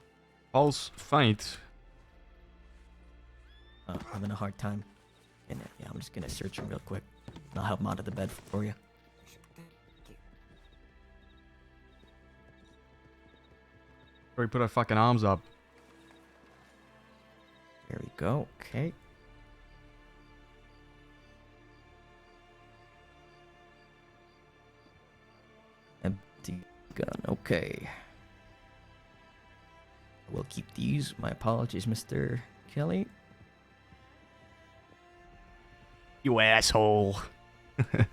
Pulse faint. Having a hard time. And yeah, I'm just gonna search him real quick. And I'll help him out of the bed for you. We put our fucking arms up. There we go. Okay. Empty gun. Okay. We'll keep these. My apologies, Mr. Kelly. You asshole. Alright,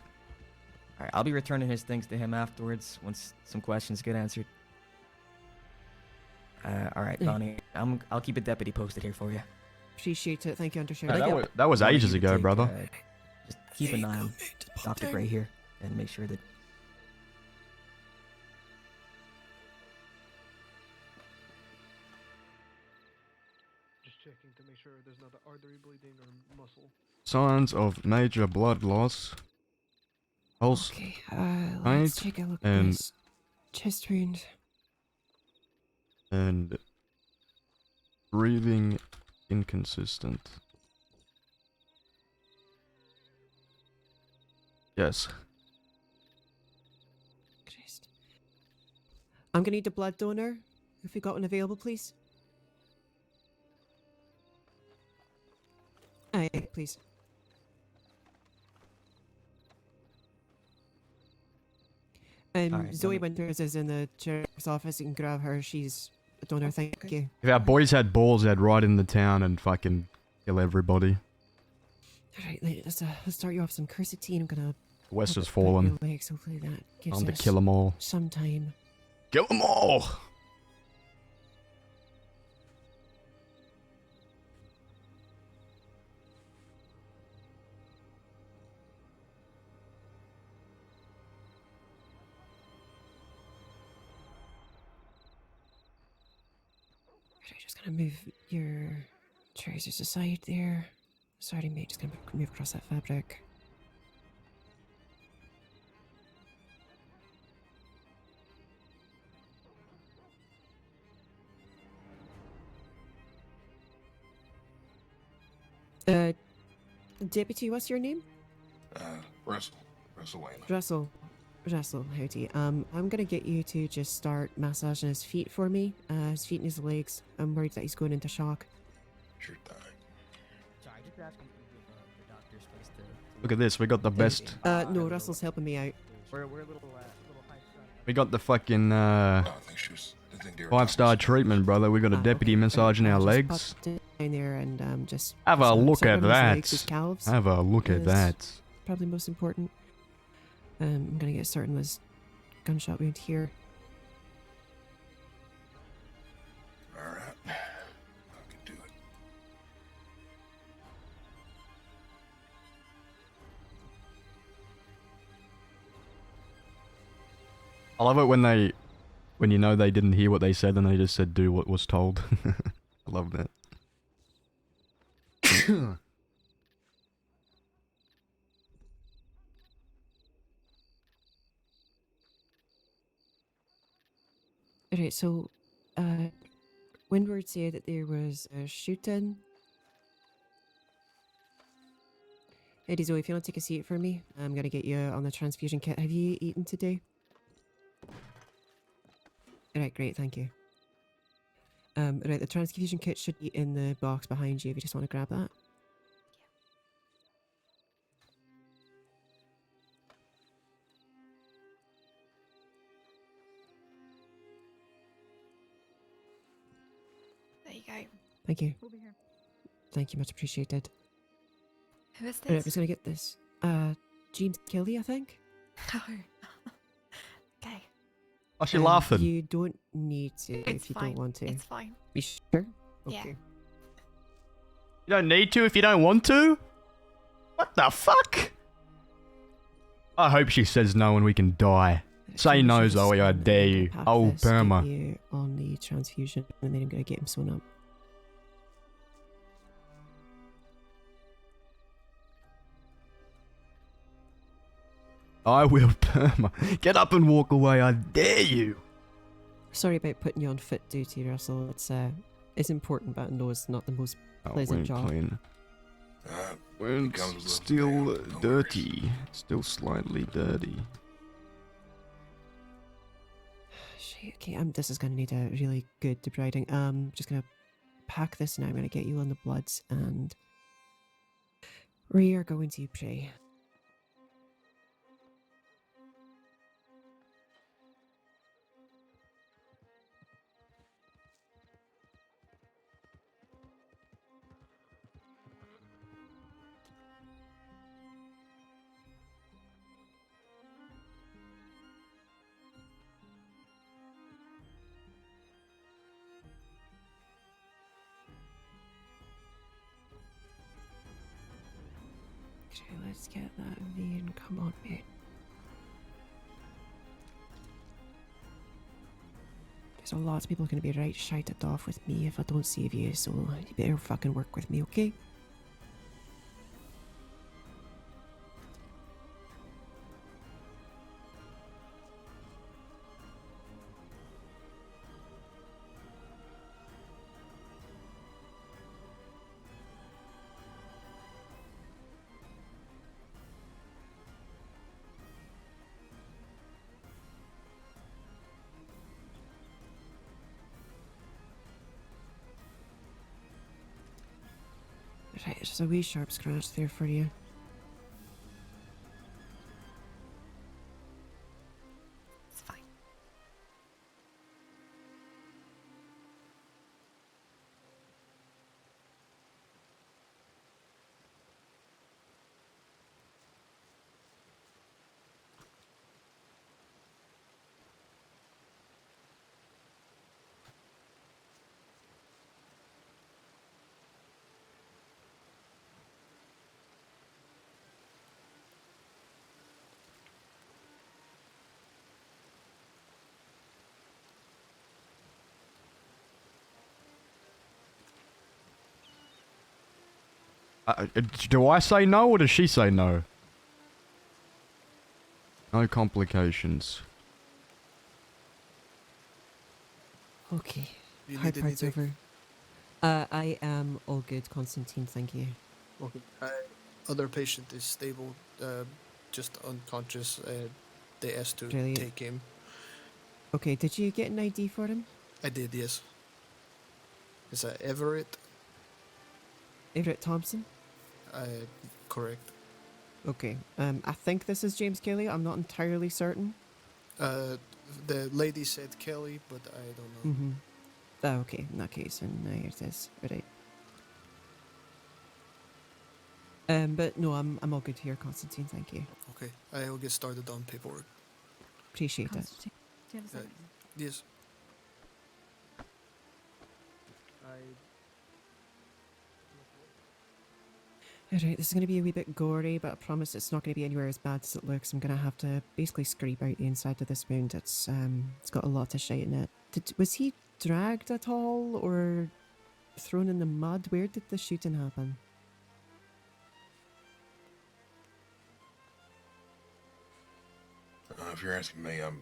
I'll be returning his things to him afterwards once some questions get answered. Alright, Bonnie. I'll keep a deputy posted here for you. Appreciate it. Thank you, Yeah, Undersheriff. that was I want ages you to ago, take, brother. Just keep an eye on Dr. Gray here and make sure that. Just checking to make sure there's not artery bleeding or muscle. Signs of major blood loss. Pulse Okay, faint let's take a look at and this chest wound. and breathing inconsistent. Yes. Christ. I'm gonna need a blood donor. If we got one available, please. Aye, please. Alright, Zoe let Winters is in the sheriff's office. You can grab her. She's a donor. Thank you. If our boys had balls, they'd ride in the town and fucking kill everybody. Alright, let's start you off some quercetin. I'm gonna. West pop has it through fallen. your legs. Hopefully that gives Time to us kill 'em all. some time. Kill 'em all! Alright, just gonna move your trousers aside there. Sorry, mate. Just gonna move across that fabric. Deputy, what's your name? Russell. Russell Wayne. Russell. Russell, howdy. I'm gonna get you to just start massaging his feet for me. His feet and his legs. I'm worried that he's going into shock. Sure thing. Sorry, just asking if you give the doctor space to. Look at this. We got the best. No, Russell's helping me out. We're a little high strung. We got the fucking I think she was. I think they were 5-star treatment, brother. We got a deputy massaging our Just legs. pop down there and just Have a look sit at on his that. legs, his calves Have a look at is that. Probably most important. I'm gonna get started on this gunshot wound here. All right. I can do it. I love it when you know they didn't hear what they said and they just said do what was told. I love that. Right, so Windward said that there was a shooting. Eddie Zoe, if you want to take a seat for me, I'm gonna get you on the transfusion kit. Have you eaten today? Right, great, thank you. Right, the transfusion kit should be in the box behind you if you just want to grab that. There you go. Thank you. Over here. Thank you, much appreciated. Who is Right, I'm this? just gonna get this. James Kelly, I think. Oh. Okay. Why's she laughing? You don't need to It's if you fine. don't want to. It's fine. You sure? Yeah. Okay. You don't need to if you don't want to? What the fuck? I hope she says no and we can die. Say no, Zoe, I dare you. Pop Oh, this, get Burma. you on the transfusion, and then I'm gonna get him sewn up. I will, Burma. Get up and walk away, I dare you. Sorry about putting you on foot duty, Russell. It's important, but I know it's not the most pleasant job. Clean. Uh, Wound's becomes a little still bit, no dirty. Still slightly dirty. Shit, okay, this is gonna need a really good debriding. Just gonna pack this now. I'm gonna get you on the bloods, and we are going to pray. Okay, let's get that vein. Come on, mate. There's a lot of people going to be right shited off with me if I don't save you, so you better fucking work with me, okay? Right, there's a wee sharp scratch there for you. It's fine. Do I say no or does she say no? No complications. Okay, You hard need part's anything? over. I am all good, Constantine, thank you. Okay. Other patient is stable, just unconscious. they asked to Brilliant. take him. Okay, did you get an ID for him? I did, yes. Is that Everett? Everett Thompson? Correct. Okay. I think this is James Kelly. I'm not entirely certain. The lady said Kelly, but I don't know. Mm-hmm. Oh, okay. In that case, and here it is. Right. But no, I'm all good here, Constantine. Thank you. Okay, I will get started on paperwork. Appreciate it. Constantine, do you have a second? Yes. Alright, this is going to be a wee bit gory, but I promise it's not going to be anywhere as bad as it looks. I'm going to have to basically scrape out the inside of this wound. It's got a lot of shite in it. Was he dragged at all or thrown in the mud? Where did the shooting happen? If you're asking me, I'm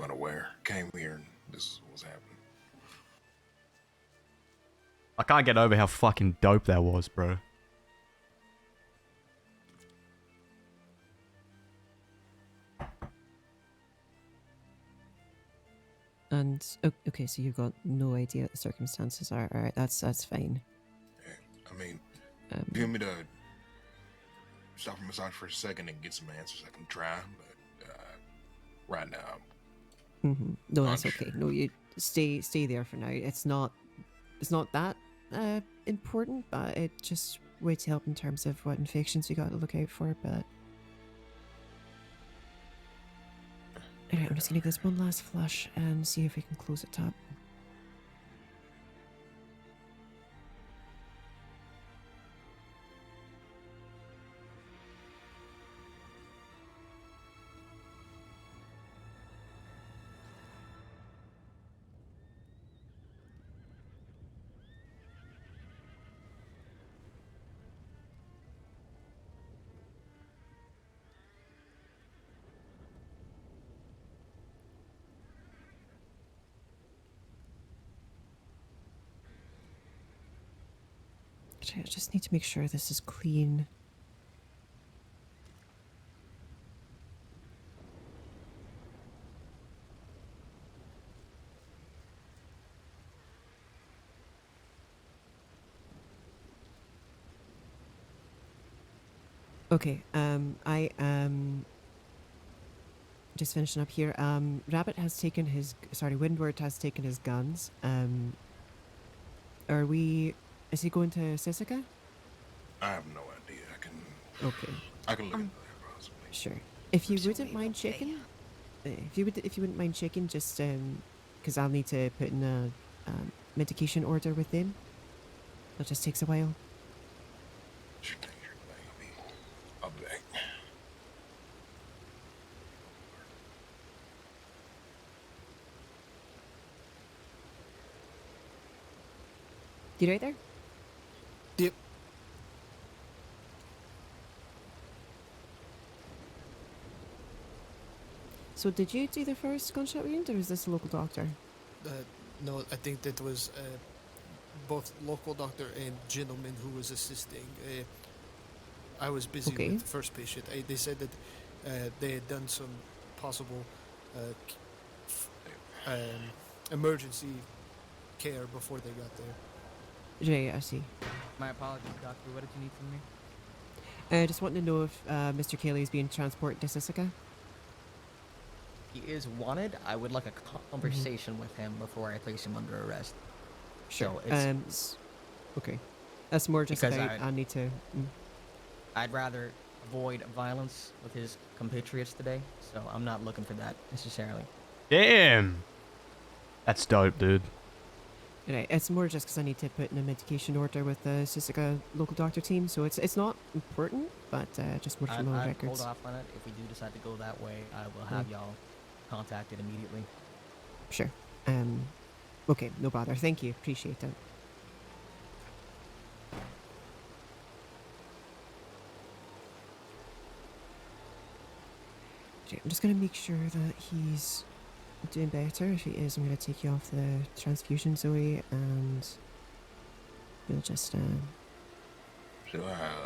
unaware. Came here and this is what's happening. I can't get over how fucking dope that was, bro. And okay, so you've got no idea what the circumstances are. All right, that's fine. I mean, if you want me to stop and massage for a second and get some answers, I can try, but right now, No, that's okay. No, you stay there for now. It's not that important, but it just would help in terms of what infections you got to look out for. But alright, I'm just gonna give this one last flush and see if we can close it up. I just need to make sure this is clean. Okay, I am just finishing up here. Rabbit has taken his, Windward has taken his guns. Is he going to Sisika? I have no idea. Okay. I can look into that possibly. Sure. If you wouldn't mind checking, if you wouldn't mind checking, just because I'll need to put in a medication order with them. That just takes a while. Sure thing, I'll be back. You right there? Yep. So did you do the first gunshot wound, or was this a local doctor? No, I think that was both local doctor and gentleman who was assisting. I was busy with the first patient. They said that they had done some possible emergency care before they got there. Right, I see. My apologies, doctor. What did you need from me? I just wanted to know if Mr. Kelly is being transported to Sisika. He is wanted. I would like a conversation with him before I place him under arrest. Sure. So it's, okay. That's more just because about I need to... I'd rather avoid violence with his compatriots today, so I'm not looking for that necessarily. Damn! That's dope, dude. Right, it's more just because I need to put in a medication order with the Sisika local doctor team, so it's not important, but just more for my own records. Hold off on it. If we do decide to go that way, I will have y'all contacted immediately. Sure. Okay, no bother. Thank you. Appreciate it. Okay, I'm just going to make sure that he's doing better. If he is, I'm going to take you off the transfusion, Zoe, and we'll just So,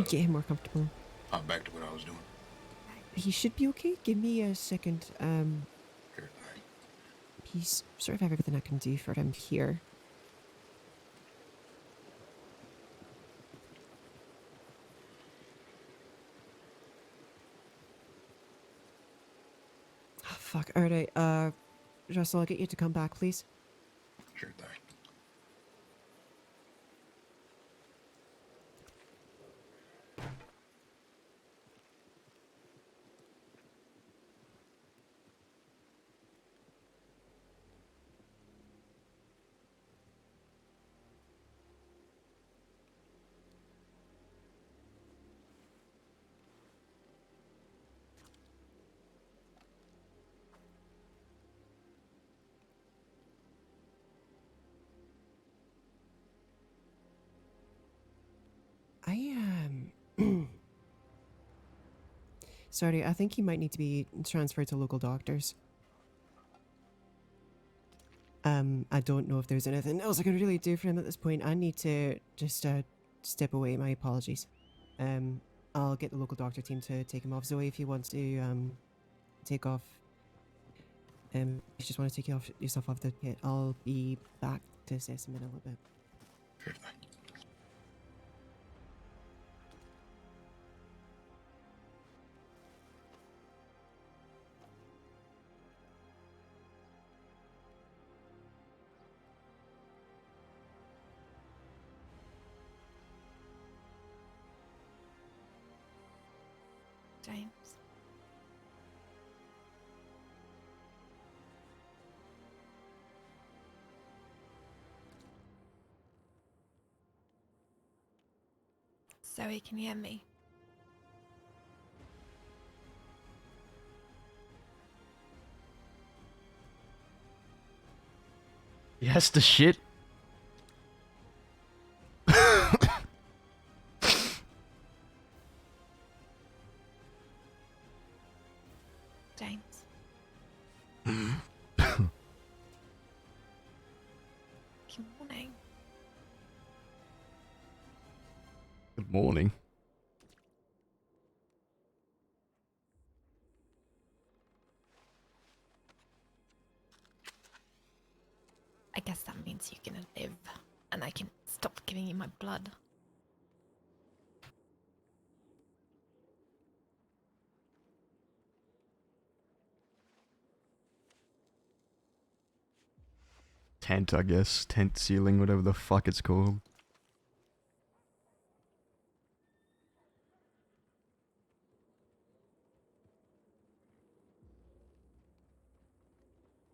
get him more comfortable. back to what I was doing. he should be okay. Give me a second. He's sort of everything I can do for him here. Oh, fuck. Alright, Russell, I'll get you to come back, please. Sure thing. Sorry, I think he might need to be transferred to local doctors. I don't know if there's anything else I can really do for him at this point. I need to just step away. My apologies. I'll get the local doctor team to take him off. Zoe, if you want to take off, you just want to take yourself off the kit. I'll be back to assess him in a little bit. Sure thing. James. Zoe, can you hear me? Yes, the shit. James. Good morning. Good morning. I guess that means you're gonna live, and I can stop giving you my blood. Tent, I guess. Tent ceiling, whatever the fuck it's called.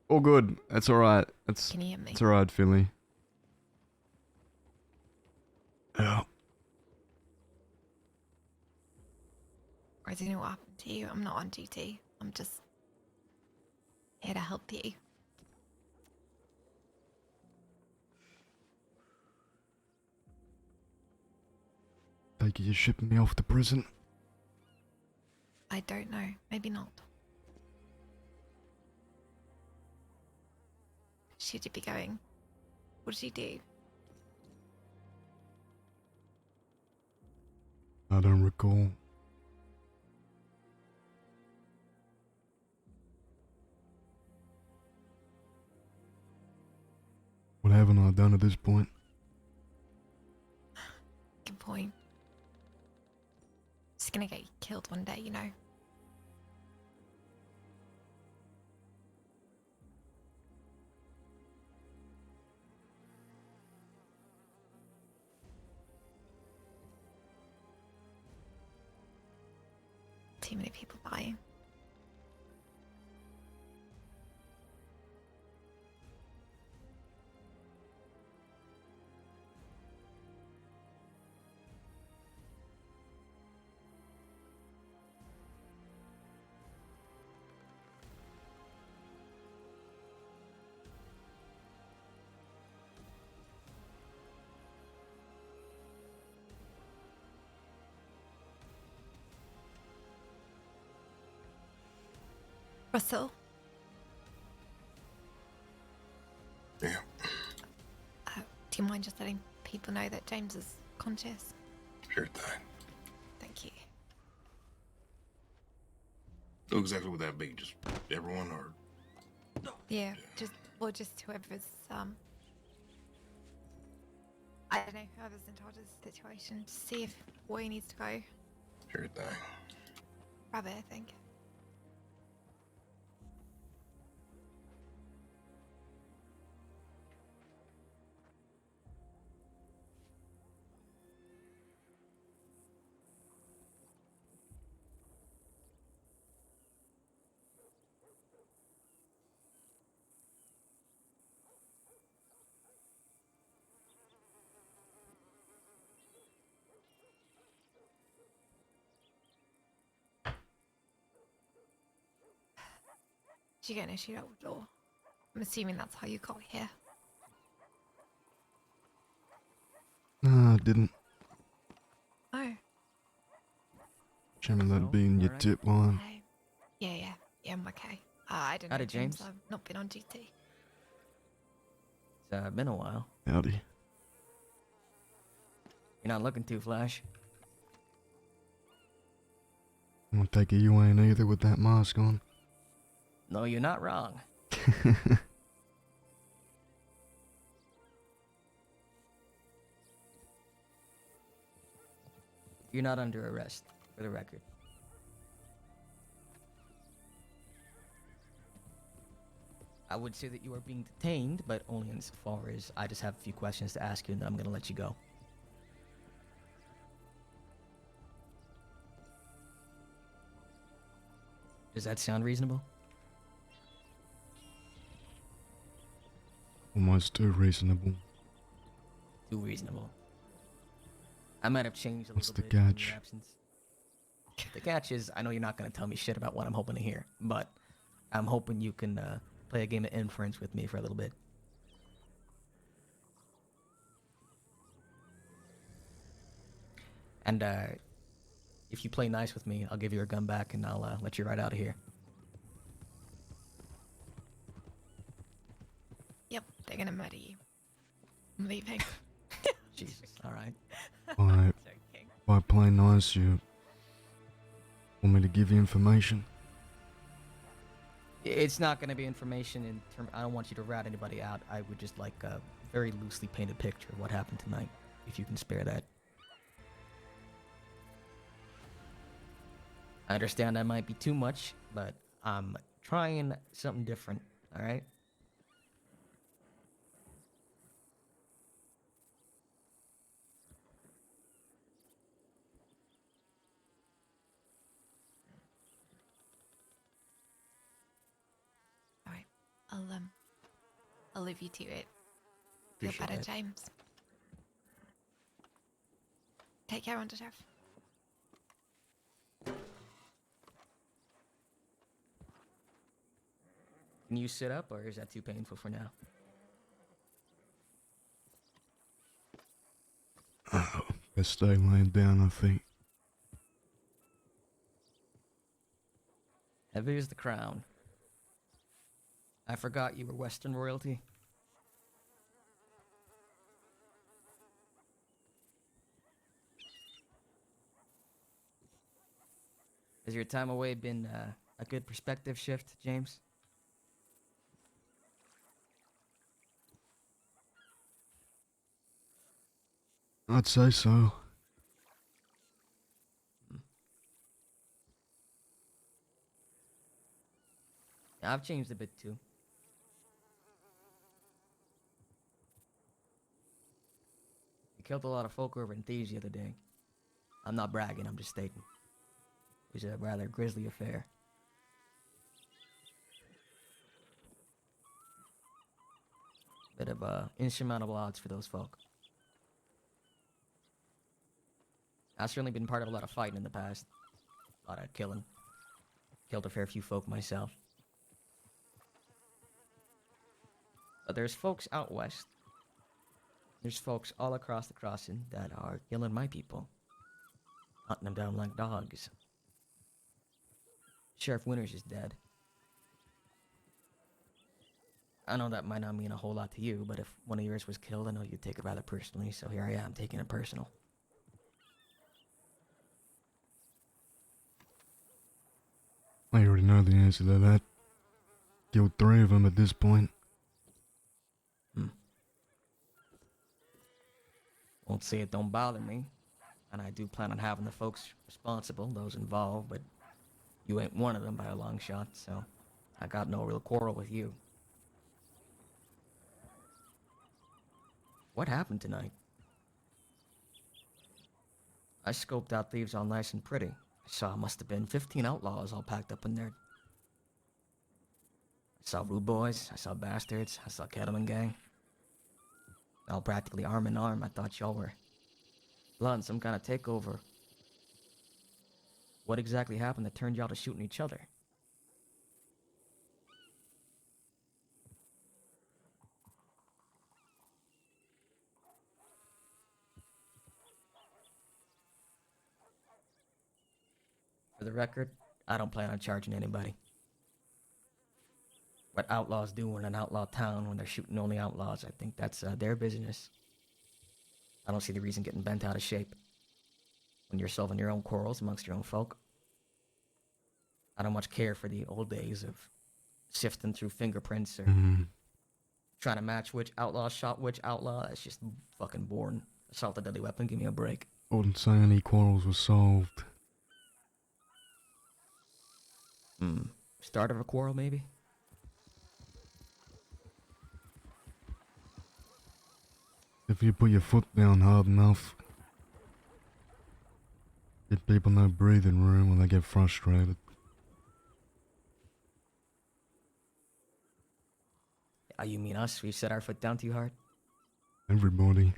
All good. That's alright. Can you hear me? It's alright, Philly. Yeah. I don't know what happened to you. I'm not on duty. I'm just here to help you. Take it you're shipping me off to prison. I don't know. Maybe not. Should you be going? What did you do? I don't recall. What haven't I done at this point? Good point. It's gonna get you killed one day, you know. Too many people dying. Russell? Yeah. Do you mind just letting people know that James is conscious? Sure thing. Thank you. Who exactly would that be? Just everyone, or Yeah, just whoever's I don't know, whoever's in charge of the situation to see if Boy needs to go. sure thing. Rabbit, I think. Did you get an issue out the door? I'm assuming that's how you got here. No, I didn't. Oh. Shouldn't that be in your tip line? Yeah, I'm okay. I don't know, Howdy, James. James. I've not been on duty. It's been a while. Howdy. You're not looking too flash. I'm gonna take it you ain't either with that mask on. No, you're not wrong. You're not under arrest, for the record. I would say that you are being detained, but only insofar as I just have a few questions to ask you and then I'm gonna let you go. Does that sound reasonable? Almost too reasonable. Too reasonable. I might have changed a What's little the bit in catch? your absence. The catch is, I know you're not going to tell me shit about what I'm hoping to hear, but I'm hoping you can play a game of inference with me for a little bit. And if you play nice with me, I'll give you your gun back and I'll let you ride out of here. Yep, they're gonna murder you. I'm leaving. Jesus, alright. Alright. By playing nice, you want me to give you information? It's not going to be information in term. I don't want you to rat anybody out. I would just like a very loosely painted picture of what happened tonight, if you can spare that. I understand that might be too much, but I'm trying something different, alright? Alright. I'll leave you to it. Feel Appreciate better, that. James. Take care, Underchef. Can you sit up, or is that too painful for now? Oh, best stay laying down, I think. Heavy as the crown. I forgot you were Western royalty. Has your time away been a good perspective shift, James? I'd say so. Yeah, I've changed a bit too. We killed a lot of folk over in Thieves the other day. I'm not bragging, I'm just stating. It was a rather grisly affair. Bit of insurmountable odds for those folk. I've certainly been part of a lot of fighting in the past. A lot of killing. Killed a fair few folk myself. But there's folks out west. There's folks all across the crossing that are killing my people. Hunting them down like dogs. Sheriff Winters is dead. I know that might not mean a whole lot to you, but if one of yours was killed, I know you'd take it rather personally, so here I am, taking it personal. I already know know the answer to that. Killed 3 of them at this point. Won't say it don't bother me. And I do plan on having the folks responsible, those involved, but you ain't one of them by a long shot, so I got no real quarrel with you. What happened tonight? I scoped out thieves all nice and pretty. I saw it must have been 15 outlaws all packed up in there. I saw rude boys, I saw bastards, I saw cattleman gang. All practically arm in arm. I thought y'all were plotting some kind of takeover. What exactly happened that turned y'all to shooting each other? For the record, I don't plan on charging anybody. What outlaws do in an outlaw town when they're shooting only outlaws, I think that's their business. I don't see the reason getting bent out of shape when you're solving your own quarrels amongst your own folk. I don't much care for the old days of sifting through fingerprints or trying to match which outlaw shot which outlaw. That's just fucking boring. Assault a deadly weapon, give me a break. I wouldn't say any quarrels were solved. Start of a quarrel, maybe? If you put your foot down hard enough, give people no breathing room when they get frustrated. You mean us? We've set our foot down too hard? Everybody.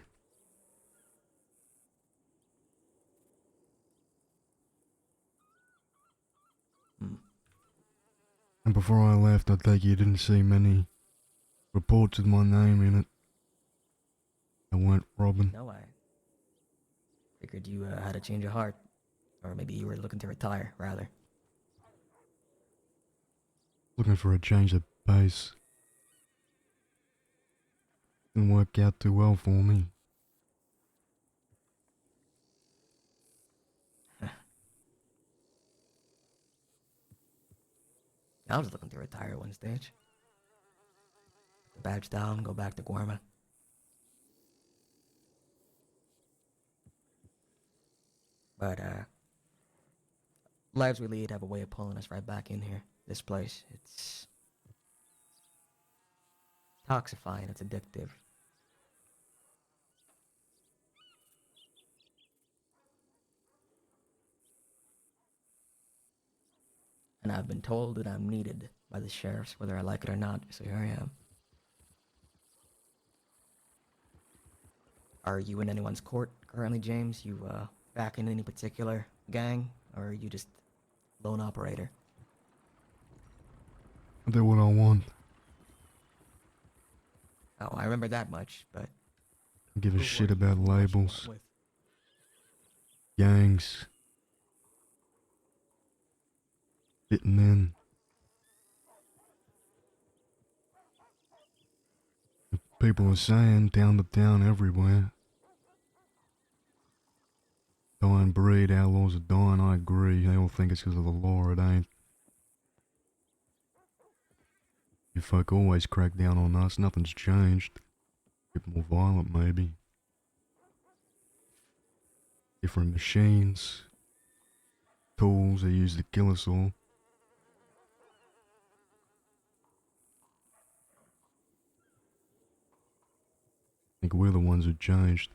And before I left, I take you didn't see many reports with my name in it. I weren't robbing. No, I figured you had a change of heart. Or maybe you were looking to retire, rather. Looking for a change of pace. Didn't work out too well for me. I was looking to retire at one stage. Badge down, go back to Guarma. But, lives we lead have a way of pulling us right back in here. This place, it's toxifying, it's addictive. And I've been told that I'm needed by the sheriffs, whether I like it or not, so here I am. Are you in anyone's court currently, James? You, back in any particular gang? Or are you just lone operator? I do what I want. Oh, I remember that much, but... I give a shit about labels. Gangs. Fitting in. People are saying town to town everywhere. Dying breed, outlaws are dying, I agree. They all think it's because of the law, it ain't. You folk always crack down on us, nothing's changed. A bit more violent, maybe. Different machines. Tools they use to kill us all. I think we're the ones who changed.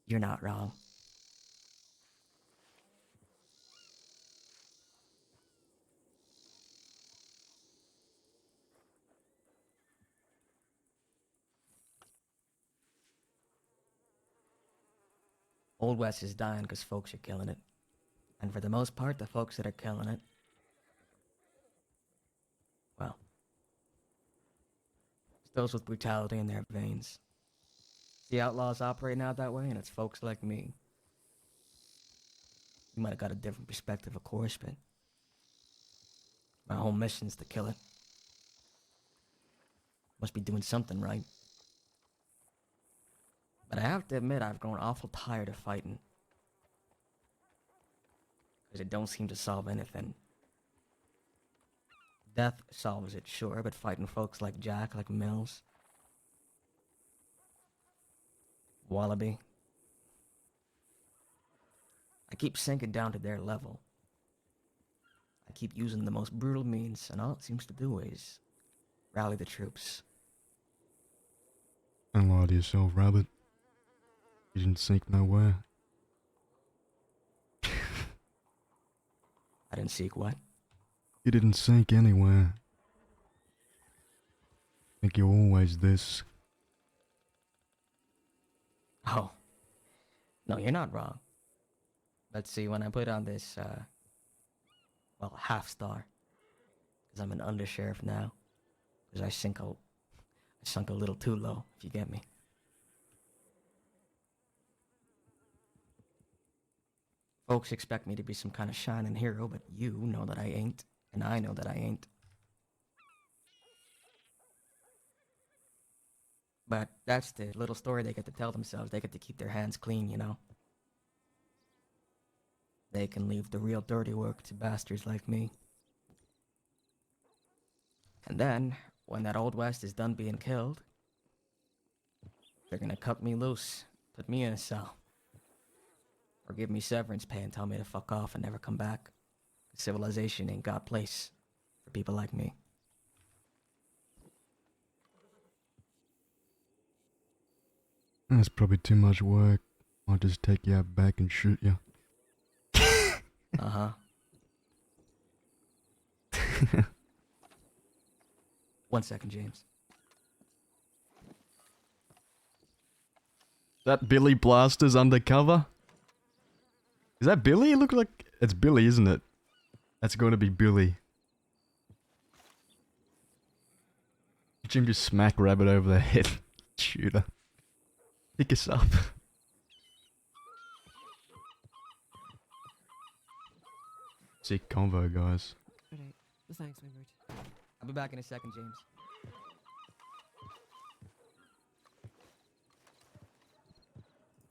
You're not wrong. Old West is dying because folks are killing it. And for the most part, the folks that are killing it, well, it's those with brutality in their veins. The outlaws operating out that way, and it's folks like me. You might have got a different perspective, of course, but my whole mission's to kill it. Must be doing something right. But I have to admit, I've grown awful tired of fighting. Because it don't seem to solve anything. Death solves it, sure, but fighting folks like Jack, like Mills, Wallaby, I keep sinking down to their level. I keep using the most brutal means, and all it seems to do is rally the troops. Don't lie to yourself, Rabbit. You didn't sink nowhere. I didn't seek what? You didn't sink anywhere. Think you're always this. Oh. No, you're not wrong. Let's see, when I put on this, well, half star, because I'm an undersheriff now, because I sunk a little too low, if you get me. Folks expect me to be some kind of shining hero, but you know that I ain't, and I know that I ain't. But that's the little story they get to tell themselves. They get to keep their hands clean, you know? They can leave the real dirty work to bastards like me. And then, when that Old West is done being killed, they're gonna cut me loose, put me in a cell, or give me severance pay and tell me to fuck off and never come back. Civilization ain't got place for people like me. That's probably too much work. I'll just take you out back and shoot you. Uh-huh. One second, James. That Billy Blaster's undercover? Is that Billy? It looks like... It's Billy, isn't it? That's going to be Billy. Jim just smack Rabbit over the head. Shooter. Pick us up. Sick convo, guys. Alright. Well, thanks, Windward. I'll be back in a second, James.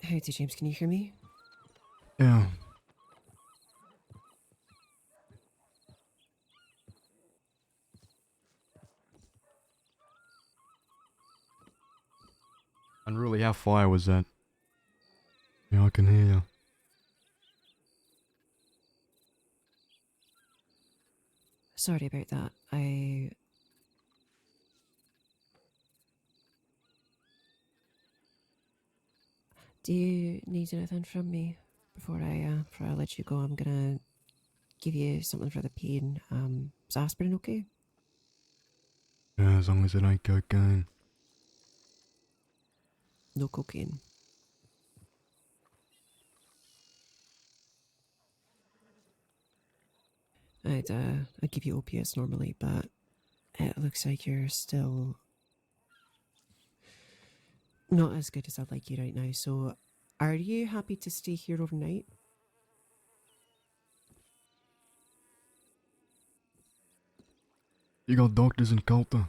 Howdy, James. Can you hear me? Yeah. Unruly, how fire was that? Yeah, I can hear you. Sorry about that. Do you need anything from me before I let you go? I'm gonna give you something for the pain. Is aspirin okay? Yeah, as long as it ain't cocaine. No cocaine. I'd give you opiates normally, but it looks like you're still not as good as I'd like you right now. So, are you happy to stay here overnight? You got doctors in Colter?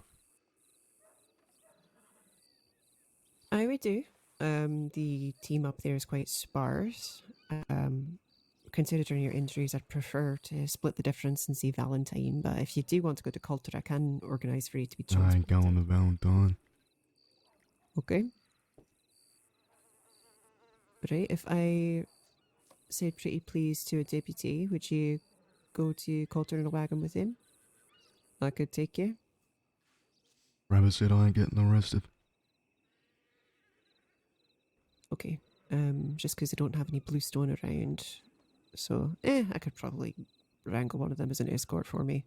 We do. The team up there is quite sparse. Considering your injuries, I'd prefer to split the difference and see Valentine, but if you do want to go to Coulter, I can organise for you to be I transported. ain't going to Valentine. Okay. Right, if I said pretty please to a deputy, would you go to Coulter in a wagon with him? I could take you. Rabbit said I ain't getting arrested. Okay. Just because I don't have any bluestone around. So, I could probably wrangle one of them as an escort for me.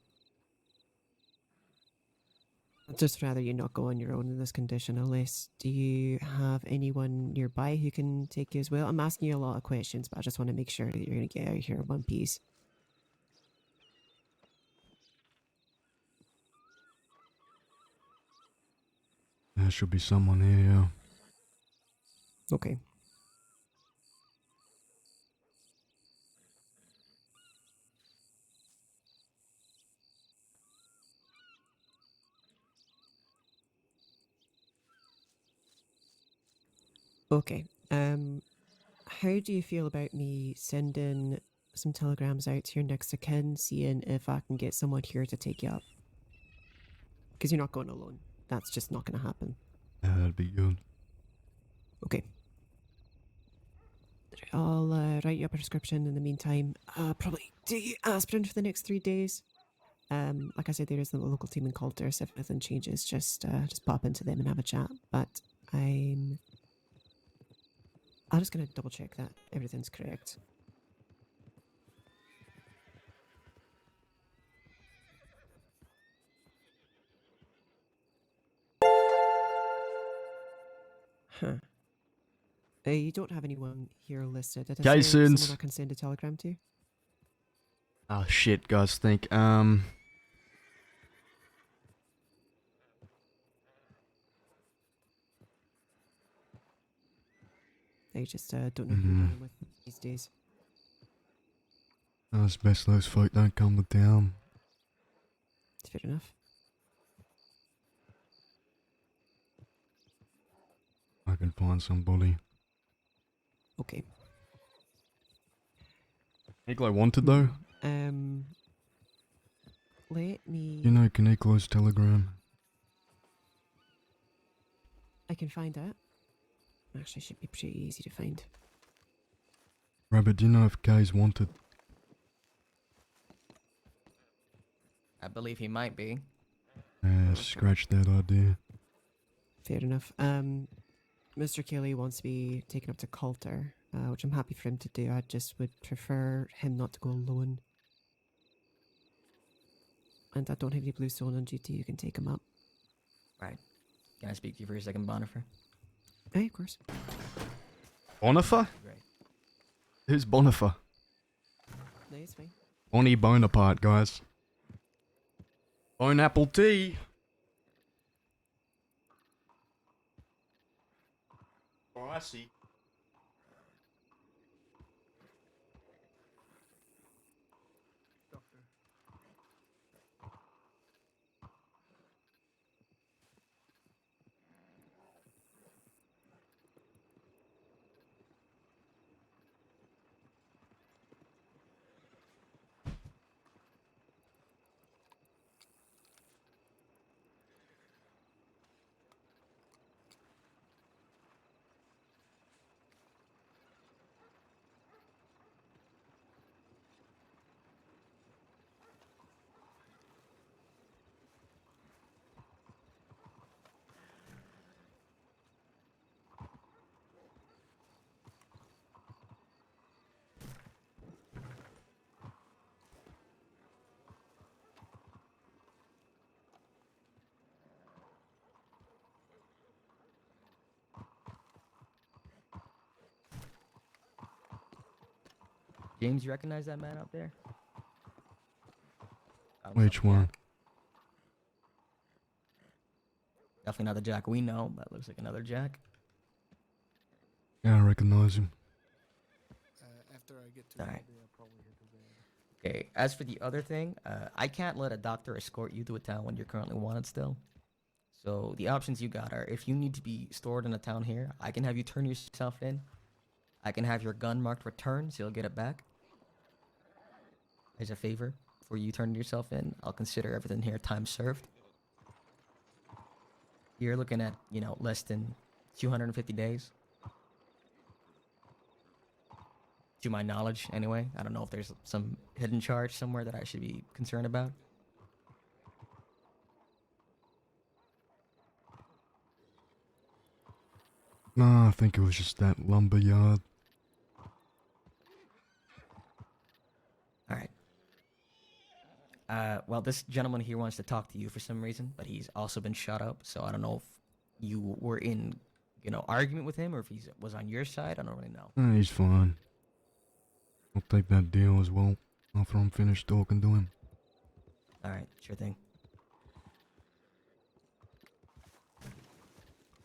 I'd just rather you not go on your own in this condition, unless do you have anyone nearby who can take you as well? I'm asking you a lot of questions, but I just want to make sure that you're going to get out of here in one piece. There should be someone here, yeah. Okay. Okay. How do you feel about me sending some telegrams out to your next of kin, seeing if I can get someone here to take you up? Because you're not going alone. That's just not going to happen. Yeah, that'd be good. Okay. I'll write you up a prescription in the meantime. Probably do aspirin for the next 3 days. Like I said, there is the local team in Coulter, so if anything changes, just pop into them and have a chat. But I'm just gonna double check that everything's correct. Huh. You don't have anyone here listed. Is there Jason's. someone I can send a telegram to? Oh shit, guys, think I just don't know who you're dealing with these days. it's best those folk don't come to town. Fair enough. I can find somebody. Okay. Nikolai wanted though? Let me... You know Nikolai's telegram? I can find that. Actually, should be pretty easy to find. Rabbit, do you know if Kay's wanted? I believe he might be. Scratch that idea. Fair enough. Mr. Kelly wants to be taken up to Coulter, which I'm happy for him to do. I just would prefer him not to go alone. And I don't have any bluestone on duty. You can take him up. Right. Can I speak to you for a second, Bonifer? Hey, of course. Bonifer? Great. Who's Bonifer? No, it's fine. Bonnie Bonaparte, guys. Bone apple tea. Oh, I see. James, you recognize that man out there? Which one? Jack. Definitely not the Jack we know. That looks like another Jack. Yeah, I recognize him. After I get to Alright. probably hit the van. Okay, as for the other thing, I can't let a doctor escort you to a town when you're currently wanted still. So the options you got are, if you need to be stored in a town here, I can have you turn yourself in. I can have your gun marked return, so you'll get it back. As a favor, for you turning yourself in, I'll consider everything here time served. You're looking at, less than 250 days. To my knowledge, anyway. I don't know if there's some hidden charge somewhere that I should be concerned about. No, I think it was just that lumber yard. Alright. Well, this gentleman here wants to talk to you for some reason, but he's also been shut up, so I don't know if you were in, argument with him or if he was on your side. I don't really know. He's fine. I'll take that deal as well after I'm finished talking to him. Alright, sure thing.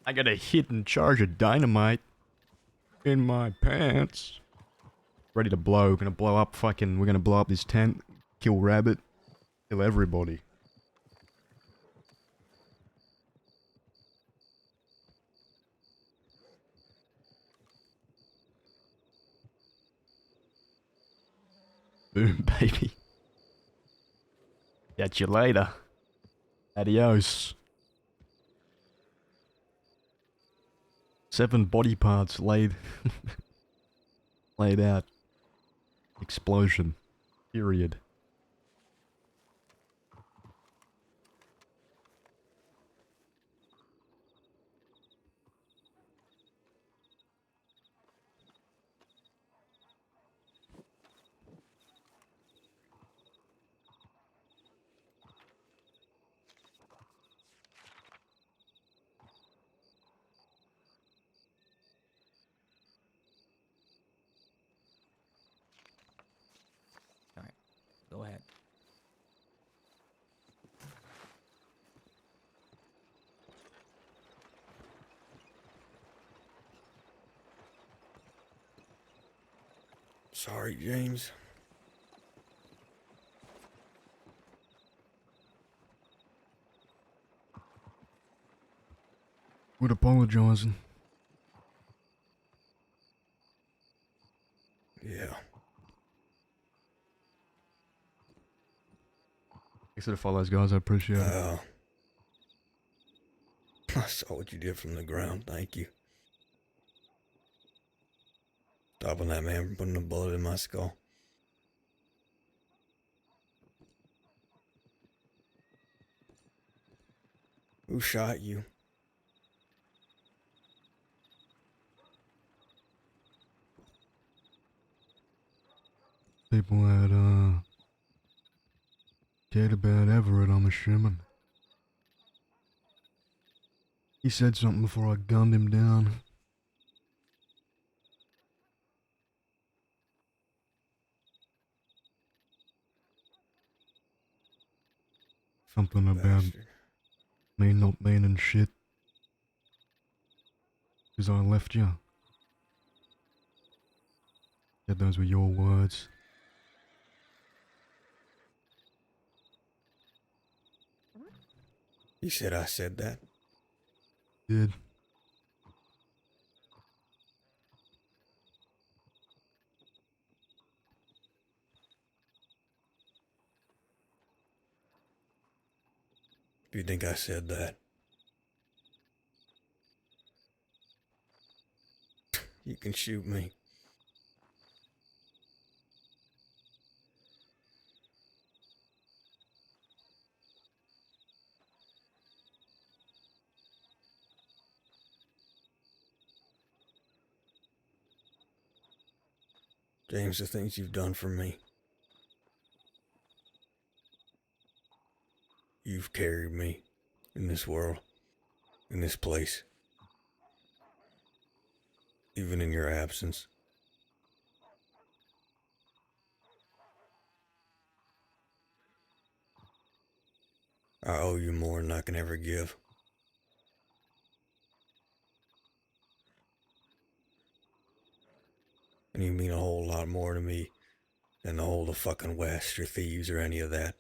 I got a hidden charge of dynamite in my pants. Ready to blow. We're gonna blow up this tent, kill Rabbit, kill everybody. Boom, baby. Catch you later. Adios. 7 body parts laid laid out. Explosion. Period. Alright, go ahead. Sorry, James. Quit apologizing. Yeah. Thanks for the follows, guys. I appreciate it. I saw what you did from the ground. Thank you. Stopping that man from putting a bullet in my skull. Who shot you? People that, cared about Everett, I'm assuming. He said something before I gunned him down. Something about me not meaning shit. 'Cause I left you. Said those were your words. You said I said that. Did. If you think I said that, you can shoot me. James, the things you've done for me. You've carried me in this world, in this place. Even in your absence. I owe you more than I can ever give. And you mean a whole lot more to me than the whole of fucking West or thieves or any of that.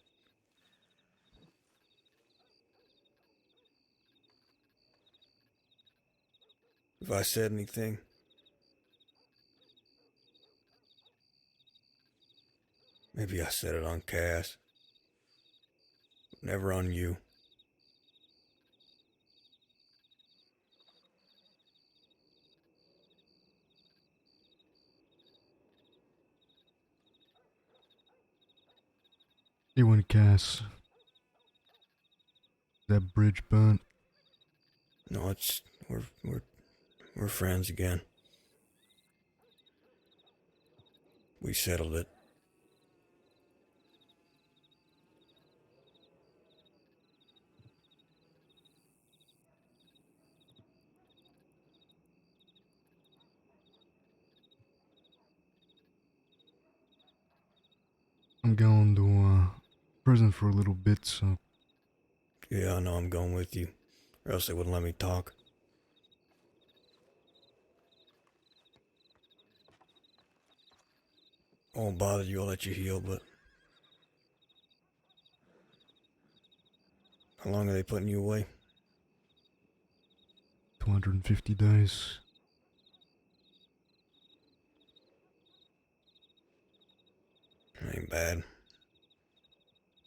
If I said anything, maybe I said it on Cass. Never on you. You went Cass. That bridge burnt. No, we're friends again. We settled it. I'm going to, prison for a little bit, so... Yeah, I know I'm going with you. Or else they wouldn't let me talk. I won't bother you, I'll let you heal, but... How long are they putting you away? 250 days. Ain't bad.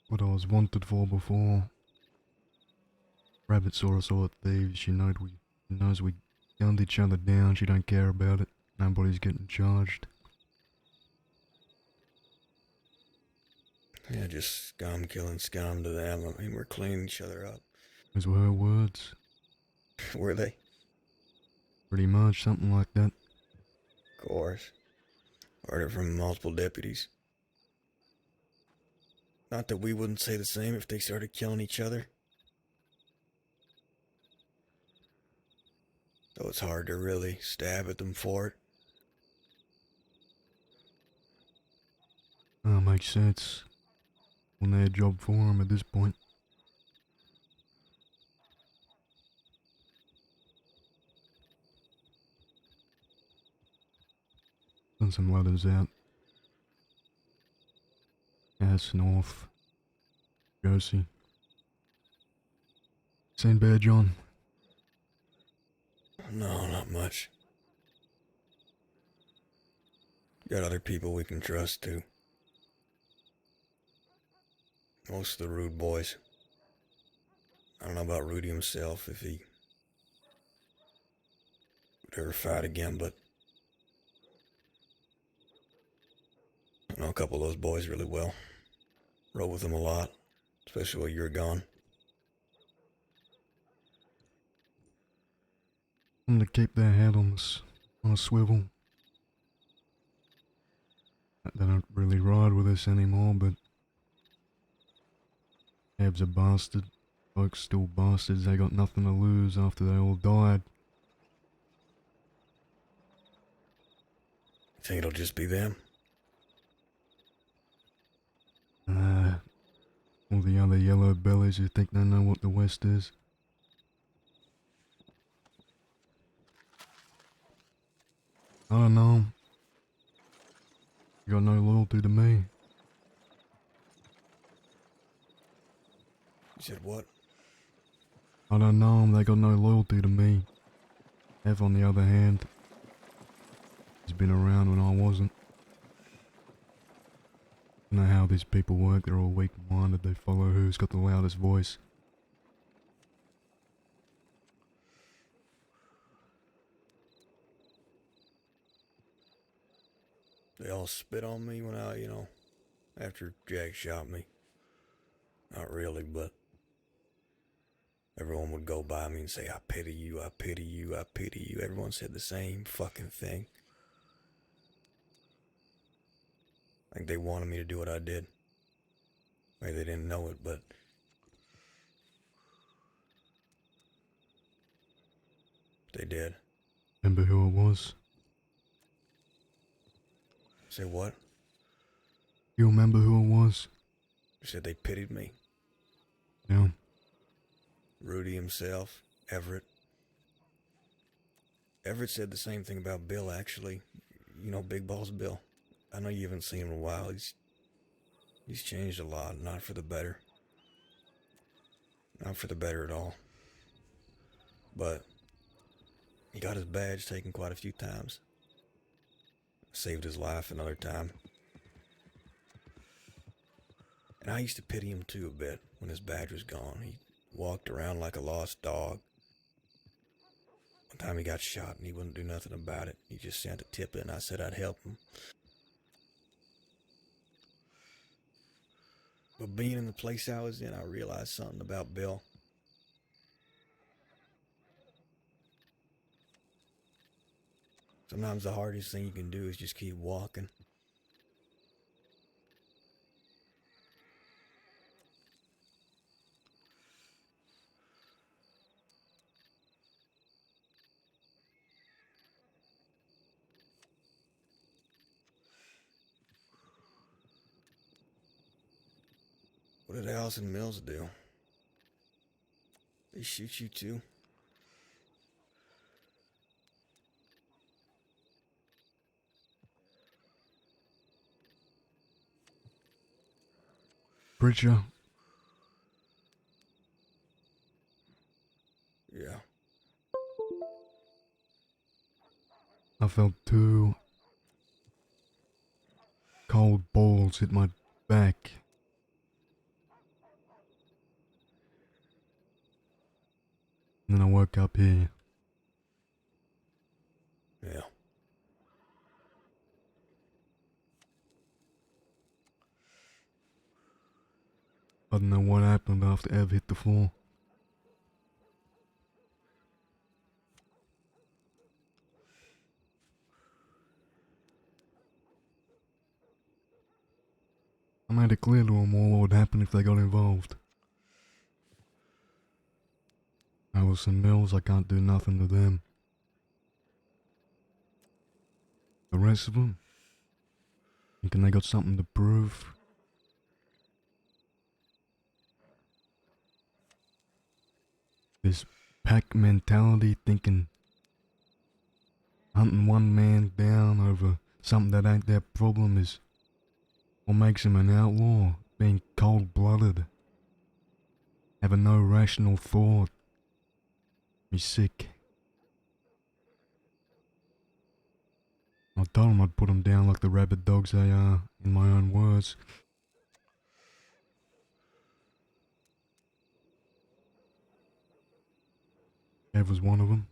What I was wanted for before. Rabbit saw us all at thieves. She knows we gunned each other down. She don't care about it. Nobody's getting charged. Yeah, just scum killing scum to them. I mean, we're cleaning each other up. Those were her words. Were they? Pretty much, something like that. Of course. Heard it from multiple deputies. Not that we wouldn't say the same if they started killing each other. Though it's hard to really stab at them for it. Makes sense. On their job for 'em at this point. Send some letters out. Cass, North, Josie. Seen Bear John? No, not much. Got other people we can trust too. Most of the rude boys. I don't know about Rudy himself, if he would ever fight again, but I know a couple of those boys really well. Rode with them a lot, especially while you were gone. Them to keep their head on a swivel. They don't really ride with us anymore, but Ab's a bastard. Folks still bastards. They got nothing to lose after they all died. Think it'll just be them? All the other yellow bellies who think they know what the West is. I don't know. You got no loyalty to me. You said what? I don't know 'em, they got no loyalty to me. Ev, on the other hand, has been around when I wasn't. I know how these people work, they're all weak-minded, they follow who's got the loudest voice. They all spit on me when after Jack shot me. Not really, but everyone would go by me and say, I pity you, I pity you, I pity you. Everyone said the same fucking thing. Like they wanted me to do what I did. Maybe they didn't know it, but they did. Remember who it was? Say what? You remember who it was? You said they pitied me. Yeah. Rudy himself, Everett. Everett said the same thing about Bill, actually. You know, Big Balls Bill. I know you haven't seen him in a while. He's changed a lot, not for the better. Not for the better at all. But he got his badge taken quite a few times. Saved his life another time. And I used to pity him too a bit when his badge was gone. He walked around like a lost dog. One time he got shot and he wouldn't do nothing about it. He just sent a tip in. I said I'd help him. But being in the place I was in, I realized something about Bill. Sometimes the hardest thing you can do is just keep walking. What did Allison Mills do? They shoot you too? Preacher. Yeah. I felt two cold balls hit my back. And then I woke up here. Yeah. I don't know what happened after Ev hit the floor. I made it clear to them all what would happen if they got involved. Alice and Mills, I can't do nothing to them. The rest of them, thinking they got something to prove. This pack mentality, thinking hunting one man down over something that ain't their problem is what makes him an outlaw. Being cold-blooded, having no rational thought. Me sick. I told them I'd put them down like the rabid dogs they are, in my own words. Ev was one of them.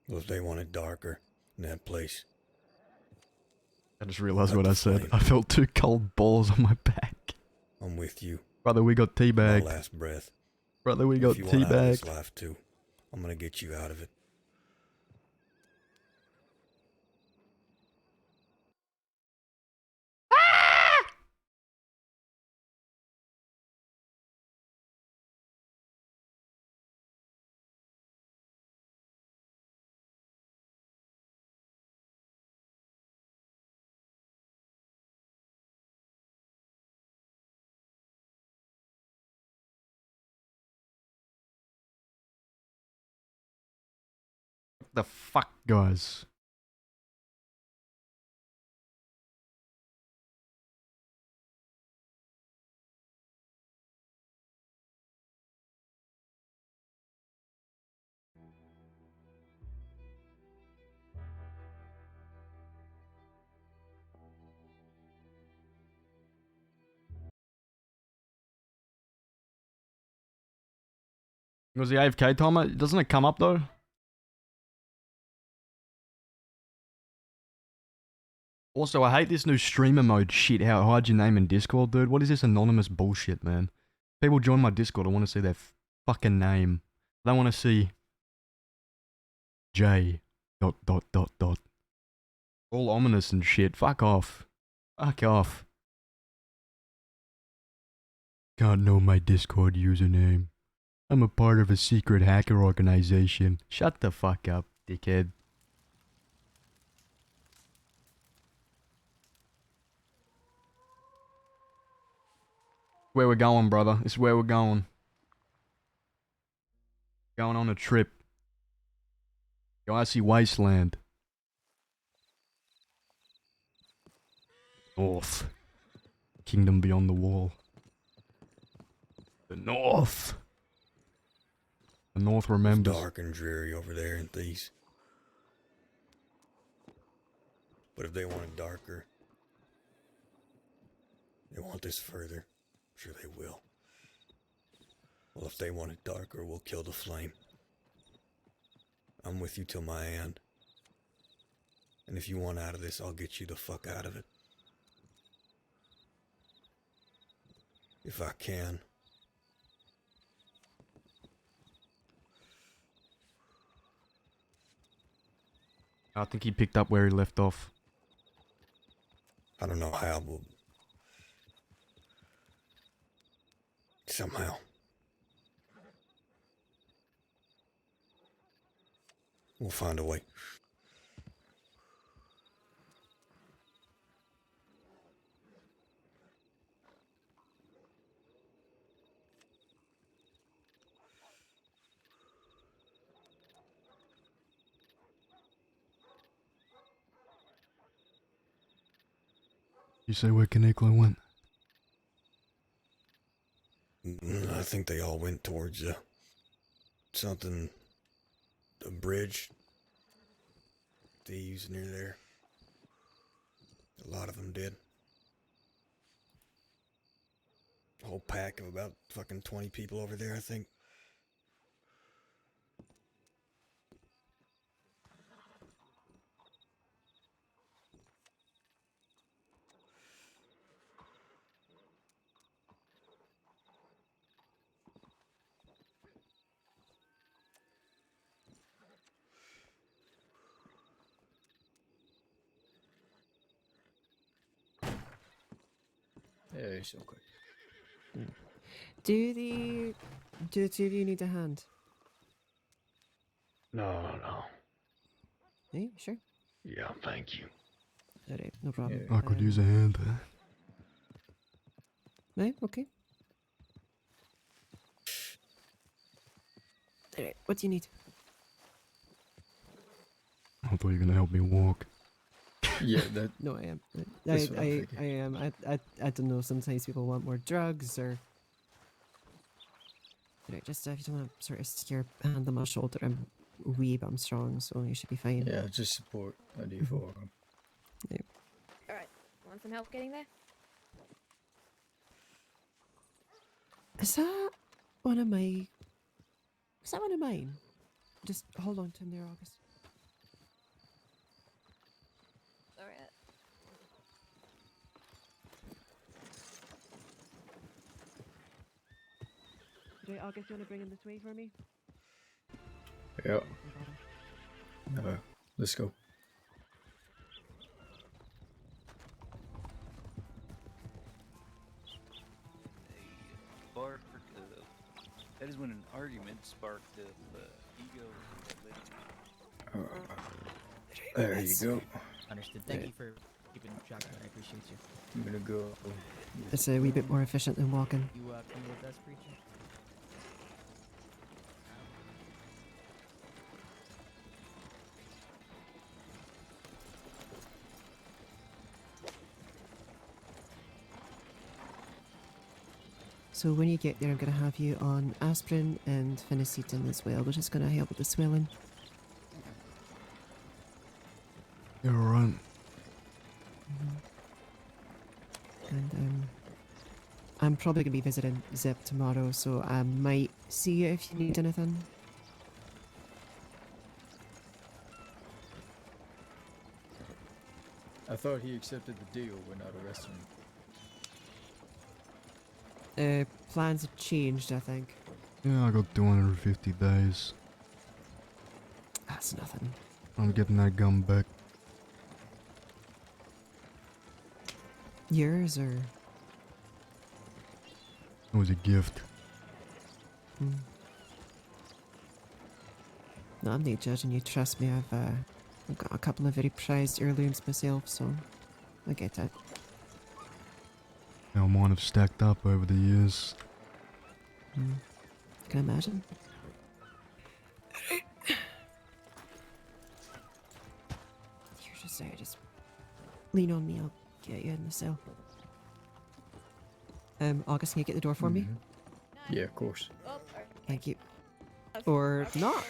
Well, if they want it darker in that place. I just realised Let what the I said. flame. I felt 2 cold balls on my back. I'm with you. Brother, we got My teabagged. last breath. Brother, we got If you want out of this teabagged. life too, I'm gonna get you out of it. The fuck, guys? Was the AFK timer? Doesn't it come up though? Also, I hate this new streamer mode shit, how it hides your name in Discord, dude. What is this anonymous bullshit, man? People join my Discord, I want to see their fucking name. I don't want to see J ... All ominous and shit. Fuck off. Fuck off. Can't know my Discord username. I'm a part of a secret hacker organization. Shut the fuck up, dickhead. Where we're going, brother. It's where we're going. Going on a trip. Go icy wasteland. North. Kingdom beyond the wall. The North. The North remembers. It's dark and dreary over there in these. But if they want it darker, they want this further. I'm sure they will. Well, if they want it darker, we'll kill the flame. I'm with you till my end. And if you want out of this, I'll get you the fuck out of it. If I can. I think he picked up where he left off. I don't know how, but somehow. We'll find a way. You say where Canicla went? I think they all went towards something the bridge. Thieves near there. A lot of them did. A whole pack of about fucking 20 people over there, I think. Yeah, it's okay. Do the two of you need a hand? No. Hey, sure. Yeah, thank you. Alright, no problem. I could use a hand. No, okay. Alright, what do you need? I thought you were gonna help me walk. Yeah, that. No, I am. That's what I'm I thinking. am. I don't know. Sometimes people want more drugs or. Right, just if you don't want to sort of stick your hand on my shoulder, I'm wee but I'm strong, so you should be fine. Yeah, just support. I do for him. Yeah. Alright, want some help getting there? Is that one of my? Is that one of mine? Just hold on to him there, August. Alright. Right, August, you want to bring him this way for me? Yeah. Let's go. Spark. That is when an argument sparked the ego. There you go. Understood. Thank you for keeping track of that. I appreciate you. I'm gonna go. It's a wee bit more efficient than walking. You coming with us, preacher? So when you get there, I'm going to have you on aspirin and phenacetin as well, which is going to help with the swelling. You're right. And I'm probably going to be visiting Zip tomorrow, so I might see you if you need anything. I thought he accepted the deal. We're not arresting him. Plans have changed, I think. Yeah, I got 250 days. That's nothing. I'm getting that gun back. Yours or? It was a gift. No, I'm not judging you. Trust me, I've got a couple of very prized heirlooms myself, so I get it. Now mine have stacked up over the years. Can imagine. You're just there, just lean on me. I'll get you in the cell. August, can you get the door for me? Yeah, of course. Thank you. Or not.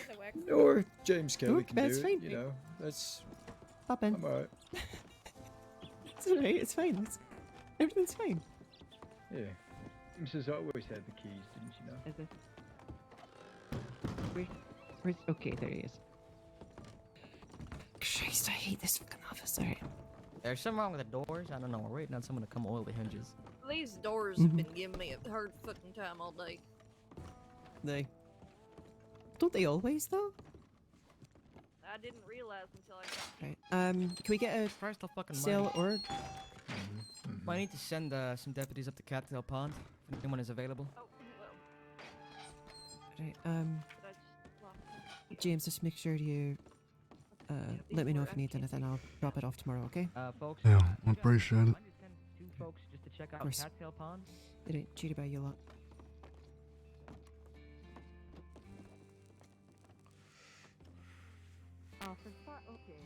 Or James Kelly can that's do fine. it. You know, that's. Pop in. I'm alright. It's alright. It's fine. Everything's fine. Yeah. Mrs. always had the keys, didn't you know? Is it? Where's? Okay, there he is. Christ, I hate this fucking office. Alright. There's something wrong with the doors. I don't know. We're waiting on someone to come oil the hinges. These doors have been giving me a hard fucking time all day. They. Don't they always though? I didn't realize until I got Right. Can we get a First, I'll fucking cell or? I need to send some deputies up to Cattail Pond if anyone is available. Right. James, just make sure you let me know if you need anything. I'll drop it off tomorrow. Okay? Folks. Yeah, I appreciate it. Two folks just to check out course. Cattail Pond. It ain't cheated by you lot. Oh, for fuck. Okay.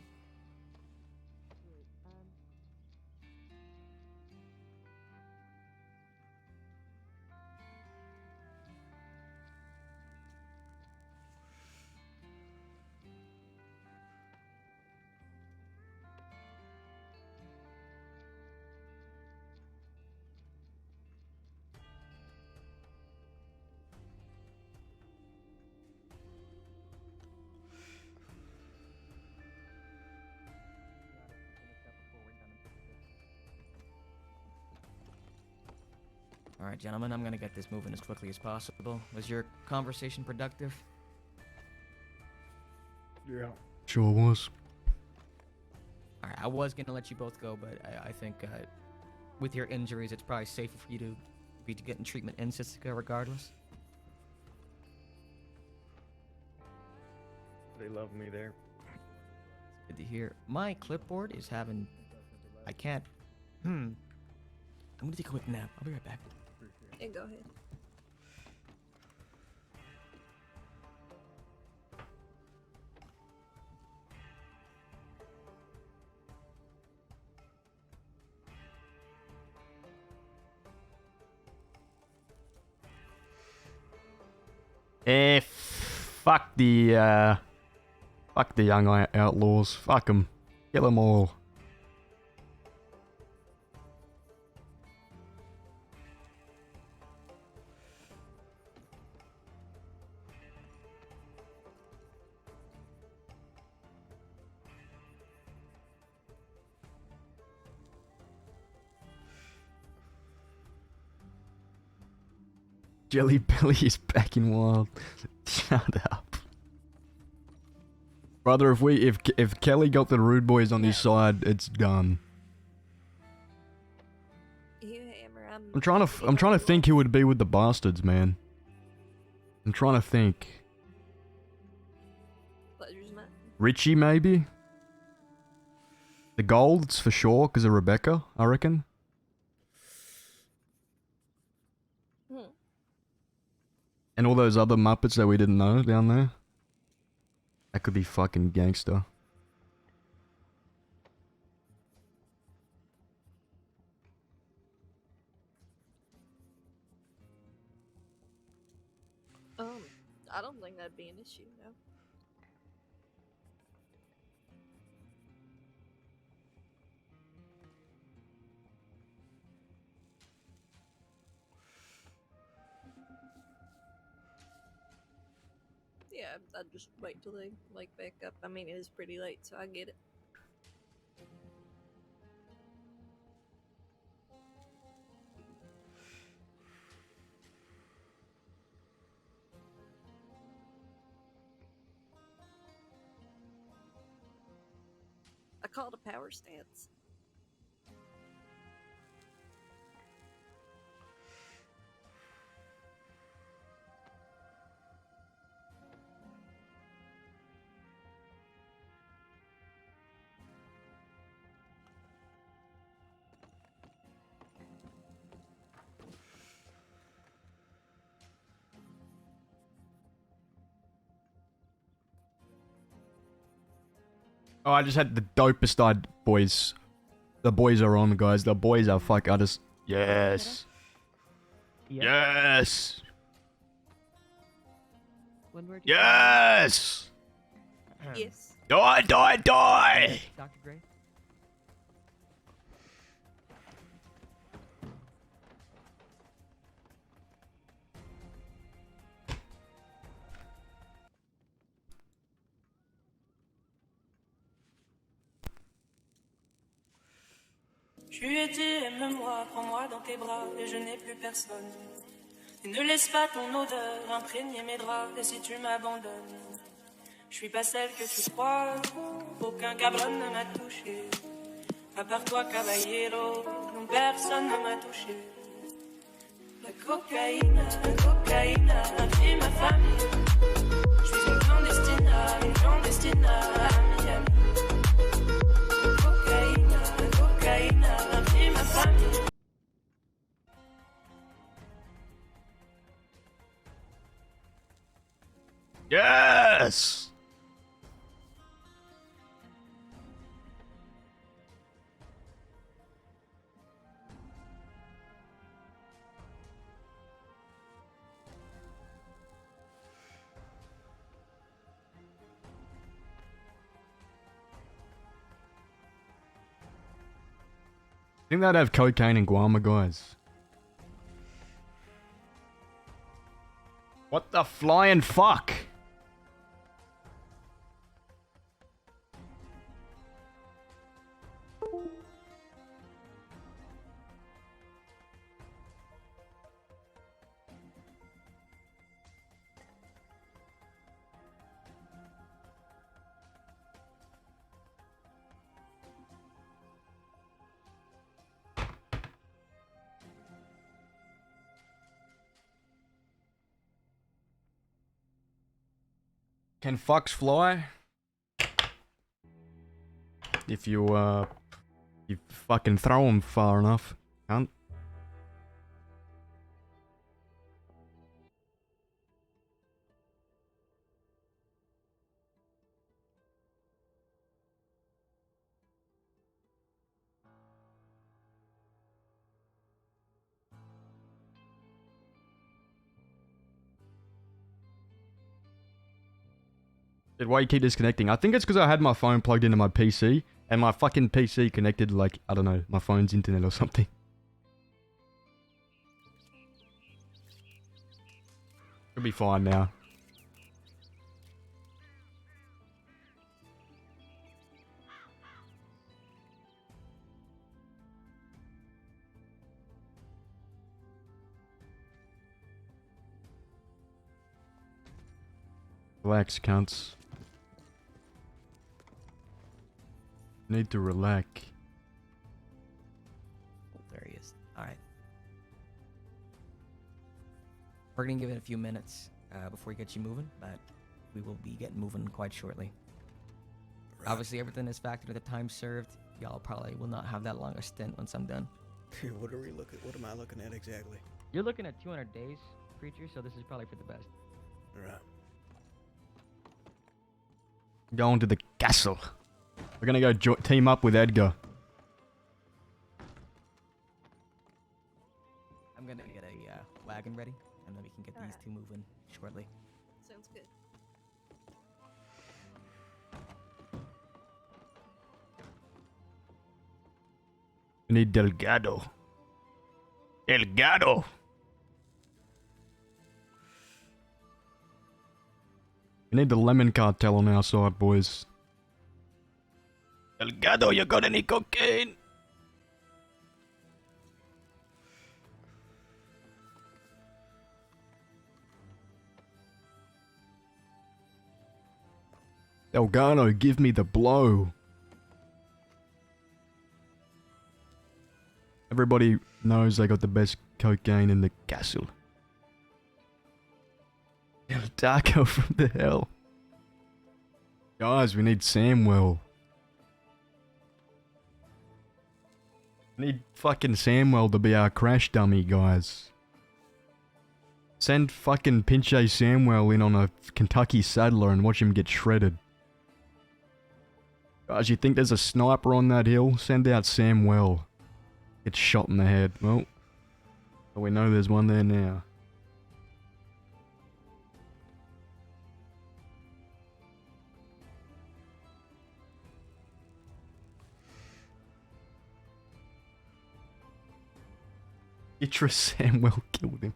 Alright, gentlemen, I'm gonna get this moving as quickly as possible. Was your conversation productive? Yeah. Sure was. Alright, I was gonna let you both go, but I think with your injuries, it's probably safer for you to be getting treatment in Sisika regardless. They love me there. Good to hear. My clipboard is having... I can't... I'm gonna take a quick nap. I'll be right back. Yeah, go ahead. Fuck the young outlaws. Fuck them. Kill them all. Jelly Belly is back in Wild. Shut up. Brother, if Kelly got the Rude Boys on his side, it's done. You hammer, I'm trying to think who would be with the bastards, man. I'm trying to think. Pleasure's mine. Richie, maybe? The Golds, for sure, because of Rebecca, I reckon. And all those other Muppets that we didn't know down there. That could be fucking gangster. I don't think that'd be an issue, no. Yeah, I'd just wait till they like back up. I mean, it is pretty late, so I get it. I called a power stance. Oh, I just had the dopest eyed boys. The boys are on, guys. The boys are fuck. I just... Yes. Yes. Yes. Yes. Die, die, die. Dr. Gray? Je lui ai dit, aime-moi, prends-moi dans tes bras, et je n'ai plus personne. Et ne laisse pas ton odeur imprégner mes draps, et si tu m'abandonnes, je suis pas celle que tu crois, aucun cabron ne m'a touché. À part toi, caballero, non, personne ne m'a touché. La cocaïne a pris ma famille. Je suis une clandestine à Miami. Cocaïne a pris ma famille. Yes. I think they'd have cocaine in Guama, guys. What the flying fuck? Can fox fly? If you fucking throw them far enough, cunt. Dude, why you keep disconnecting? I think it's because I had my phone plugged into my PC, and my fucking PC connected, like, I don't know, my phone's internet or something. Should be fine now. Relax, cunts. Need to relax. There he is. Alright. We're gonna give it a few minutes before we get you moving, but we will be getting moving quite shortly. Right. Obviously, everything is factored at the time served. Y'all probably will not have that long a stint once I'm done. What are we looking? What am I looking at exactly? You're looking at 200 days, creature, so this is probably for the best. Right. Going to the castle. We're gonna go team up with Edgar. I'm gonna get a wagon ready, and then we can get these two moving shortly. Sounds good. We need Delgado. Delgado! We need the lemon cartel on our side, boys. Delgado, you got any cocaine? Delgado, give me the blow. Everybody knows they got the best cocaine in the castle. El Darko from the hell. Guys, we need Samwell. We need fucking Samwell to be our crash dummy, guys. Send fucking Pinche Samwell in on a Kentucky Saddler and watch him get shredded. Guys, you think there's a sniper on that hill? Send out Samwell. Gets shot in the head. Well, we know there's one there now. Idris Samwell killed him.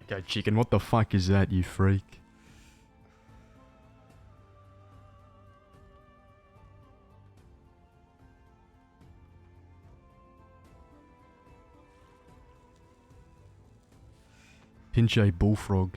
Okay, chicken, what the fuck is that, you freak? Pinche bullfrog.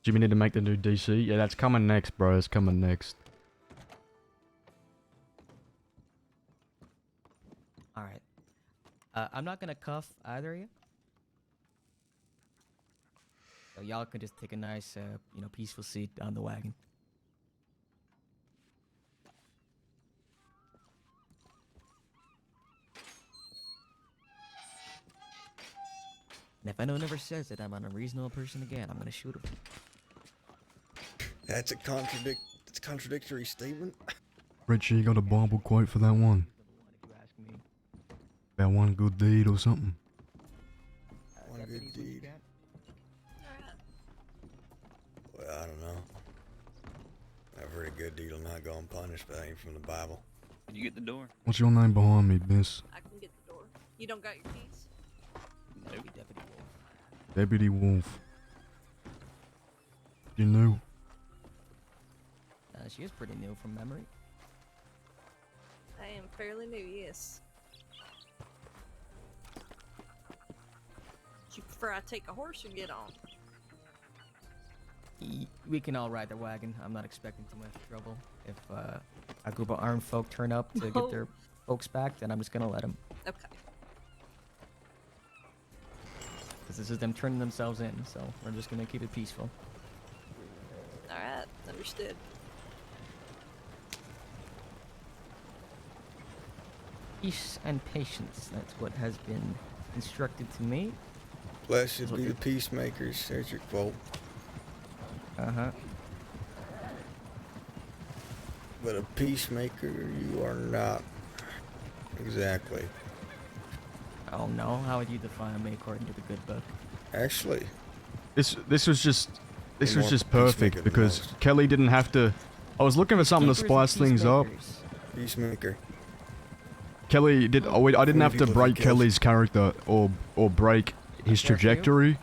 Jimmy need to make the new DC? Yeah, that's coming next, bro. It's coming next. Alright. I'm not gonna cuff either of you. So y'all can just take a nice, peaceful seat on the wagon. And if anyone ever says that I'm an unreasonable person again, I'm gonna shoot him. That's a contradictory statement. Richie, you got a Bible quote for that one? About one good deed or something? One good deed. Well, I don't know. I've heard a good deed will not go unpunished, but that ain't from the Bible. You get the door. What's your name behind me, miss? I can get the door. You don't got your keys? Maybe Deputy Wolf. Deputy Wolf. You knew. She is pretty new from memory. I am fairly new, yes. Do you prefer I take a horse or get on? We can all ride the wagon. I'm not expecting too much trouble. If a group of armed folk turn up to get their folks back, then I'm just gonna let them. Okay. Because this is them turning themselves in, so we're just gonna keep it peaceful. Alright, understood. Peace and patience, that's what has been instructed to me. Blessed be the peacemakers. There's your quote. Uh-huh. But a peacemaker you are not. Exactly. Oh no, how would you define me according to the good book? Actually, This was just more perfect peacemaker because than most. Kelly didn't have to. I was looking for something to spice things up. Peacemaker. Kelly did. I didn't have to people break he kills. Kelly's character or break his Fair for you. trajectory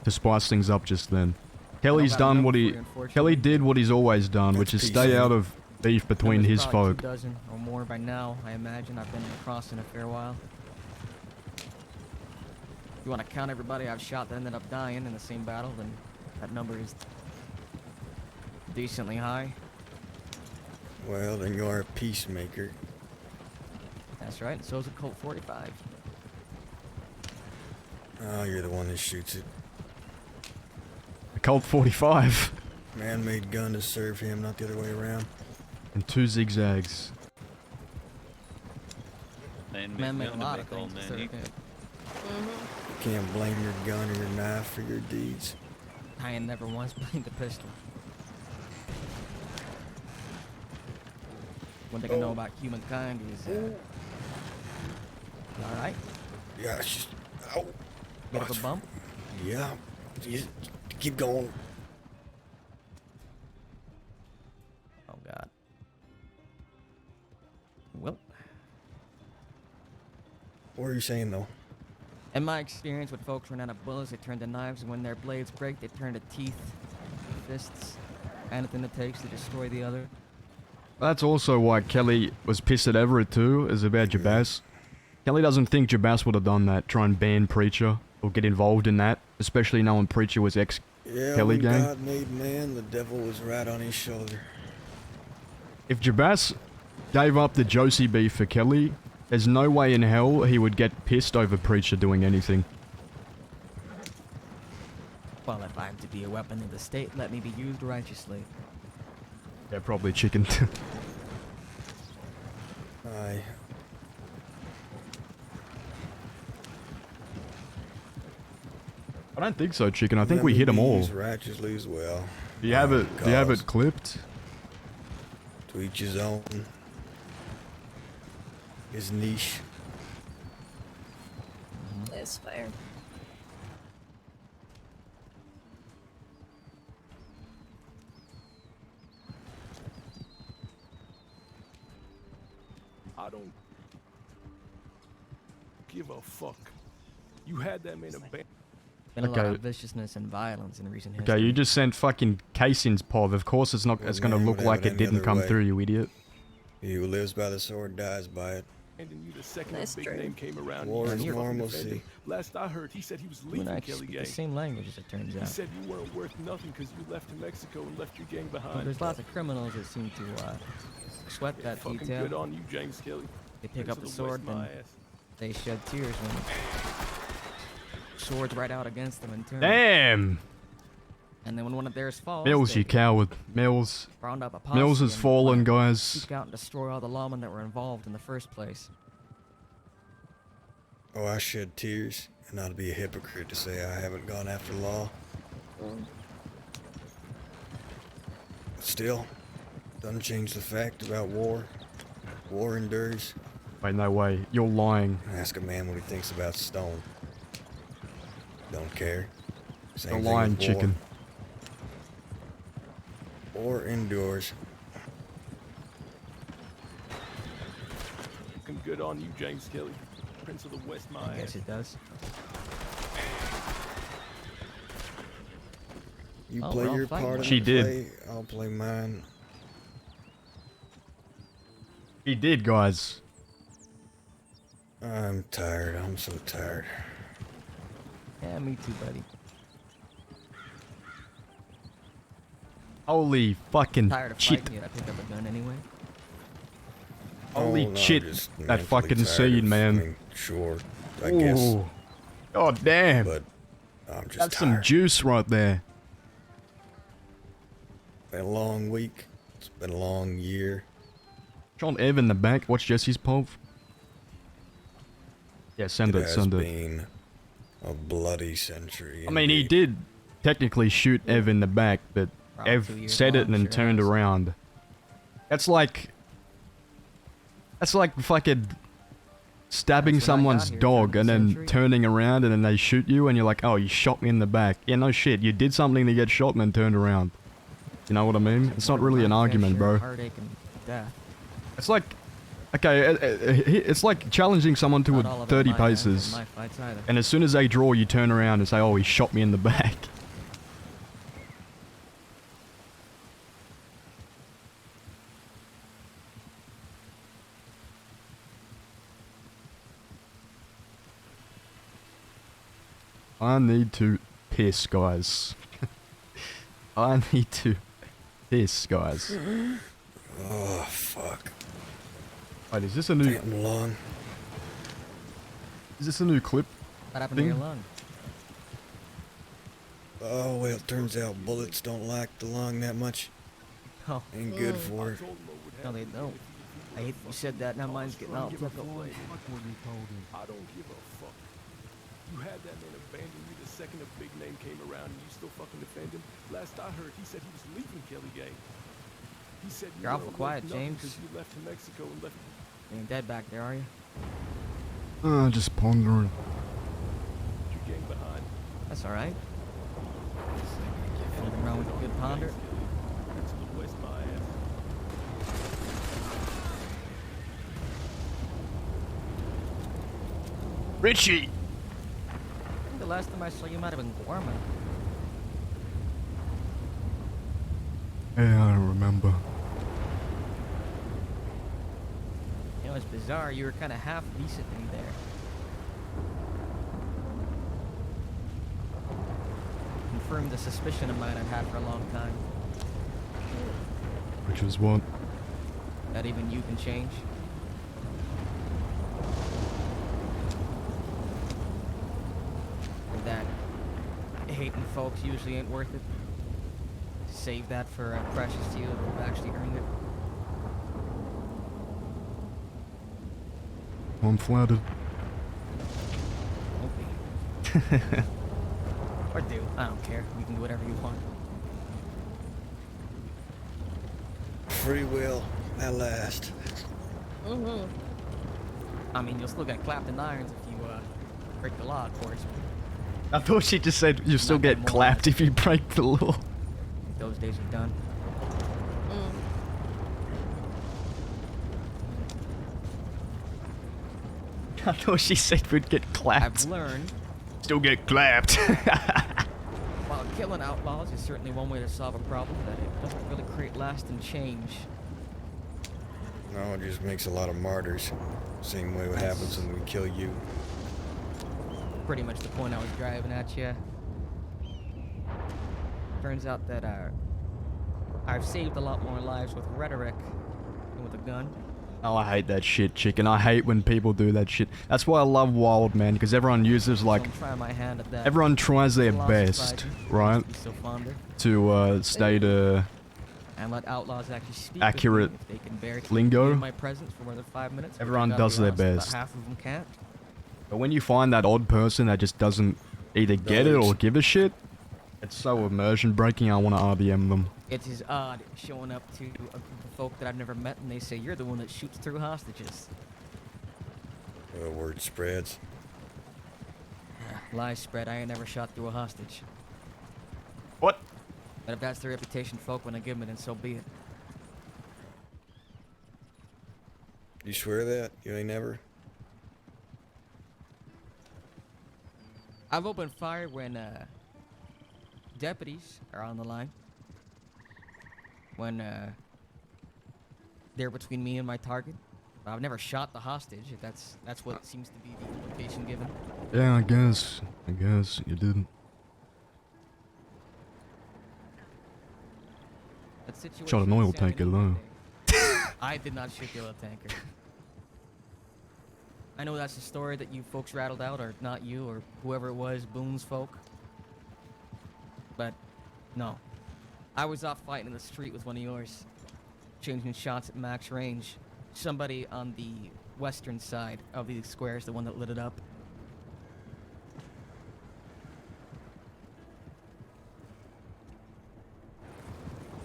to spice things up just then. Kelly's got done enough what for he. you, unfortunately. Kelly did what he's always done, which is stay out of beef between There's his probably folk. 2 dozen or more by now, I imagine. I've been across in a fair while. If you want to count everybody I've shot that ended up dying in the same battle, then that number is decently high. Well, then you are a peacemaker. That's right, and so is a Colt 45. Oh, you're the one that shoots it. A Colt 45 Man-made gun to serve him, not the other way around. and 2 zigzags. Man made a lot of things to serve him. You can't blame your gun or your knife for your deeds. I ain't never once blamed the pistol. One thing I know about humankind is, you alright? Yeah, it's just... Ow. Bit of a bump? Yeah. Just keep going. Oh god. Well, What were you saying, though? in my experience with folks run out of bullets, they turn to knives, and when their blades break, they turn to teeth, fists, anything it takes to destroy the other. That's also why Kelly was pissed at Everett too, is about Jabaz. Kelly doesn't think Jabaz would have done that, try and ban Preacher, or get involved in that, especially knowing Preacher was Yeah, ex-Kelly when gang. God made man, the devil was right on his shoulder. If Jabaz gave up the Josie beef for Kelly, there's no way in hell he would get pissed over Preacher doing anything. Well, if I'm to be a weapon of the state, let me be used righteously. Yeah, probably chicken. Aye. I don't think so, chicken. I think we hit them all. Use righteously as well. Do you have it? Do you have Cause it clipped? to each his own. His niche. That's fair. I don't give a fuck. You had that man abandoned. Been a lot Okay. of viciousness and violence in recent history. Okay, you just sent fucking casings, Pov. Of course it's not. It's gonna man look would like have it it any didn't other come way. through, you idiot. He who lives by the sword dies by it. And you the second That's a big true. name came around. War you is fucking normalcy. defended. Last I heard, he said he was You leaving and I Kelly speak gang. the same language, as it turns He out. said you weren't worth nothing because you left to Mexico and left your gang behind. Well, there's lots of criminals that seem to sweat Yeah, that fucking detail. good on you, James Kelly. They pick Prince up of the West, sword, my then ass. they shed tears when swords right out against them in turn. Damn! And then when one of theirs falls, Mills, they you coward. Mills. round up a posse Mills has and fallen, wanna guys. Seek out and destroy all the lawmen that were involved in the first place. Oh, I shed tears, and I'd be a hypocrite to say I haven't gone after law. But still, doesn't change the fact about war. War endures. Wait, no way. You're lying. Ask a man what he thinks about stone. Don't care. Same You're thing lying, with war. chicken. War endures. Fucking good on you, James Kelly. Prince of the West, my I guess ass. it does. You Oh, play we're all your fighting part now. of She the did. play, I'll play mine. He did, guys. I'm tired. I'm so tired. Yeah, me too, buddy. Holy fucking Tired of shit. fighting yet. I picked up a gun anyway. Holy Oh, no, shit. I'm just That mentally fucking tired scene, of- man. I mean, sure, I guess. Ooh. God damn. But I'm just That's tired. some juice right there. Been a long week. It's been a long year. John Ev in the back. Watch Jesse's pov. Yeah, send it, has send it. been a bloody century. I mean, he did technically shoot Ev in the back, but Probably 2 Ev years said it long, and then sure turned has. around. That's like fucking stabbing That's when I someone's got here, dog turn and of the then century. turning around and then they shoot you and you're like, oh, you shot me in the back. Yeah, no shit. You did something to get shot and then turned around. You know what I mean? It's not really an argument, bro. Heartache and death. It's like, okay, it's like challenging someone to Not all a of it 30 in my hands, in paces. my fights either. And as soon as they draw, you turn around and say, oh, he shot me in the back. I need to piss, guys. I need to piss, guys. Oh, fuck. Wait, is this a new... Damn lung. Is this a new clip? What happened thing? to your lung? Oh, well, it turns out bullets don't like the lung that much. Oh. Ain't good for it. No, they don't. I hate that you said that. Now mine's getting all tickled. I don't give a fuck. You had that man abandon you the second a big name came around and you still fucking defend him. Last I heard, he said he was leaving Kelly Gang. He said you You're awful weren't quiet, worth nothing James. 'cause you left to Mexico and left. You ain't dead back there, are you? Just pondering. Your gang behind. That's alright. Nothing wrong with a good ponder. To the west my ass. Richie! I think the last time I saw you might have been Gorman. Yeah, I don't remember. You know, it's bizarre. You were kind of half decently there. Confirmed the suspicion of mine I've had for a long time. Which was what? That even you can change. That hating folks usually ain't worth it. Save that for a precious few who've actually earned it. I'm flattered. Okay. Or do. I don't care. You can do whatever you want. Free will, at last. Mm-hmm. I mean, you'll still get clapped in irons if you break the law, of course. I thought she just said you still Not get anymore. clapped if you break the law. Those days are done. I thought she said we'd get clapped. I've learned Still get clapped. while killing outlaws is certainly one way to solve a problem, that it doesn't really create lasting change. No, it just makes a lot of martyrs. Same way what happens when we kill you. Pretty much the point I was driving at you. Turns out that I've saved a lot more lives with rhetoric than with a gun. Oh, I hate that shit, chicken. I hate when people do that shit. That's why I love Wild, man, because everyone uses, like... So I'm trying my hand at that. Everyone tries their Philosophize best, it, right? be so fonder. To, state, And let outlaws actually speak accurate with me if they can bear to lingo. be in my presence for more than 5 minutes. which I Everyone gotta does be their honest, about best. half of them can't. But when you find that odd person that just doesn't either get it or give a shit, it's so immersion breaking, I want to RDM them. It is odd showing up to a group of folk that I've never met and they say, you're the one that shoots through hostages. The word spreads. Lies spread, I ain't never shot through a hostage. What? But if that's the reputation folk want to give me, then so be it. You swear that? You ain't never? I've opened fire when deputies are on the line. When they're between me and my target. But I've never shot the hostage, if that's what seems to be the implication given. Yeah, I guess you didn't. That situation Shot an in oil Saint tanker Denis though. Monday, I did not shoot the oil tanker. I know that's the story that you folks rattled out, or not you, or whoever it was, Boone's folk. But, no. I was off fighting in the street with one of yours. Changing shots at max range. Somebody on the western side of the square is the one that lit it up.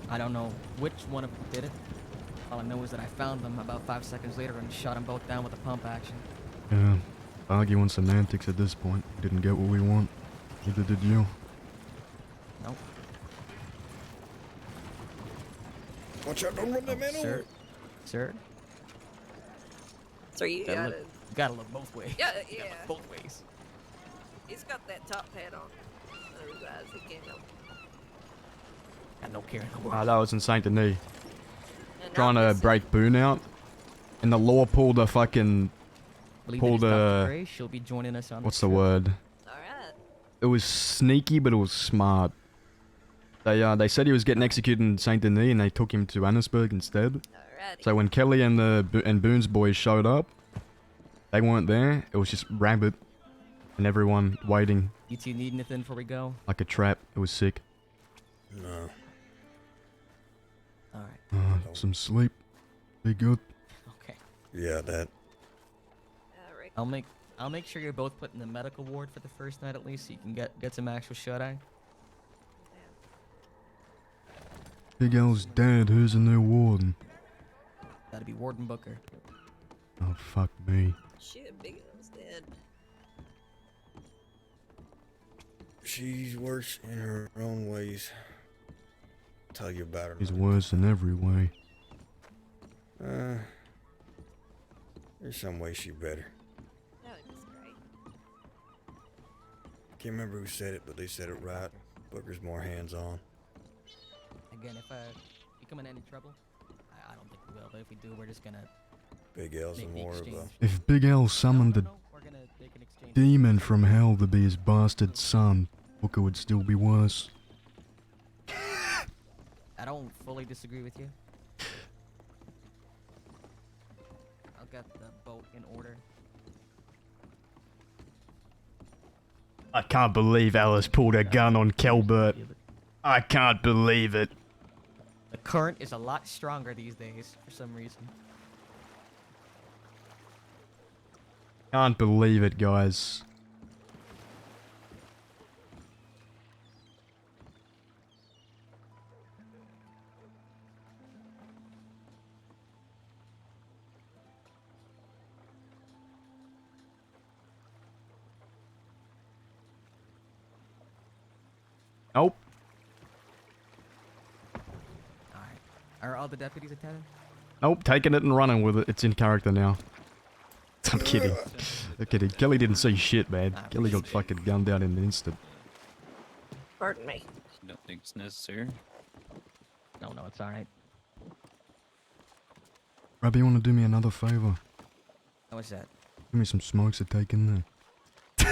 I don't know which one of them did it. All I know is that I found them about 5 seconds later and shot them both down with a pump action. Yeah, arguing semantics at this point. Didn't get what we want. Neither did you. Nope. Watch out, don't run that man over. Sir? So you gotta look both ways. Yeah, You gotta look both ways. He's got that top hat on. Those eyes, they can't help. Got no care in the world. Ah, that was in Saint Denis. And Trying to break Boone out. And the law pulled a fucking... Believe pulled it is Dr. a... Gray. She'll be joining us on What's the the trip. word? Alright. It was sneaky, but it was smart. They said he was getting executed in Saint Denis, and they took him to Annisburg instead. Alrighty. So when Kelly and Boone's boys showed up, they weren't there. It was just Rabbit and everyone waiting You two need anything before we go? like a trap. It was sick. No. Alright. Some sleep. Be good. Okay. Yeah, that. I'll make sure you're both put in the medical ward for the first night at least, so you can get some actual shut-eye. Big L's dead. Who's the new warden? That'd be Warden Booker. Oh, fuck me. Shit, Big L's dead. She's worse in her own ways. Tell you about her. He's worse in every way. There's some way she better. That was great. Can't remember who said it, but they said it right. Booker's more hands-on. Again, if you come in any trouble, I don't think we will, but if we do, we're just gonna... Big L's make and the more of exchange. a... If Big L summoned a demon from hell to be his bastard son, Booker would still be worse. I don't fully disagree with you. I'll get the boat in order. I can't believe Alice pulled a gun on Kelbert. I can't believe it. The current is a lot stronger these days, for some reason. Can't believe it, guys. Nope. Alright. Are all the deputies attending? Nope, taking it and running with it. It's in character now. I'm kidding. I'm kidding. Kelly didn't see shit, man. Kelly got fucking gunned down in an instant. Pardon me. Don't think it's necessary. No, it's alright. Rabbi, you want to do me another favor? What's that? Give me some smokes to take in there. I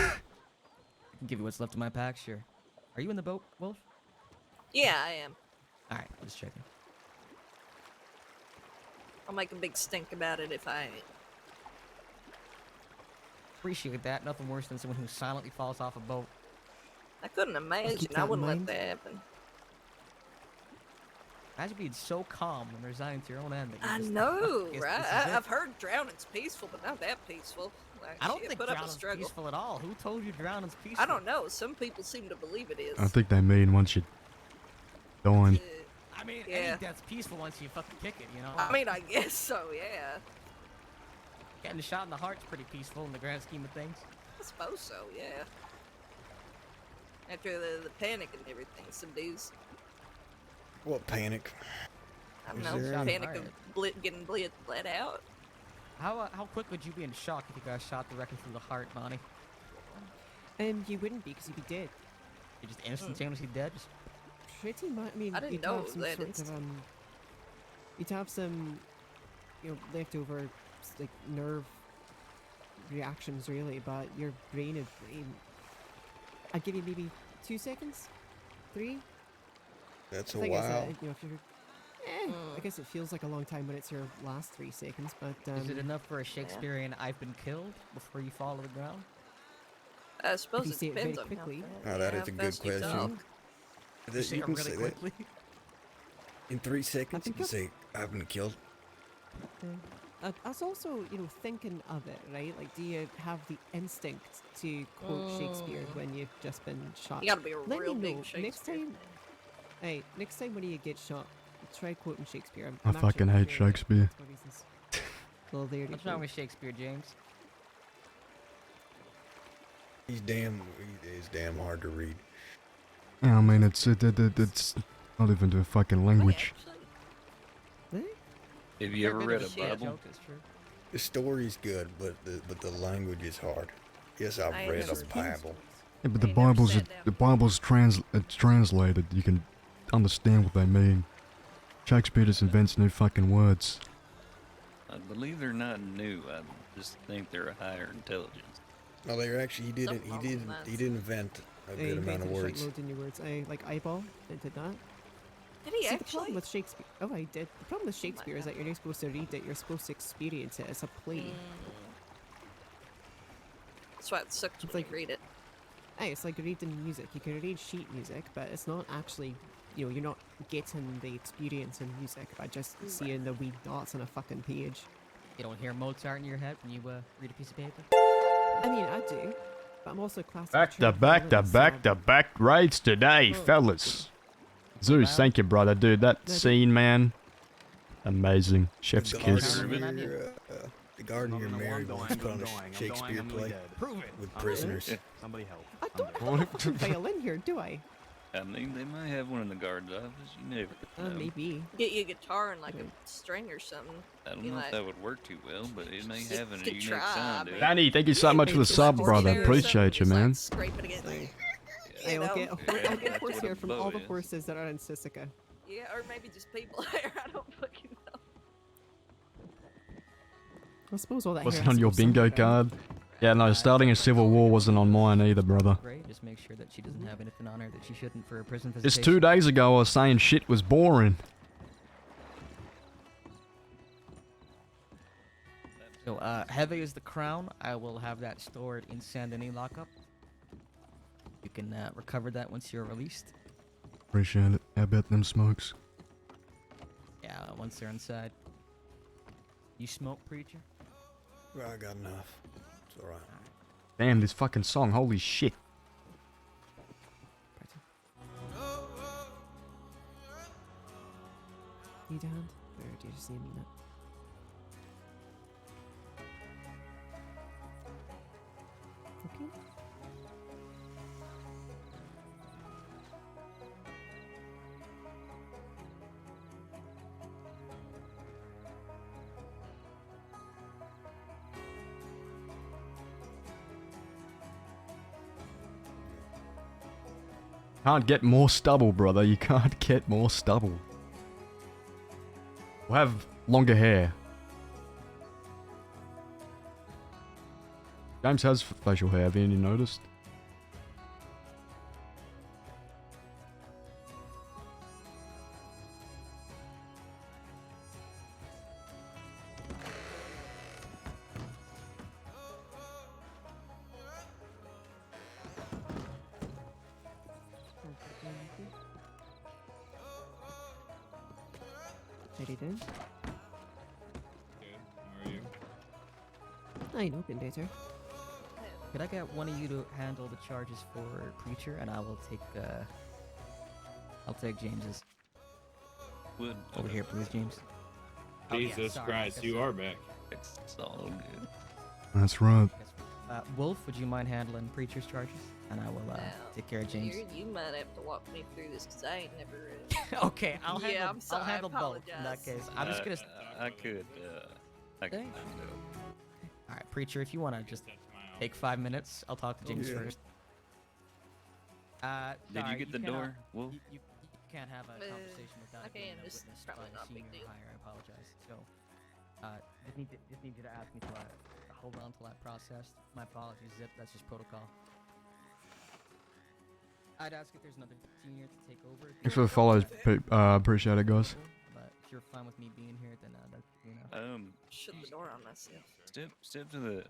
can give you what's left of my pack, sure. Are you in the boat, Wolf? Yeah, I am. Alright, just checking. I'll make a big stink about it if I ain't. Appreciate that. Nothing worse than someone who silently falls off a boat. I couldn't imagine. keep I that in wouldn't let mind. that happen. Imagine being so calm and resigned to your own end. That you I just, know, guess right? this is it. I've heard drowning's peaceful, but not that peaceful. Like, I don't shit, think put up a drowning's struggle. peaceful at all. Who told you drowning's peaceful? I don't know. Some people seem to believe it is. I think they mean once you dying. I mean, Yeah. any death's peaceful once you fucking kick it, you know? I mean, I guess so, yeah. Getting shot in the heart's pretty peaceful in the grand scheme of things. I suppose so, yeah. After the panic and everything subdues. What panic? I don't Is know, there any- panic of getting bled out. How quick would you be in shock if you got shot directly through the heart, Bonnie? You wouldn't be, because you'd be dead. You're just instantaneously dead. Just Pretty much. I mean, I didn't you'd know have some that sort it's- of you'd have some, leftover like nerve reactions really, but your brain is. I'd give you maybe 2 seconds, 3. That's The a thing is while. that, if you're, I guess it feels like a long time when it's your last 3 seconds, but is it enough for a Shakespearean "I've been killed" before you fall to the ground? I suppose you it say it very depends on how quickly. fast- Oh, that how is a good fast you talk. question. You say it really quickly. In 3 seconds, you can say, "I've been killed." I was also, thinking of it, right? Like, do you have the instinct to quote Shakespeare when you've just been shot? You gotta be a Let real me big know Shakespeare next time. Hey, next time when you get shot, try quoting Shakespeare. I I'm actually fucking not hate sure about Shakespeare. for reasons. Well, there you What's go. wrong with Shakespeare, James? He's damn hard to read. Yeah, I mean, it's not even the fucking language. Have you ever read a Bible? The story's good, but the language is hard. Yes, I've I read a never- Bible. Yeah, but the Bible's translated. You can understand what they mean. Shakespeare just invents new fucking words. I believe they're not new. I just think they're a higher intelligence. No, they're actually he did invent a good amount of words. Loads of new words. Like eyeball. They did that. Did he See, the actually? problem with Shakespeare. Oh, I did. The problem with Shakespeare is that you're not supposed to read it. You're supposed to experience it. It's a play. That's why it sucks when you read it. Hey, it's like reading music. You can read sheet music, but it's not actually, you're not getting the experience in music by just seeing the wee dots on a fucking page. You don't hear Mozart in your head when you read a piece of paper? I mean, I do, but I'm also a classic. Back raids today, fellas. Zeus, thank you, brother. Dude, that scene, man. Amazing. Chef's kiss. The garden here, Mary once put on a Shakespeare play with prisoners. Somebody help. I don't have a fucking violin here, do I? I mean, they might have one in the guard's office. You never know. Maybe. Get you a guitar and like a string or something. I don't You know like- if that would work too well, but it may You have a could unique try, sound to it. Danny, thank you so much for the sub, brother. Appreciate you, man. Scrape it against the- Hey, I'll get That's horsehair what a from bow all the is. horses that are in Sisika. Yeah, or maybe just people there. I don't fucking know. I suppose all that Wasn't hair has on to your go bingo somewhere, right? card. Yeah, no, starting a civil war wasn't on mine either, brother. Great, just make sure that she doesn't have anything on her that she shouldn't for a prison Just visitation. 2 days ago, I was saying shit was boring. So, heavy is the crown. I will have that stored in Saint Denis lockup. You can recover that once you're released. Appreciate it. How about them smokes? Yeah, once they're inside. You smoke, preacher? Well, I got enough. It's alright. Damn, this fucking song. Holy shit. Need a hand? Or do you just need a minute? Okay. Can't get more stubble, brother. You can't get more stubble. We'll have longer hair. James has facial hair, haven't you noticed? How you doing? How are you? I know, been better. Could I get one of you to handle the charges for preacher, and I will take I'll take James's. Would Over here, please, James. Oh, yeah, Jesus sorry, Christ, guess you so. are back. It's all good. That's right. Wolf, would you mind handling preacher's charges, and I will take care of James. You might have to walk me through this because I ain't never read it. Okay, I'll handle. Yeah, I'm sorry. I'll handle I both in that apologize. case. I'm just gonna. I could. I could. All right, preacher, if you want to just take 5 minutes, I'll talk to James Yeah. first. Did you sorry, get the cannot- door? Wolf? You can't have a conversation without okay, being and this is witnessed probably by a not a big senior deal. hire. I apologize. So, just need you to ask me to hold on till that process. My apologies, Zip. That's just protocol. I'd ask if there's another senior to take over. Thanks for the follows. Appreciate it, guys. But if you're fine with me being here, then that's, you know. Shut the door on myself. Step to the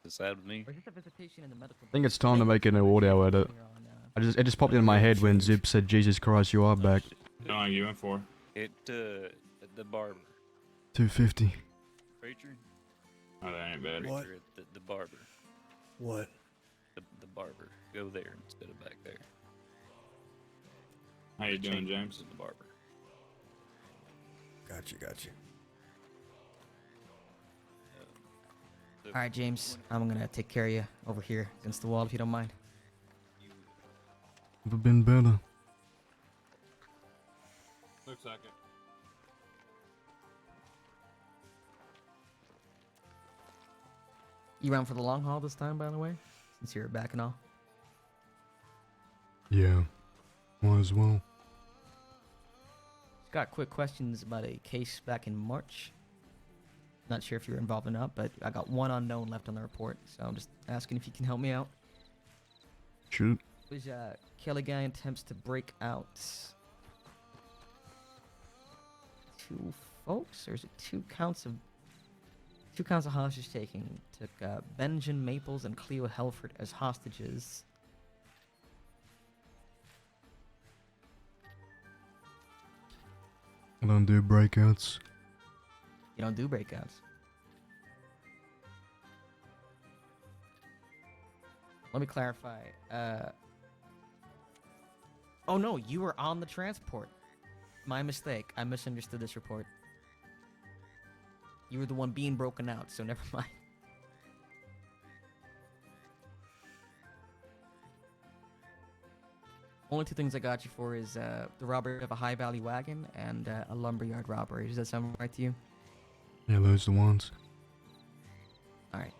the side with me. Or is this a visitation in the medical? I think it's time to make an audio edit. It just popped into my head when Zip said, "Jesus Christ, you are back." How long are you in for? At the barber. 250. Preacher. Oh, that ain't bad. What? Preacher at the barber. What? The barber. Go there instead of back there. How you doing, Change James? to the barber. Gotcha. All right, James. I'm gonna take care of you over here against the wall if you don't mind. Never been better. Looks like it. You around for the long haul this time, by the way, since you're back and all. Yeah, might as well. Just got quick questions about a case back in March. Not sure if you were involved or not, but I got one unknown left on the report, so I'm just asking if you can help me out. Shoot. It was Kelly guy attempts to break out two folks, or is it two counts of hostage taking? Took Benjamin Maples and Cleo Helford as hostages. I don't do breakouts. You don't do breakouts. Let me clarify. Oh no, you were on the transport. My mistake. I misunderstood this report. You were the one being broken out, so never mind. Only two things I got you for is the robbery of a high value wagon and a lumberyard robbery. Does that sound right to you? Yeah, those are the ones. Alright.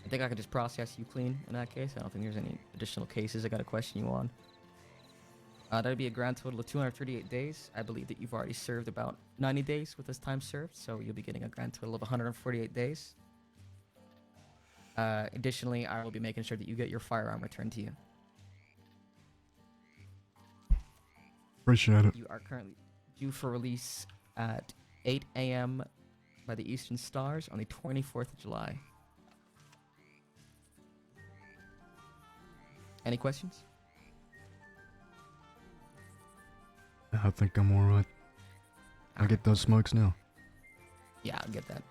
I think I can just process you clean in that case. I don't think there's any additional cases I gotta question you on. That'd be a grand total of 238 days. I believe that you've already served about 90 days with this time served, so you'll be getting a grand total of 148 days. Additionally, I will be making sure that you get your firearm returned to you. Appreciate it. You are currently due for release at 8 a.m. by the Eastern Stars on the 24th of July. Any questions? I think I'm alright. I'll get those smokes now. Yeah, I'll get that.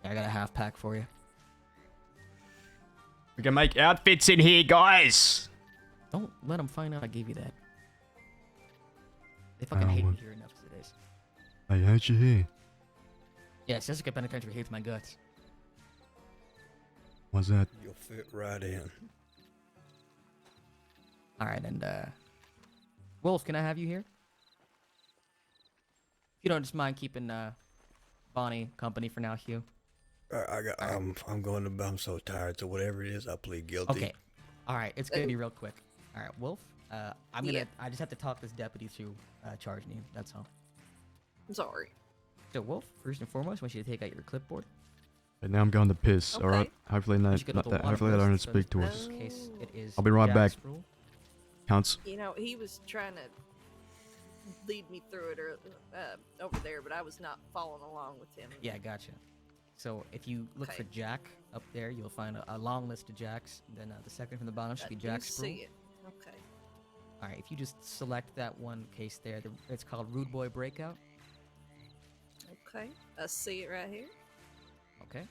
I got a half pack for you. We can make outfits in here, guys! Don't let them find out I gave you that. They fucking hate me here enough as it is. I hate you here. Yeah, Jessica Penitentiary hates my guts. What's that? You'll fit right in. Alright, and Wolf, can I have you here? If you don't just mind keeping Bonnie company for now, Hugh. I'm going to. I'm so tired. So whatever it is, I plead guilty. Okay. Alright, it's gonna be real quick. Alright, Wolf. I just have to talk this deputy through charging you. That's all. I'm sorry. So Wolf, first and foremost, I want you to take out your clipboard. And now I'm going to piss, Okay. alright? Hopefully You not, should go not to that. the Hopefully they water don't list, so speak to in us. this case, it is I'll be right Jack back. Sproul. Counts. You know, he was trying to lead me through it over there, but I was not following along with him. Yeah, gotcha. So if you look for Jack up there, you'll find a long list of Jacks. And then the second from the bottom should be Jack Sproul. See it. Okay. All right, if you just select that one case there, it's called Rude Boy Breakout. Okay. I see it right here. Okay.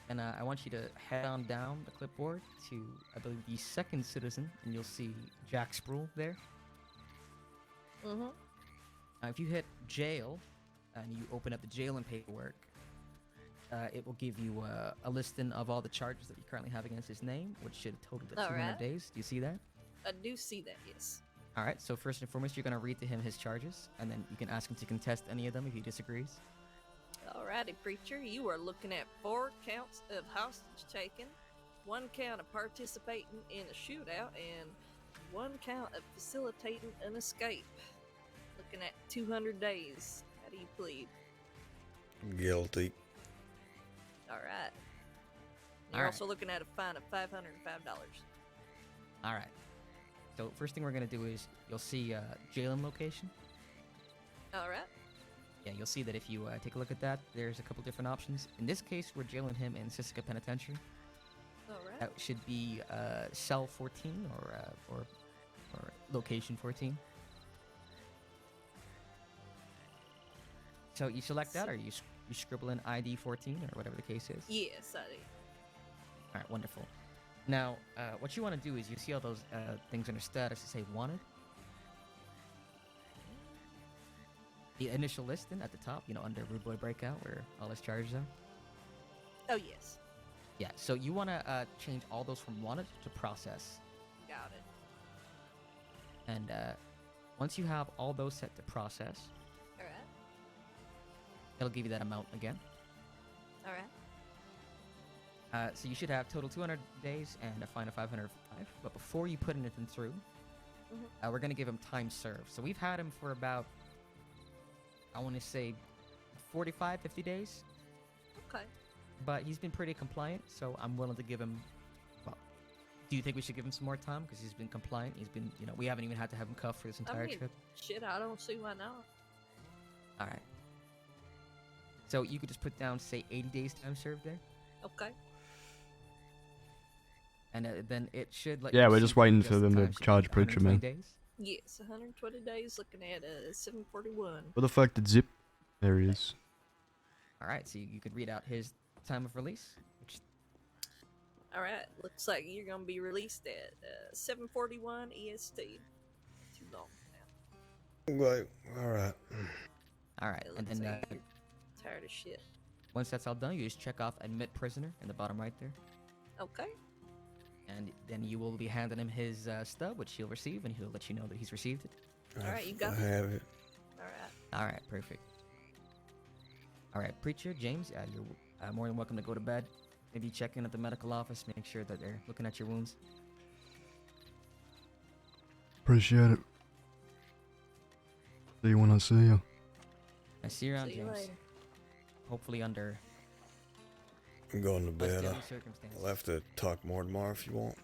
And I want you to head on down the clipboard to, I believe, the second citizen, and you'll see Jack Sproul there. Mm-hmm. If you hit jail, and you open up the jail and paperwork, it will give you a listing of all the charges that you currently have against his name, which should total to 200 Alright. days. Do you see that? I do see that, yes. All right, so first and foremost, you're going to read to him his charges, and then you can ask him to contest any of them if he disagrees. Alrighty, preacher. You are looking at 4 counts of hostage taking, 1 count of participating in a shootout, and 1 count of facilitating an escape. Looking at 200 days. How do you plead? Guilty. All right. All You're right. also looking at a fine of $505. All right. So first thing we're gonna do is you'll see Jalen location. All right. Yeah, you'll see that if you take a look at that, there's a couple different options. In this case, we're jailing him in Sissica Penitentiary. All right. That should be cell 14 or location 14. So you select that, or you scribble in ID 14 or whatever the case is. Yes, I do. All right, wonderful. Now, what you want to do is you see all those things under status that say wanted. The initial listing at the top, under Rude Boy Breakout, where all his charges are. Oh, yes. Yeah, so you want to change all those from wanted to process. Got it. And once you have all those set to process, All right. it'll give you that amount again. All right. So you should have total 200 days and a fine of 505. But before you put anything through, we're going to give him time served. So we've had him for about, I want to say, 45, 50 days. Okay. But he's been pretty compliant, so I'm willing to give him. Well, do you think we should give him some more time? Because he's been compliant. He's been, we haven't even had to have him cuffed for this entire trip. Shit, I don't see why not. All right. So you could just put down, say, 80 days time served there. Okay. And then it should let Yeah, you we're see just waiting just for the them to time sheet, charge Preacher 120 Man. days. Yes, 120 days. Looking at 741. Where the fuck did Zip? There he is. All right, so you could read out his time of release. Which... All right. Looks like you're gonna be released at 7:41 EST. Too long now. Right. All right. All right, It and looks then like you're tired of shit. once that's all done, you just check off admit prisoner in the bottom right there. Okay. And then you will be handing him his stub, which he'll receive, and he'll let you know that he's received it. All right, you got I it. have it. All right. All right, perfect. All right, Preacher, James, you're more than welcome to go to bed. Maybe check in at the medical office, make sure that they're looking at your wounds. Appreciate it. See you when I see you. I see you around, See you James. later. Hopefully under I'm going to less bed. deadly circumstances. I'll have to talk more tomorrow if you want.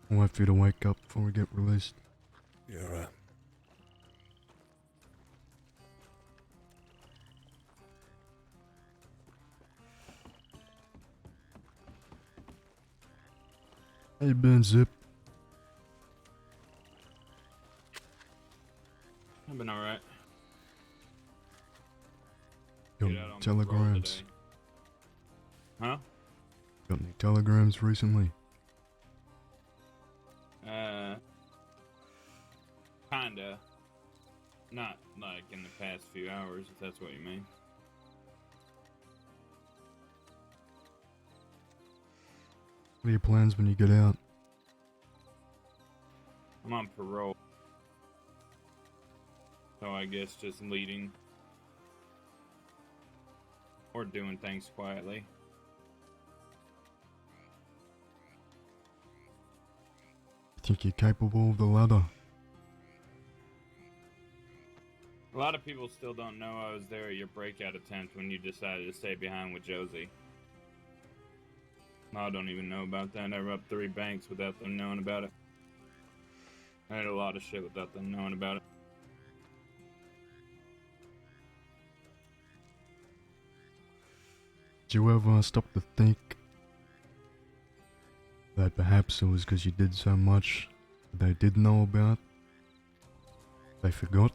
I'll wait for you to wake up before we get released. Yeah, all right. How you been, Zip? I've been alright. Got Get any out on the road telegrams? today. Huh? Got any telegrams recently? Kinda. Not like in the past few hours, if that's what you mean. What are your plans when you get out? I'm on parole. So I guess just leading. Or doing things quietly. Think you're capable of the latter? A lot of people still don't know I was there at your breakout attempt when you decided to stay behind with Josie. I don't even know about that. I robbed 3 banks without them knowing about it. I did a lot of shit without them knowing about it. Did you ever stop to think that perhaps it was because you did so much that they did know about? They forgot?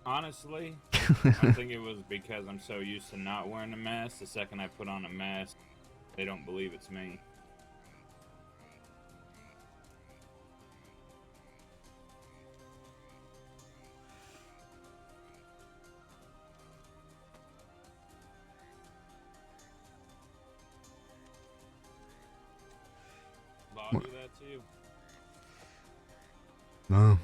Honestly, I think it was because I'm so used to not wearing a mask. The second I put on a mask, they don't believe it's me. I'll do that to you. No.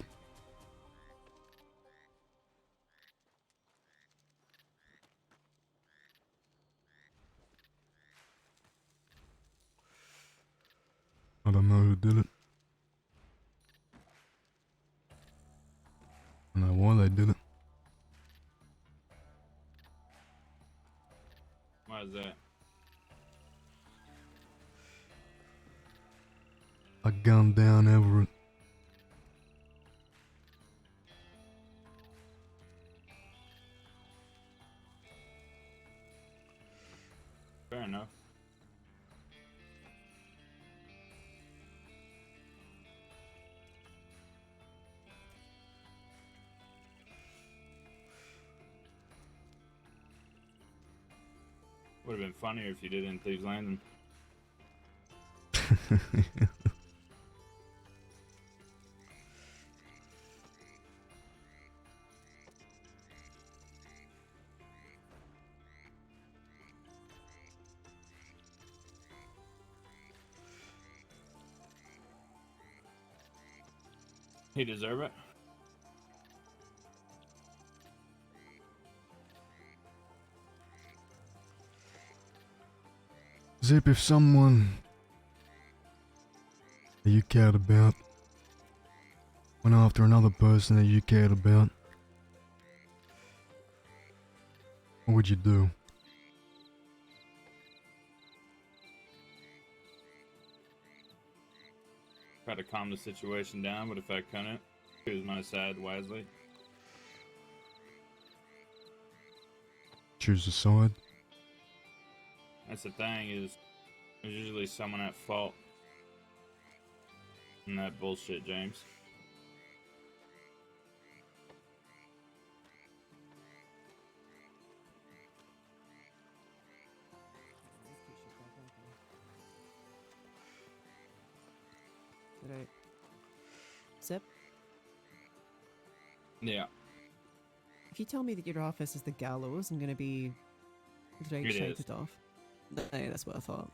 don't know who did it. I don't know why they did it. Why is that? I gunned down Everett. Fair enough. Would have been funnier if you did in Thieves Landing. He deserve it. Zip, if someone that you cared about went after another person that you cared about, what would you do? Try to calm the situation down, but if I couldn't, choose my side wisely. Choose a side? That's the thing, is there's usually someone at fault in that bullshit, James. Right. Zip, Yeah. if you tell me that your office is the gallows, I'm gonna be right It shouted is. off. Aye, that's what I thought.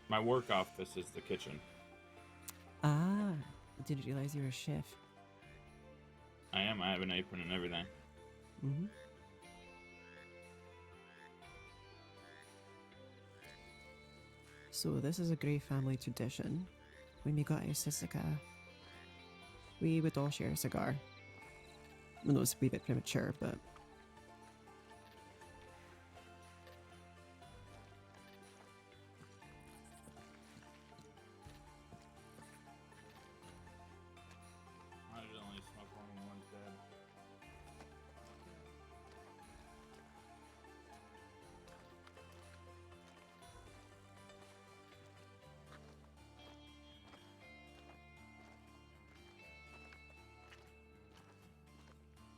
My work office is the kitchen. Ah, I didn't realize you were a chef. I am. I have an apron and everything. Mm-hmm. So this is a Grey family tradition. When we got out of Sisika, we would all share a cigar. I know it's a wee bit premature, but I usually only smoke one on one dad.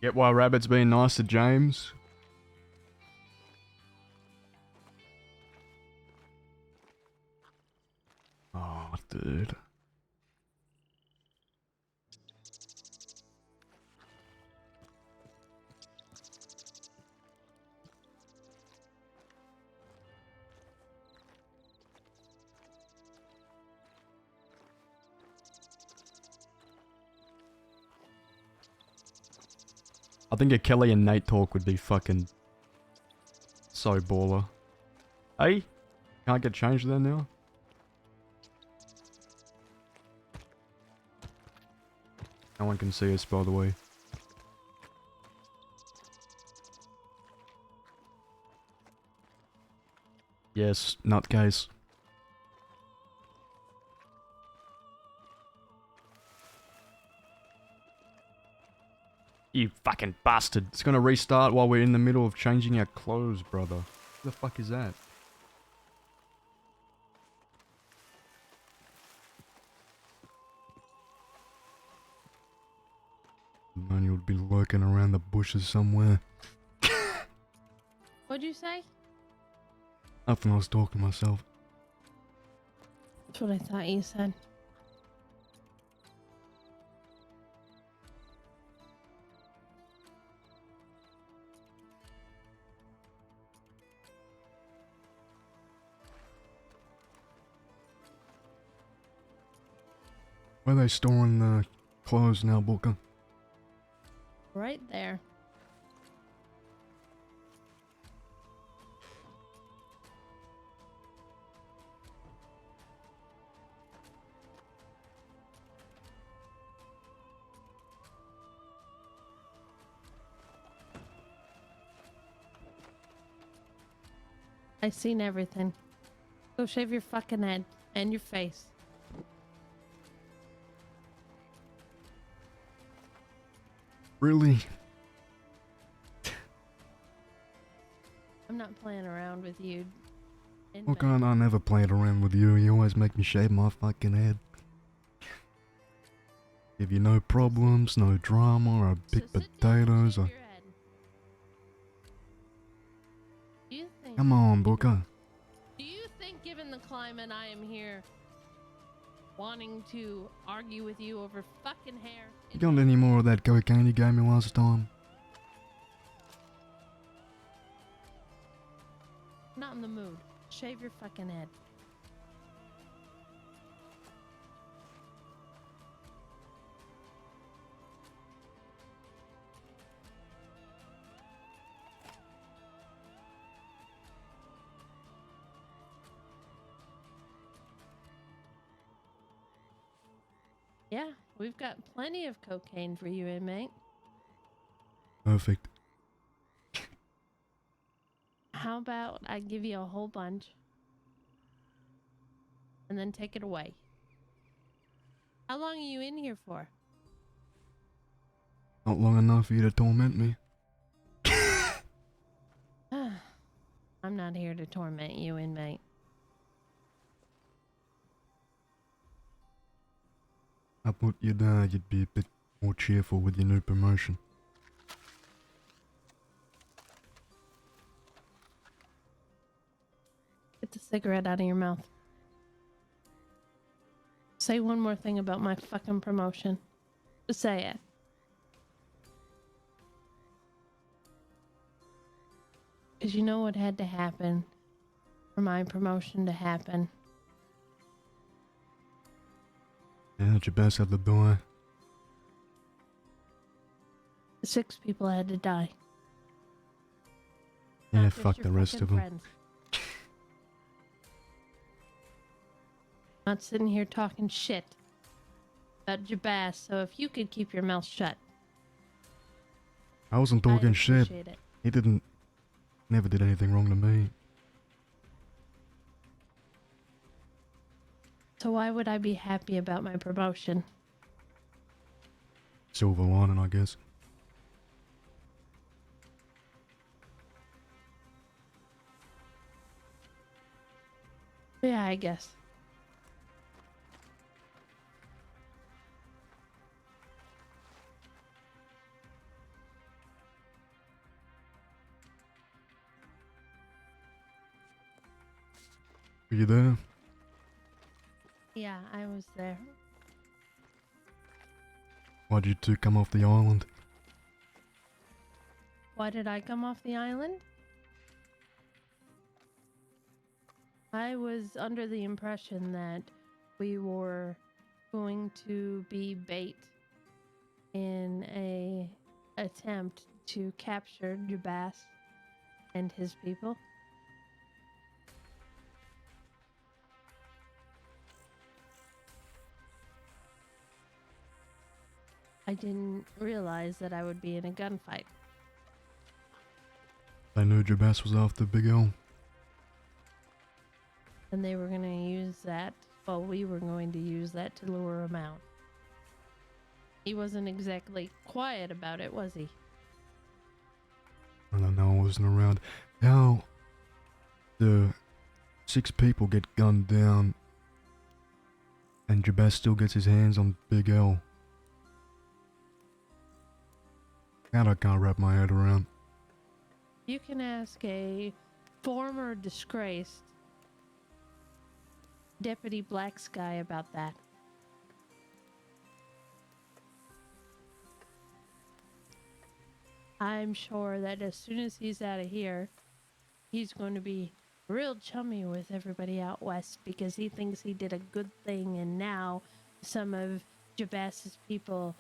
Get why Rabbit's being nice to James? Oh, dude. I think a Kelly and Nate talk would be fucking so baller. Hey? Can't get changed there now? No one can see us, by the way. Yes, nutcase. You fucking bastard. It's gonna restart while we're in the middle of changing our clothes, brother. What the fuck is that? Man, you would be lurking around the bushes somewhere. What'd you say? Nothing, I was talking to myself. That's what I thought you said. Where are they storing the clothes now, Booker? Right there. I seen everything. Go shave your fucking head and your face. Really? I'm not playing around with you. Look, I never played around with you. You always make me shave my fucking head. Give you no problems, no drama, I pick potatoes, I... Do you think, Come on, Booker. do you think given the climate I am here wanting to argue with you over fucking hair? You got any more of that cocaine you gave me last time? Not in the mood. Shave your fucking head. Yeah, we've got plenty of cocaine for you, inmate. Perfect. How about I give you a whole bunch and then take it away? How long are you in here for? Not long enough for you to torment me. I'm not here to torment you, inmate. I thought you'd be a bit more cheerful with your new promotion. Get the cigarette out of your mouth. Say one more thing about my fucking promotion. Just say it. Because you know what had to happen for my promotion to happen. Yeah, your best had to die. 6 people had to die. Yeah, Not just fuck your the rest fucking of them. friends. Not sitting here talking shit about Jabaz, so if you could keep your mouth shut. I wasn't talking shit. appreciate it. He never did anything wrong to me. So why would I be happy about my promotion? Silver lining, I guess. Yeah, I guess. Were you there? Yeah, I was there. Why'd you two come off the island? Why did I come off the island? I was under the impression that we were going to be bait in a attempt to capture Jabaz and his people. I didn't realize that I would be in a gunfight. I knew Jabaz was after Big L. And they were going to use that, well, we were going to use that to lure him out. He wasn't exactly quiet about it, was he? I don't know, I wasn't around. How the 6 people get gunned down and Jabaz still gets his hands on Big L? That I can't wrap my head around. You can ask a former disgraced Deputy Black Sky about that. I'm sure that as soon as he's out of here, he's going to be real chummy with everybody out west because he thinks he did a good thing, and now some of Jabaz's people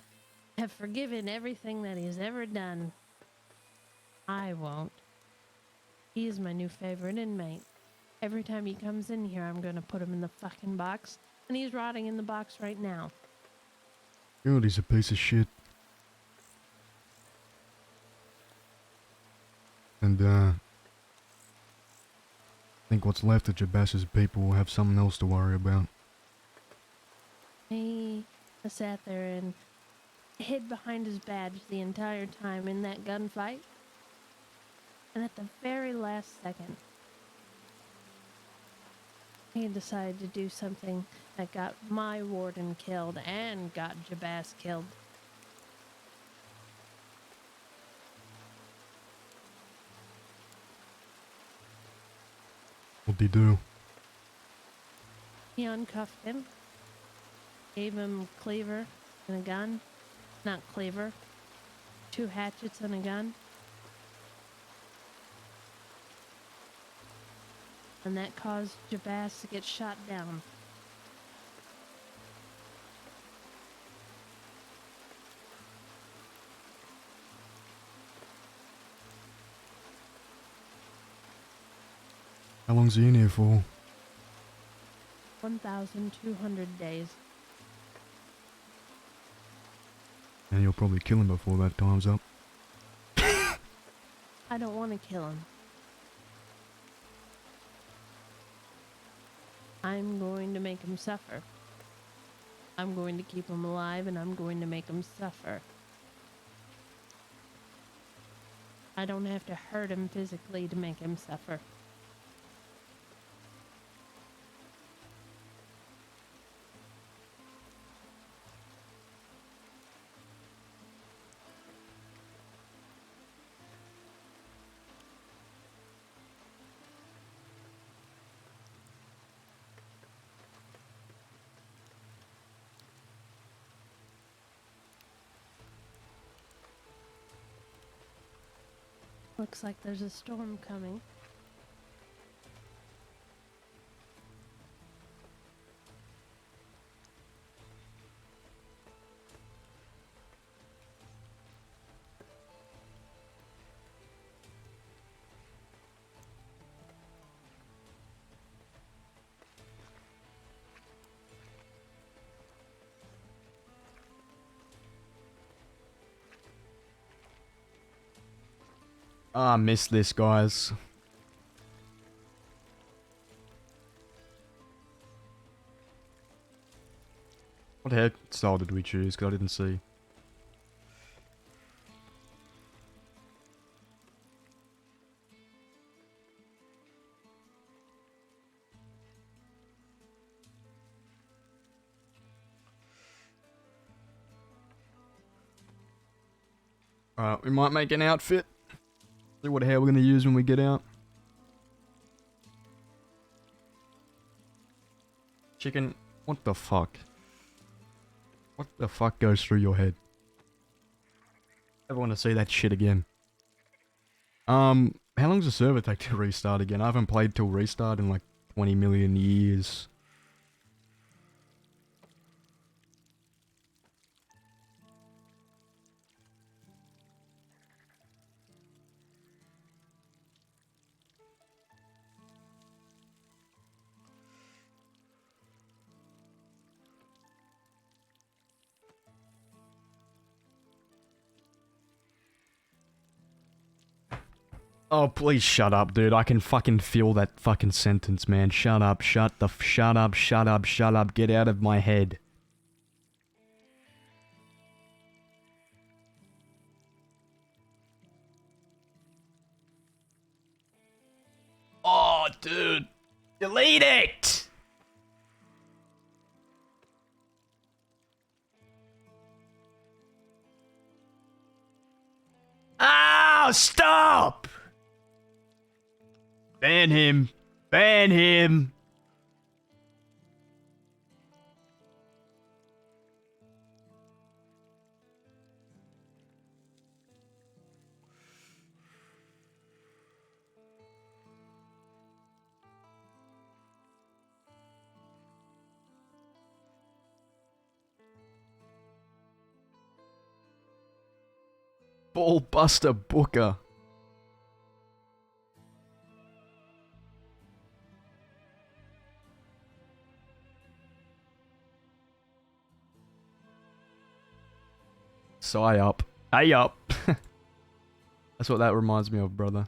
have forgiven everything that he's ever done. I won't. He is my new favorite inmate. Every time he comes in here, I'm gonna put him in the fucking box, and he's rotting in the box right now. God, he's a piece of shit. And, think what's left of Jabas's people will have something else to worry about. He sat there and hid behind his badge the entire time in that gunfight. And at the very last second, he decided to do something that got my warden killed and got Jabas killed. What'd he do? He uncuffed him, gave him cleaver and a gun. Not cleaver, 2 hatchets and a gun. And that caused Jabas to get shot down. How long's he in here for? 1,200 days. And you'll probably kill him before that time's up. I don't want to kill him. I'm going to make him suffer. I'm going to keep him alive and I'm going to make him suffer. I don't have to hurt him physically to make him suffer. Looks like there's a storm coming. I missed this, guys. What hairstyle did we choose? Because I didn't see. Alright, we might make an outfit. See what hair we're going to use when we get out. Chicken, what the fuck? What the fuck goes through your head? I want to see that shit again. How long does the server take to restart again? I haven't played till restart in like 20 million years. Oh, please shut up, dude. I can fucking feel that fucking sentence, man. Shut up, shut up, shut up. Get out of my head. Oh, dude. Delete it! Oh, stop! Ban him. Ban him. Ballbuster Booker. Sigh up. Hey up. That's what that reminds me of, brother.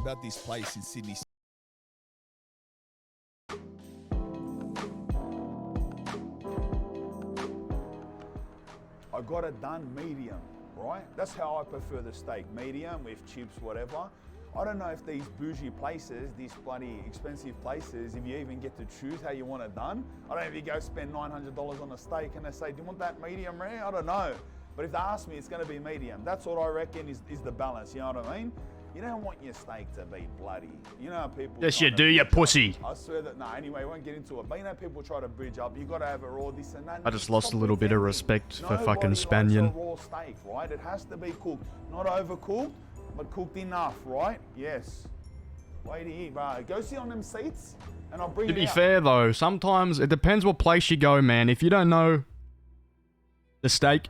about this place in Sydney. I got it done medium, right? That's how I prefer the steak, medium with chips, whatever. I don't know if these bougie places, these bloody expensive places, if you even get to choose how you want it done. I don't know if you go spend $900 on a steak and they say, do you want that medium rare? I don't know. But if they ask me, it's gonna be medium. That's what I reckon is the balance, you know what I mean? You don't want your steak to be bloody. You know how people... Yes, you do, you pussy. I swear that, no, anyway, we won't get into it. But you know people try to bridge up. You gotta have it raw, this and that. I just lost a little bit of respect for fucking Nobody Spanian. likes a raw steak, right? It has to be cooked. Not overcooked, but cooked enough, right? Yes. Wait to eat, bro. Go sit on them seats, and I'll bring To it be out. fair though, sometimes it depends what place you go, man. If you don't know the steak,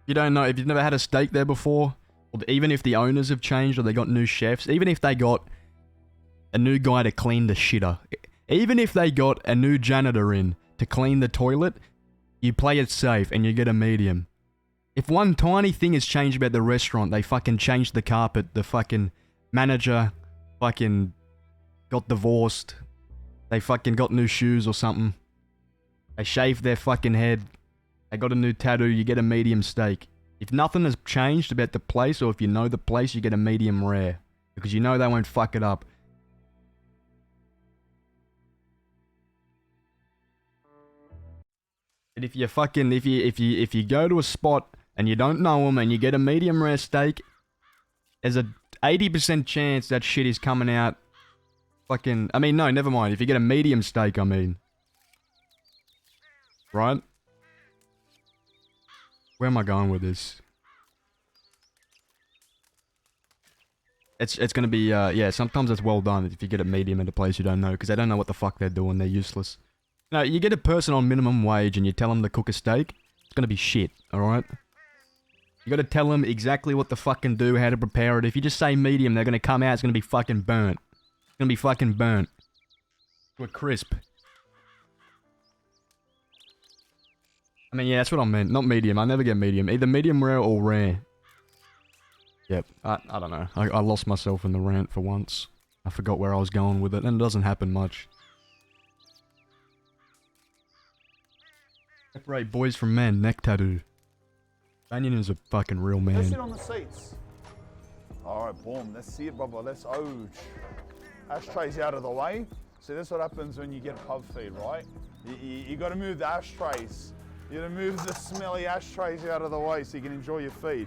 you don't know, if you've never had a steak there before, or even if the owners have changed or they got new chefs, even if they got a new guy to clean the shitter, even if they got a new janitor in to clean the toilet, you play it safe and you get a medium. If one tiny thing has changed about the restaurant, they fucking changed the carpet, the fucking manager fucking got divorced, they fucking got new shoes or something, they shaved their fucking head, they got a new tattoo, you get a medium steak. If nothing has changed about the place, or if you know the place, you get a medium rare. Because you know they won't fuck it up. And if you fucking, if you go to a spot and you don't know them and you get a medium rare steak, there's a 80% chance that shit is coming out fucking, I mean, no, never mind. If you get a medium steak, I mean. Right? Where am I going with this? It's gonna be, yeah, sometimes it's well done if you get a medium at a place you don't know, because they don't know what the fuck they're doing, they're useless. No, you get a person on minimum wage and you tell them to cook a steak, it's gonna be shit, alright? You gotta tell them exactly what to fucking do, how to prepare it. If you just say medium, they're gonna come out, it's gonna be fucking burnt. It's gonna be fucking burnt. To a crisp. I mean, yeah, that's what I meant. Not medium. I never get medium. Either medium rare or rare. Yep. I don't know. I lost myself in the rant for once. I forgot where I was going with it, and it doesn't happen much. Separate boys from men. Neck tattoo. Banyan is a fucking real Let's sit man. on the seats. All right, boom. Let's see it, brother. Let's ouch. Ashtrays out of the way. See, that's what happens when you get pub feed, right? You got to move the ashtrays. You got to move the smelly ashtrays out of the way so you can enjoy your feed.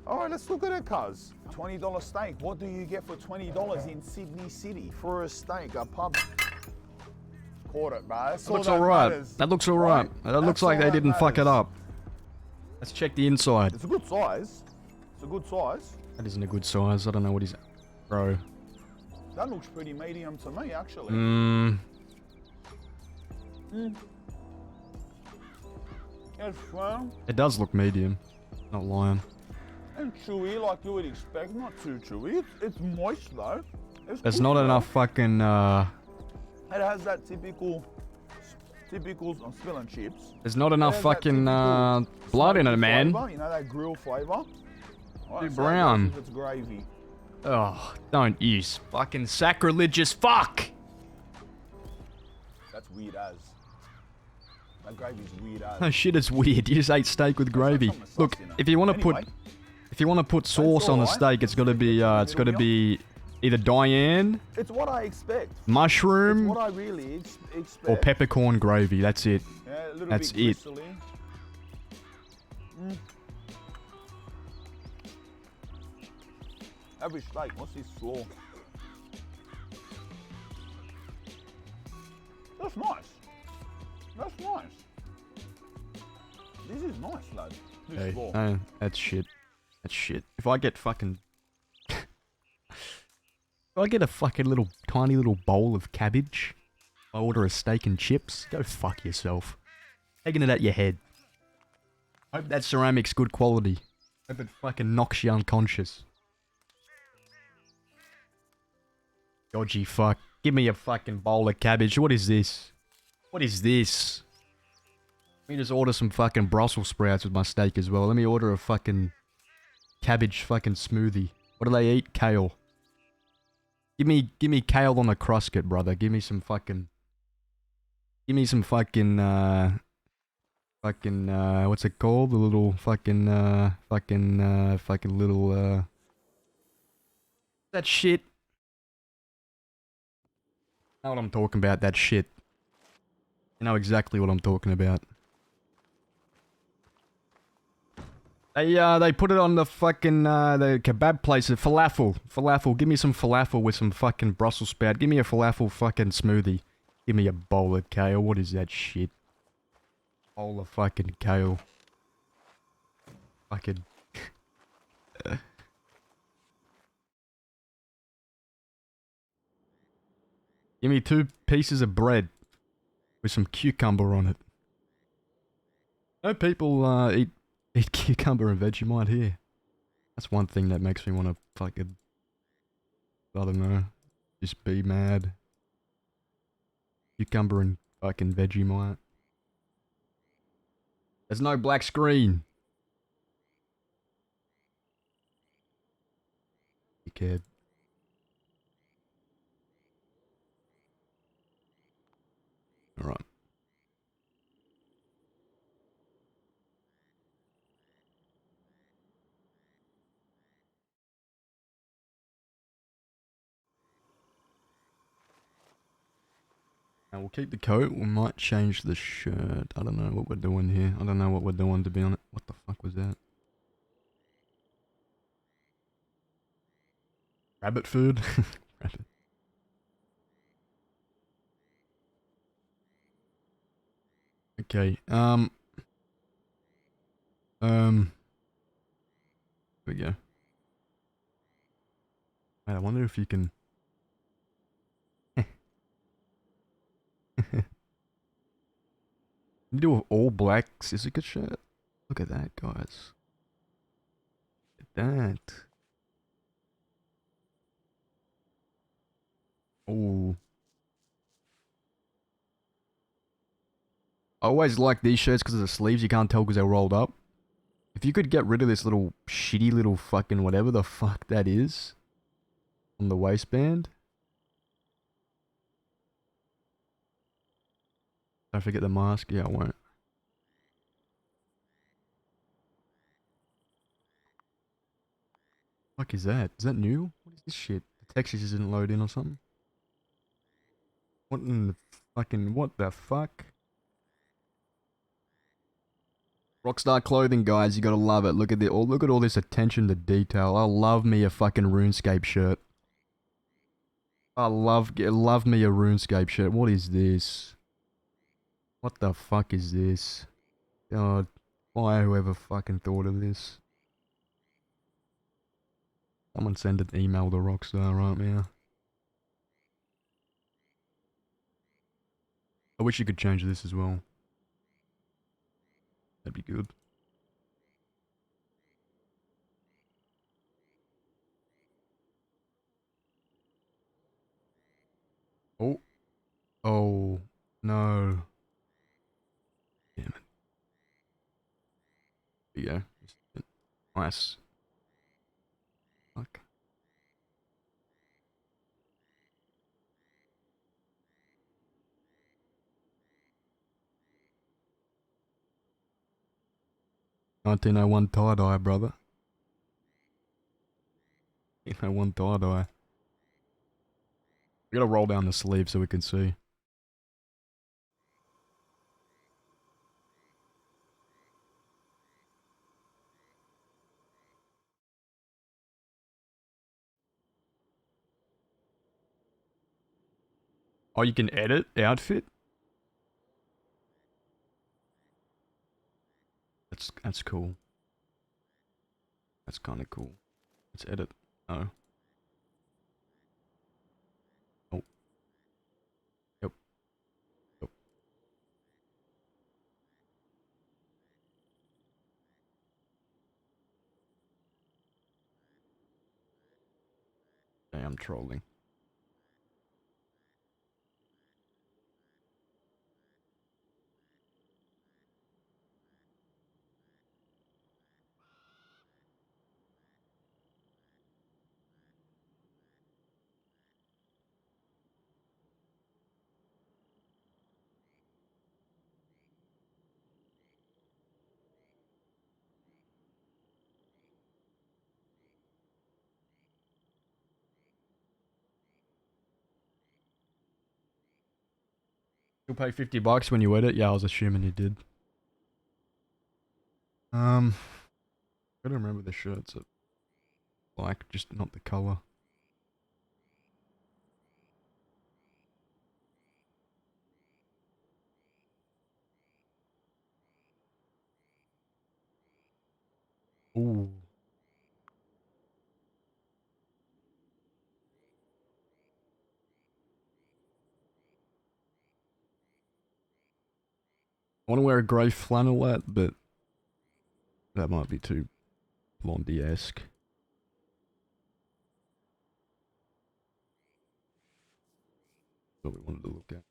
All right, let's look at it, cuz. $20 steak. What do you get for $20 in Sydney City for a steak? A pub. Caught it, bro. That's That all looks that alright. matters, That looks alright. right? That looks That's like all they that didn't fuck it matters. up. Let's check the inside. It's a good size. It's a good size. That isn't a good size. I don't know what he's... Bro. That looks pretty medium to me, actually. Mmm. It's firm It does look medium. Not lying. and chewy like you would expect. Not too chewy. It's moist though. It's There's good not firm. enough fucking, It has that typical, I'm spilling chips. There's not enough It has that fucking, typical blood in it, smoky man. flavour, you know, that grill flavour. Too brown. It's gravy. Oh, don't use fucking sacrilegious fuck! That's weird as. That gravy's weird as. Oh shit, it's weird. You just ate steak with gravy. Look, if you want to put, if you want to put sauce on a steak, it's got to be either Diane, It's what I expect. mushroom, It's what I really expect. or peppercorn gravy. That's it. Yeah, a little That's bit it. gristly. Mm. Average steak, what's this slaw? That's nice. That's nice. This is nice, lad. This Hey, slaw. that's shit. That's shit. If I get fucking... if I get a fucking little, tiny little bowl of cabbage, I order a steak and chips, go fuck yourself. Taking it at your head. Hope that ceramic's good quality. Hope it fucking knocks you unconscious. Dodgy fuck. Give me a fucking bowl of cabbage. What is this? What is this? Let me just order some fucking Brussels sprouts with my steak as well. Let me order a fucking cabbage fucking smoothie. What do they eat? Kale. Give me kale on a crusket, brother. Give me some fucking, what's it called? The little fucking little, that shit. You know what I'm talking about, that shit. You know exactly what I'm talking about. They put it on the fucking, the kebab place, the falafel. Falafel, give me some falafel with some fucking Brussels sprout. Give me a falafel fucking smoothie. Give me a bowl of kale. What is that shit? Bowl of fucking kale. Fucking... Give me 2 pieces of bread with some cucumber on it. No people eat cucumber and Vegemite here. That's one thing that makes me want to fucking, I don't know, just be mad. Cucumber and fucking Vegemite. There's no black screen. You kid. Alright. Now we'll keep the coat. We might change the shirt. I don't know what we're doing here. I don't know what we're doing, to be honest. What the fuck was that? Rabbit food? Rabbit. Okay, here we go. Wait, I wonder if you can... You do an all black Sissica shirt? Look at that, guys. Look at that. Oh. I always like these shirts because of the sleeves. You can't tell because they're rolled up. If you could get rid of this little shitty little fucking whatever the fuck that is on the waistband. Don't forget the mask. Yeah, I won't. Fuck is that? Is that new? What is this shit? The textures didn't load in or something? What in the fucking... What the fuck? Rockstar clothing, guys. You gotta love it. Look at the... Oh, look at all this attention to detail. I love me a fucking RuneScape shirt. I love me a RuneScape shirt. What is this? What the fuck is this? God, why whoever fucking thought of this? Someone send an email to Rockstar right now. I wish you could change this as well. That'd be good. Oh. Oh. No. Damn it. There you go. Nice. Fuck. $1901 tie-dye, brother. 1901 tie-dye. We gotta roll down the sleeve so we can see. Oh, you can edit outfit? That's cool. That's kind of cool. Let's edit. Oh. Oh. Yep. Yep. Okay, I'm trolling. You'll pay $50 when you edit? Yeah, I was assuming you did. I don't remember the shirts. Like, just not the color. Ooh. I want to wear a grey flannelette, but that might be too Blondie-esque. What we wanted to look at.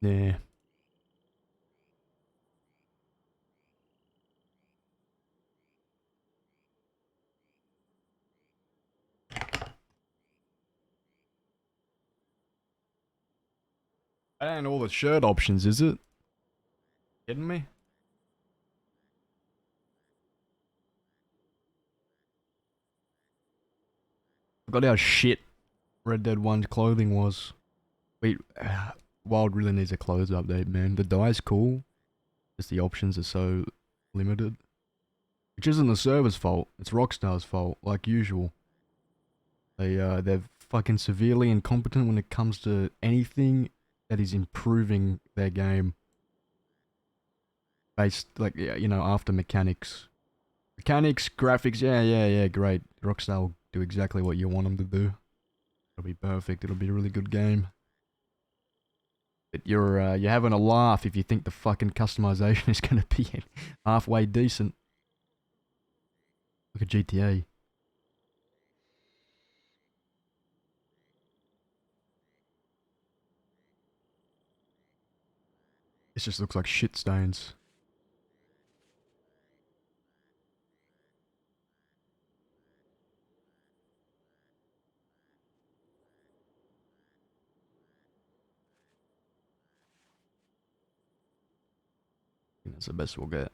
Yeah. That ain't all the shirt options, is it? Kidding me? Forgot how shit Red Dead 1's clothing was. Wait, Wild really needs a clothes update, man. The dye's cool, just the options are so limited. Which isn't the server's fault, it's Rockstar's fault, like usual. They're fucking severely incompetent when it comes to anything that is improving their game. Based, like, yeah, you know, after mechanics. Mechanics, graphics, yeah, great. Rockstar will do exactly what you want them to do. It'll be perfect, it'll be a really good game. But you're having a laugh if you think the fucking customization is gonna be halfway decent. Look at GTA. This just looks like shit stains. I think that's the best we'll get.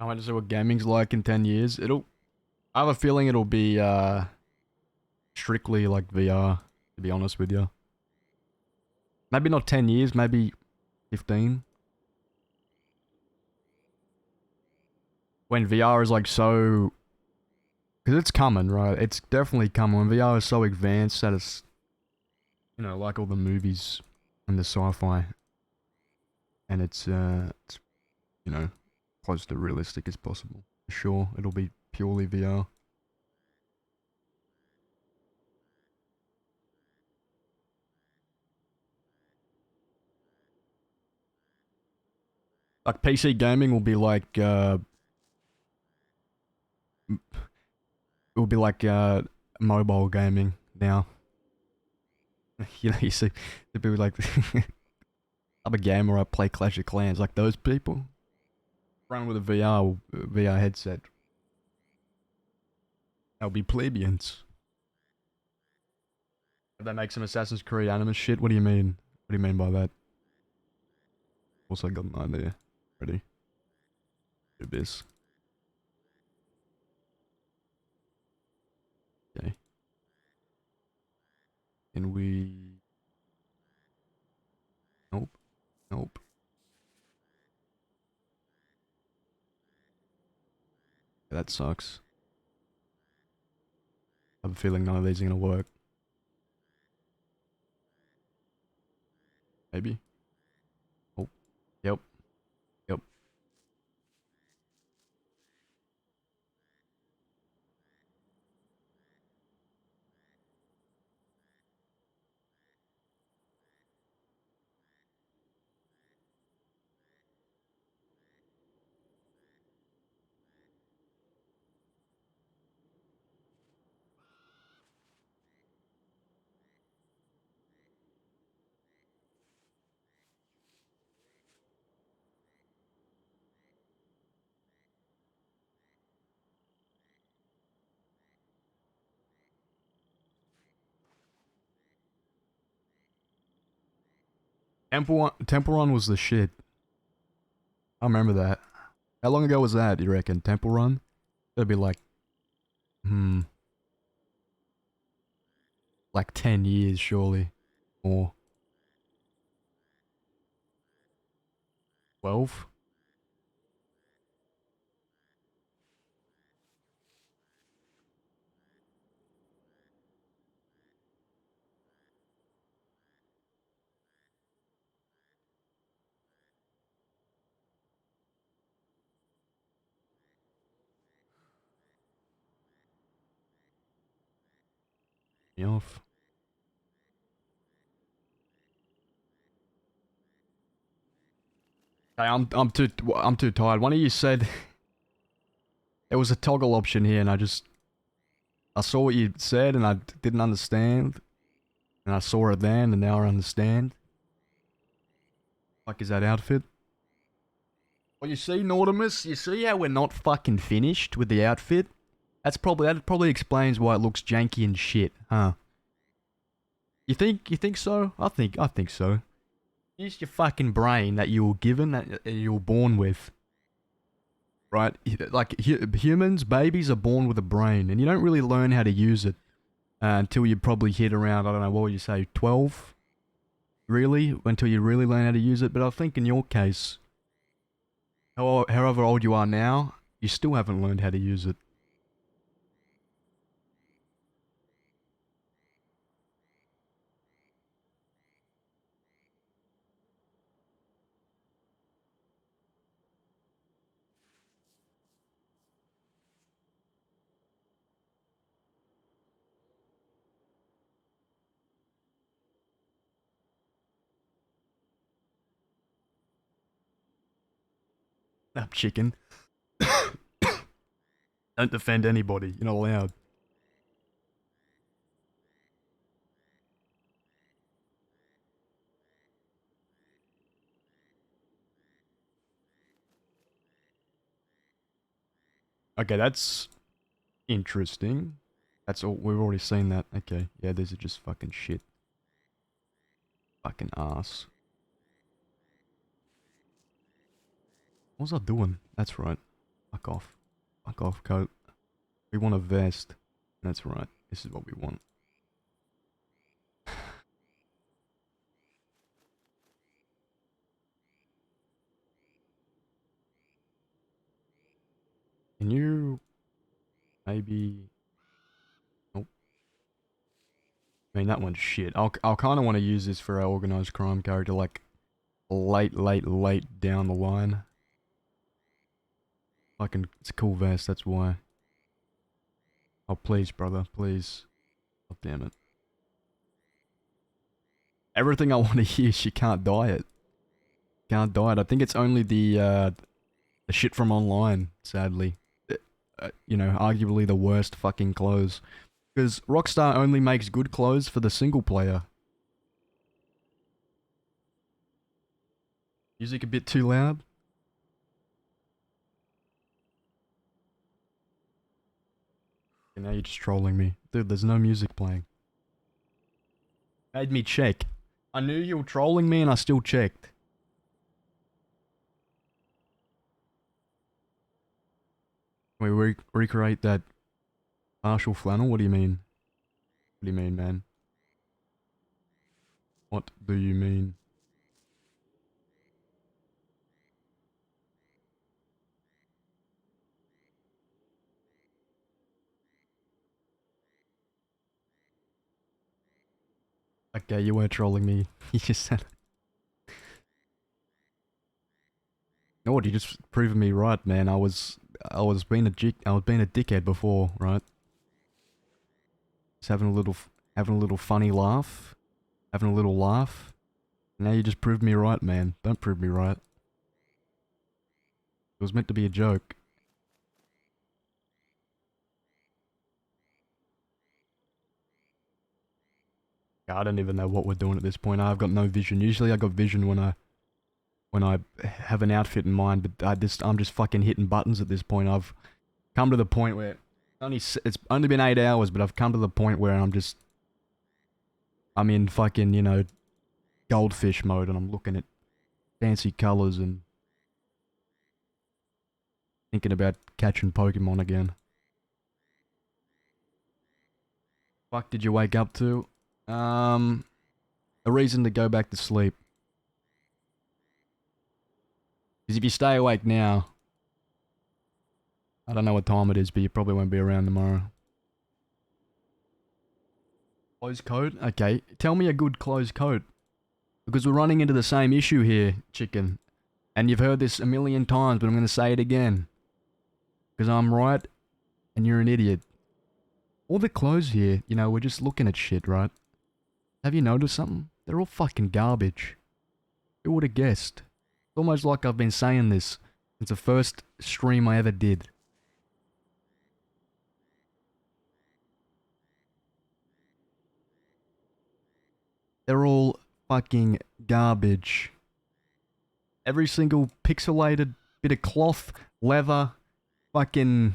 I want to see what gaming's like in 10 years. I have a feeling it'll be, strictly like VR, to be honest with you. Maybe not 10 years, maybe 15. When VR is like so... Because it's coming, right? It's definitely coming. When VR is so advanced that it's, you know, like all the movies and the sci-fi. And it's, you know, close to realistic as possible. Sure, it'll be purely VR. Like PC gaming will be like, mobile gaming now. You know, you see the people like, I'm a gamer, I play Clash of Clans, like those people. Run with a VR headset. They'll be plebeians. If they make some Assassin's Creed Animus shit, what do you mean? What do you mean by that? Also got an idea. Ready? Do this. Can we... Nope. Nope. That sucks. I have a feeling none of these are gonna work. Maybe. Oh. Yep. Yep. Temple Run was the shit. I remember that. How long ago was that, you reckon? Temple Run? It'd be like... Like 10 years, surely. Or... 12? Me off. Hey, I'm too tired. One of you said there was a toggle option here, and I saw what you said, and I didn't understand, and I saw it then, and now I understand. Like, is that outfit? Well, you see, Nautimus, you see how we're not fucking finished with the outfit? That probably explains why it looks janky and shit, huh? You think so? I think so. Use your fucking brain that you were given, that you were born with. Right? Like, humans, babies are born with a brain, and you don't really learn how to use it until you probably hit around, I don't know, what would you say, 12? Really? Until you really learn how to use it? But I think in your case, however old you are now, you still haven't learned how to use it. Up, chicken. Don't defend anybody. You're not allowed. Okay, that's interesting. That's all. We've already seen that. Okay, yeah, these are just fucking shit. Fucking ass. What was I doing? That's right. Fuck off. Fuck off, coat. We want a vest. That's right. This is what we want. Can you... maybe... Nope. I mean, that one's shit. I'll kind of want to use this for our organized crime character, like, late down the line. Fucking, it's a cool vest, that's why. Oh, please, brother, please. Oh, damn it. Everything I want to use, you can't dye it. Can't dye it. I think it's only the shit from online, sadly. You know, arguably the worst fucking clothes. Because Rockstar only makes good clothes for the single player. Music a bit too loud? Okay, now you're just trolling me. Dude, there's no music playing. Made me check. I knew you were trolling me and I still checked. Can we recreate that partial flannel? What do you mean? What do you mean, man? What do you mean? Okay, you weren't trolling me. You just said... No, what, you just proving me right, man. I was being a dickhead before, right? Just having a little funny laugh. Having a little laugh. Now you just proved me right, man. Don't prove me right. It was meant to be a joke. I don't even know what we're doing at this point. I've got no vision. Usually I got vision when I have an outfit in mind, but I'm just fucking hitting buttons at this point. I've come to the point where it's only been 8 hours, but I've come to the point where I'm in fucking, you know, goldfish mode, and I'm looking at fancy colors and thinking about catching Pokemon again. Fuck did you wake up to? A reason to go back to sleep. Because if you stay awake now, I don't know what time it is, but you probably won't be around tomorrow. Closed code? Okay, tell me a good closed code. Because we're running into the same issue here, chicken. And you've heard this a million times, but I'm going to say it again. Because I'm right, and you're an idiot. All the clothes here, you know, we're just looking at shit, right? Have you noticed something? They're all fucking garbage. Who would have guessed? It's almost like I've been saying this since the first stream I ever did. They're all fucking garbage. Every single pixelated bit of cloth, leather, fucking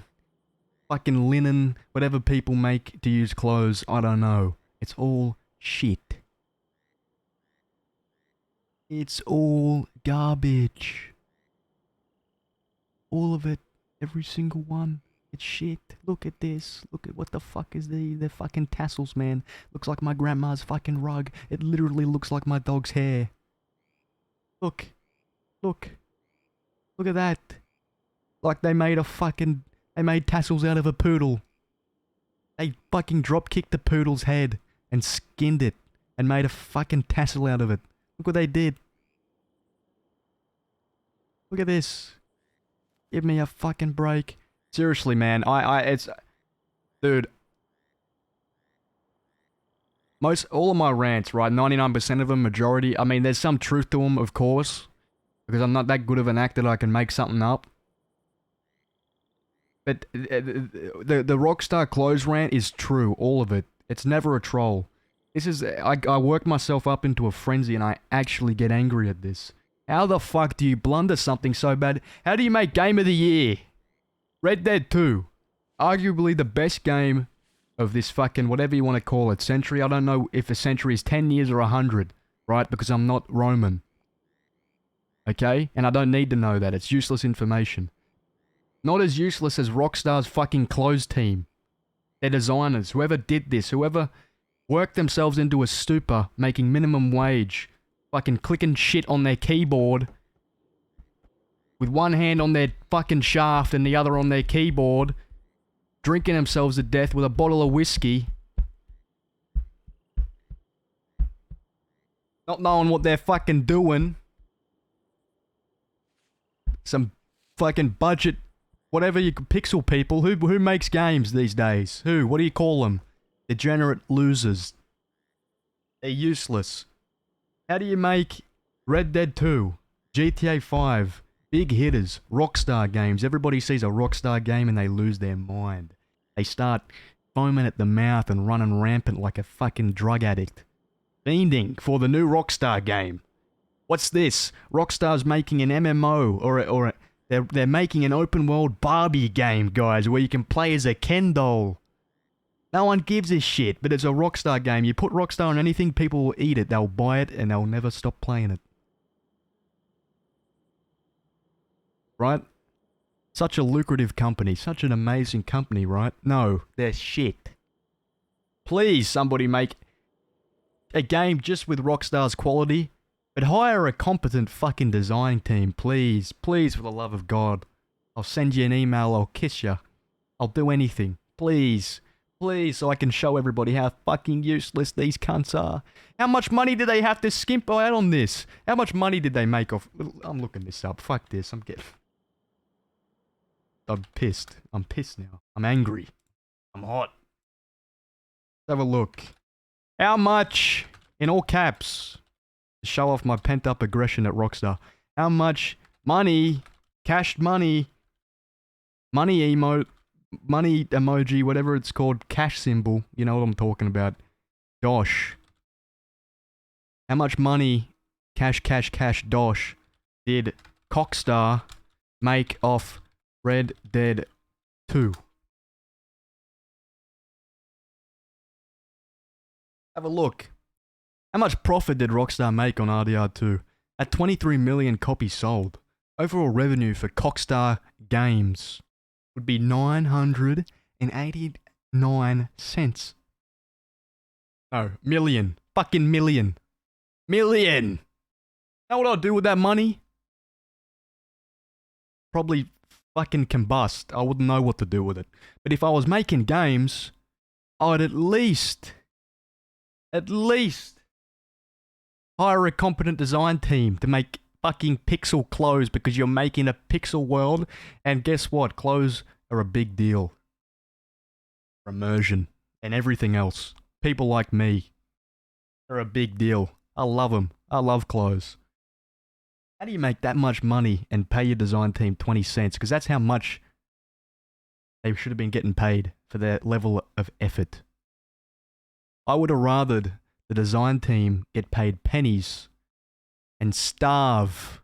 linen, whatever people make to use clothes, I don't know. It's all shit. It's all garbage. All of it. Every single one. It's shit. Look at this. Look at what the fuck is the fucking tassels, man. Looks like my grandma's fucking rug. It literally looks like my dog's hair. Look. Look. Look at that. Like they made tassels out of a poodle. They fucking drop kicked the poodle's head and skinned it and made a fucking tassel out of it. Look what they did. Look at this. Give me a fucking break. Seriously, man. Dude. All of my rants, right? 99% of them, majority. I mean, there's some truth to them, of course. Because I'm not that good of an actor that I can make something up. But the Rockstar clothes rant is true. All of it. It's never a troll. This is... I work myself up into a frenzy and I actually get angry at this. How the fuck do you blunder something so bad? How do you make Game of the Year? Red Dead 2. Arguably the best game of this fucking whatever you want to call it. Century. I don't know if a century is 10 years or 100. Right? Because I'm not Roman. Okay? And I don't need to know that. It's useless information. Not as useless as Rockstar's fucking clothes team. Their designers. Whoever did this. Whoever worked themselves into a stupor making minimum wage. Fucking clicking shit on their keyboard. With one hand on their fucking shaft and the other on their keyboard. Drinking themselves to death with a bottle of whiskey. Not knowing what they're fucking doing. Some fucking budget, whatever you pixel people. Who makes games these days? Who? What do you call them? Degenerate losers. They're useless. How do you make Red Dead 2, GTA 5, big hitters, Rockstar games? Everybody sees a Rockstar game and they lose their mind. They start foaming at the mouth and running rampant like a fucking drug addict. Fiending for the new Rockstar game. What's this? Rockstar's making an MMO or they're making an open world Barbie game, guys, where you can play as a Ken doll. No one gives a shit, but it's a Rockstar game. You put Rockstar on anything, people will eat it. They'll buy it, and they'll never stop playing it. Right? Such a lucrative company. Such an amazing company, right? No, they're shit. Please, somebody make a game just with Rockstar's quality, but hire a competent fucking design team, please. Please, for the love of God. I'll send you an email, I'll kiss you. I'll do anything. Please. Please, so I can show everybody how fucking useless these cunts are. How much money did they have to skimp out on this? How much money did they make off... I'm looking this up. Fuck this. I'm pissed. I'm pissed now. I'm angry. I'm hot. Let's have a look. How much, in all caps, to show off my pent-up aggression at Rockstar, how much money, cashed money, money emote, money emoji, whatever it's called, cash symbol, you know what I'm talking about. Dosh. How much money, cash, dosh, did Cockstar make off Red Dead 2? Have a look. How much profit did Rockstar make on RDR2? At 23 million copies sold, overall revenue for Cockstar Games would be 989 cents. No, million. Fucking million. Million! Know what I'll do with that money? Probably fucking combust. I wouldn't know what to do with it. But if I was making games, I'd at least hire a competent design team to make fucking pixel clothes because you're making a pixel world. And guess what? Clothes are a big deal. Immersion and everything else. People like me are a big deal. I love them. I love clothes. How do you make that much money and pay your design team 20 cents? Because that's how much they should have been getting paid for their level of effort. I would have rathered the design team get paid pennies and starve.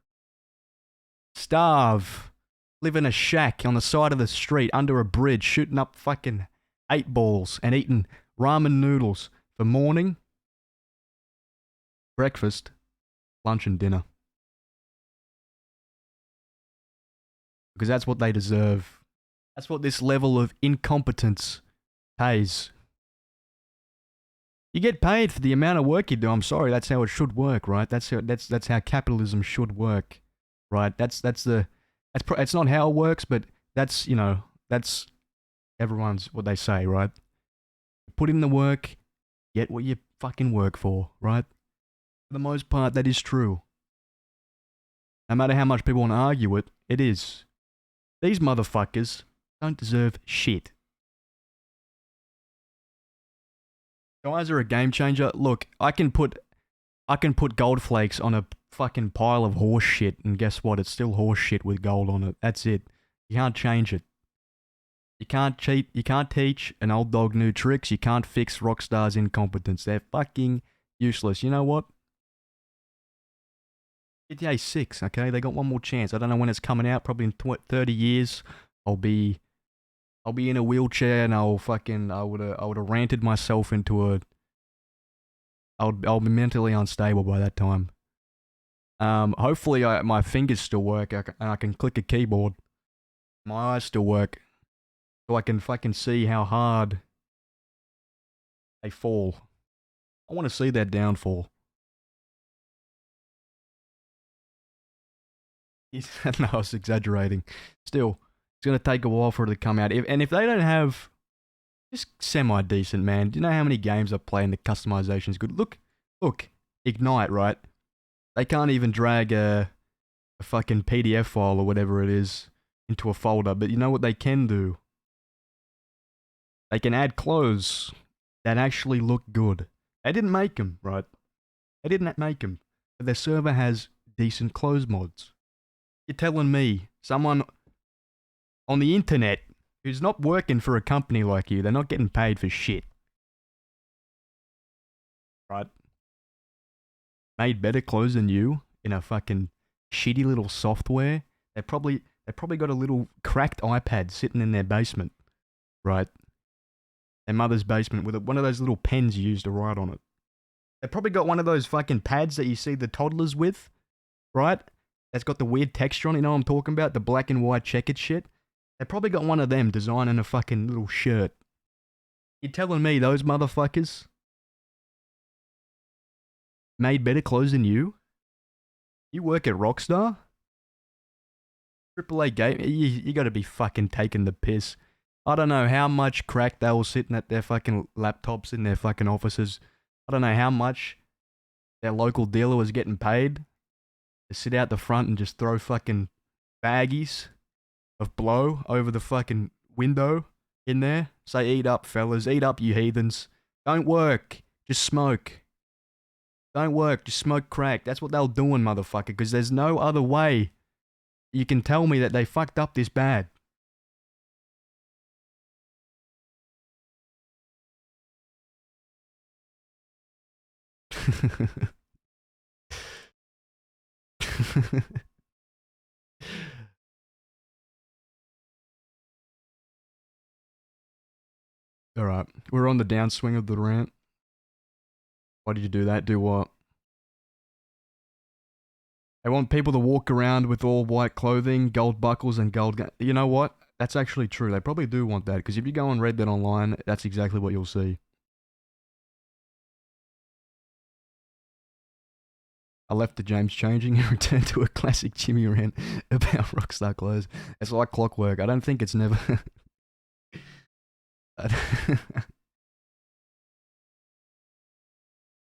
Live in a shack on the side of the street under a bridge shooting up fucking 8 balls and eating ramen noodles for morning, breakfast, lunch and dinner. Because that's what they deserve. That's what this level of incompetence pays. You get paid for the amount of work you do. I'm sorry, that's how it should work, right? That's how capitalism should work, right? It's not how it works, but that's everyone's what they say, right? Put in the work, get what you fucking work for, right? For the most part, that is true. No matter how much people want to argue it, it is. These motherfuckers don't deserve shit. Guys are a game changer. Look, I can put gold flakes on a fucking pile of horse shit, and guess what? It's still horse shit with gold on it. That's it. You can't change it. You can't cheat. You can't teach an old dog new tricks. You can't fix Rockstar's incompetence. They're fucking useless. You know what? GTA 6, okay? They got one more chance. I don't know when it's coming out. Probably in 30 years. I'll be in a wheelchair and I would have ranted myself into a... I'll be mentally unstable by that time. Hopefully my fingers still work and I can click a keyboard. My eyes still work. So I can fucking see how hard they fall. I want to see their downfall. No, I was exaggerating. Still, it's going to take a while for it to come out. If they don't have just semi-decent, man. Do you know how many games I play and the customization is good? Look, Ignite, right? They can't even drag a fucking PDF file or whatever it is into a folder. But you know what they can do? They can add clothes that actually look good. They didn't make them, right? They didn't make them. But their server has decent clothes mods. You're telling me someone on the internet who's not working for a company like you, they're not getting paid for shit. Right? Made better clothes than you in a fucking shitty little software. They probably got a little cracked iPad sitting in their basement. Right? Their mother's basement with one of those little pens you use to write on it. They probably got one of those fucking pads that you see the toddlers with. Right? That's got the weird texture on it, you know what I'm talking about? The black and white checkered shit. They probably got one of them designing a fucking little shirt. You're telling me those motherfuckers made better clothes than you? You work at Rockstar? AAA game, you gotta be fucking taking the piss. I don't know how much crack they were sitting at their fucking laptops in their fucking offices. I don't know how much their local dealer was getting paid to sit out the front and just throw fucking baggies of blow over the fucking window in there. Say, eat up, fellas. Eat up, you heathens. Don't work. Just smoke. Don't work. Just smoke crack. That's what they were doing, motherfucker, because there's no other way you can tell me that they fucked up this bad. Alright, we're on the downswing of the rant. Why did you do that? Do what? They want people to walk around with all white clothing, gold buckles, and gold guns. You know what? That's actually true. They probably do want that, because if you go on Red Dead Online, that's exactly what you'll see. I left the James changing and returned to a classic Jimmy rant about Rockstar clothes. It's like clockwork. I don't think it's never... I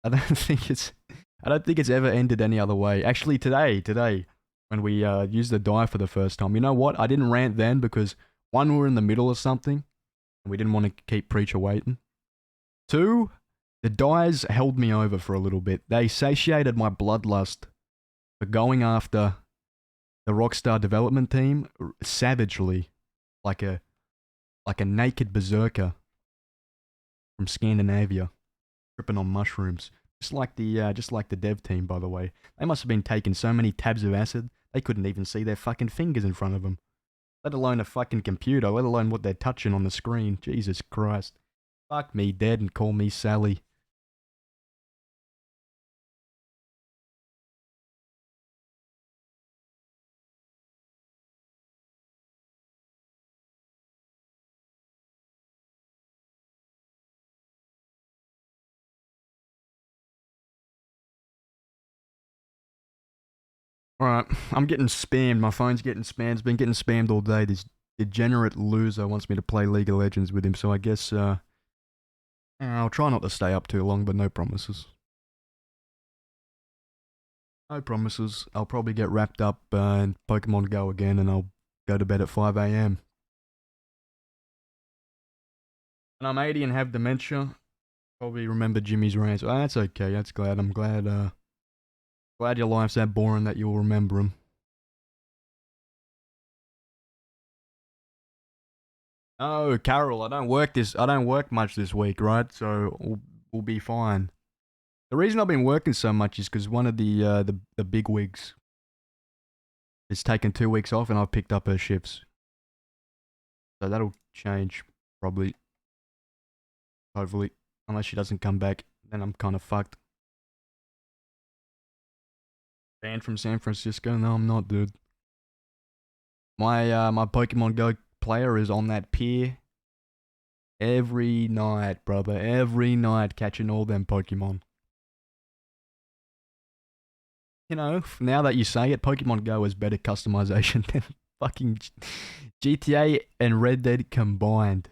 don't think it's ever ended any other way. Actually, today, when we used the die for the first time, you know what? I didn't rant then because, one, we were in the middle of something, and we didn't want to keep Preacher waiting. Two, the dies held me over for a little bit. They satiated my bloodlust for going after the Rockstar development team savagely, like a naked berserker from Scandinavia, tripping on mushrooms. Just like the dev team, by the way. They must have been taking so many tabs of acid, they couldn't even see their fucking fingers in front of them. Let alone a fucking computer, let alone what they're touching on the screen. Jesus Christ. Fuck me dead and call me Sally. Alright, I'm getting spammed. My phone's getting spammed. It's been getting spammed all day. This degenerate loser wants me to play League of Legends with him, so I guess, I'll try not to stay up too long, but no promises. No promises. I'll probably get wrapped up in Pokemon Go again, and I'll go to bed at 5 a.m. And I'm 80 and have dementia. Probably remember Jimmy's rants. Oh, that's okay. That's glad. I'm glad, glad your life's that boring that you'll remember him. Oh, Carol, I don't work much this week, right? So we'll be fine. The reason I've been working so much is because one of the big wigs is taking 2 weeks off, and I've picked up her shifts. So that'll change, probably. Hopefully. Unless she doesn't come back, then I'm kind of fucked. Banned from San Francisco? No, I'm not, dude. My Pokemon Go player is on that pier every night, brother. Every night, catching all them Pokemon. You know, now that you say it, Pokemon Go has better customization than fucking GTA and Red Dead combined.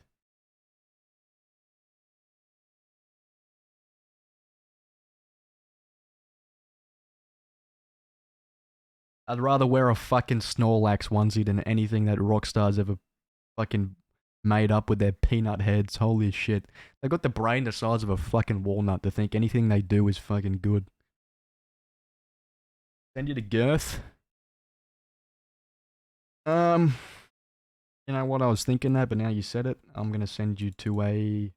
I'd rather wear a fucking Snorlax onesie than anything that Rockstar's ever fucking made up with their peanut heads. Holy shit. They got the brain the size of a fucking walnut to think anything they do is fucking good. Send you to Girth. You know what, I was thinking that, but now you said it. I'm gonna send you to a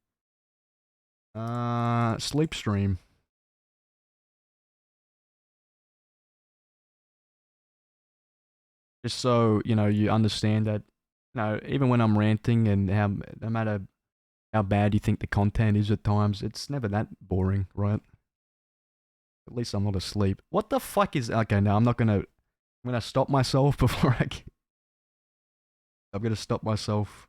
sleep stream. Just so, you know, you understand that, you know, even when I'm ranting and no matter how bad you think the content is at times, it's never that boring, right? At least I'm not asleep. What the fuck is... Okay, no, I'm gonna stop myself before I'm gonna stop myself.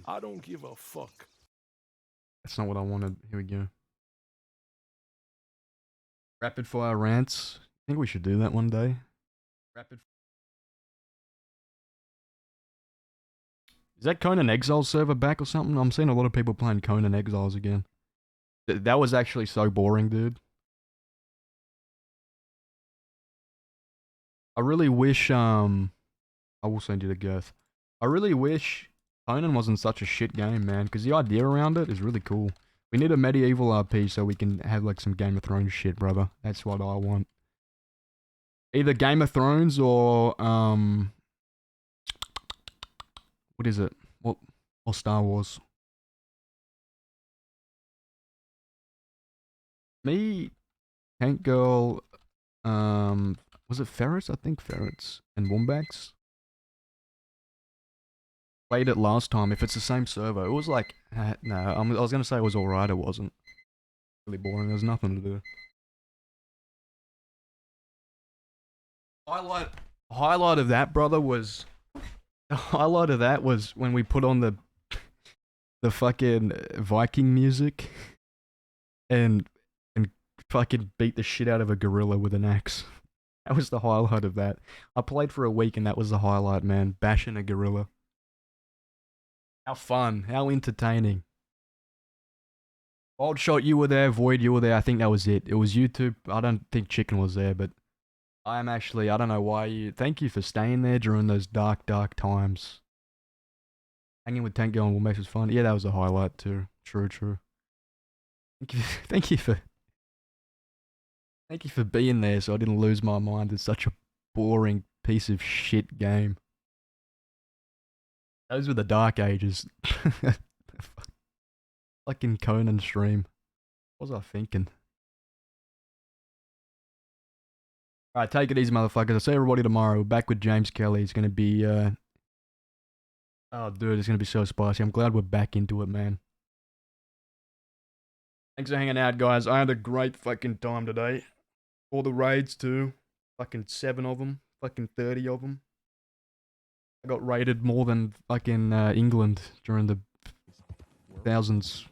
I don't give a fuck. That's not what I wanted. Here we go. Rapid fire rants. I think we should do that one day. Rapid. Is that Conan Exiles server back or something? I'm seeing a lot of people playing Conan Exiles again. That was actually so boring, dude. I really wish, I will send you the girth. I really wish Conan wasn't such a shit game, man, because the idea around it is really cool. We need a medieval RP so we can have, like, some Game of Thrones shit, brother. That's what I want. Either Game of Thrones or, what is it? Or Star Wars. Me, Tank Girl, was it Ferrets? I think Ferrets. And Wombats. Played it last time. If it's the same server, it was like, no, I was gonna say it was alright, it wasn't. Really boring, there's nothing to do. Highlight of that, brother, was... The highlight of that was when we put on the fucking Viking music and fucking beat the shit out of a gorilla with an axe. That was the highlight of that. I played for a week and that was the highlight, man. Bashing a gorilla. How fun. How entertaining. Old Shot, you were there. Void, you were there. I think that was it. It was you two. I don't think Chicken was there, but I am actually, I don't know why you... Thank you for staying there during those dark, dark times. Hanging with Tank Girl and Wombats was fun. Yeah, that was a highlight too. True, true. Thank you for being there so I didn't lose my mind. It's such a boring piece of shit game. Those were the dark ages. Fucking Conan stream. What was I thinking? Alright, take it easy, motherfuckers. I'll see everybody tomorrow. We're back with James Kelly. It's gonna be, oh, dude, it's gonna be so spicy. I'm glad we're back into it, man. Thanks for hanging out, guys. I had a great fucking time today. All the raids, too. Fucking 7 of them. Fucking 30 of them. I got raided more than fucking England during the thousands.